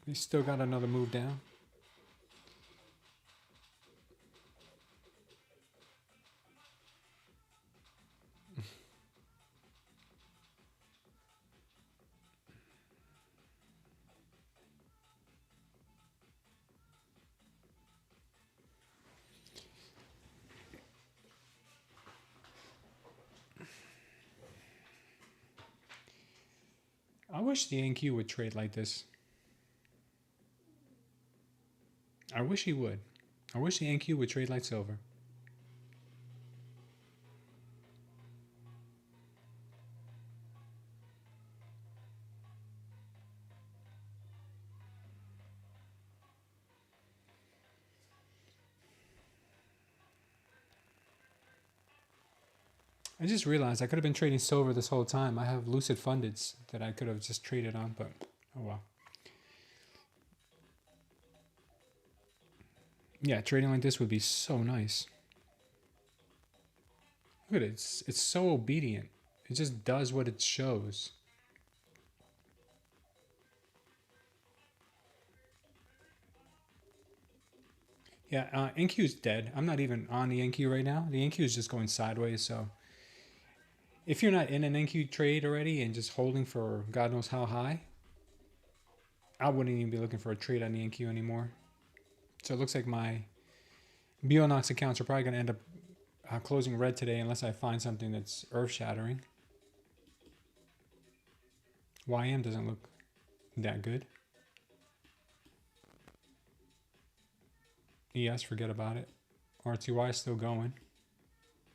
We still got another move down. I wish the NQ would trade like this. I wish he would. I wish the NQ would trade like silver. I just realized I could have been trading silver this whole time. I have lucid fundeds that I could have just traded on, but oh well. Yeah, trading like this would be so nice. Look at it. It's so obedient. It just does what it shows. Yeah, NQ's dead. I'm not even on the NQ right now. The NQ is just going sideways, so if you're not in an NQ trade already and just holding for God knows how high, I wouldn't even be looking for a trade on the NQ anymore. So it looks like my Bulenox accounts are probably going to end up closing red today unless I find something that's earth-shattering. YM doesn't look that good. ES, forget about it. RTY is still going.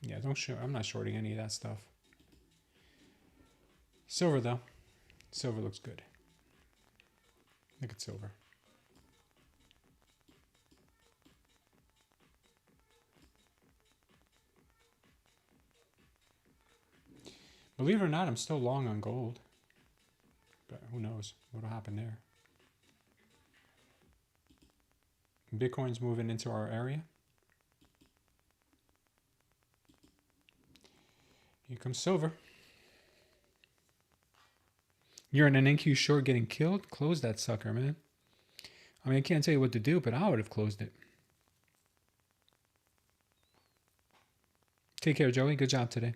Yeah, don't short. I'm not shorting any of that stuff. Silver though. Silver looks good. Look at silver. Believe it or not, I'm still long on gold. But who knows what'll happen there. Bitcoin's moving into our area. Here comes silver. You're in an NQ short getting killed? Close that sucker, man. I mean, I can't tell you what to do, but I would have closed it. Take care, Joey. Good job today.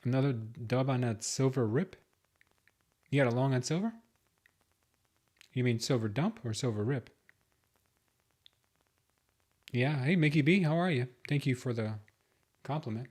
Another dub on that silver rip? You got a long on silver? You mean silver dump or silver rip? Yeah. Hey, Mickey B. How are you? Thank you for the compliment.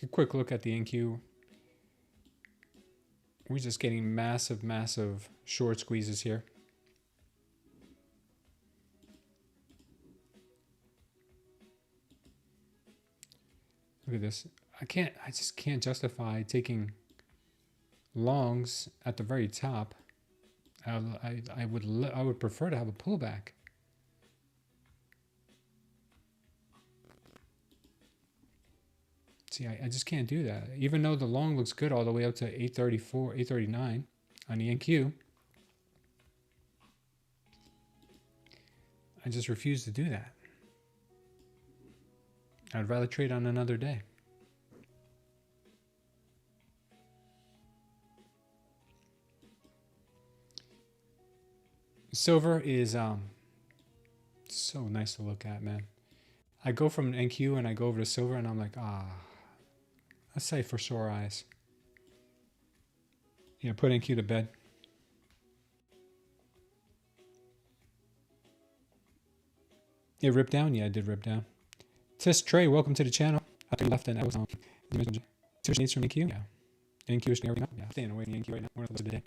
A quick look at the NQ. We're just getting massive, massive short squeezes here. Look at this. I just can't justify taking longs at the very top. I would prefer to have a pullback. See, I just can't do that. Even though the long looks good all the way up to 834, 839 on the NQ, I just refuse to do that. I'd rather trade on another day. Silver is so nice to look at, man. I go from NQ and I go over to silver and I'm like, let's say for sore eyes. Yeah, put NQ to bed. It ripped down? Yeah, it did rip down. Tis Trey, welcome to the channel. I think left and I was on. Two needs from NQ? Yeah. NQ is staying up. Yeah, staying away from NQ right now. One of the day.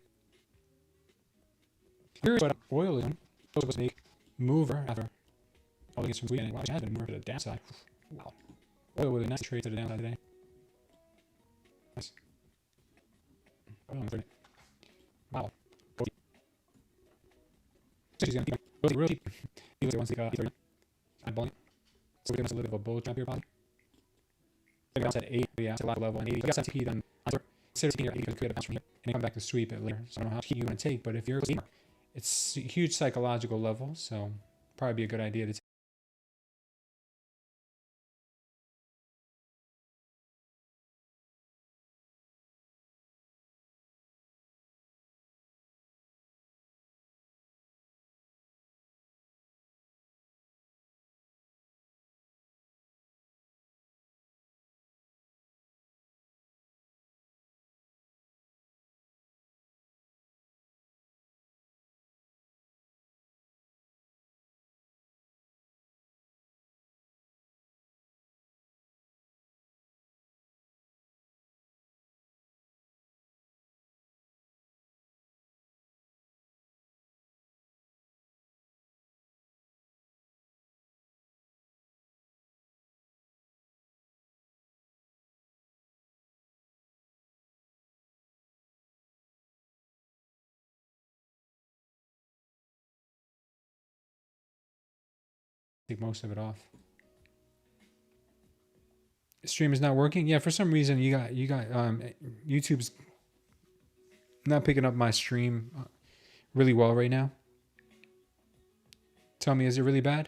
Here's what oil is on. It was a mover after all the from Sweden. Wow, it has been a mover to the downside. Wow. Oil with a nice trade to the downside today. Nice. Oil on 30. Wow. She's going to be real cheap. He wants to go either. I'm buying. So we're going to a little bit of a bull trap here, probably. Maybe I said 8. Yeah, it's a lot of level. And 80. You got some heat on. Consider here. You can create a bounce from here. And then come back to sweep it later. So I don't know how much heat you want to take. But if you're it's a huge psychological level. So probably be a good idea to take most of it off. Stream is not working. Yeah, for some reason you got YouTube's not picking up my stream really well right now. Tell me, is it really bad?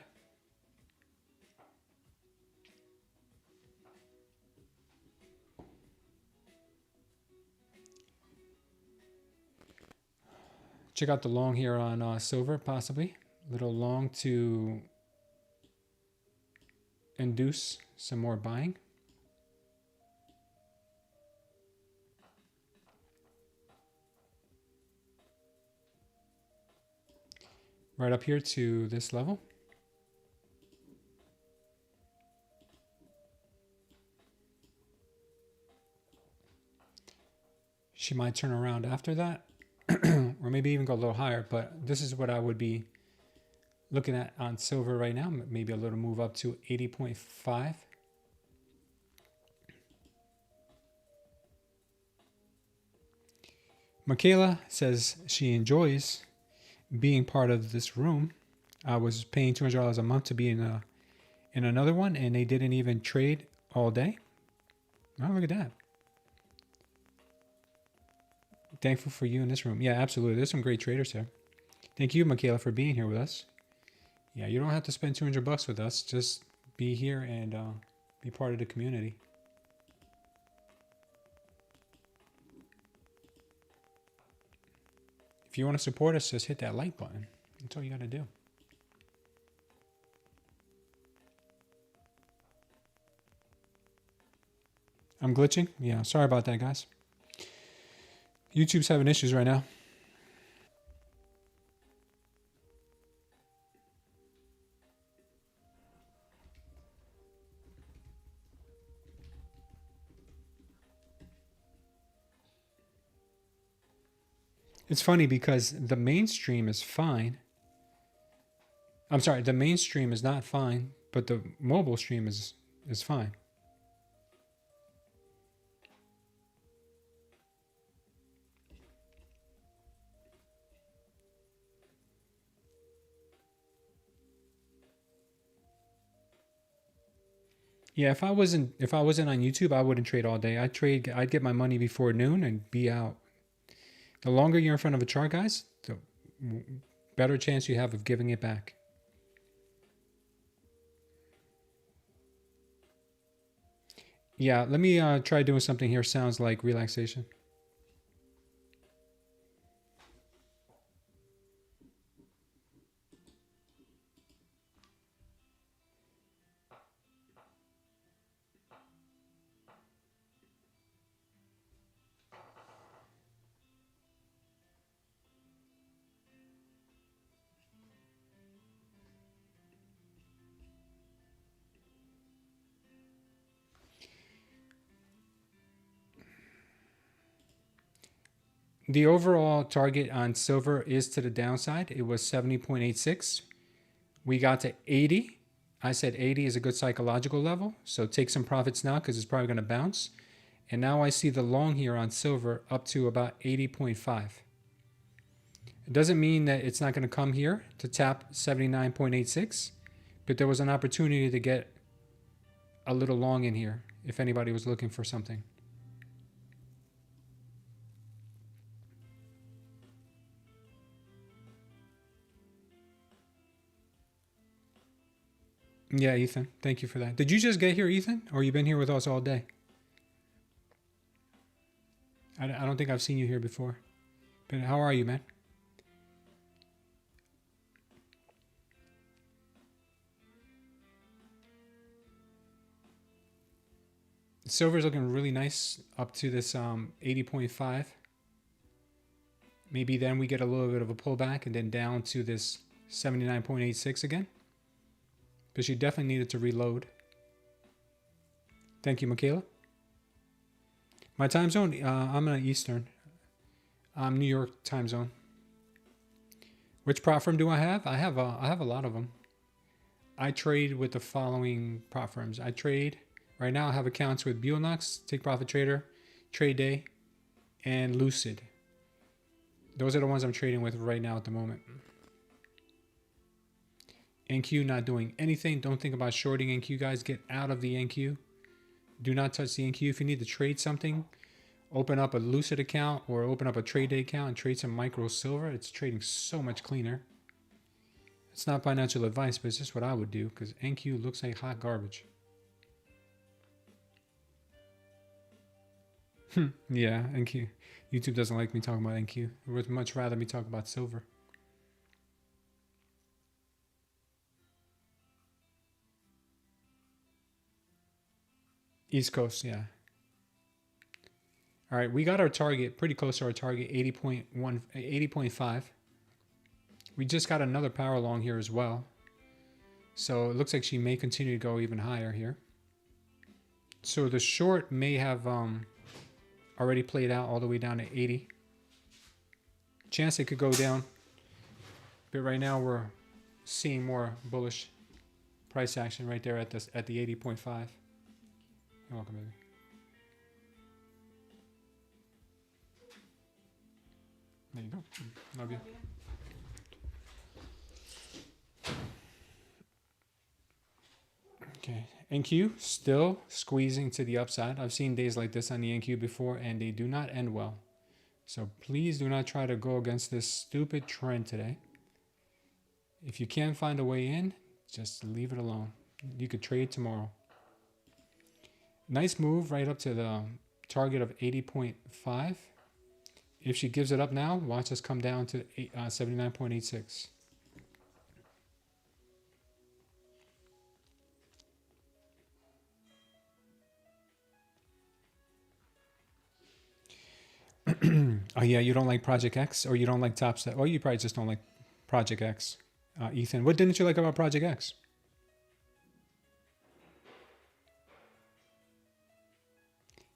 Check out the long here on silver, possibly. Little long to induce some more buying. Right up here to this level. She might turn around after that, or maybe even go a little higher, but this is what I would be looking at on silver right now. Maybe a little move up to 80.5. Michaela says she enjoys being part of this room. I was paying $200 a month to be in another one, and they didn't even trade all day. Oh, look at that. Thankful for you in this room. Yeah, absolutely. There's some great traders here. Thank you, Michaela, for being here with us. Yeah, you don't have to spend $200 with us. Just be here and be part of the community. If you want to support us, just hit that like button. That's all you got to do. I'm glitching? Yeah, sorry about that, guys. YouTube's having issues right now. It's funny because the mainstream is fine. I'm sorry, the mainstream is not fine, but the mobile stream is fine. Yeah, if I wasn't on YouTube, I wouldn't trade all day. I'd get my money before noon and be out. The longer you're in front of a chart, guys, the better chance you have of giving it back. Yeah, let me try doing something here. Sounds like relaxation. The overall target on silver is to the downside. It was 70.86. We got to 80. I said 80 is a good psychological level. So take some profits now because it's probably going to bounce. And now I see the long here on silver up to about 80.5. It doesn't mean that it's not going to come here to tap 79.86. But there was an opportunity to get a little long in here if anybody was looking for something. Yeah, Ethan. Thank you for that. Did you just get here, Ethan? Or you been here with us all day? I don't think I've seen you here before. But how are you, man? Silver's looking really nice up to this 80.5. Maybe then we get a little bit of a pullback and then down to this 79.86 again. But she definitely needed to reload. Thank you, Michaela. My time zone, I'm in Eastern. I'm New York time zone. Which prop firm do I have? I have a lot of them. I trade with the following prop firms. I trade, right now I have accounts with Bulenox, Take Profit Trader, Tradeday, and Lucid. Those are the ones I'm trading with right now at the moment. NQ not doing anything. Don't think about shorting NQ, guys. Get out of the NQ. Do not touch the NQ. If you need to trade something, open up a Lucid account or open up a Tradeday account and trade some micro silver. It's trading so much cleaner. It's not financial advice, but it's just what I would do because NQ looks like hot garbage. Yeah, NQ. YouTube doesn't like me talking about NQ. It would much rather me talk about silver. East Coast, yeah. All right, we got our target pretty close to our target, 80.5. We just got another power long here as well. So it looks like she may continue to go even higher here. So the short may have already played out all the way down to 80. Chance it could go down. But right now we're seeing more bullish price action right there at the 80.5. You're welcome, baby. There you go. Love you. Okay, NQ still squeezing to the upside. I've seen days like this on the NQ before, and they do not end well. So please do not try to go against this stupid trend today. If you can't find a way in, just leave it alone. You could trade tomorrow. Nice move right up to the target of 80.5. If she gives it up now, watch us come down to 79.86. Oh yeah, you don't like Project X, or you don't like TopStep, or you probably just don't like Project X. Ethan, what didn't you like about Project X?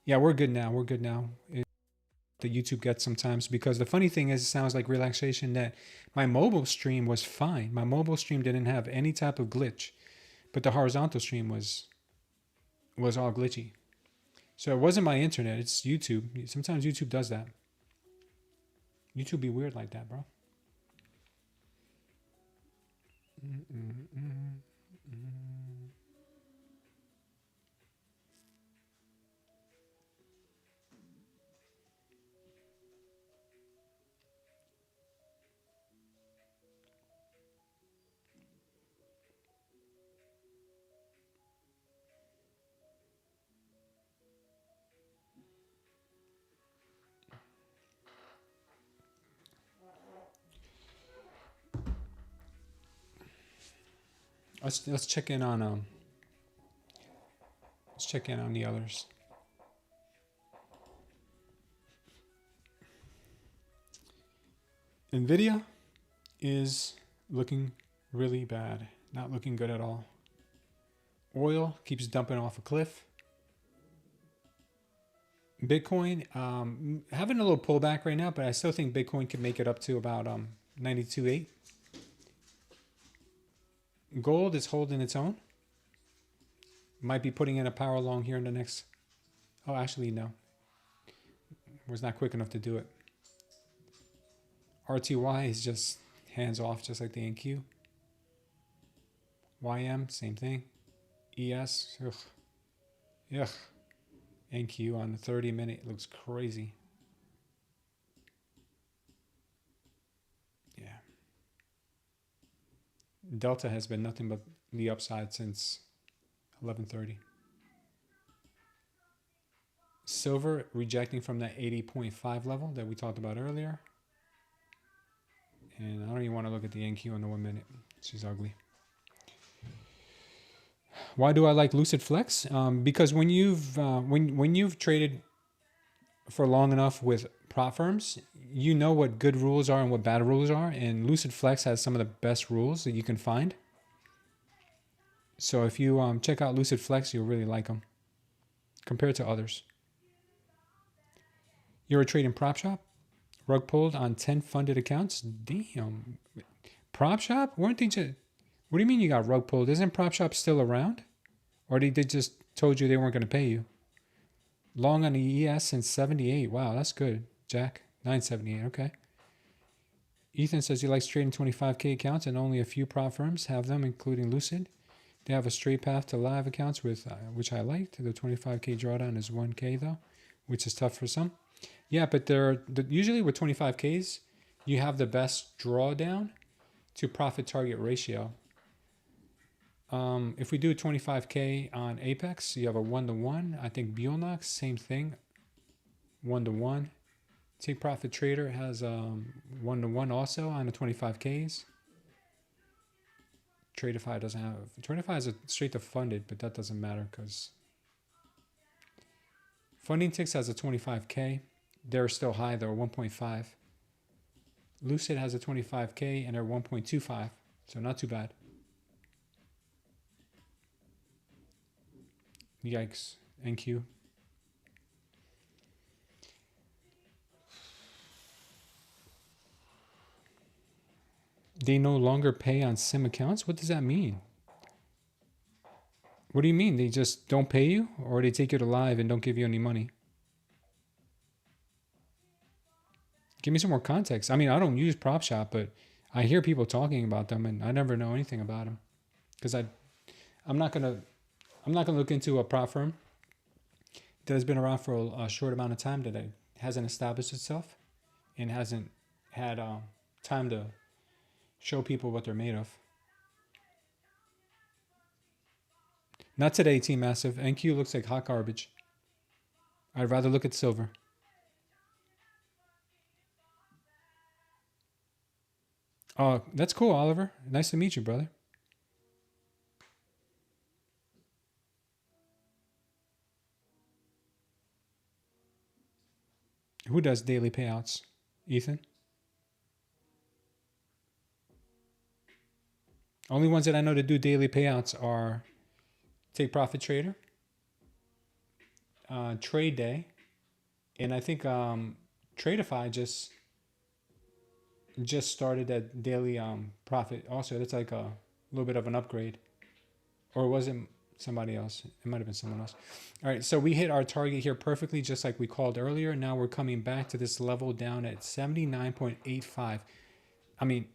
Yeah, we're good now. We're good now. that YouTube gets sometimes, because the funny thing is, it sounds like relaxation, that my mobile stream was fine. My mobile stream didn't have any type of glitch, but the horizontal stream was all glitchy. So it wasn't my internet, it's YouTube. Sometimes YouTube does that. YouTube be weird like that, bro. Let's check in on the others. Nvidia is looking really bad, not looking good at all. Oil keeps dumping off a cliff. Bitcoin having a little pullback right now, but I still think Bitcoin could make it up to about 92.8. Gold is holding its own. Might be putting in a power long here in the next... Oh, actually, no. Was not quick enough to do it. RTY is just hands off, just like the NQ. YM, same thing. ES, ugh. Ugh. NQ on the 30-minute looks crazy. Yeah. Delta has been nothing but the upside since 11:30. Silver rejecting from that 80.5 level that we talked about earlier. And I don't even want to look at the NQ on the 1 minute. She's ugly. Why do I like Lucid Flex? Because when you've traded for long enough with prop firms, you know what good rules are and what bad rules are. And Lucid Flex has some of the best rules that you can find. So if you check out Lucid Flex, you'll really like them compared to others. You're a trading prop shop? Rug pulled on 10 funded accounts? Damn. Prop shop? Weren't they just... What do you mean you got rug pulled? Isn't prop shop still around? Or they just told you they weren't going to pay you? Long on the ES since 78. Wow, that's good. Jack, 978. Okay. Ethan says he likes trading 25K accounts and only a few prop firms have them, including Lucid. They have a straight path to live accounts, with which I liked. The 25K drawdown is 1K though, which is tough for some. Yeah, but usually with 25Ks, you have the best drawdown to profit target ratio. If we do 25K on Apex, you have a 1-to-1. I think Bulenox, same thing, 1-to-1. Take Profit Trader has 1-to-1 also on the 25Ks. Tradeify doesn't have... Tradeify is a straight to funded, but that doesn't matter because Funding Ticks has a 25K. They're still high, they're 1.5. Lucid has a 25K and they're 1.25, so not too bad. Yikes. NQ. They no longer pay on SIM accounts? What does that mean? What do you mean? They just don't pay you? Or they take you to live and don't give you any money? Give me some more context. I mean, I don't use Prop Shop, but I hear people talking about them and I never know anything about them. Because I'm not gonna look into a prop firm that has been around for a short amount of time, that hasn't established itself and hasn't had time to show people what they're made of. Not today, Team Massive. NQ looks like hot garbage. I'd rather look at silver. Oh, that's cool, Oliver. Nice to meet you, brother. Who does daily payouts? Ethan? Only ones that I know to do daily payouts are Take Profit Trader, Tradeday, and I think Tradeify just started that daily profit. Also, that's like a little bit of an upgrade. Or was it somebody else? It might have been someone else. All right, so we hit our target here perfectly, just like we called earlier. Now we're coming back to this level down at 79.85. I mean,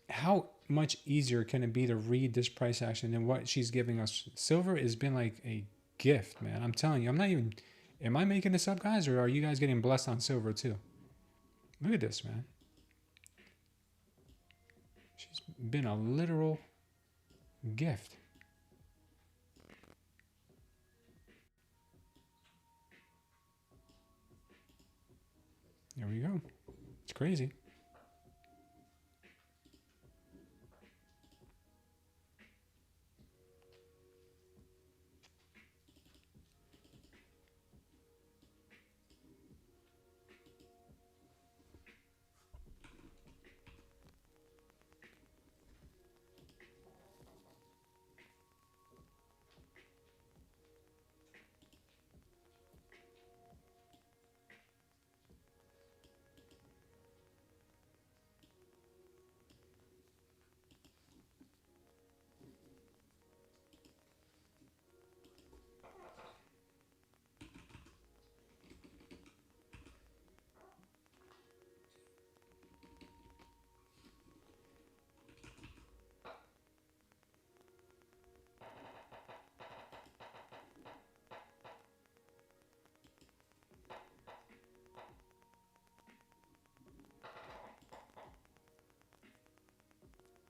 how much easier can it be to read this price action than what she's giving us? Silver has been like a gift, man. I'm telling you, I'm not even, am I making this up, guys, or are you guys getting blessed on silver too? Look at this, man. She's been a literal gift. There we go. It's crazy.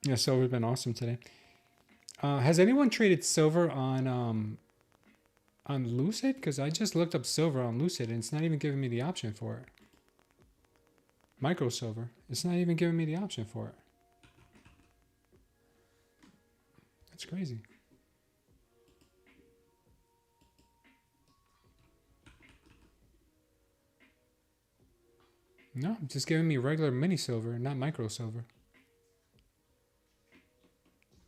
Yeah, silver's been awesome today. Has anyone traded silver on Lucid? Because I just looked up silver on Lucid and it's not even giving me the option for it. Micro silver. It's not even giving me the option for it. That's crazy. No, it's just giving me regular mini silver, not micro silver.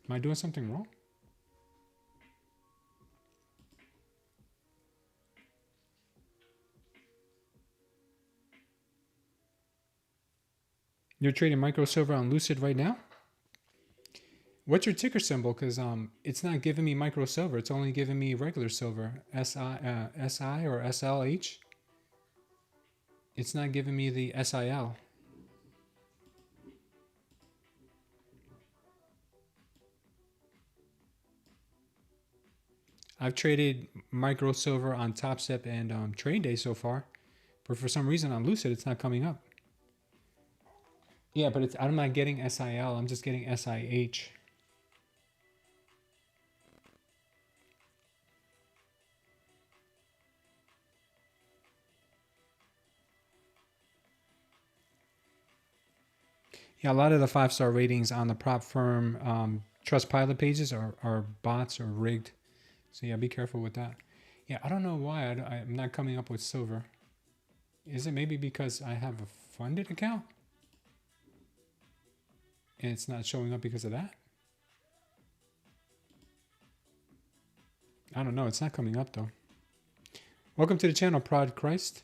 Am I doing something wrong? You're trading micro silver on Lucid right now? What's your ticker symbol? Because it's not giving me micro silver. It's only giving me regular silver. SI or SLH. It's not giving me the SIL. I've traded micro silver on TopStep and Tradeday so far, but for some reason on Lucid it's not coming up. Yeah, but I'm not getting SIL. I'm just getting SIH. Yeah, a lot of the 5-star ratings on the prop firm Trustpilot pages are bots or rigged. So yeah, be careful with that. Yeah, I don't know why I'm not coming up with silver. Is it maybe because I have a funded account? And it's not showing up because of that? I don't know. It's not coming up though. Welcome to the channel, Prod Christ.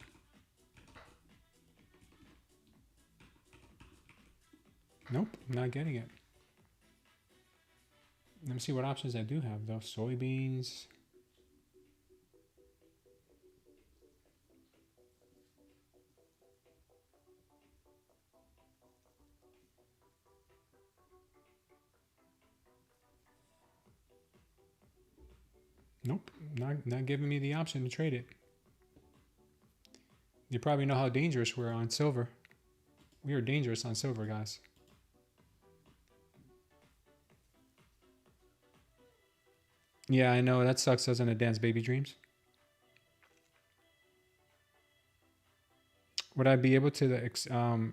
Nope, not getting it. Let me see what options I do have though. Soybeans. Nope, not giving me the option to trade it. You probably know how dangerous we're on silver. We are dangerous on silver, guys. Yeah, I know. That sucks, doesn't it, Dance Baby Dreams? Would I be able to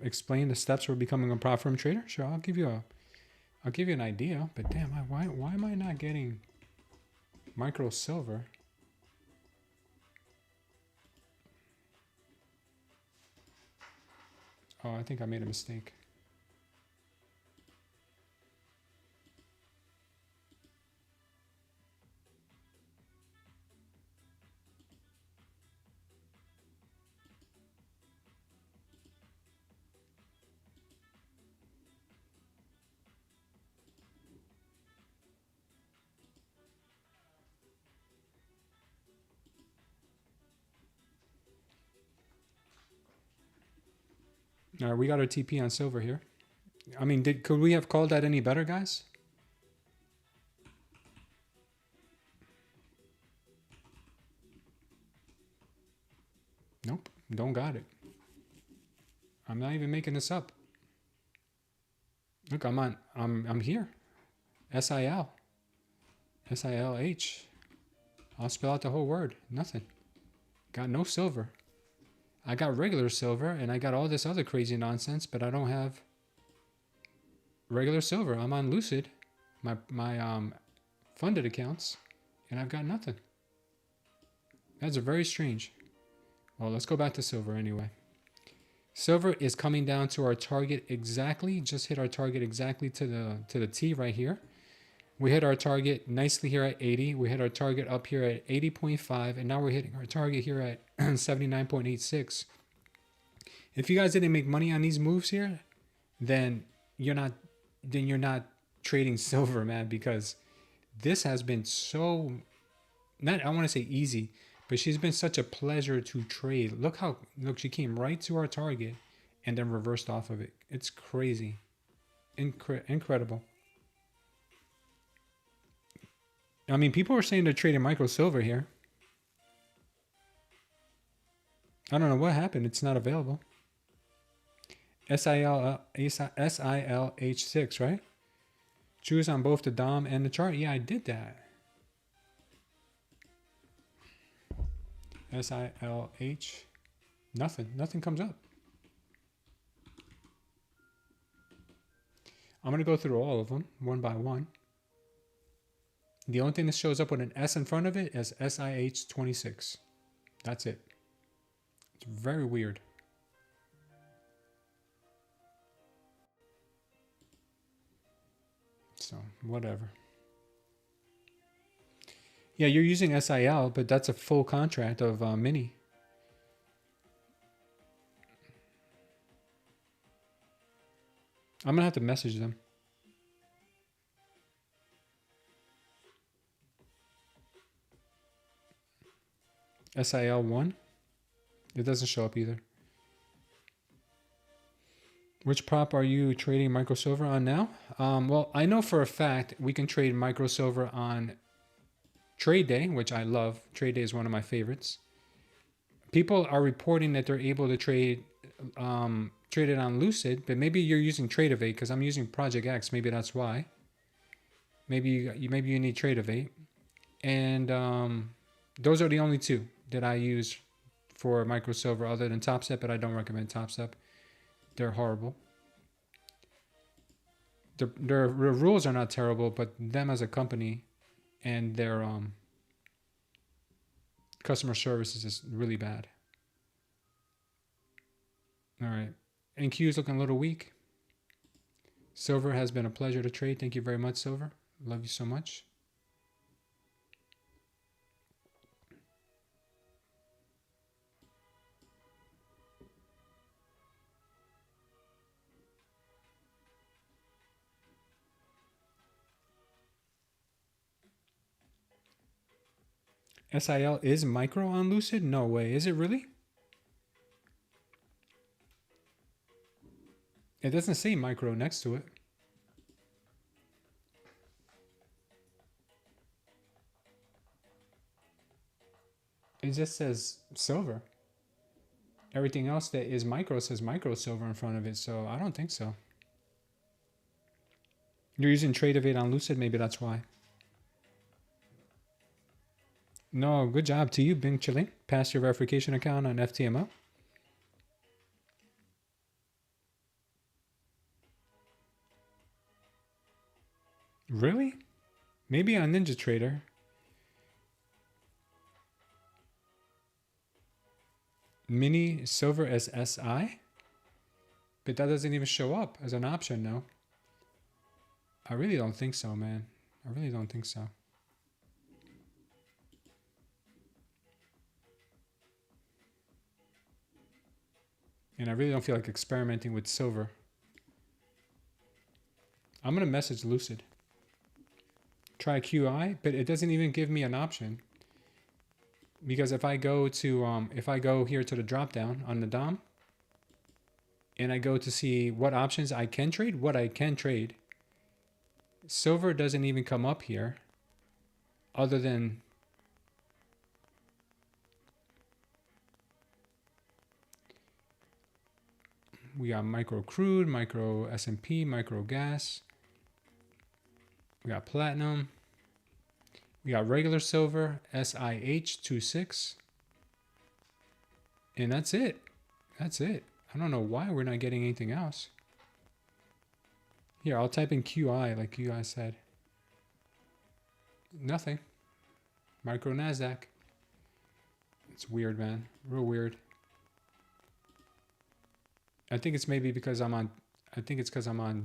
explain the steps for becoming a prop firm trader? Sure, I'll give you an idea. But damn, why am I not getting micro silver? Oh, I think I made a mistake. All right, we got our TP on silver here. I mean, could we have called that any better, guys? Nope, don't got it. I'm not even making this up. Look, I'm here. SIL. SILH. I'll spell out the whole word. Nothing. Got no silver. I got regular silver and I got all this other crazy nonsense, but I don't have regular silver. I'm on Lucid, my funded accounts, and I've got nothing. That's very strange. Well, let's go back to silver anyway. Silver is coming down to our target exactly. Just hit our target exactly to the T right here. We hit our target nicely here at 80. We hit our target up here at 80.5, and now we're hitting our target here at 79.86. If you guys didn't make money on these moves here, then you're not trading silver, man, because this has been so, not I want to say easy, but she's been such a pleasure to trade. Look, she came right to our target and then reversed off of it. It's crazy. Incredible. I mean, people are saying they're trading micro silver here. I don't know what happened. It's not available. SILH6, right? Choose on both the DOM and the chart. Yeah, I did that. SILH. Nothing comes up. I'm going to go through all of them one by one. The only thing that shows up with an S in front of it is SIH26. That's it. It's very weird. So, whatever. Yeah, you're using SIL, but that's a full contract of mini. I'm going to have to message them. SIL1? It doesn't show up either. Which prop are you trading micro silver on now? Well, I know for a fact we can trade micro silver on Tradeday, which I love. Tradeday is one of my favorites. People are reporting that they're able to trade it on Lucid, but maybe you're using Tradeify because I'm using Project X. Maybe that's why. Maybe you need Tradeify, and those are the only two that I use for micro silver other than TopStep, but I don't recommend TopStep. They're horrible. Their rules are not terrible, but them as a company and their customer service is just really bad. All right. NQ is looking a little weak. Silver has been a pleasure to trade. Thank you very much, Silver. Love you so much. SIL is micro on Lucid? No way. Is it really? It doesn't say micro next to it. It just says silver. Everything else that is micro says micro silver in front of it, so I don't think so. You're using Tradeify on Lucid, maybe that's why. No, good job to you, Bing Chilling. Pass your verification account on FTMO. Really? Maybe on Ninja Trader. Mini silver as SI? But that doesn't even show up as an option, no. I really don't think so, man. I really don't think so. And I really don't feel like experimenting with silver. I'm going to message Lucid. Try QI, but it doesn't even give me an option. Because if I go to, if I go here to the drop down on the DOM, and I go to see what options I can trade, what I can trade, silver doesn't even come up here other than we got micro crude, micro S&P, micro gas. We got platinum. We got regular silver, SIH26. And that's it. That's it. I don't know why we're not getting anything else. Here, I'll type in QI like you guys said. Nothing. Micro Nasdaq. It's weird, man. Real weird. I think it's maybe because I'm on, I think it's because I'm on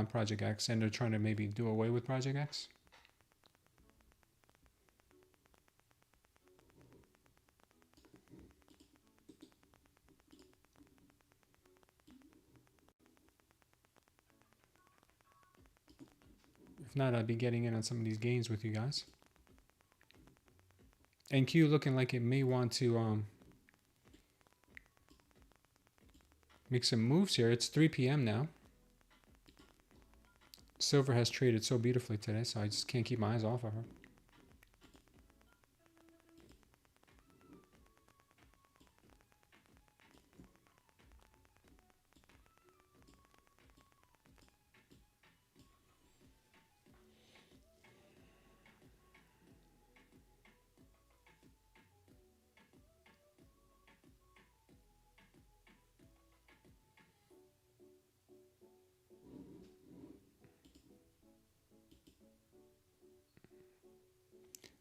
Project X and they're trying to maybe do away with Project X. If not, I'd be getting in on some of these gains with you guys. NQ looking like it may want to make some moves here. It's 3 p.m. now. Silver has traded so beautifully today, so I just can't keep my eyes off of her.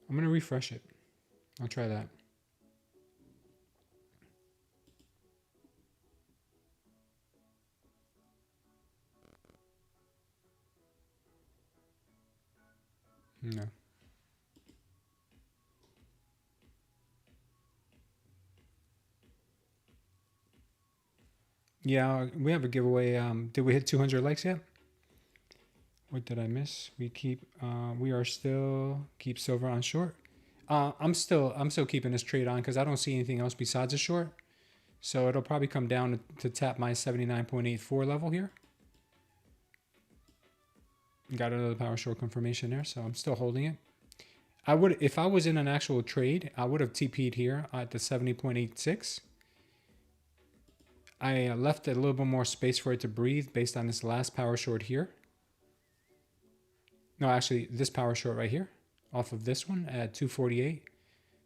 I'm going to refresh it. I'll try that. No. Yeah, we have a giveaway. Did we hit 200 likes yet? What did I miss? We are still keep silver on short. I'm still keeping this trade on because I don't see anything else besides a short. So it'll probably come down to tap my 79.84 level here. Got another power short confirmation there, so I'm still holding it. I would, if I was in an actual trade, I would have TP'd here at the 70.86. I left a little bit more space for it to breathe based on this last power short here. No, actually, this power short right here, off of this one at 248.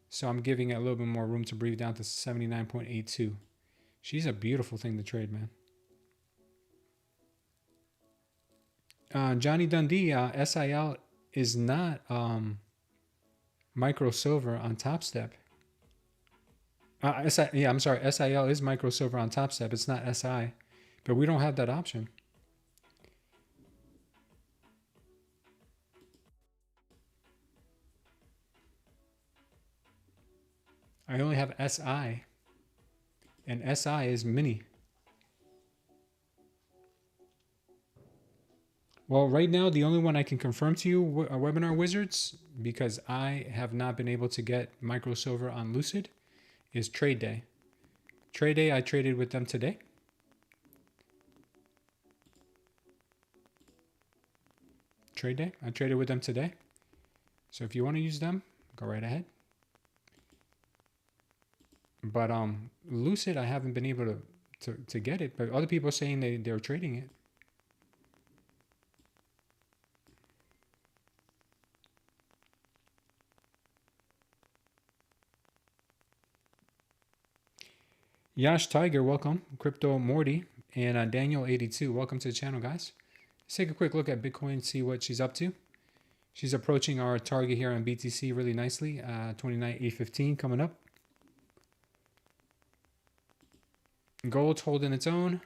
So I'm giving it a little bit more room to breathe down to 79.82. She's a beautiful thing to trade, man. Johnny Dundee, SIL is not micro silver on TopStep. I'm sorry, SIL is micro silver on TopStep. It's not SI, but we don't have that option. I only have SI, and SI is mini. Well, right now, the only one I can confirm to you, Webinar Wizards, because I have not been able to get micro silver on Lucid, is Tradeday. Tradeday, I traded with them today. Tradeday, I traded with them today. So if you want to use them, go right ahead. But Lucid, I haven't been able to get it, but other people are saying they're trading it. Yash Tiger, welcome. Crypto Morty and Daniel82, welcome to the channel, guys. Let's take a quick look at Bitcoin, see what she's up to. She's approaching our target here on BTC really nicely. 29,815 coming up. Gold's holding its own.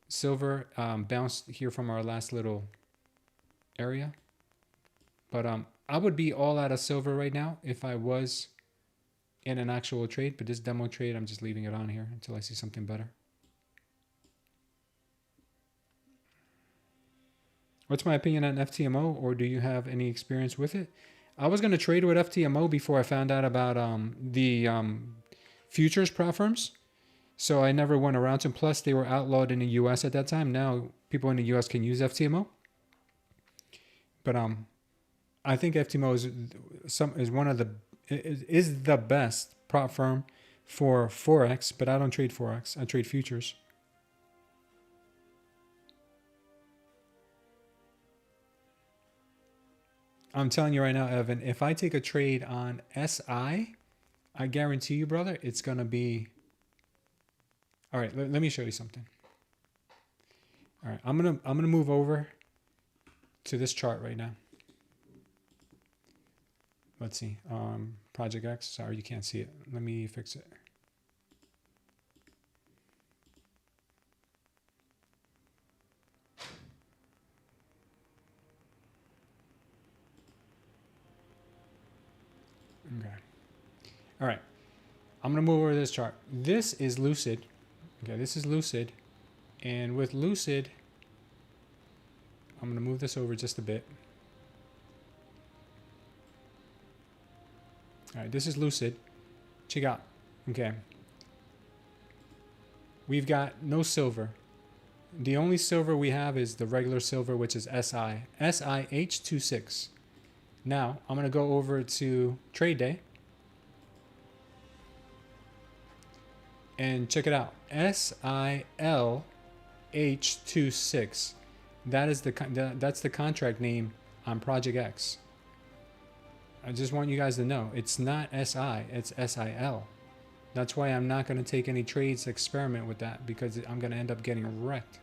Silver bounced here from our last little area. But I would be all out of silver right now if I was in an actual trade. But this demo trade, I'm just leaving it on here until I see something better. What's my opinion on FTMO, or do you have any experience with it? I was going to trade with FTMO before I found out about the futures platforms. So I never went around to them. Plus, they were outlawed in the U.S. at that time. Now, people in the U.S. can use FTMO. But I think FTMO is the best prop firm for Forex, but I don't trade Forex. I trade futures. I'm telling you right now, Evan, if I take a trade on SI, I guarantee you, brother, it's going to be... All right, let me show you something. All right, I'm going to move over to this chart right now. Let's see. Project X. Sorry, you can't see it. Let me fix it. Okay. All right. I'm going to move over to this chart. This is Lucid. Okay, this is Lucid. And with Lucid, I'm going to move this over just a bit. All right, this is Lucid. Check out. Okay. We've got no silver. The only silver we have is the regular silver, which is SI. SIH26. Now, I'm going to go over to Tradeday. And check it out. SILH26. That's the contract name on Project X. I just want you guys to know it's not SI, it's SIL. That's why I'm not going to take any trades to experiment with that, because I'm going to end up getting wrecked.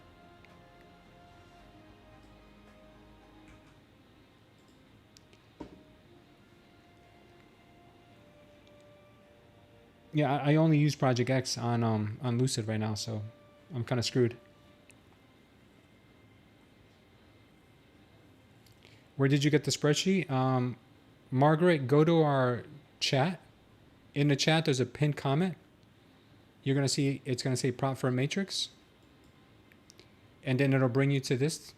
Yeah, I only use Project X on Lucid right now, so I'm kind of screwed. Where did you get the spreadsheet? Margaret, go to our chat. In the chat, there's a pinned comment. You're going to see, it's going to say prop firm matrix. And then it'll bring you to this.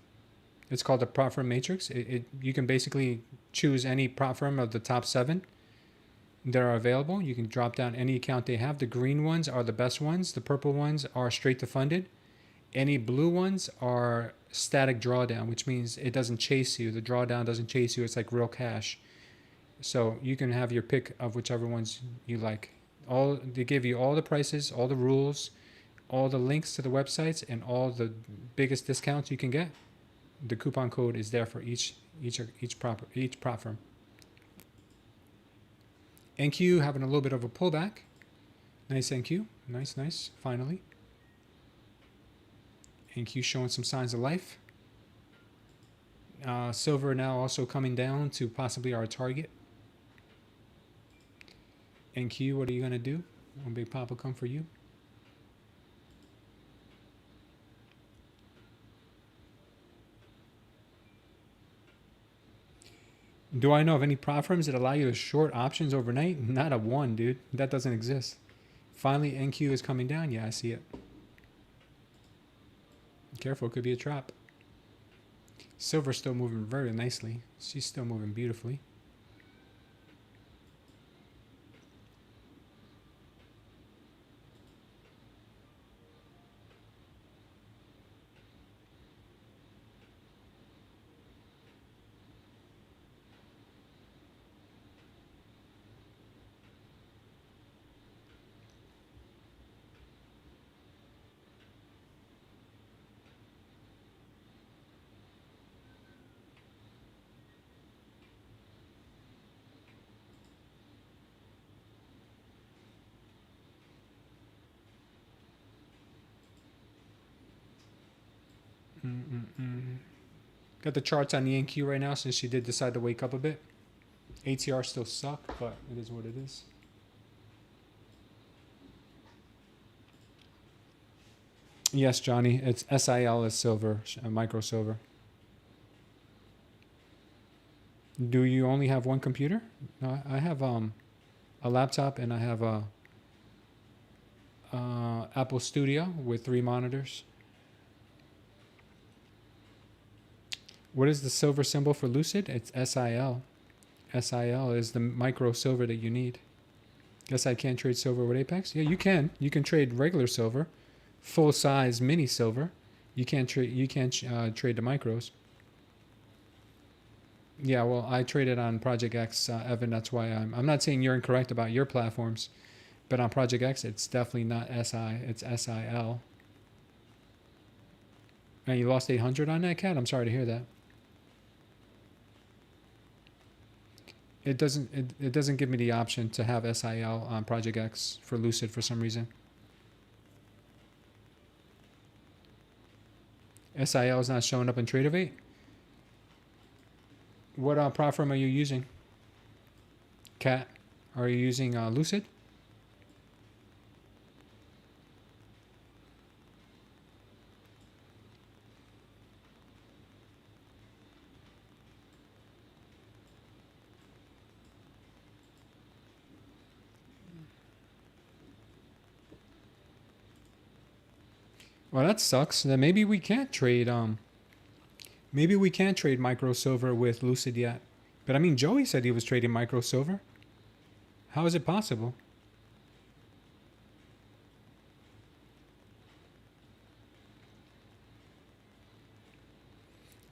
It's called the prop firm matrix. You can basically choose any prop firm of the top 7 that are available. You can drop down any account they have. The green ones are the best ones. The purple ones are straight to funded. Any blue ones are static drawdown, which means it doesn't chase you. The drawdown doesn't chase you. It's like real cash. So you can have your pick of whichever ones you like. They give you all the prices, all the rules, all the links to the websites, and all the biggest discounts you can get. The coupon code is there for each prop firm. NQ having a little bit of a pullback. Nice NQ. Nice. Finally. NQ showing some signs of life. Silver now also coming down to possibly our target. NQ, what are you going to do when Big Papa come for you? Do I know of any prop firms that allow you to short options overnight? Not a one, dude. That doesn't exist. Finally, NQ is coming down. Yeah, I see it. Careful, it could be a trap. Silver's still moving very nicely. She's still moving beautifully. Got the charts on the NQ right now since she did decide to wake up a bit. ATR still suck, but it is what it is. Yes, Johnny, it's SIL is silver, micro silver. Do you only have one computer? No, I have a laptop and I have a Apple Studio with 3 monitors. What is the silver symbol for Lucid? It's SIL. SIL is the micro silver that you need. Guess I can't trade silver with Apex? Yeah, you can. You can trade regular silver, full size mini silver. You can't trade the micros. Yeah, well, I traded on Project X, Evan. That's why I'm not saying you're incorrect about your platforms, but on Project X, it's definitely not SI. It's SIL. And you lost 800 on that, Cat? I'm sorry to hear that. It doesn't give me the option to have SIL on Project X for Lucid for some reason. SIL is not showing up in Tradeify. What platform are you using? Cat, are you using Lucid? Well, that sucks. Then maybe we can't trade maybe we can't trade micro silver with Lucid yet. But I mean, Joey said he was trading micro silver. How is it possible?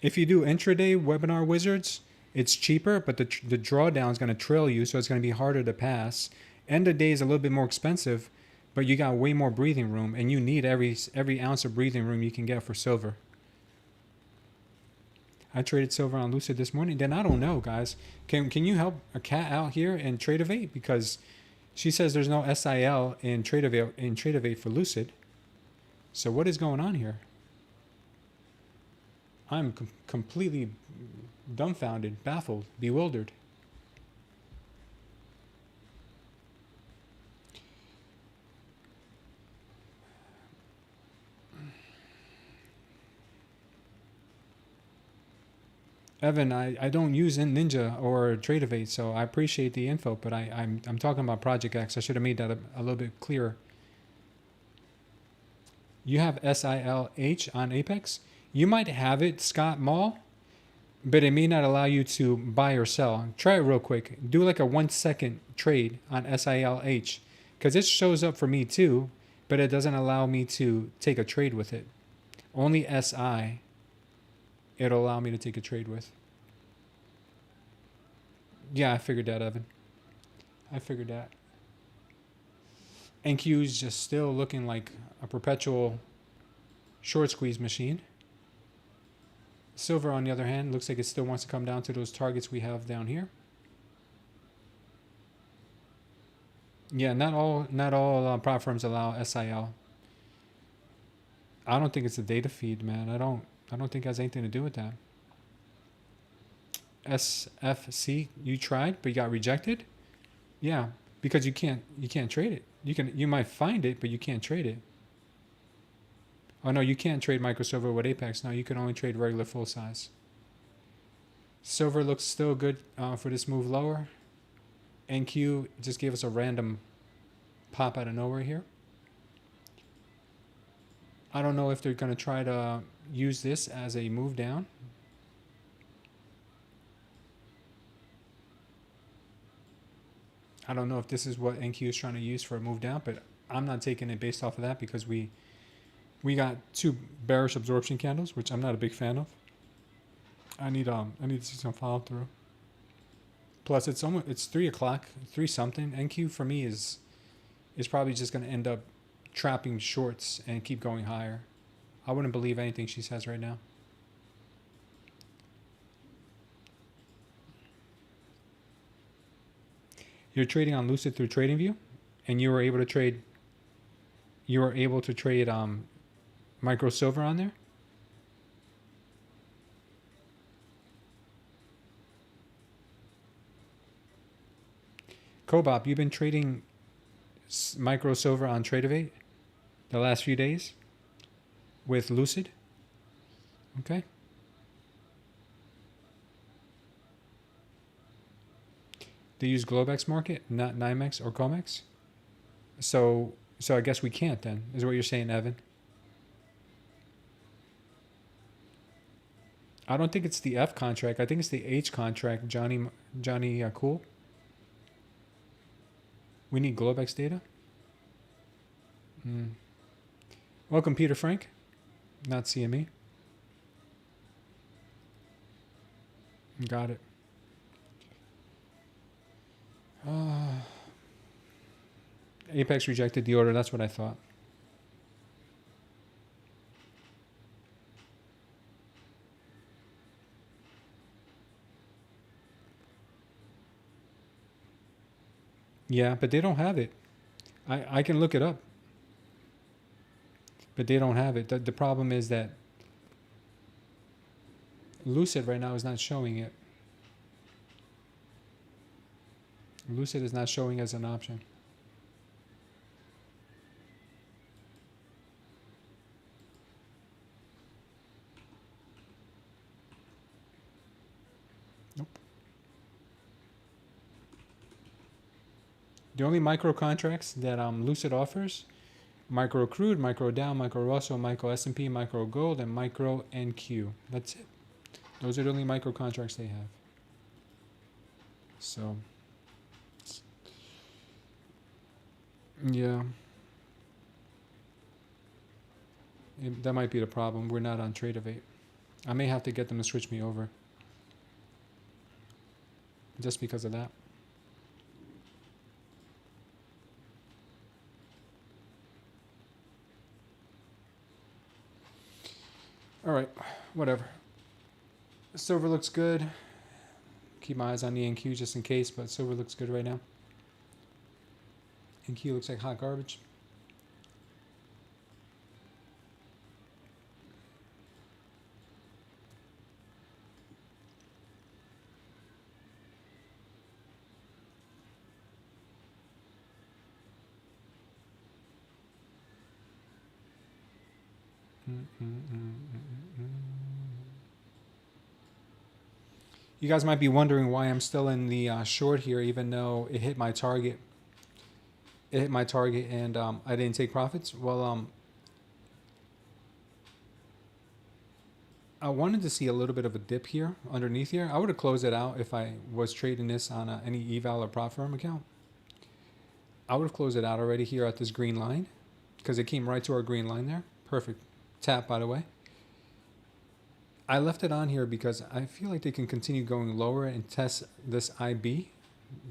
If you do intraday webinar wizards, it's cheaper, but the drawdown is going to trail you, so it's going to be harder to pass. End of day is a little bit more expensive, but you got way more breathing room, and you need every ounce of breathing room you can get for silver. I traded silver on Lucid this morning. Then I don't know, guys. Can you help a Cat out here in Tradeify? Because she says there's no SIL in Tradeify for Lucid. So what is going on here? I'm completely dumbfounded, baffled, bewildered. Evan, I don't use Ninja or Tradeify, so I appreciate the info, but I'm talking about Project X. I should have made that a little bit clearer. You have SILH on Apex? You might have it, Scott Mall, but it may not allow you to buy or sell. Try it real quick. Do like a 1 second trade on SILH, because it shows up for me too, but it doesn't allow me to take a trade with it. Only SI, it'll allow me to take a trade with. Yeah, I figured that, Evan. I figured that. NQ is just still looking like a perpetual short squeeze machine. Silver, on the other hand, looks like it still wants to come down to those targets we have down here. Yeah, not all platforms allow SIL. I don't think it's a data feed, man. I don't think it has anything to do with that. SFC, you tried, but you got rejected? Yeah, because you can't trade it. You might find it, but you can't trade it. Oh no, you can't trade micro silver with Apex. No, you can only trade regular full size. Silver looks still good for this move lower. NQ just gave us a random pop out of nowhere here. I don't know if they're going to try to use this as a move down. I don't know if this is what NQ is trying to use for a move down, but I'm not taking it based off of that because we got two bearish absorption candles, which I'm not a big fan of. I need to see some follow through. Plus, it's 3 o'clock, 3 something. NQ for me is probably just going to end up trapping shorts and keep going higher. I wouldn't believe anything she says right now. You're trading on Lucid through TradingView, and you were able to trade. Micro silver on there. Kobop, you've been trading micro silver on Tradeify the last few days with Lucid. Okay. They use Globex market, not NYMEX or COMEX. So I guess we can't then, is what you're saying, Evan. I don't think it's the F contract. I think it's the H contract, Johnny Cool. We need Globex data. Welcome, Peter Frank. Not CME. Got it. Apex rejected the order. That's what I thought. Yeah, but they don't have it. I can look it up. But they don't have it. The problem is that Lucid right now is not showing it. Lucid is not showing as an option. Nope. The only micro contracts that Lucid offers: micro crude, micro Dow, micro Russell, micro S&P, micro gold, and micro NQ. That's it. Those are the only micro contracts they have. So, yeah. That might be the problem. We're not on Tradeify. I may have to get them to switch me over. Just because of that. All right, whatever. Silver looks good. Keep my eyes on the NQ just in case, but silver looks good right now. NQ looks like hot garbage. You guys might be wondering why I'm still in the short here, even though it hit my target. It hit my target and I didn't take profits. Well, I wanted to see a little bit of a dip here underneath here. I would have closed it out if I was trading this on any eval or prop firm account. I would have closed it out already here at this green line because it came right to our green line there. Perfect tap, by the way. I left it on here because I feel like they can continue going lower and test this IB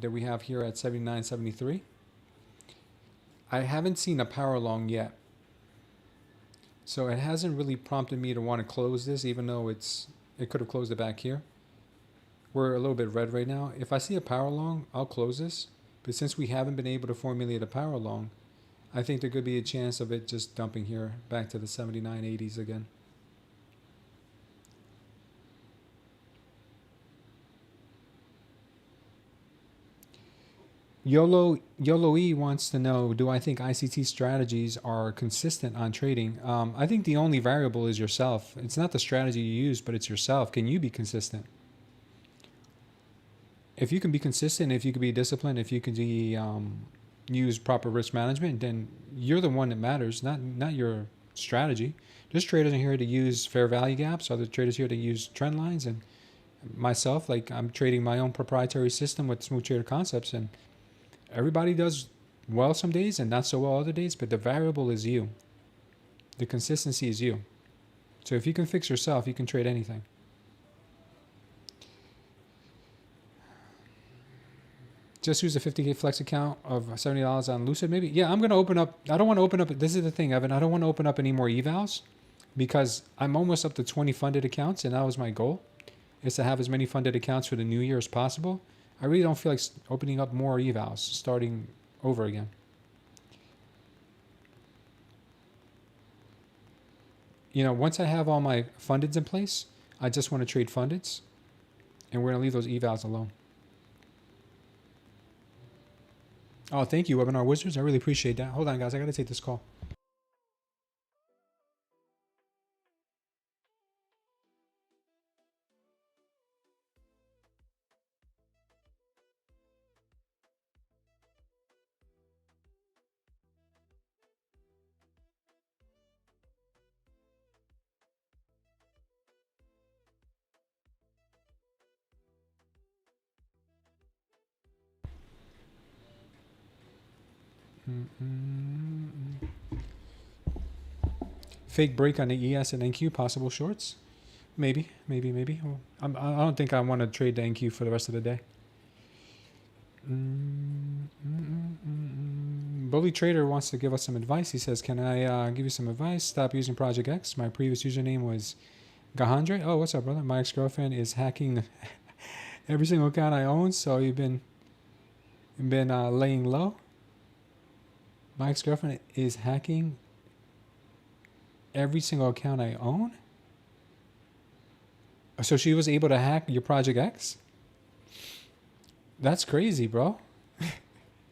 that we have here at 79.73. I haven't seen a power long yet. So it hasn't really prompted me to want to close this, even though it could have closed it back here. We're a little bit red right now. If I see a power long, I'll close this. But since we haven't been able to formulate a power long, I think there could be a chance of it just dumping here back to the 79.80s again. YOLO E wants to know, do I think ICT strategies are consistent on trading? I think the only variable is yourself. It's not the strategy you use, but it's yourself. Can you be consistent? If you can be consistent, if you can be disciplined, if you can be, use proper risk management, then you're the one that matters, not your strategy. There's traders in here to use fair value gaps. Other traders here to use trend lines. And myself, like I'm trading my own proprietary system with Smooth Trader Concepts, and everybody does well some days and not so well other days, but the variable is you. The consistency is you. So if you can fix yourself, you can trade anything. Just use a 50K flex account of $70 on Lucid, maybe. Yeah, I'm going to open up. I don't want to open up. This is the thing, Evan. I don't want to open up any more evals because I'm almost up to 20 funded accounts, and that was my goal, is to have as many funded accounts for the new year as possible. I really don't feel like opening up more evals, starting over again. You know, once I have all my fundeds in place, I just want to trade fundeds, and we're going to leave those evals alone. Oh, thank you, Webinar Wizards. I really appreciate that. Hold on, guys. I got to take this call. Fake break on the ES and NQ, possible shorts. Maybe. Well, I don't think I want to trade the NQ for the rest of the day. Bully Trader wants to give us some advice. He says, can I give you some advice? Stop using Project X. My previous username was Gahandre. Oh, what's up, brother? My ex-girlfriend is hacking every single account I own, so you've been laying low. My ex-girlfriend is hacking every single account I own? So she was able to hack your Project X? That's crazy, bro.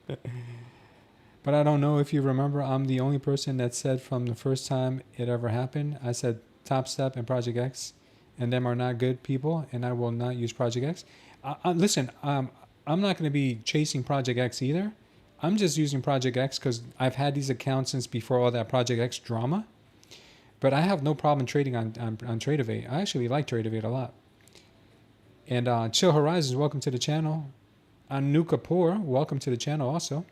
But I don't know if you remember, I'm the only person that said from the first time it ever happened, I said TopStep and Project X and them are not good people, and I will not use Project X. Listen, I'm not going to be chasing Project X either. I'm just using Project X because I've had these accounts since before all that Project X drama. But I have no problem trading on Tradeify. I actually like Tradeify a lot. And Chill Horizons, welcome to the channel. Anu Kapoor, welcome to the channel also.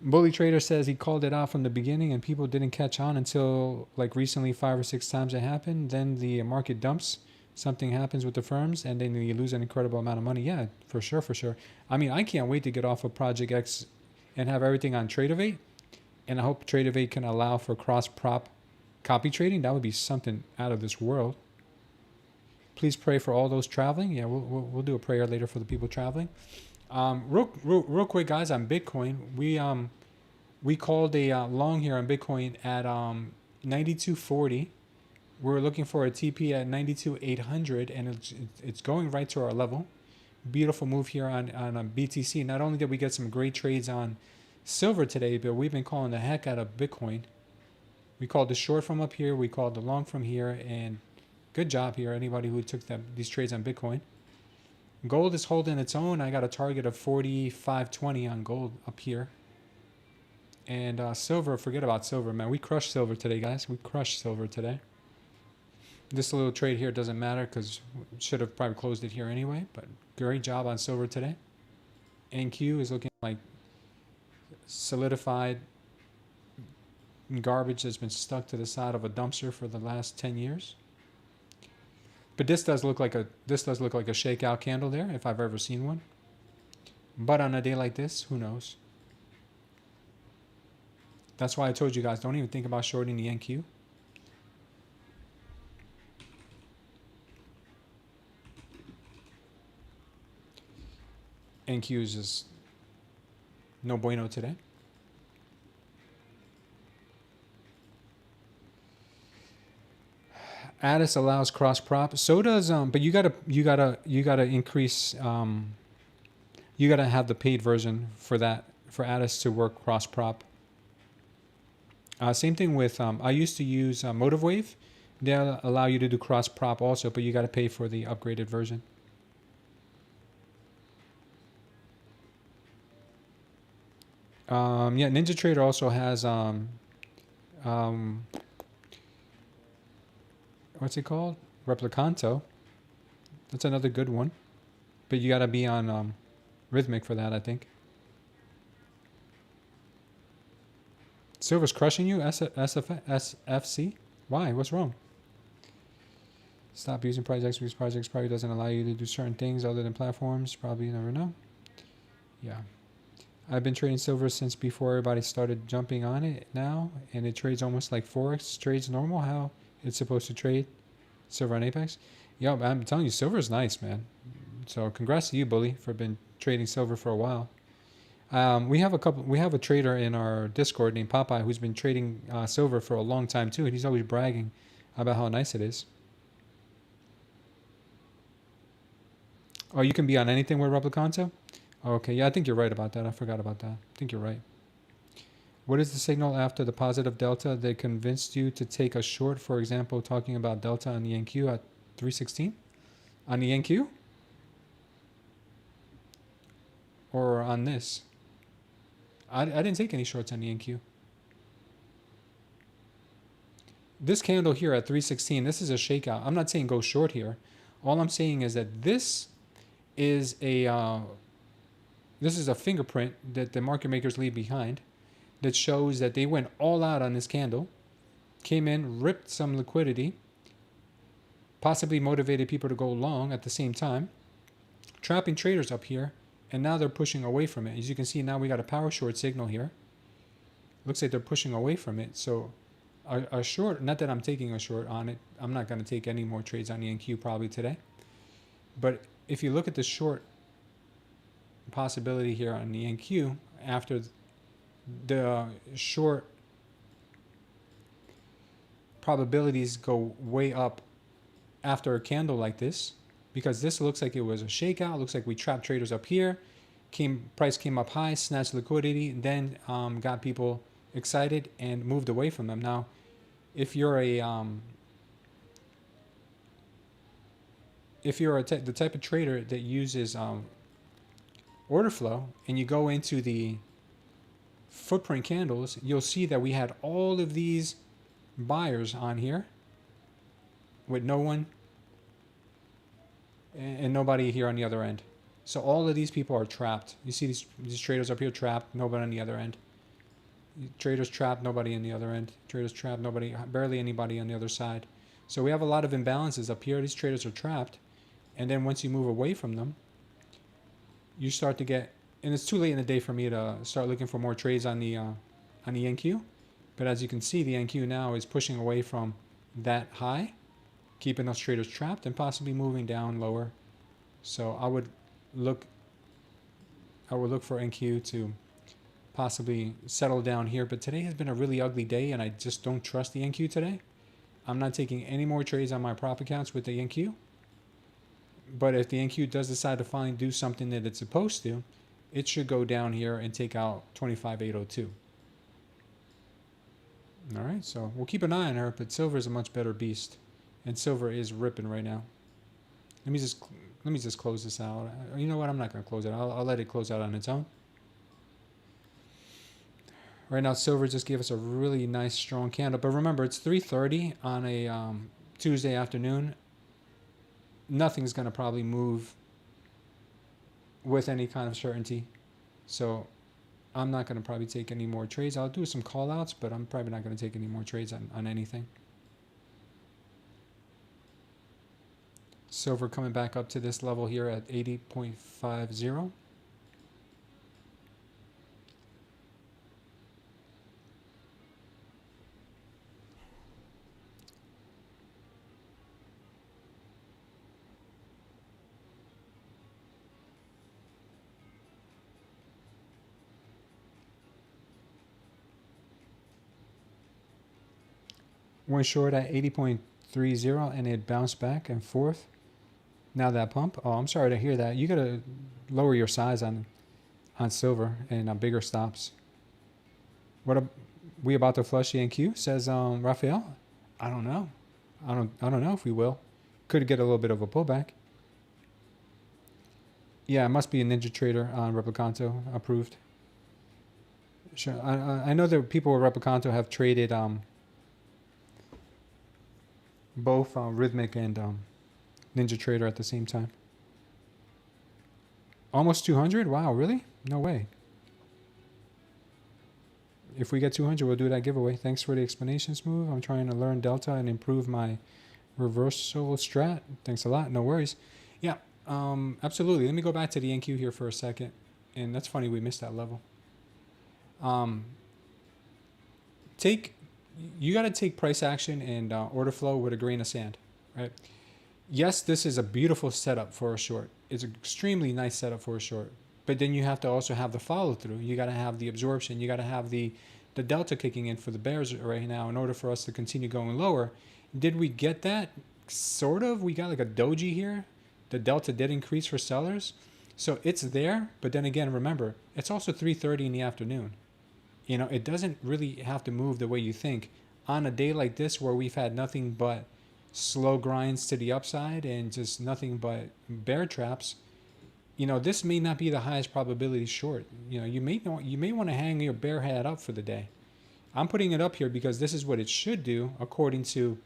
Bully Trader says he called it out from the beginning and people didn't catch on until like recently 5 or 6 times it happened. Then the market dumps. Something happens with the firms and then you lose an incredible amount of money. Yeah, for sure. I mean, I can't wait to get off of Project X and have everything on Tradeify. And I hope Tradeify can allow for cross-prop copy trading. That would be something out of this world. Please pray for all those traveling. Yeah, we'll do a prayer later for the people traveling. Real quick, guys, on Bitcoin, we called a long here on Bitcoin at 92.40. We're looking for a TP at 92.800, and it's going right to our level. Beautiful move here on BTC. Not only did we get some great trades on silver today, but we've been calling the heck out of Bitcoin. We called the short from up here, we called the long from here, and good job here, anybody who took these trades on Bitcoin. Gold is holding its own. I got a target of 45.20 on gold up here. And silver, forget about silver, man. We crushed silver today, guys. We crushed silver today. This little trade here doesn't matter because we should have probably closed it here anyway, but great job on silver today. NQ is looking like solidified garbage that's been stuck to the side of a dumpster for the last 10 years. But this does look like a shakeout candle there, if I've ever seen one. But on a day like this, who knows? That's why I told you guys, don't even think about shorting the NQ. NQ is just no bueno today. Addis allows cross prop. So does but you gotta increase you gotta have the paid version for that, for Addis to work cross prop. Same thing with I used to use Motive Wave. They'll allow you to do cross prop also, but you gotta pay for the upgraded version. Yeah, Ninja Trader also has what's it called? Replicanto. That's another good one. But you gotta be on Rhythmic for that, I think. Silver's crushing you, SFC? Why? What's wrong? Stop using projects because projects probably doesn't allow you to do certain things other than platforms. Probably, you never know. Yeah. I've been trading silver since before everybody started jumping on it now, and it trades almost like Forex trades normal, how it's supposed to trade silver on Apex. Yeah, I'm telling you, silver is nice, man. So congrats to you, Bully, for been trading silver for a while. We have a trader in our Discord named Popeye who's been trading silver for a long time too, and he's always bragging about how nice it is. Oh, you can be on anything with Replicanto? Okay, yeah, I think you're right about that. I forgot about that. I think you're right. What is the signal after the positive delta that convinced you to take a short, for example, talking about delta on the NQ at 316? On the NQ? Or on this? I didn't take any shorts on the NQ. This candle here at 316, this is a shakeout. I'm not saying go short here. All I'm saying is that this is a this is a fingerprint that the market makers leave behind that shows that they went all out on this candle, came in, ripped some liquidity, possibly motivated people to go long at the same time, trapping traders up here, and now they're pushing away from it. As you can see, now we got a power short signal here. Looks like they're pushing away from it. So a short, not that I'm taking a short on it, I'm not going to take any more trades on the NQ probably today. But if you look at the short possibility here on the NQ, after the short probabilities go way up after a candle like this, because this looks like it was a shakeout. Looks like we trapped traders up here. Price came up high, snatched liquidity, then got people excited and moved away from them. Now, if you're the type of trader that uses order flow, and you go into the footprint candles, you'll see that we had all of these buyers on here with no one and nobody here on the other end. So all of these people are trapped. You see these traders up here trapped, nobody on the other end. Traders trapped, nobody on the other end. Traders trapped, nobody, barely anybody on the other side. So we have a lot of imbalances up here. These traders are trapped. And then once you move away from them, you start to get, and it's too late in the day for me to start looking for more trades on the NQ. But as you can see, the NQ now is pushing away from that high, keeping those traders trapped and possibly moving down lower. So I would look for NQ to possibly settle down here. But today has been a really ugly day, and I just don't trust the NQ today. I'm not taking any more trades on my prop accounts with the NQ. But if the NQ does decide to finally do something that it's supposed to, it should go down here and take out 25,802. All right, so we'll keep an eye on her, but silver is a much better beast, and silver is ripping right now. Let me just close this out. You know what? I'm not going to close it. I'll let it close out on its own. Right now, silver just gave us a really nice, strong candle. But remember, it's 3:30 on a Tuesday afternoon. Nothing's going to probably move with any kind of certainty. So I'm not going to probably take any more trades. I'll do some call outs, but I'm probably not going to take any more trades on anything. Silver coming back up to this level here at 80.50. Went short at 80.30 and it bounced back and forth. Now that pump. Oh, I'm sorry to hear that. You got to lower your size on silver and bigger stops. What are we about to flush the NQ? Says Raphael. I don't know. I don't know if we will. Could get a little bit of a pullback. Yeah, it must be a Ninja Trader on Replicanto approved. Sure. I know that people with Replicanto have traded both Rhythmic and Ninja Trader at the same time. Almost 200? Wow, really? No way. If we get 200, we'll do that giveaway. Thanks for the explanation, Smooth. I'm trying to learn Delta and improve my reversal strat. Thanks a lot. No worries. Yeah, absolutely. Let me go back to the NQ here for a second. And that's funny, we missed that level. You got to take price action and order flow with a grain of sand, right? Yes, this is a beautiful setup for a short. It's an extremely nice setup for a short. But then you have to also have the follow through. You got to have the absorption. You got to have the delta kicking in for the bears right now in order for us to continue going lower. Did we get that? Sort of. We got like a doji here. The delta did increase for sellers. So it's there. But then again, remember, it's also 3:30 in the afternoon. You know, it doesn't really have to move the way you think. On a day like this where we've had nothing but slow grinds to the upside and just nothing but bear traps, you know, this may not be the highest probability short. You know, you may want to hang your bear hat up for the day. I'm putting it up here because this is what it should do according to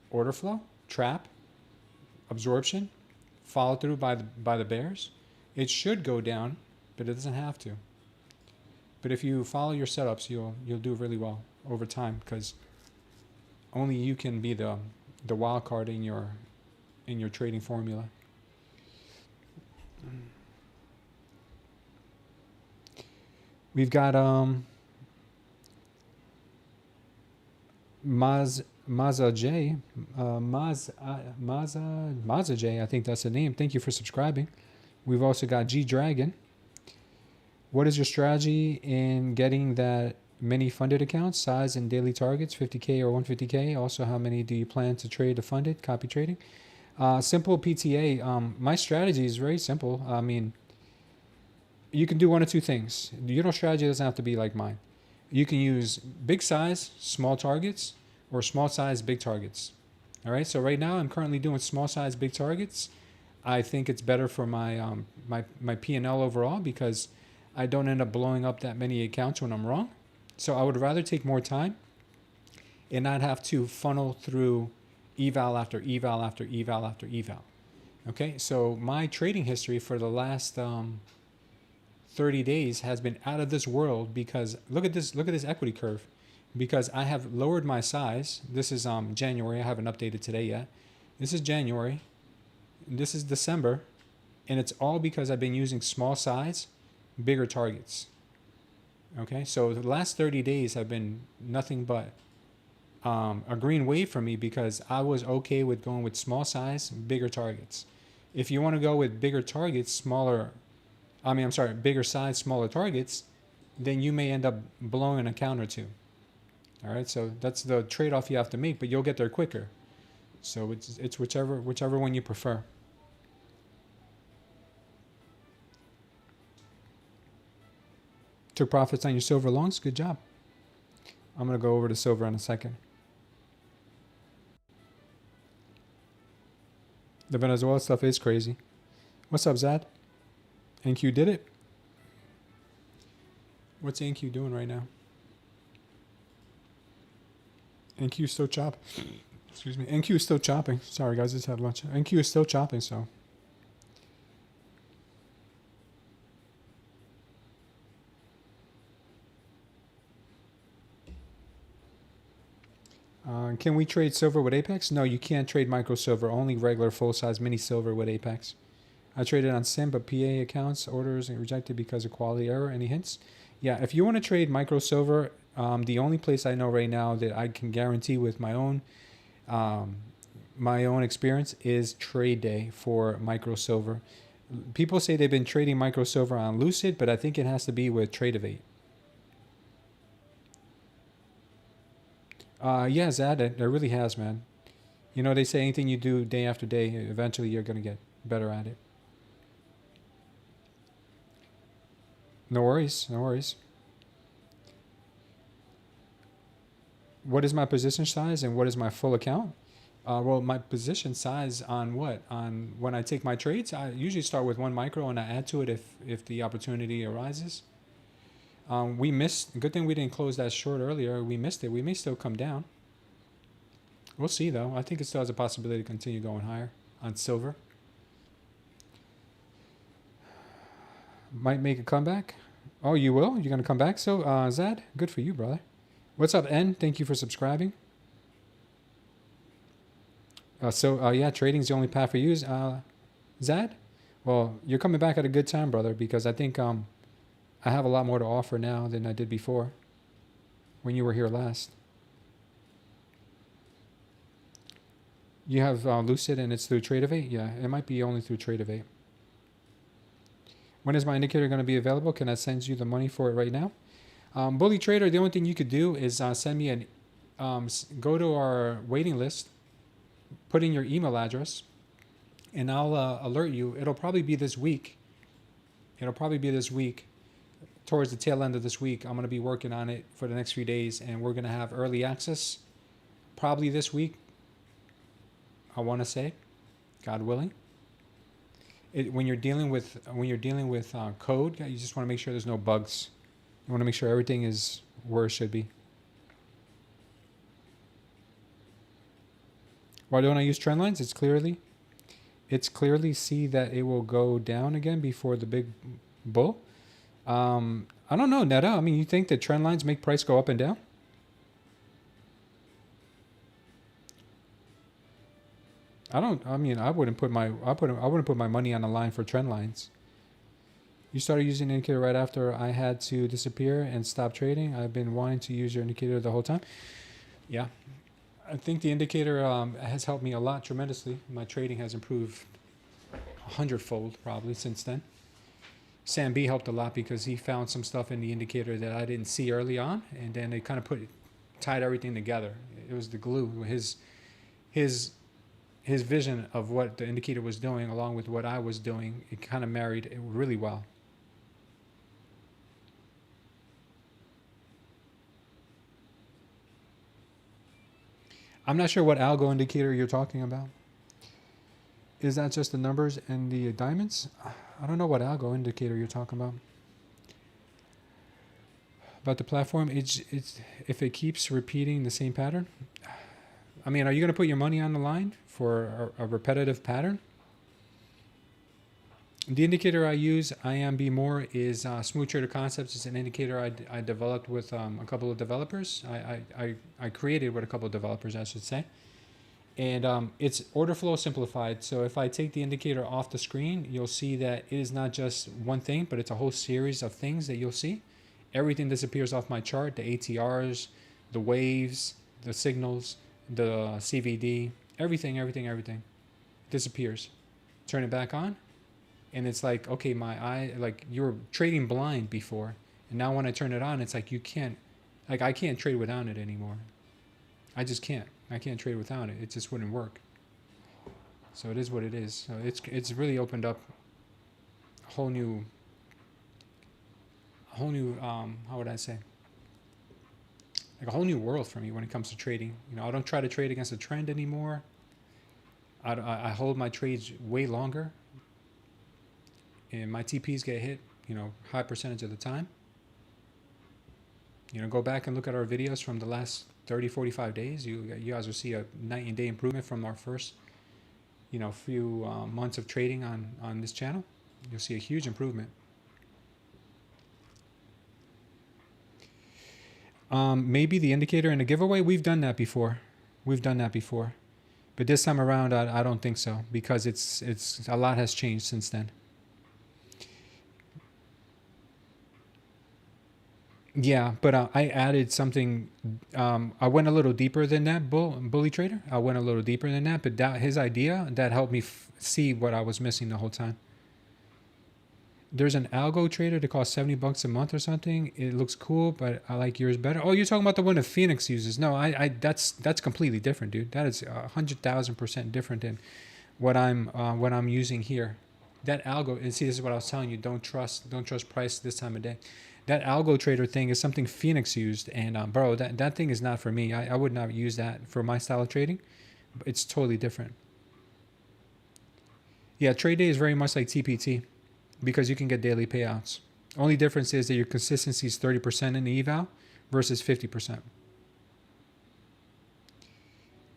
order flow, trap, absorption, follow through by the bears. It should go down but it doesn't have to. But if you follow your setups, you'll do really well over time, because only you can be the wild card in your trading formula. We've got Maza J, Maza J, I think that's the name. Thank you for subscribing. We've also got G Dragon. What is your strategy in getting that many funded accounts, size and daily targets, 50K or 150K? Also, how many do you plan to trade to funded, copy trading? Simple PTA. My strategy is very simple. I mean, you can do one of two things. Your strategy doesn't have to be like mine. You can use big size, small targets, or small size, big targets. All right. So right now I'm currently doing small size, big targets. I think it's better for my my P&L overall, because I don't end up blowing up that many accounts when I'm wrong. So I would rather take more time and not have to funnel through eval after eval after eval after eval. Okay. So my trading history for the last 30 days has been out of this world, because look at this equity curve, because I have lowered my size. This is January. I haven't updated today yet. This is January. This is December, and it's all because I've been using small size, bigger targets. Okay, so the last 30 days have been nothing but a green wave for me, because I was okay with going with small size, bigger targets. If you want to go with bigger targets, bigger size, smaller targets, then you may end up blowing an account or two. All right, so that's the trade-off you have to make, but you'll get there quicker. So it's whichever one you prefer. Took profits on your silver longs. Good job. I'm going to go over to silver in a second. The Venezuela stuff is crazy. What's up, Zad? NQ did it? What's NQ doing right now? NQ is still chopping. Excuse me. NQ is still chopping. Sorry, guys. Just had lunch. NQ is still chopping, so. Can we trade silver with Apex? No, you can't trade micro silver. Only regular full-size mini silver with Apex. I traded on SIM, but PA accounts, orders, and rejected because of quality error. Any hints? Yeah, if you want to trade micro silver, the only place I know right now that I can guarantee with my own experience is Tradeday for micro silver. People say they've been trading micro silver on Lucid, but I think it has to be with Tradeify. Yeah, Zad, it really has, man. You know, they say anything you do day after day, eventually you're going to get better at it. No worries, no worries. What is my position size and what is my full account? Well, my position size on what? On when I take my trades, I usually start with 1 micro and I add to it if the opportunity arises. We missed. Good thing we didn't close that short earlier. We missed it. We may still come down. We'll see, though. I think it still has a possibility to continue going higher on silver. Might make a comeback. Oh, you will? You're going to come back? So, Zad, good for you, brother. What's up, N? Thank you for subscribing. Yeah, trading's the only path for you, Zad. Well, you're coming back at a good time, brother, because I think I have a lot more to offer now than I did before when you were here last. You have Lucid and it's through Tradeify? Yeah, it might be only through Tradeify. When is my indicator going to be available? Can I send you the money for it right now? Bully Trader, the only thing you could do is send me go to our waiting list, put in your email address, and I'll alert you. It'll probably be this week. Towards the tail end of this week. I'm going to be working on it for the next few days, and we're going to have early access probably this week, I want to say, God willing. When you're dealing with code, you just want to make sure there's no bugs. You want to make sure everything is where it should be. Why don't I use trend lines? It's clearly see that it will go down again before the big bull. I don't know, Netta. I mean, you think that trend lines make price go up and down? I wouldn't put my money on the line for trend lines. You started using the indicator right after I had to disappear and stop trading. I've been wanting to use your indicator the whole time. Yeah, I think the indicator has helped me a lot tremendously. My trading has improved 100-fold probably since then. Sam B helped a lot because he found some stuff in the indicator that I didn't see early on, and then it kind of tied everything together. It was the glue. His vision of what the indicator was doing along with what I was doing, it kind of married it really well. I'm not sure what algo indicator you're talking about. Is that just the numbers and the diamonds? I don't know what algo indicator you're talking about. About the platform, it's if it keeps repeating the same pattern. I mean, are you going to put your money on the line for a repetitive pattern? The indicator I use, IMB More, is Smooth Trader Concepts. It's an indicator I developed with a couple of developers. I created with a couple of developers, I should say. And it's order flow simplified. So if I take the indicator off the screen, you'll see that it is not just one thing, but it's a whole series of things that you'll see. Everything disappears off my chart, the ATRs, the waves, the signals, the CVD, everything disappears. Turn it back on. And it's like, okay, my eye, like you were trading blind before. And now when I turn it on, it's like I can't trade without it anymore. I just can't. I can't trade without it. It just wouldn't work. So it is what it is. So it's really opened up a whole new how would I say? Like a whole new world for me when it comes to trading. I don't try to trade against a trend anymore. I hold my trades way longer. And my TPs get hit, high percentage of the time. Go back and look at our videos from the last 30, 45 days. You guys will see a night and day improvement from our first, few months of trading on this channel. You'll see a huge improvement. Maybe the indicator and the giveaway, we've done that before. But this time around, I don't think so, because it's a lot has changed since then. Yeah, but I added something. I went a little deeper than that, Bully Trader. I went a little deeper than that, but his idea, that helped me see what I was missing the whole time. There's an algo trader that costs $70 a month or something. It looks cool, but I like yours better. Oh, you're talking about the one that Phoenix uses. No, that's completely different, dude. That is 100,000% different than what I'm using here. That algo, and see, this is what I was telling you. Don't trust price this time of day. That algo trader thing is something Phoenix used, and bro, that thing is not for me. I would not use that for my style of trading. It's totally different. Yeah, Tradeday is very much like TPT because you can get daily payouts. Only difference is that your consistency is 30% in the eval versus 50%.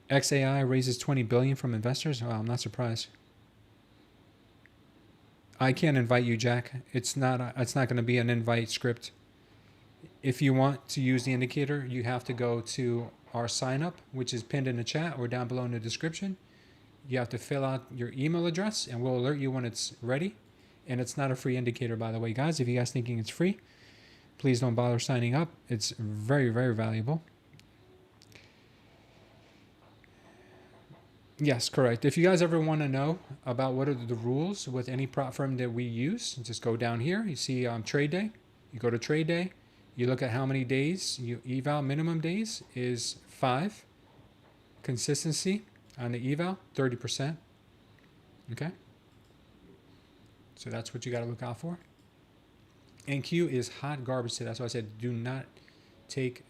XAI raises $20 billion from investors. Wow, I'm not surprised. I can't invite you, Jack. It's not going to be an invite script. If you want to use the indicator, you have to go to our sign up, which is pinned in the chat or down below in the description. You have to fill out your email address and we'll alert you when it's ready. And it's not a free indicator, by the way, guys. If you guys thinking it's free, please don't bother signing up. It's very, very valuable. Yes, correct. If you guys ever want to know about what are the rules with any prop firm that we use, just go down here. You see Tradeday. You go to Tradeday. You look at how many days. You eval minimum days is 5. Consistency on the eval, 30%. Okay. So that's what you got to look out for. NQ is hot garbage today. That's why I said do not take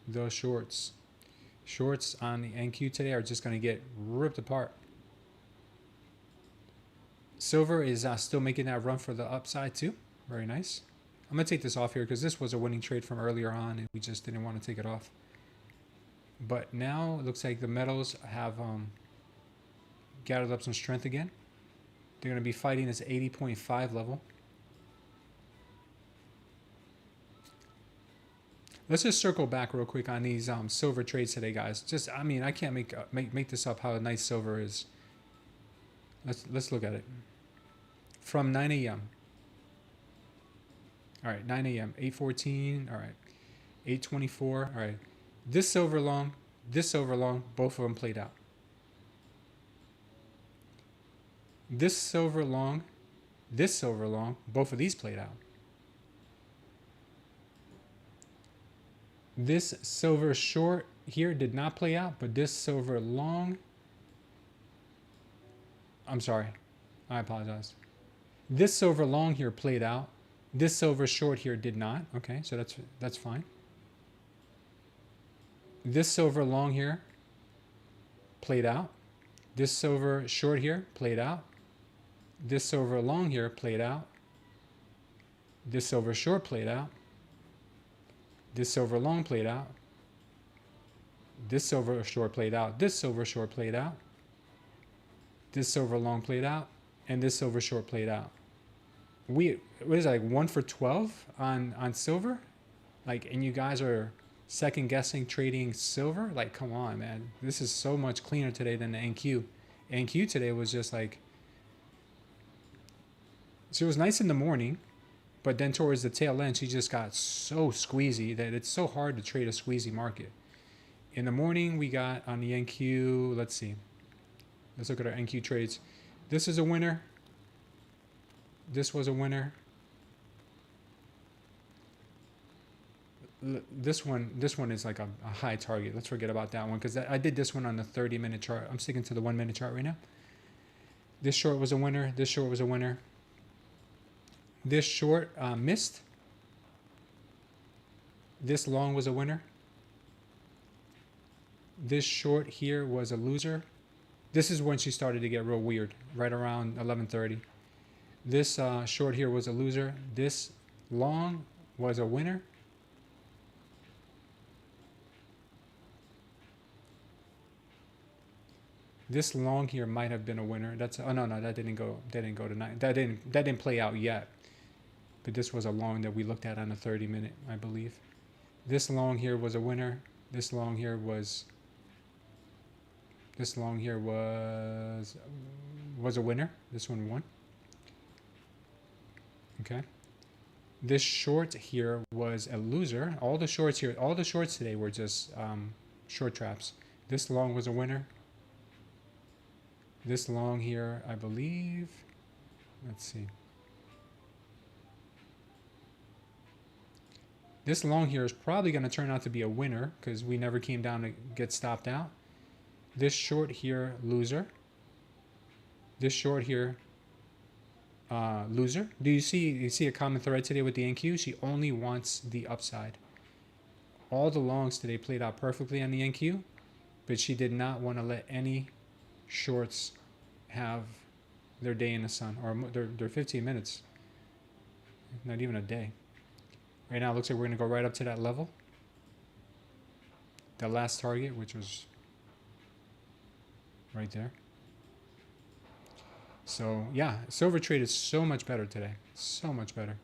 the shorts. Shorts on the NQ today are just going to get ripped apart. Silver is still making that run for the upside too. Very nice. I'm going to take this off here because this was a winning trade from earlier on and we just didn't want to take it off. But now it looks like the metals have gathered up some strength again. They're going to be fighting this 80.5 level. Let's just circle back real quick on these silver trades today, guys. Just, I mean, I can't make this up how nice silver is. Let's look at it. From 9 a.m. All right, 9 a.m. 8:14. All right, 8:24. All right, this silver long, both of them played out. This silver long, both of these played out. This silver short here did not play out, but this silver long, I'm sorry, I apologize. This silver long here played out. This silver short here did not. Okay, so that's fine. This silver long here played out. This silver short here played out. This silver long here played out. This silver short played out. This silver long played out. This silver short played out. This silver short played out. This silver long played out. And this silver short played out. What is it, like 1 for 12 on silver? Like, and you guys are second guessing trading silver? Like, come on, man. This is so much cleaner today than the NQ. NQ today was just like, she was nice in the morning, but then towards the tail end, she just got so squeezy that it's so hard to trade a squeezy market. In the morning, we got on the NQ, let's see. Let's look at our NQ trades. This is a winner. This was a winner. This one is like a high target. Let's forget about that one because I did this one on the 30-minute chart. I'm sticking to the 1-minute chart right now. This short was a winner. This short was a winner. This short missed. This long was a winner. This short here was a loser. This is when she started to get real weird, right around 11:30. This short here was a loser. This long was a winner. This long here might have been a winner. That's, oh no, that didn't go tonight. That didn't play out yet. But this was a long that we looked at on a 30-minute, I believe. This long here was a winner. This long here was a winner. This one won. Okay. This short here was a loser. All the shorts today were just short traps. This long was a winner. This long here, I believe, let's see. This long here is probably going to turn out to be a winner because we never came down to get stopped out. This short here, loser. This short here, loser. Do you see a common thread today with the NQ? She only wants the upside. All the longs today played out perfectly on the NQ, but she did not want to let any shorts have their day in the sun, or their 15 minutes, not even a day. Right now it looks like we're going to go right up to that level, the last target, which was right there. So yeah, silver trade is so much better today, so much better.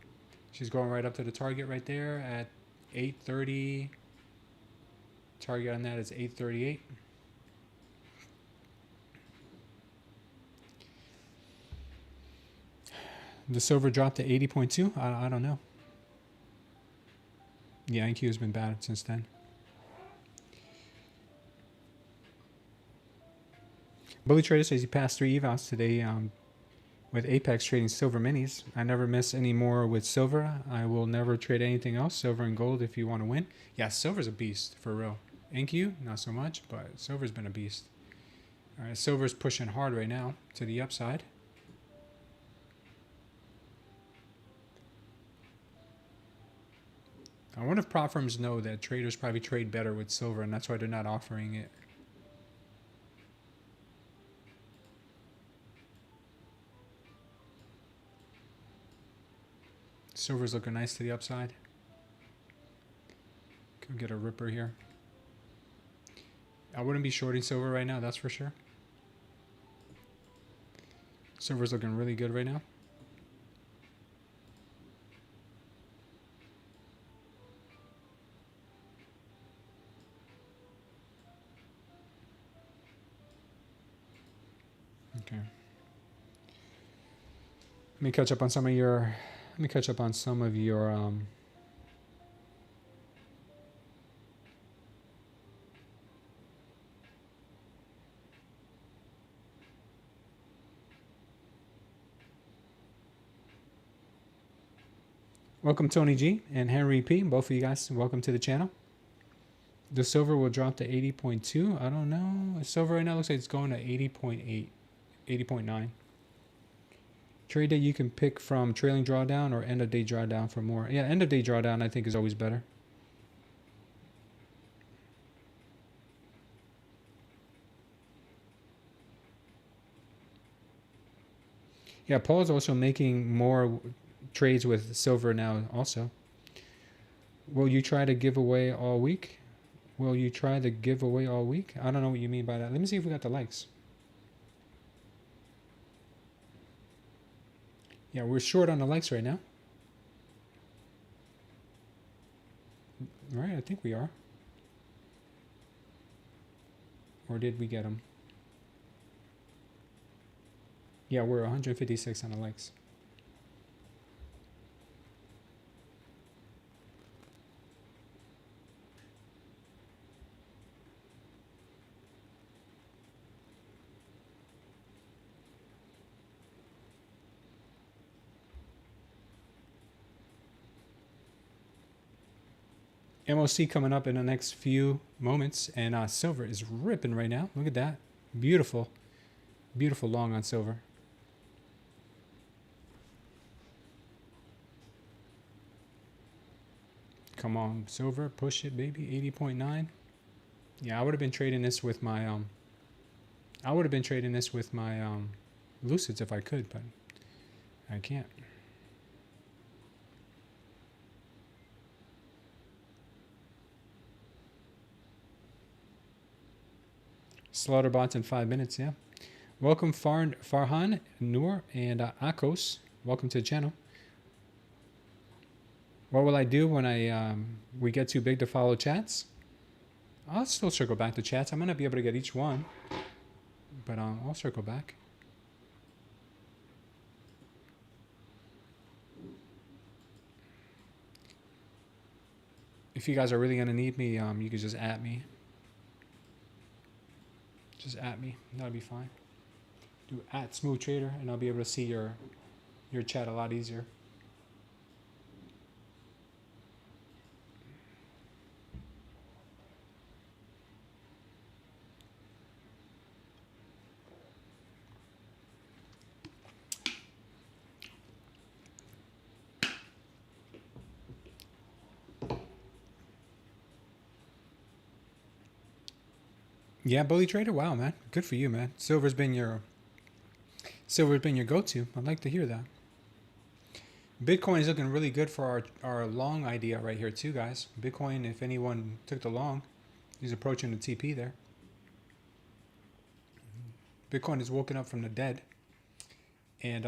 She's going right up to the target right there at 8:30. Target on that is 8:38. The silver dropped to 80.2. I don't know. Yeah, NQ has been bad since then. Bully Trader says he passed 3 evals today with Apex trading silver minis. I never miss any more with silver. I will never trade anything else. Silver and gold if you want to win. Yeah, silver's a beast for real. NQ, not so much, but silver's been a beast. All right, silver's pushing hard right now to the upside. I wonder if prop firms know that traders probably trade better with silver, and that's why they're not offering it. Silver's looking nice to the upside. Could get a ripper here. I wouldn't be shorting silver right now, that's for sure. Silver's looking really good right now. Let me catch up on some of your. Let me catch up on some of your. Welcome Tony G and Henry P. Both of you guys, welcome to the channel. The silver will drop to 80.2. I don't know. Silver right now looks like it's going to 80.8, 80.9. Trade day you can pick from trailing drawdown or end of day drawdown for more. Yeah, end of day drawdown I think is always better. Yeah, Paul's also making more trades with silver now also. Will you try to give away all week? Will you try to give away all week? I don't know what you mean by that. Let me see if we got the likes. Yeah, we're short on the likes right now. Right, I think we are. Or did we get them? Yeah, we're 156 on the likes. MOC coming up in the next few moments, and silver is ripping right now. Look at that. Beautiful. Beautiful long on silver. Come on, silver, push it, baby. 80.9. Yeah, I would have been trading this with my Lucids if I could, but I can't. Slaughter bots in 5 minutes, yeah. Welcome Farhan, Noor, and Akos. Welcome to the channel. What will I do when we get too big to follow chats? I'll still circle back to chats. I might not be able to get each one, but I'll circle back. If you guys are really gonna need me, you can just at me. Just at me. That'll be fine. Do at Smooth Trader, and I'll be able to see your chat a lot easier. Yeah, Bully Trader. Wow, man, good for you, man. Silver's been your go-to. I'd like to hear that. Bitcoin is looking really good for our long idea right here too, guys. Bitcoin, if anyone took the long, is approaching the TP there. Bitcoin is woken up from the dead, and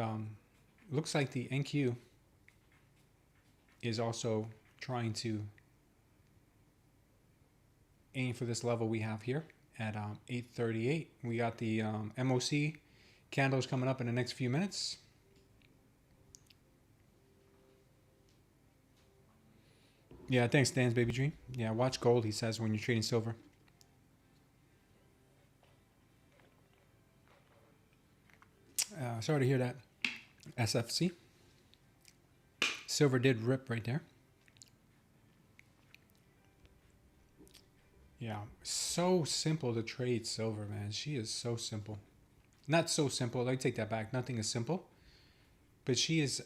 looks like the NQ is also trying to aim for this level we have here at 838. We got the MOC candles coming up in the next few minutes. Yeah, thanks, Dan's Baby Dream. Yeah, watch gold, he says, when you're trading silver. Sorry to hear that, SFC. Silver did rip right there. Yeah, so simple to trade silver, man. She is so simple. Not so simple. I take that back. Nothing is simple. But she is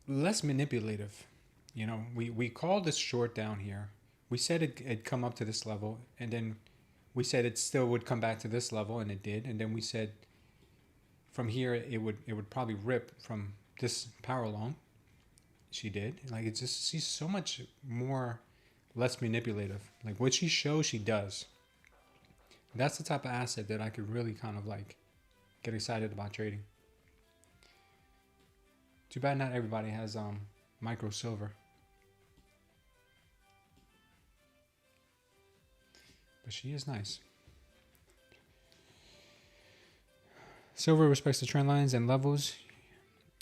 less manipulative. You know, we called this short down here. We said it'd come up to this level, and then we said it still would come back to this level, and it did. And then we said from here it would probably rip from this power long. She did. Like, it's just, she's so much more less manipulative. Like, what she shows, she does. That's the type of asset that I could really kind of like get excited about trading. Too bad not everybody has micro silver. But she is nice. Silver respects the trend lines and levels.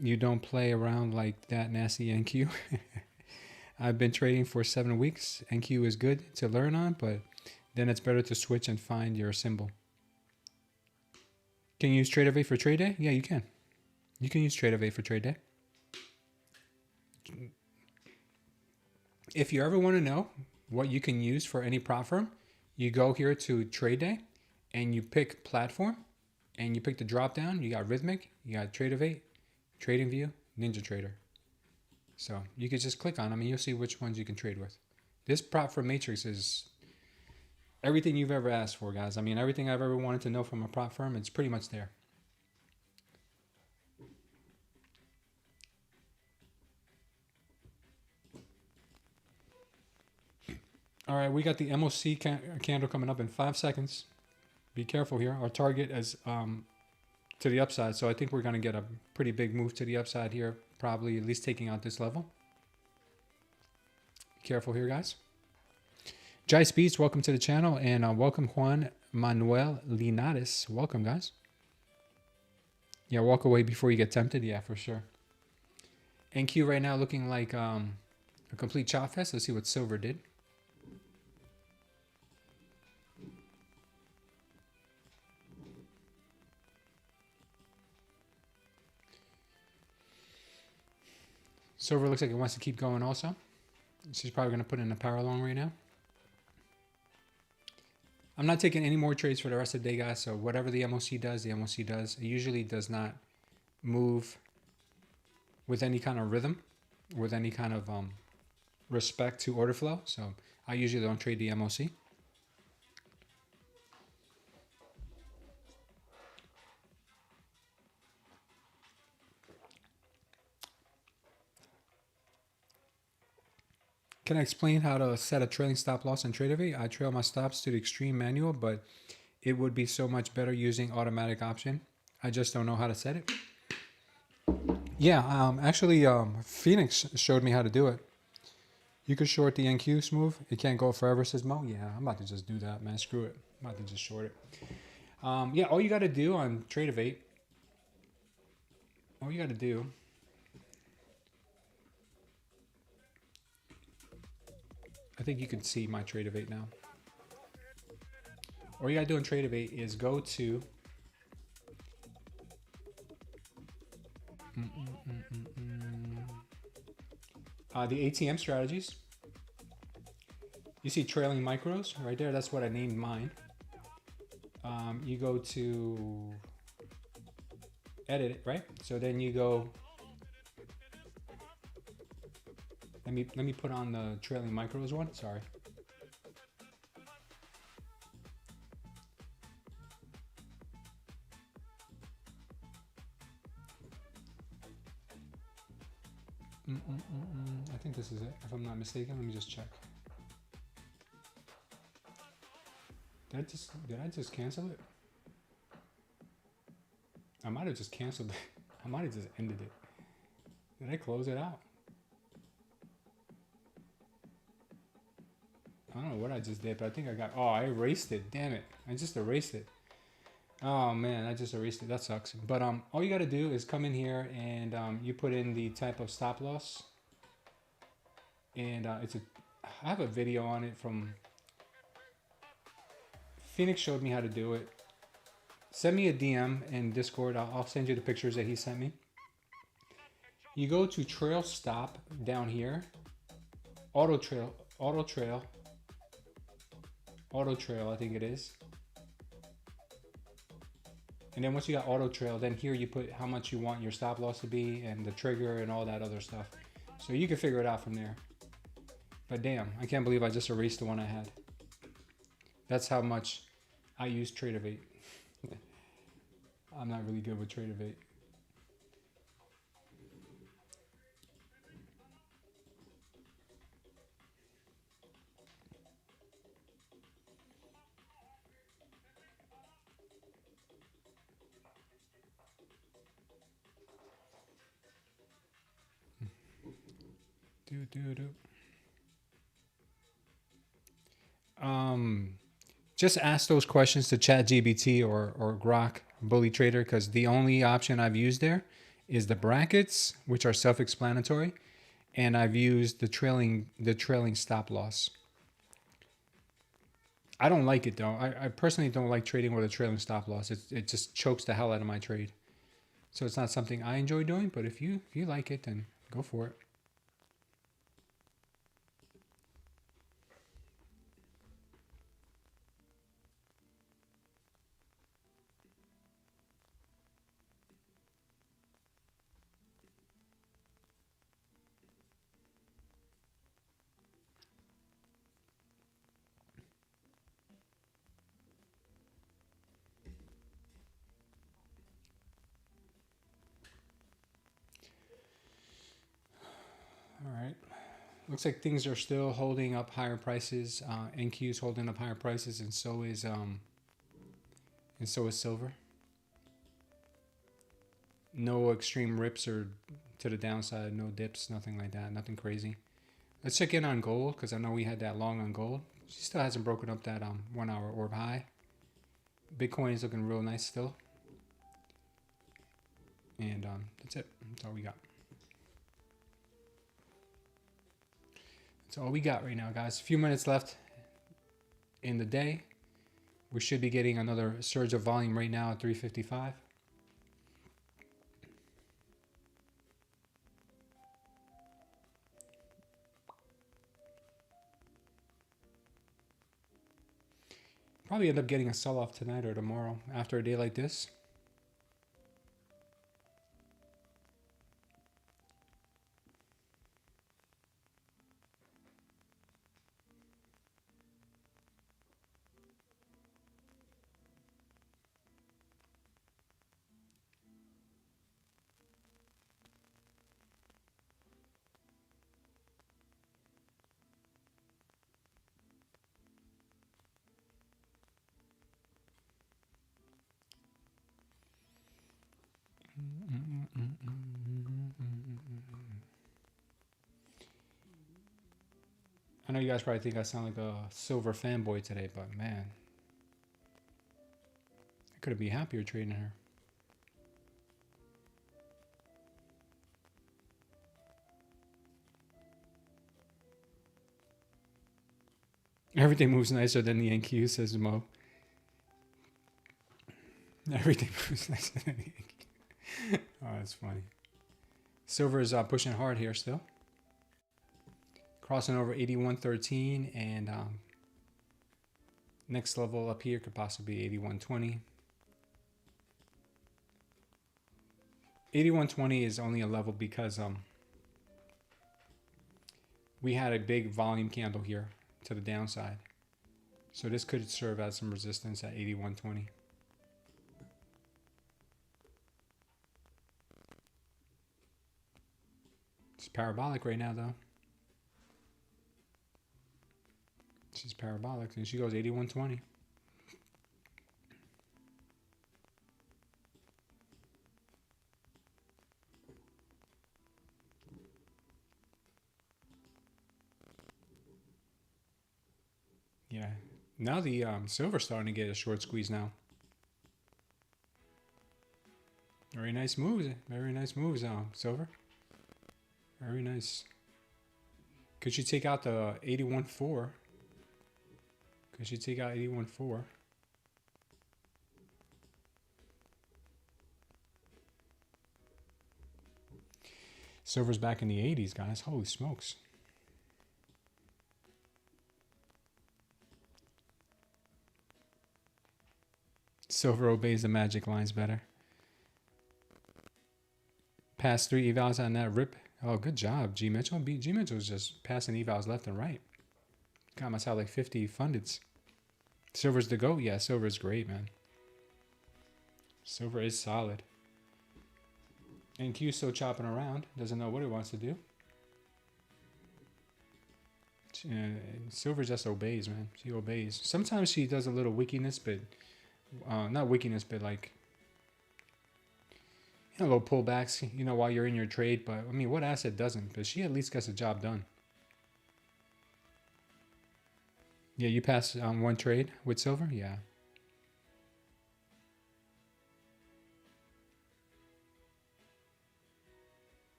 You don't play around like that nasty NQ. I've been trading for 7 weeks. NQ is good to learn on, but then it's better to switch and find your symbol. Can you use Tradeify for trade day? Yeah, you can. You can use Tradeify for trade day. If you ever want to know what you can use for any prop firm, you go here to Trade Day and you pick platform and you pick the drop down. You got Rhythmic, you got Tradeify, TradingView, NinjaTrader. So you can just click on them and you'll see which ones you can trade with. This prop firm matrix is everything you've ever asked for, guys. I mean, everything I've ever wanted to know from a prop firm, it's pretty much there. All right, we got the MOC candle coming up in 5 seconds. Be careful here. Our target is to the upside, so I think we're going to get a pretty big move to the upside here, probably at least taking out this level. Be careful here, guys. Jai Speeds, welcome to the channel, and welcome Juan Manuel Linares. Welcome, guys. Yeah, walk away before you get tempted. Yeah, for sure. NQ right now looking like a complete chop fest. Let's see what silver did. Silver looks like it wants to keep going also. She's probably going to put in a power long right now. I'm not taking any more trades for the rest of the day, guys. So whatever the MOC does, the MOC does. It usually does not move with any kind of rhythm, with any kind of respect to order flow. So I usually don't trade the MOC. Can I explain how to set a trailing stop loss in Tradeify? I trail my stops to the extreme manual, but it would be so much better using automatic option. I just don't know how to set it. Yeah, actually, Phoenix showed me how to do it. You could short the NQ smooth. It can't go forever, says Mo. Yeah, I'm about to just do that, man. Screw it. I'm about to just short it. Yeah, all you got to do on Tradeify, all you got to do I think you can see my Tradeify now. All you gotta do in Tradeify is go to the ATM strategies. You see trailing micros right there. That's what I named mine. You go to edit it, right? So then you go. Let me put on the trailing micros one. Sorry. I think this is it, if I'm not mistaken. Let me just check. Did I just cancel it? I might have just canceled it. I might have just ended it. Did I close it out? I don't know what I just did, but I think I got, oh, I erased it. Damn it. I just erased it. Oh man, I just erased it. That sucks. But all you got to do is come in here and you put in the type of stop loss. And I have a video on it from Phoenix showed me how to do it. Send me a DM in Discord. I'll send you the pictures that he sent me. You go to trail stop down here. Auto trail, I think it is. And then once you got auto trail, then here you put how much you want your stop loss to be and the trigger and all that other stuff. So you can figure it out from there. But damn, I can't believe I just erased the one I had. That's how much I use Tradeify. I'm not really good with Tradeify. just ask those questions to ChatGPT or Grok Bully Trader, because the only option I've used there is the brackets, which are self-explanatory, and I've used the trailing stop loss. I don't like it though. I personally don't like trading with a trailing stop loss. It just chokes the hell out of my trade. So it's not something I enjoy doing, but if you like it, then go for it. All right. Looks like things are still holding up higher prices. NQ is holding up higher prices, and so is silver. No extreme rips or to the downside, no dips, nothing like that, nothing crazy. Let's check in on gold, because I know we had that long on gold. She still hasn't broken up that 1 hour orb high. Bitcoin is looking real nice still. And that's it. That's all we got. That's all we got right now, guys. A few minutes left in the day. We should be getting another surge of volume right now at 355. Probably end up getting a sell-off tonight or tomorrow after a day like this. I know you guys probably think I sound like a silver fanboy today, but man, I couldn't be happier trading her. Everything moves nicer than the NQ, says Mo. Everything moves nicer than the NQ. Oh, that's funny. Silver is pushing hard here still. Crossing over 81.13, and next level up here could possibly be 81.20. 81.20 is only a level because we had a big volume candle here to the downside. So this could serve as some resistance at 81.20. It's parabolic right now though. She's parabolic and she goes 81.20. Yeah. Now the silver's starting to get a short squeeze now. Very nice moves. Very nice moves, silver. Very nice. Could you take out the 81.4? Could you take out 81.4? Silver's back in the 80s, guys. Holy smokes. Silver obeys the magic lines better. Past 3 evals on that rip. Oh, good job, G Mitchell. G Mitchell's just passing evals left and right. Got myself like 50 fundeds. Silver's the GOAT? Yeah, silver's great, man. Silver is solid. And Q's still chopping around. Doesn't know what it wants to do. Silver just obeys, man. She obeys. Sometimes she does a little wickiness, but not wickiness, but like, you know, little pullbacks, you know, while you're in your trade. But I mean, what asset doesn't? But she at least gets the job done. Yeah, you passed one trade with silver? Yeah.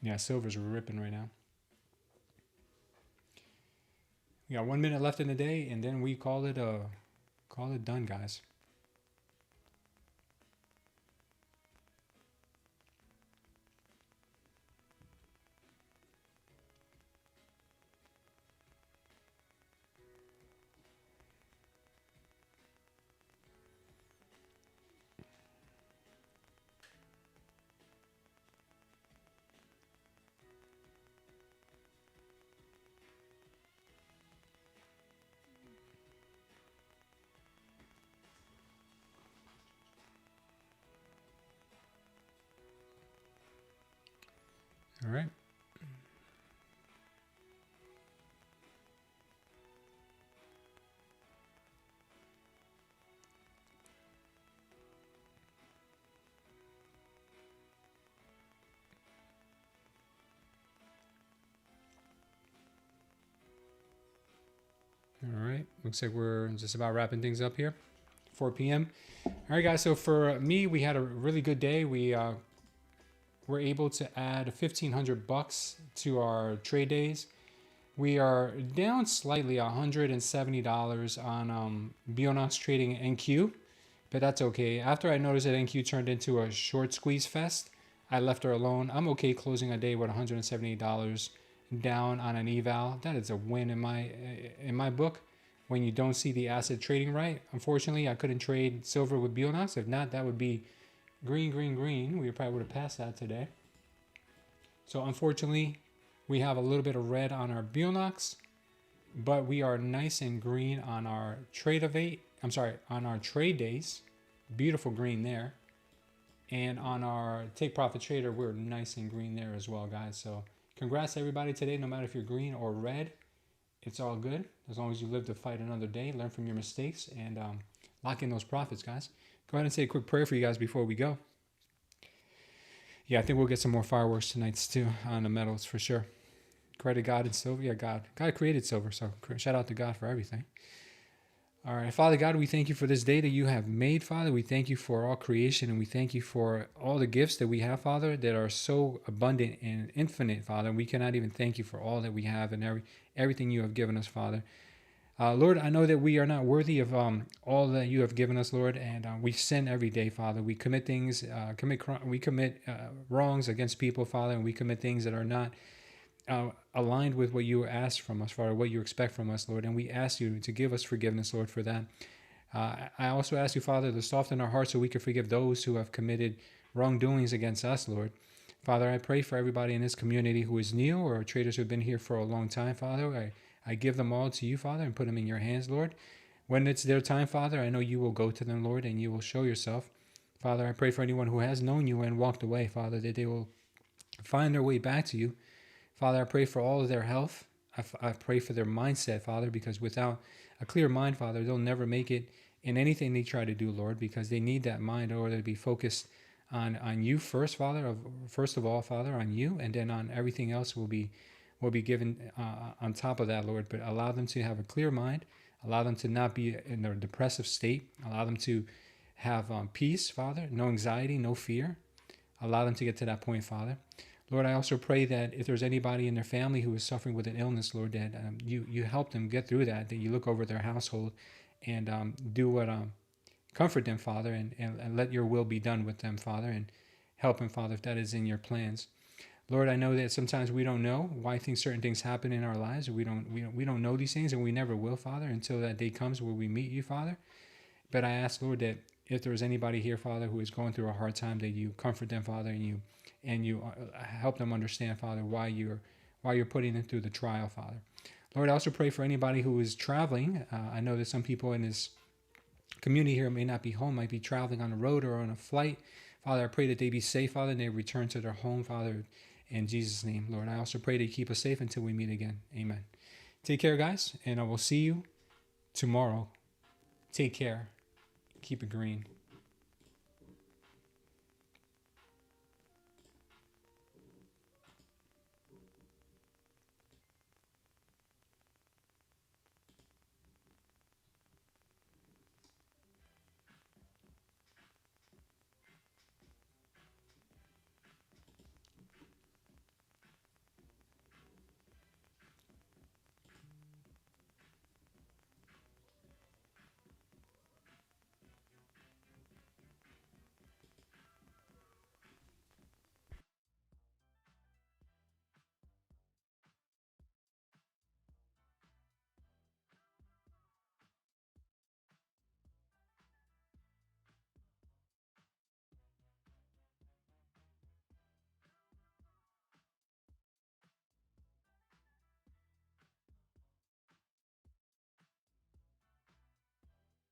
Yeah, silver's ripping right now. We got 1 minute left in the day, and then we call it done, guys. All right. All right. Looks like we're just about wrapping things up here. 4 p.m. All right, guys. So for me, we had a really good day. We were able to add $1,500 to our trade days. We are down slightly, $170 on Bulenox trading NQ, but that's okay. After I noticed that NQ turned into a short squeeze fest, I left her alone. I'm okay closing a day with $178 down on an eval. That is a win in my book. When you don't see the asset trading right, unfortunately, I couldn't trade silver with Bulenox. If not, that would be green, green, green. We probably would have passed that today. So unfortunately, we have a little bit of red on our Bulenox, but we are nice and green on our on our trade days. Beautiful green there. And on our take profit trader, we're nice and green there as well, guys. So congrats to everybody today, no matter if you're green or red. It's all good as long as you live to fight another day, learn from your mistakes, and lock in those profits, guys. Go ahead and say a quick prayer for you guys before we go. Yeah, I think we'll get some more fireworks tonight too on the metals for sure. Credit God and silver. Yeah, God created silver, so shout out to God for everything. All right, Father God, we thank you for this day that you have made, Father. We thank you for all creation, and we thank you for all the gifts that we have, Father, that are so abundant and infinite, Father. We cannot even thank you for all that we have and everything you have given us, Father. Lord, I know that we are not worthy of all that you have given us, Lord, and we sin every day, Father. We commit things, we commit wrongs against people, Father, and we commit things that are not aligned with what you ask from us, Father, what you expect from us, Lord. And we ask you to give us forgiveness, Lord, for that. I also ask you, Father, to soften our hearts so we can forgive those who have committed wrongdoings against us, Lord. Father, I pray for everybody in this community who is new or traders who have been here for a long time, Father. I give them all to you, Father, and put them in your hands, Lord. When it's their time, Father, I know you will go to them, Lord, and you will show yourself. Father, I pray for anyone who has known you and walked away, Father, that they will find their way back to you. Father, I pray for all of their health. I pray for their mindset, Father, because without a clear mind, Father, they'll never make it in anything they try to do, Lord, because they need that mind in order to be focused on you first, Father. First of all, Father, on you, and then on everything else will be given on top of that, Lord. But allow them to have a clear mind. Allow them to not be in a depressive state. Allow them to have peace, Father, no anxiety, no fear. Allow them to get to that point, Father. Lord, I also pray that if there's anybody in their family who is suffering with an illness, Lord, that you help them get through that you look over their household and do what comfort them, Father, and let your will be done with them, Father, and help them, Father, if that is in your plans. Lord, I know that sometimes we don't know why certain things happen in our lives. We don't know these things, and we never will, Father, until that day comes where we meet you, Father. But I ask, Lord, that if there is anybody here, Father, who is going through a hard time, that you comfort them, Father, and you help them understand, Father, why you're putting them through the trial, Father. Lord, I also pray for anybody who is traveling. I know that some people in this community here may not be home, might be traveling on the road or on a flight. Father, I pray that they be safe, Father, and they return to their home, Father, in Jesus' name. Lord, I also pray that you keep us safe until we meet again. Amen. Take care, guys, and I will see you tomorrow. Take care. Keep it green.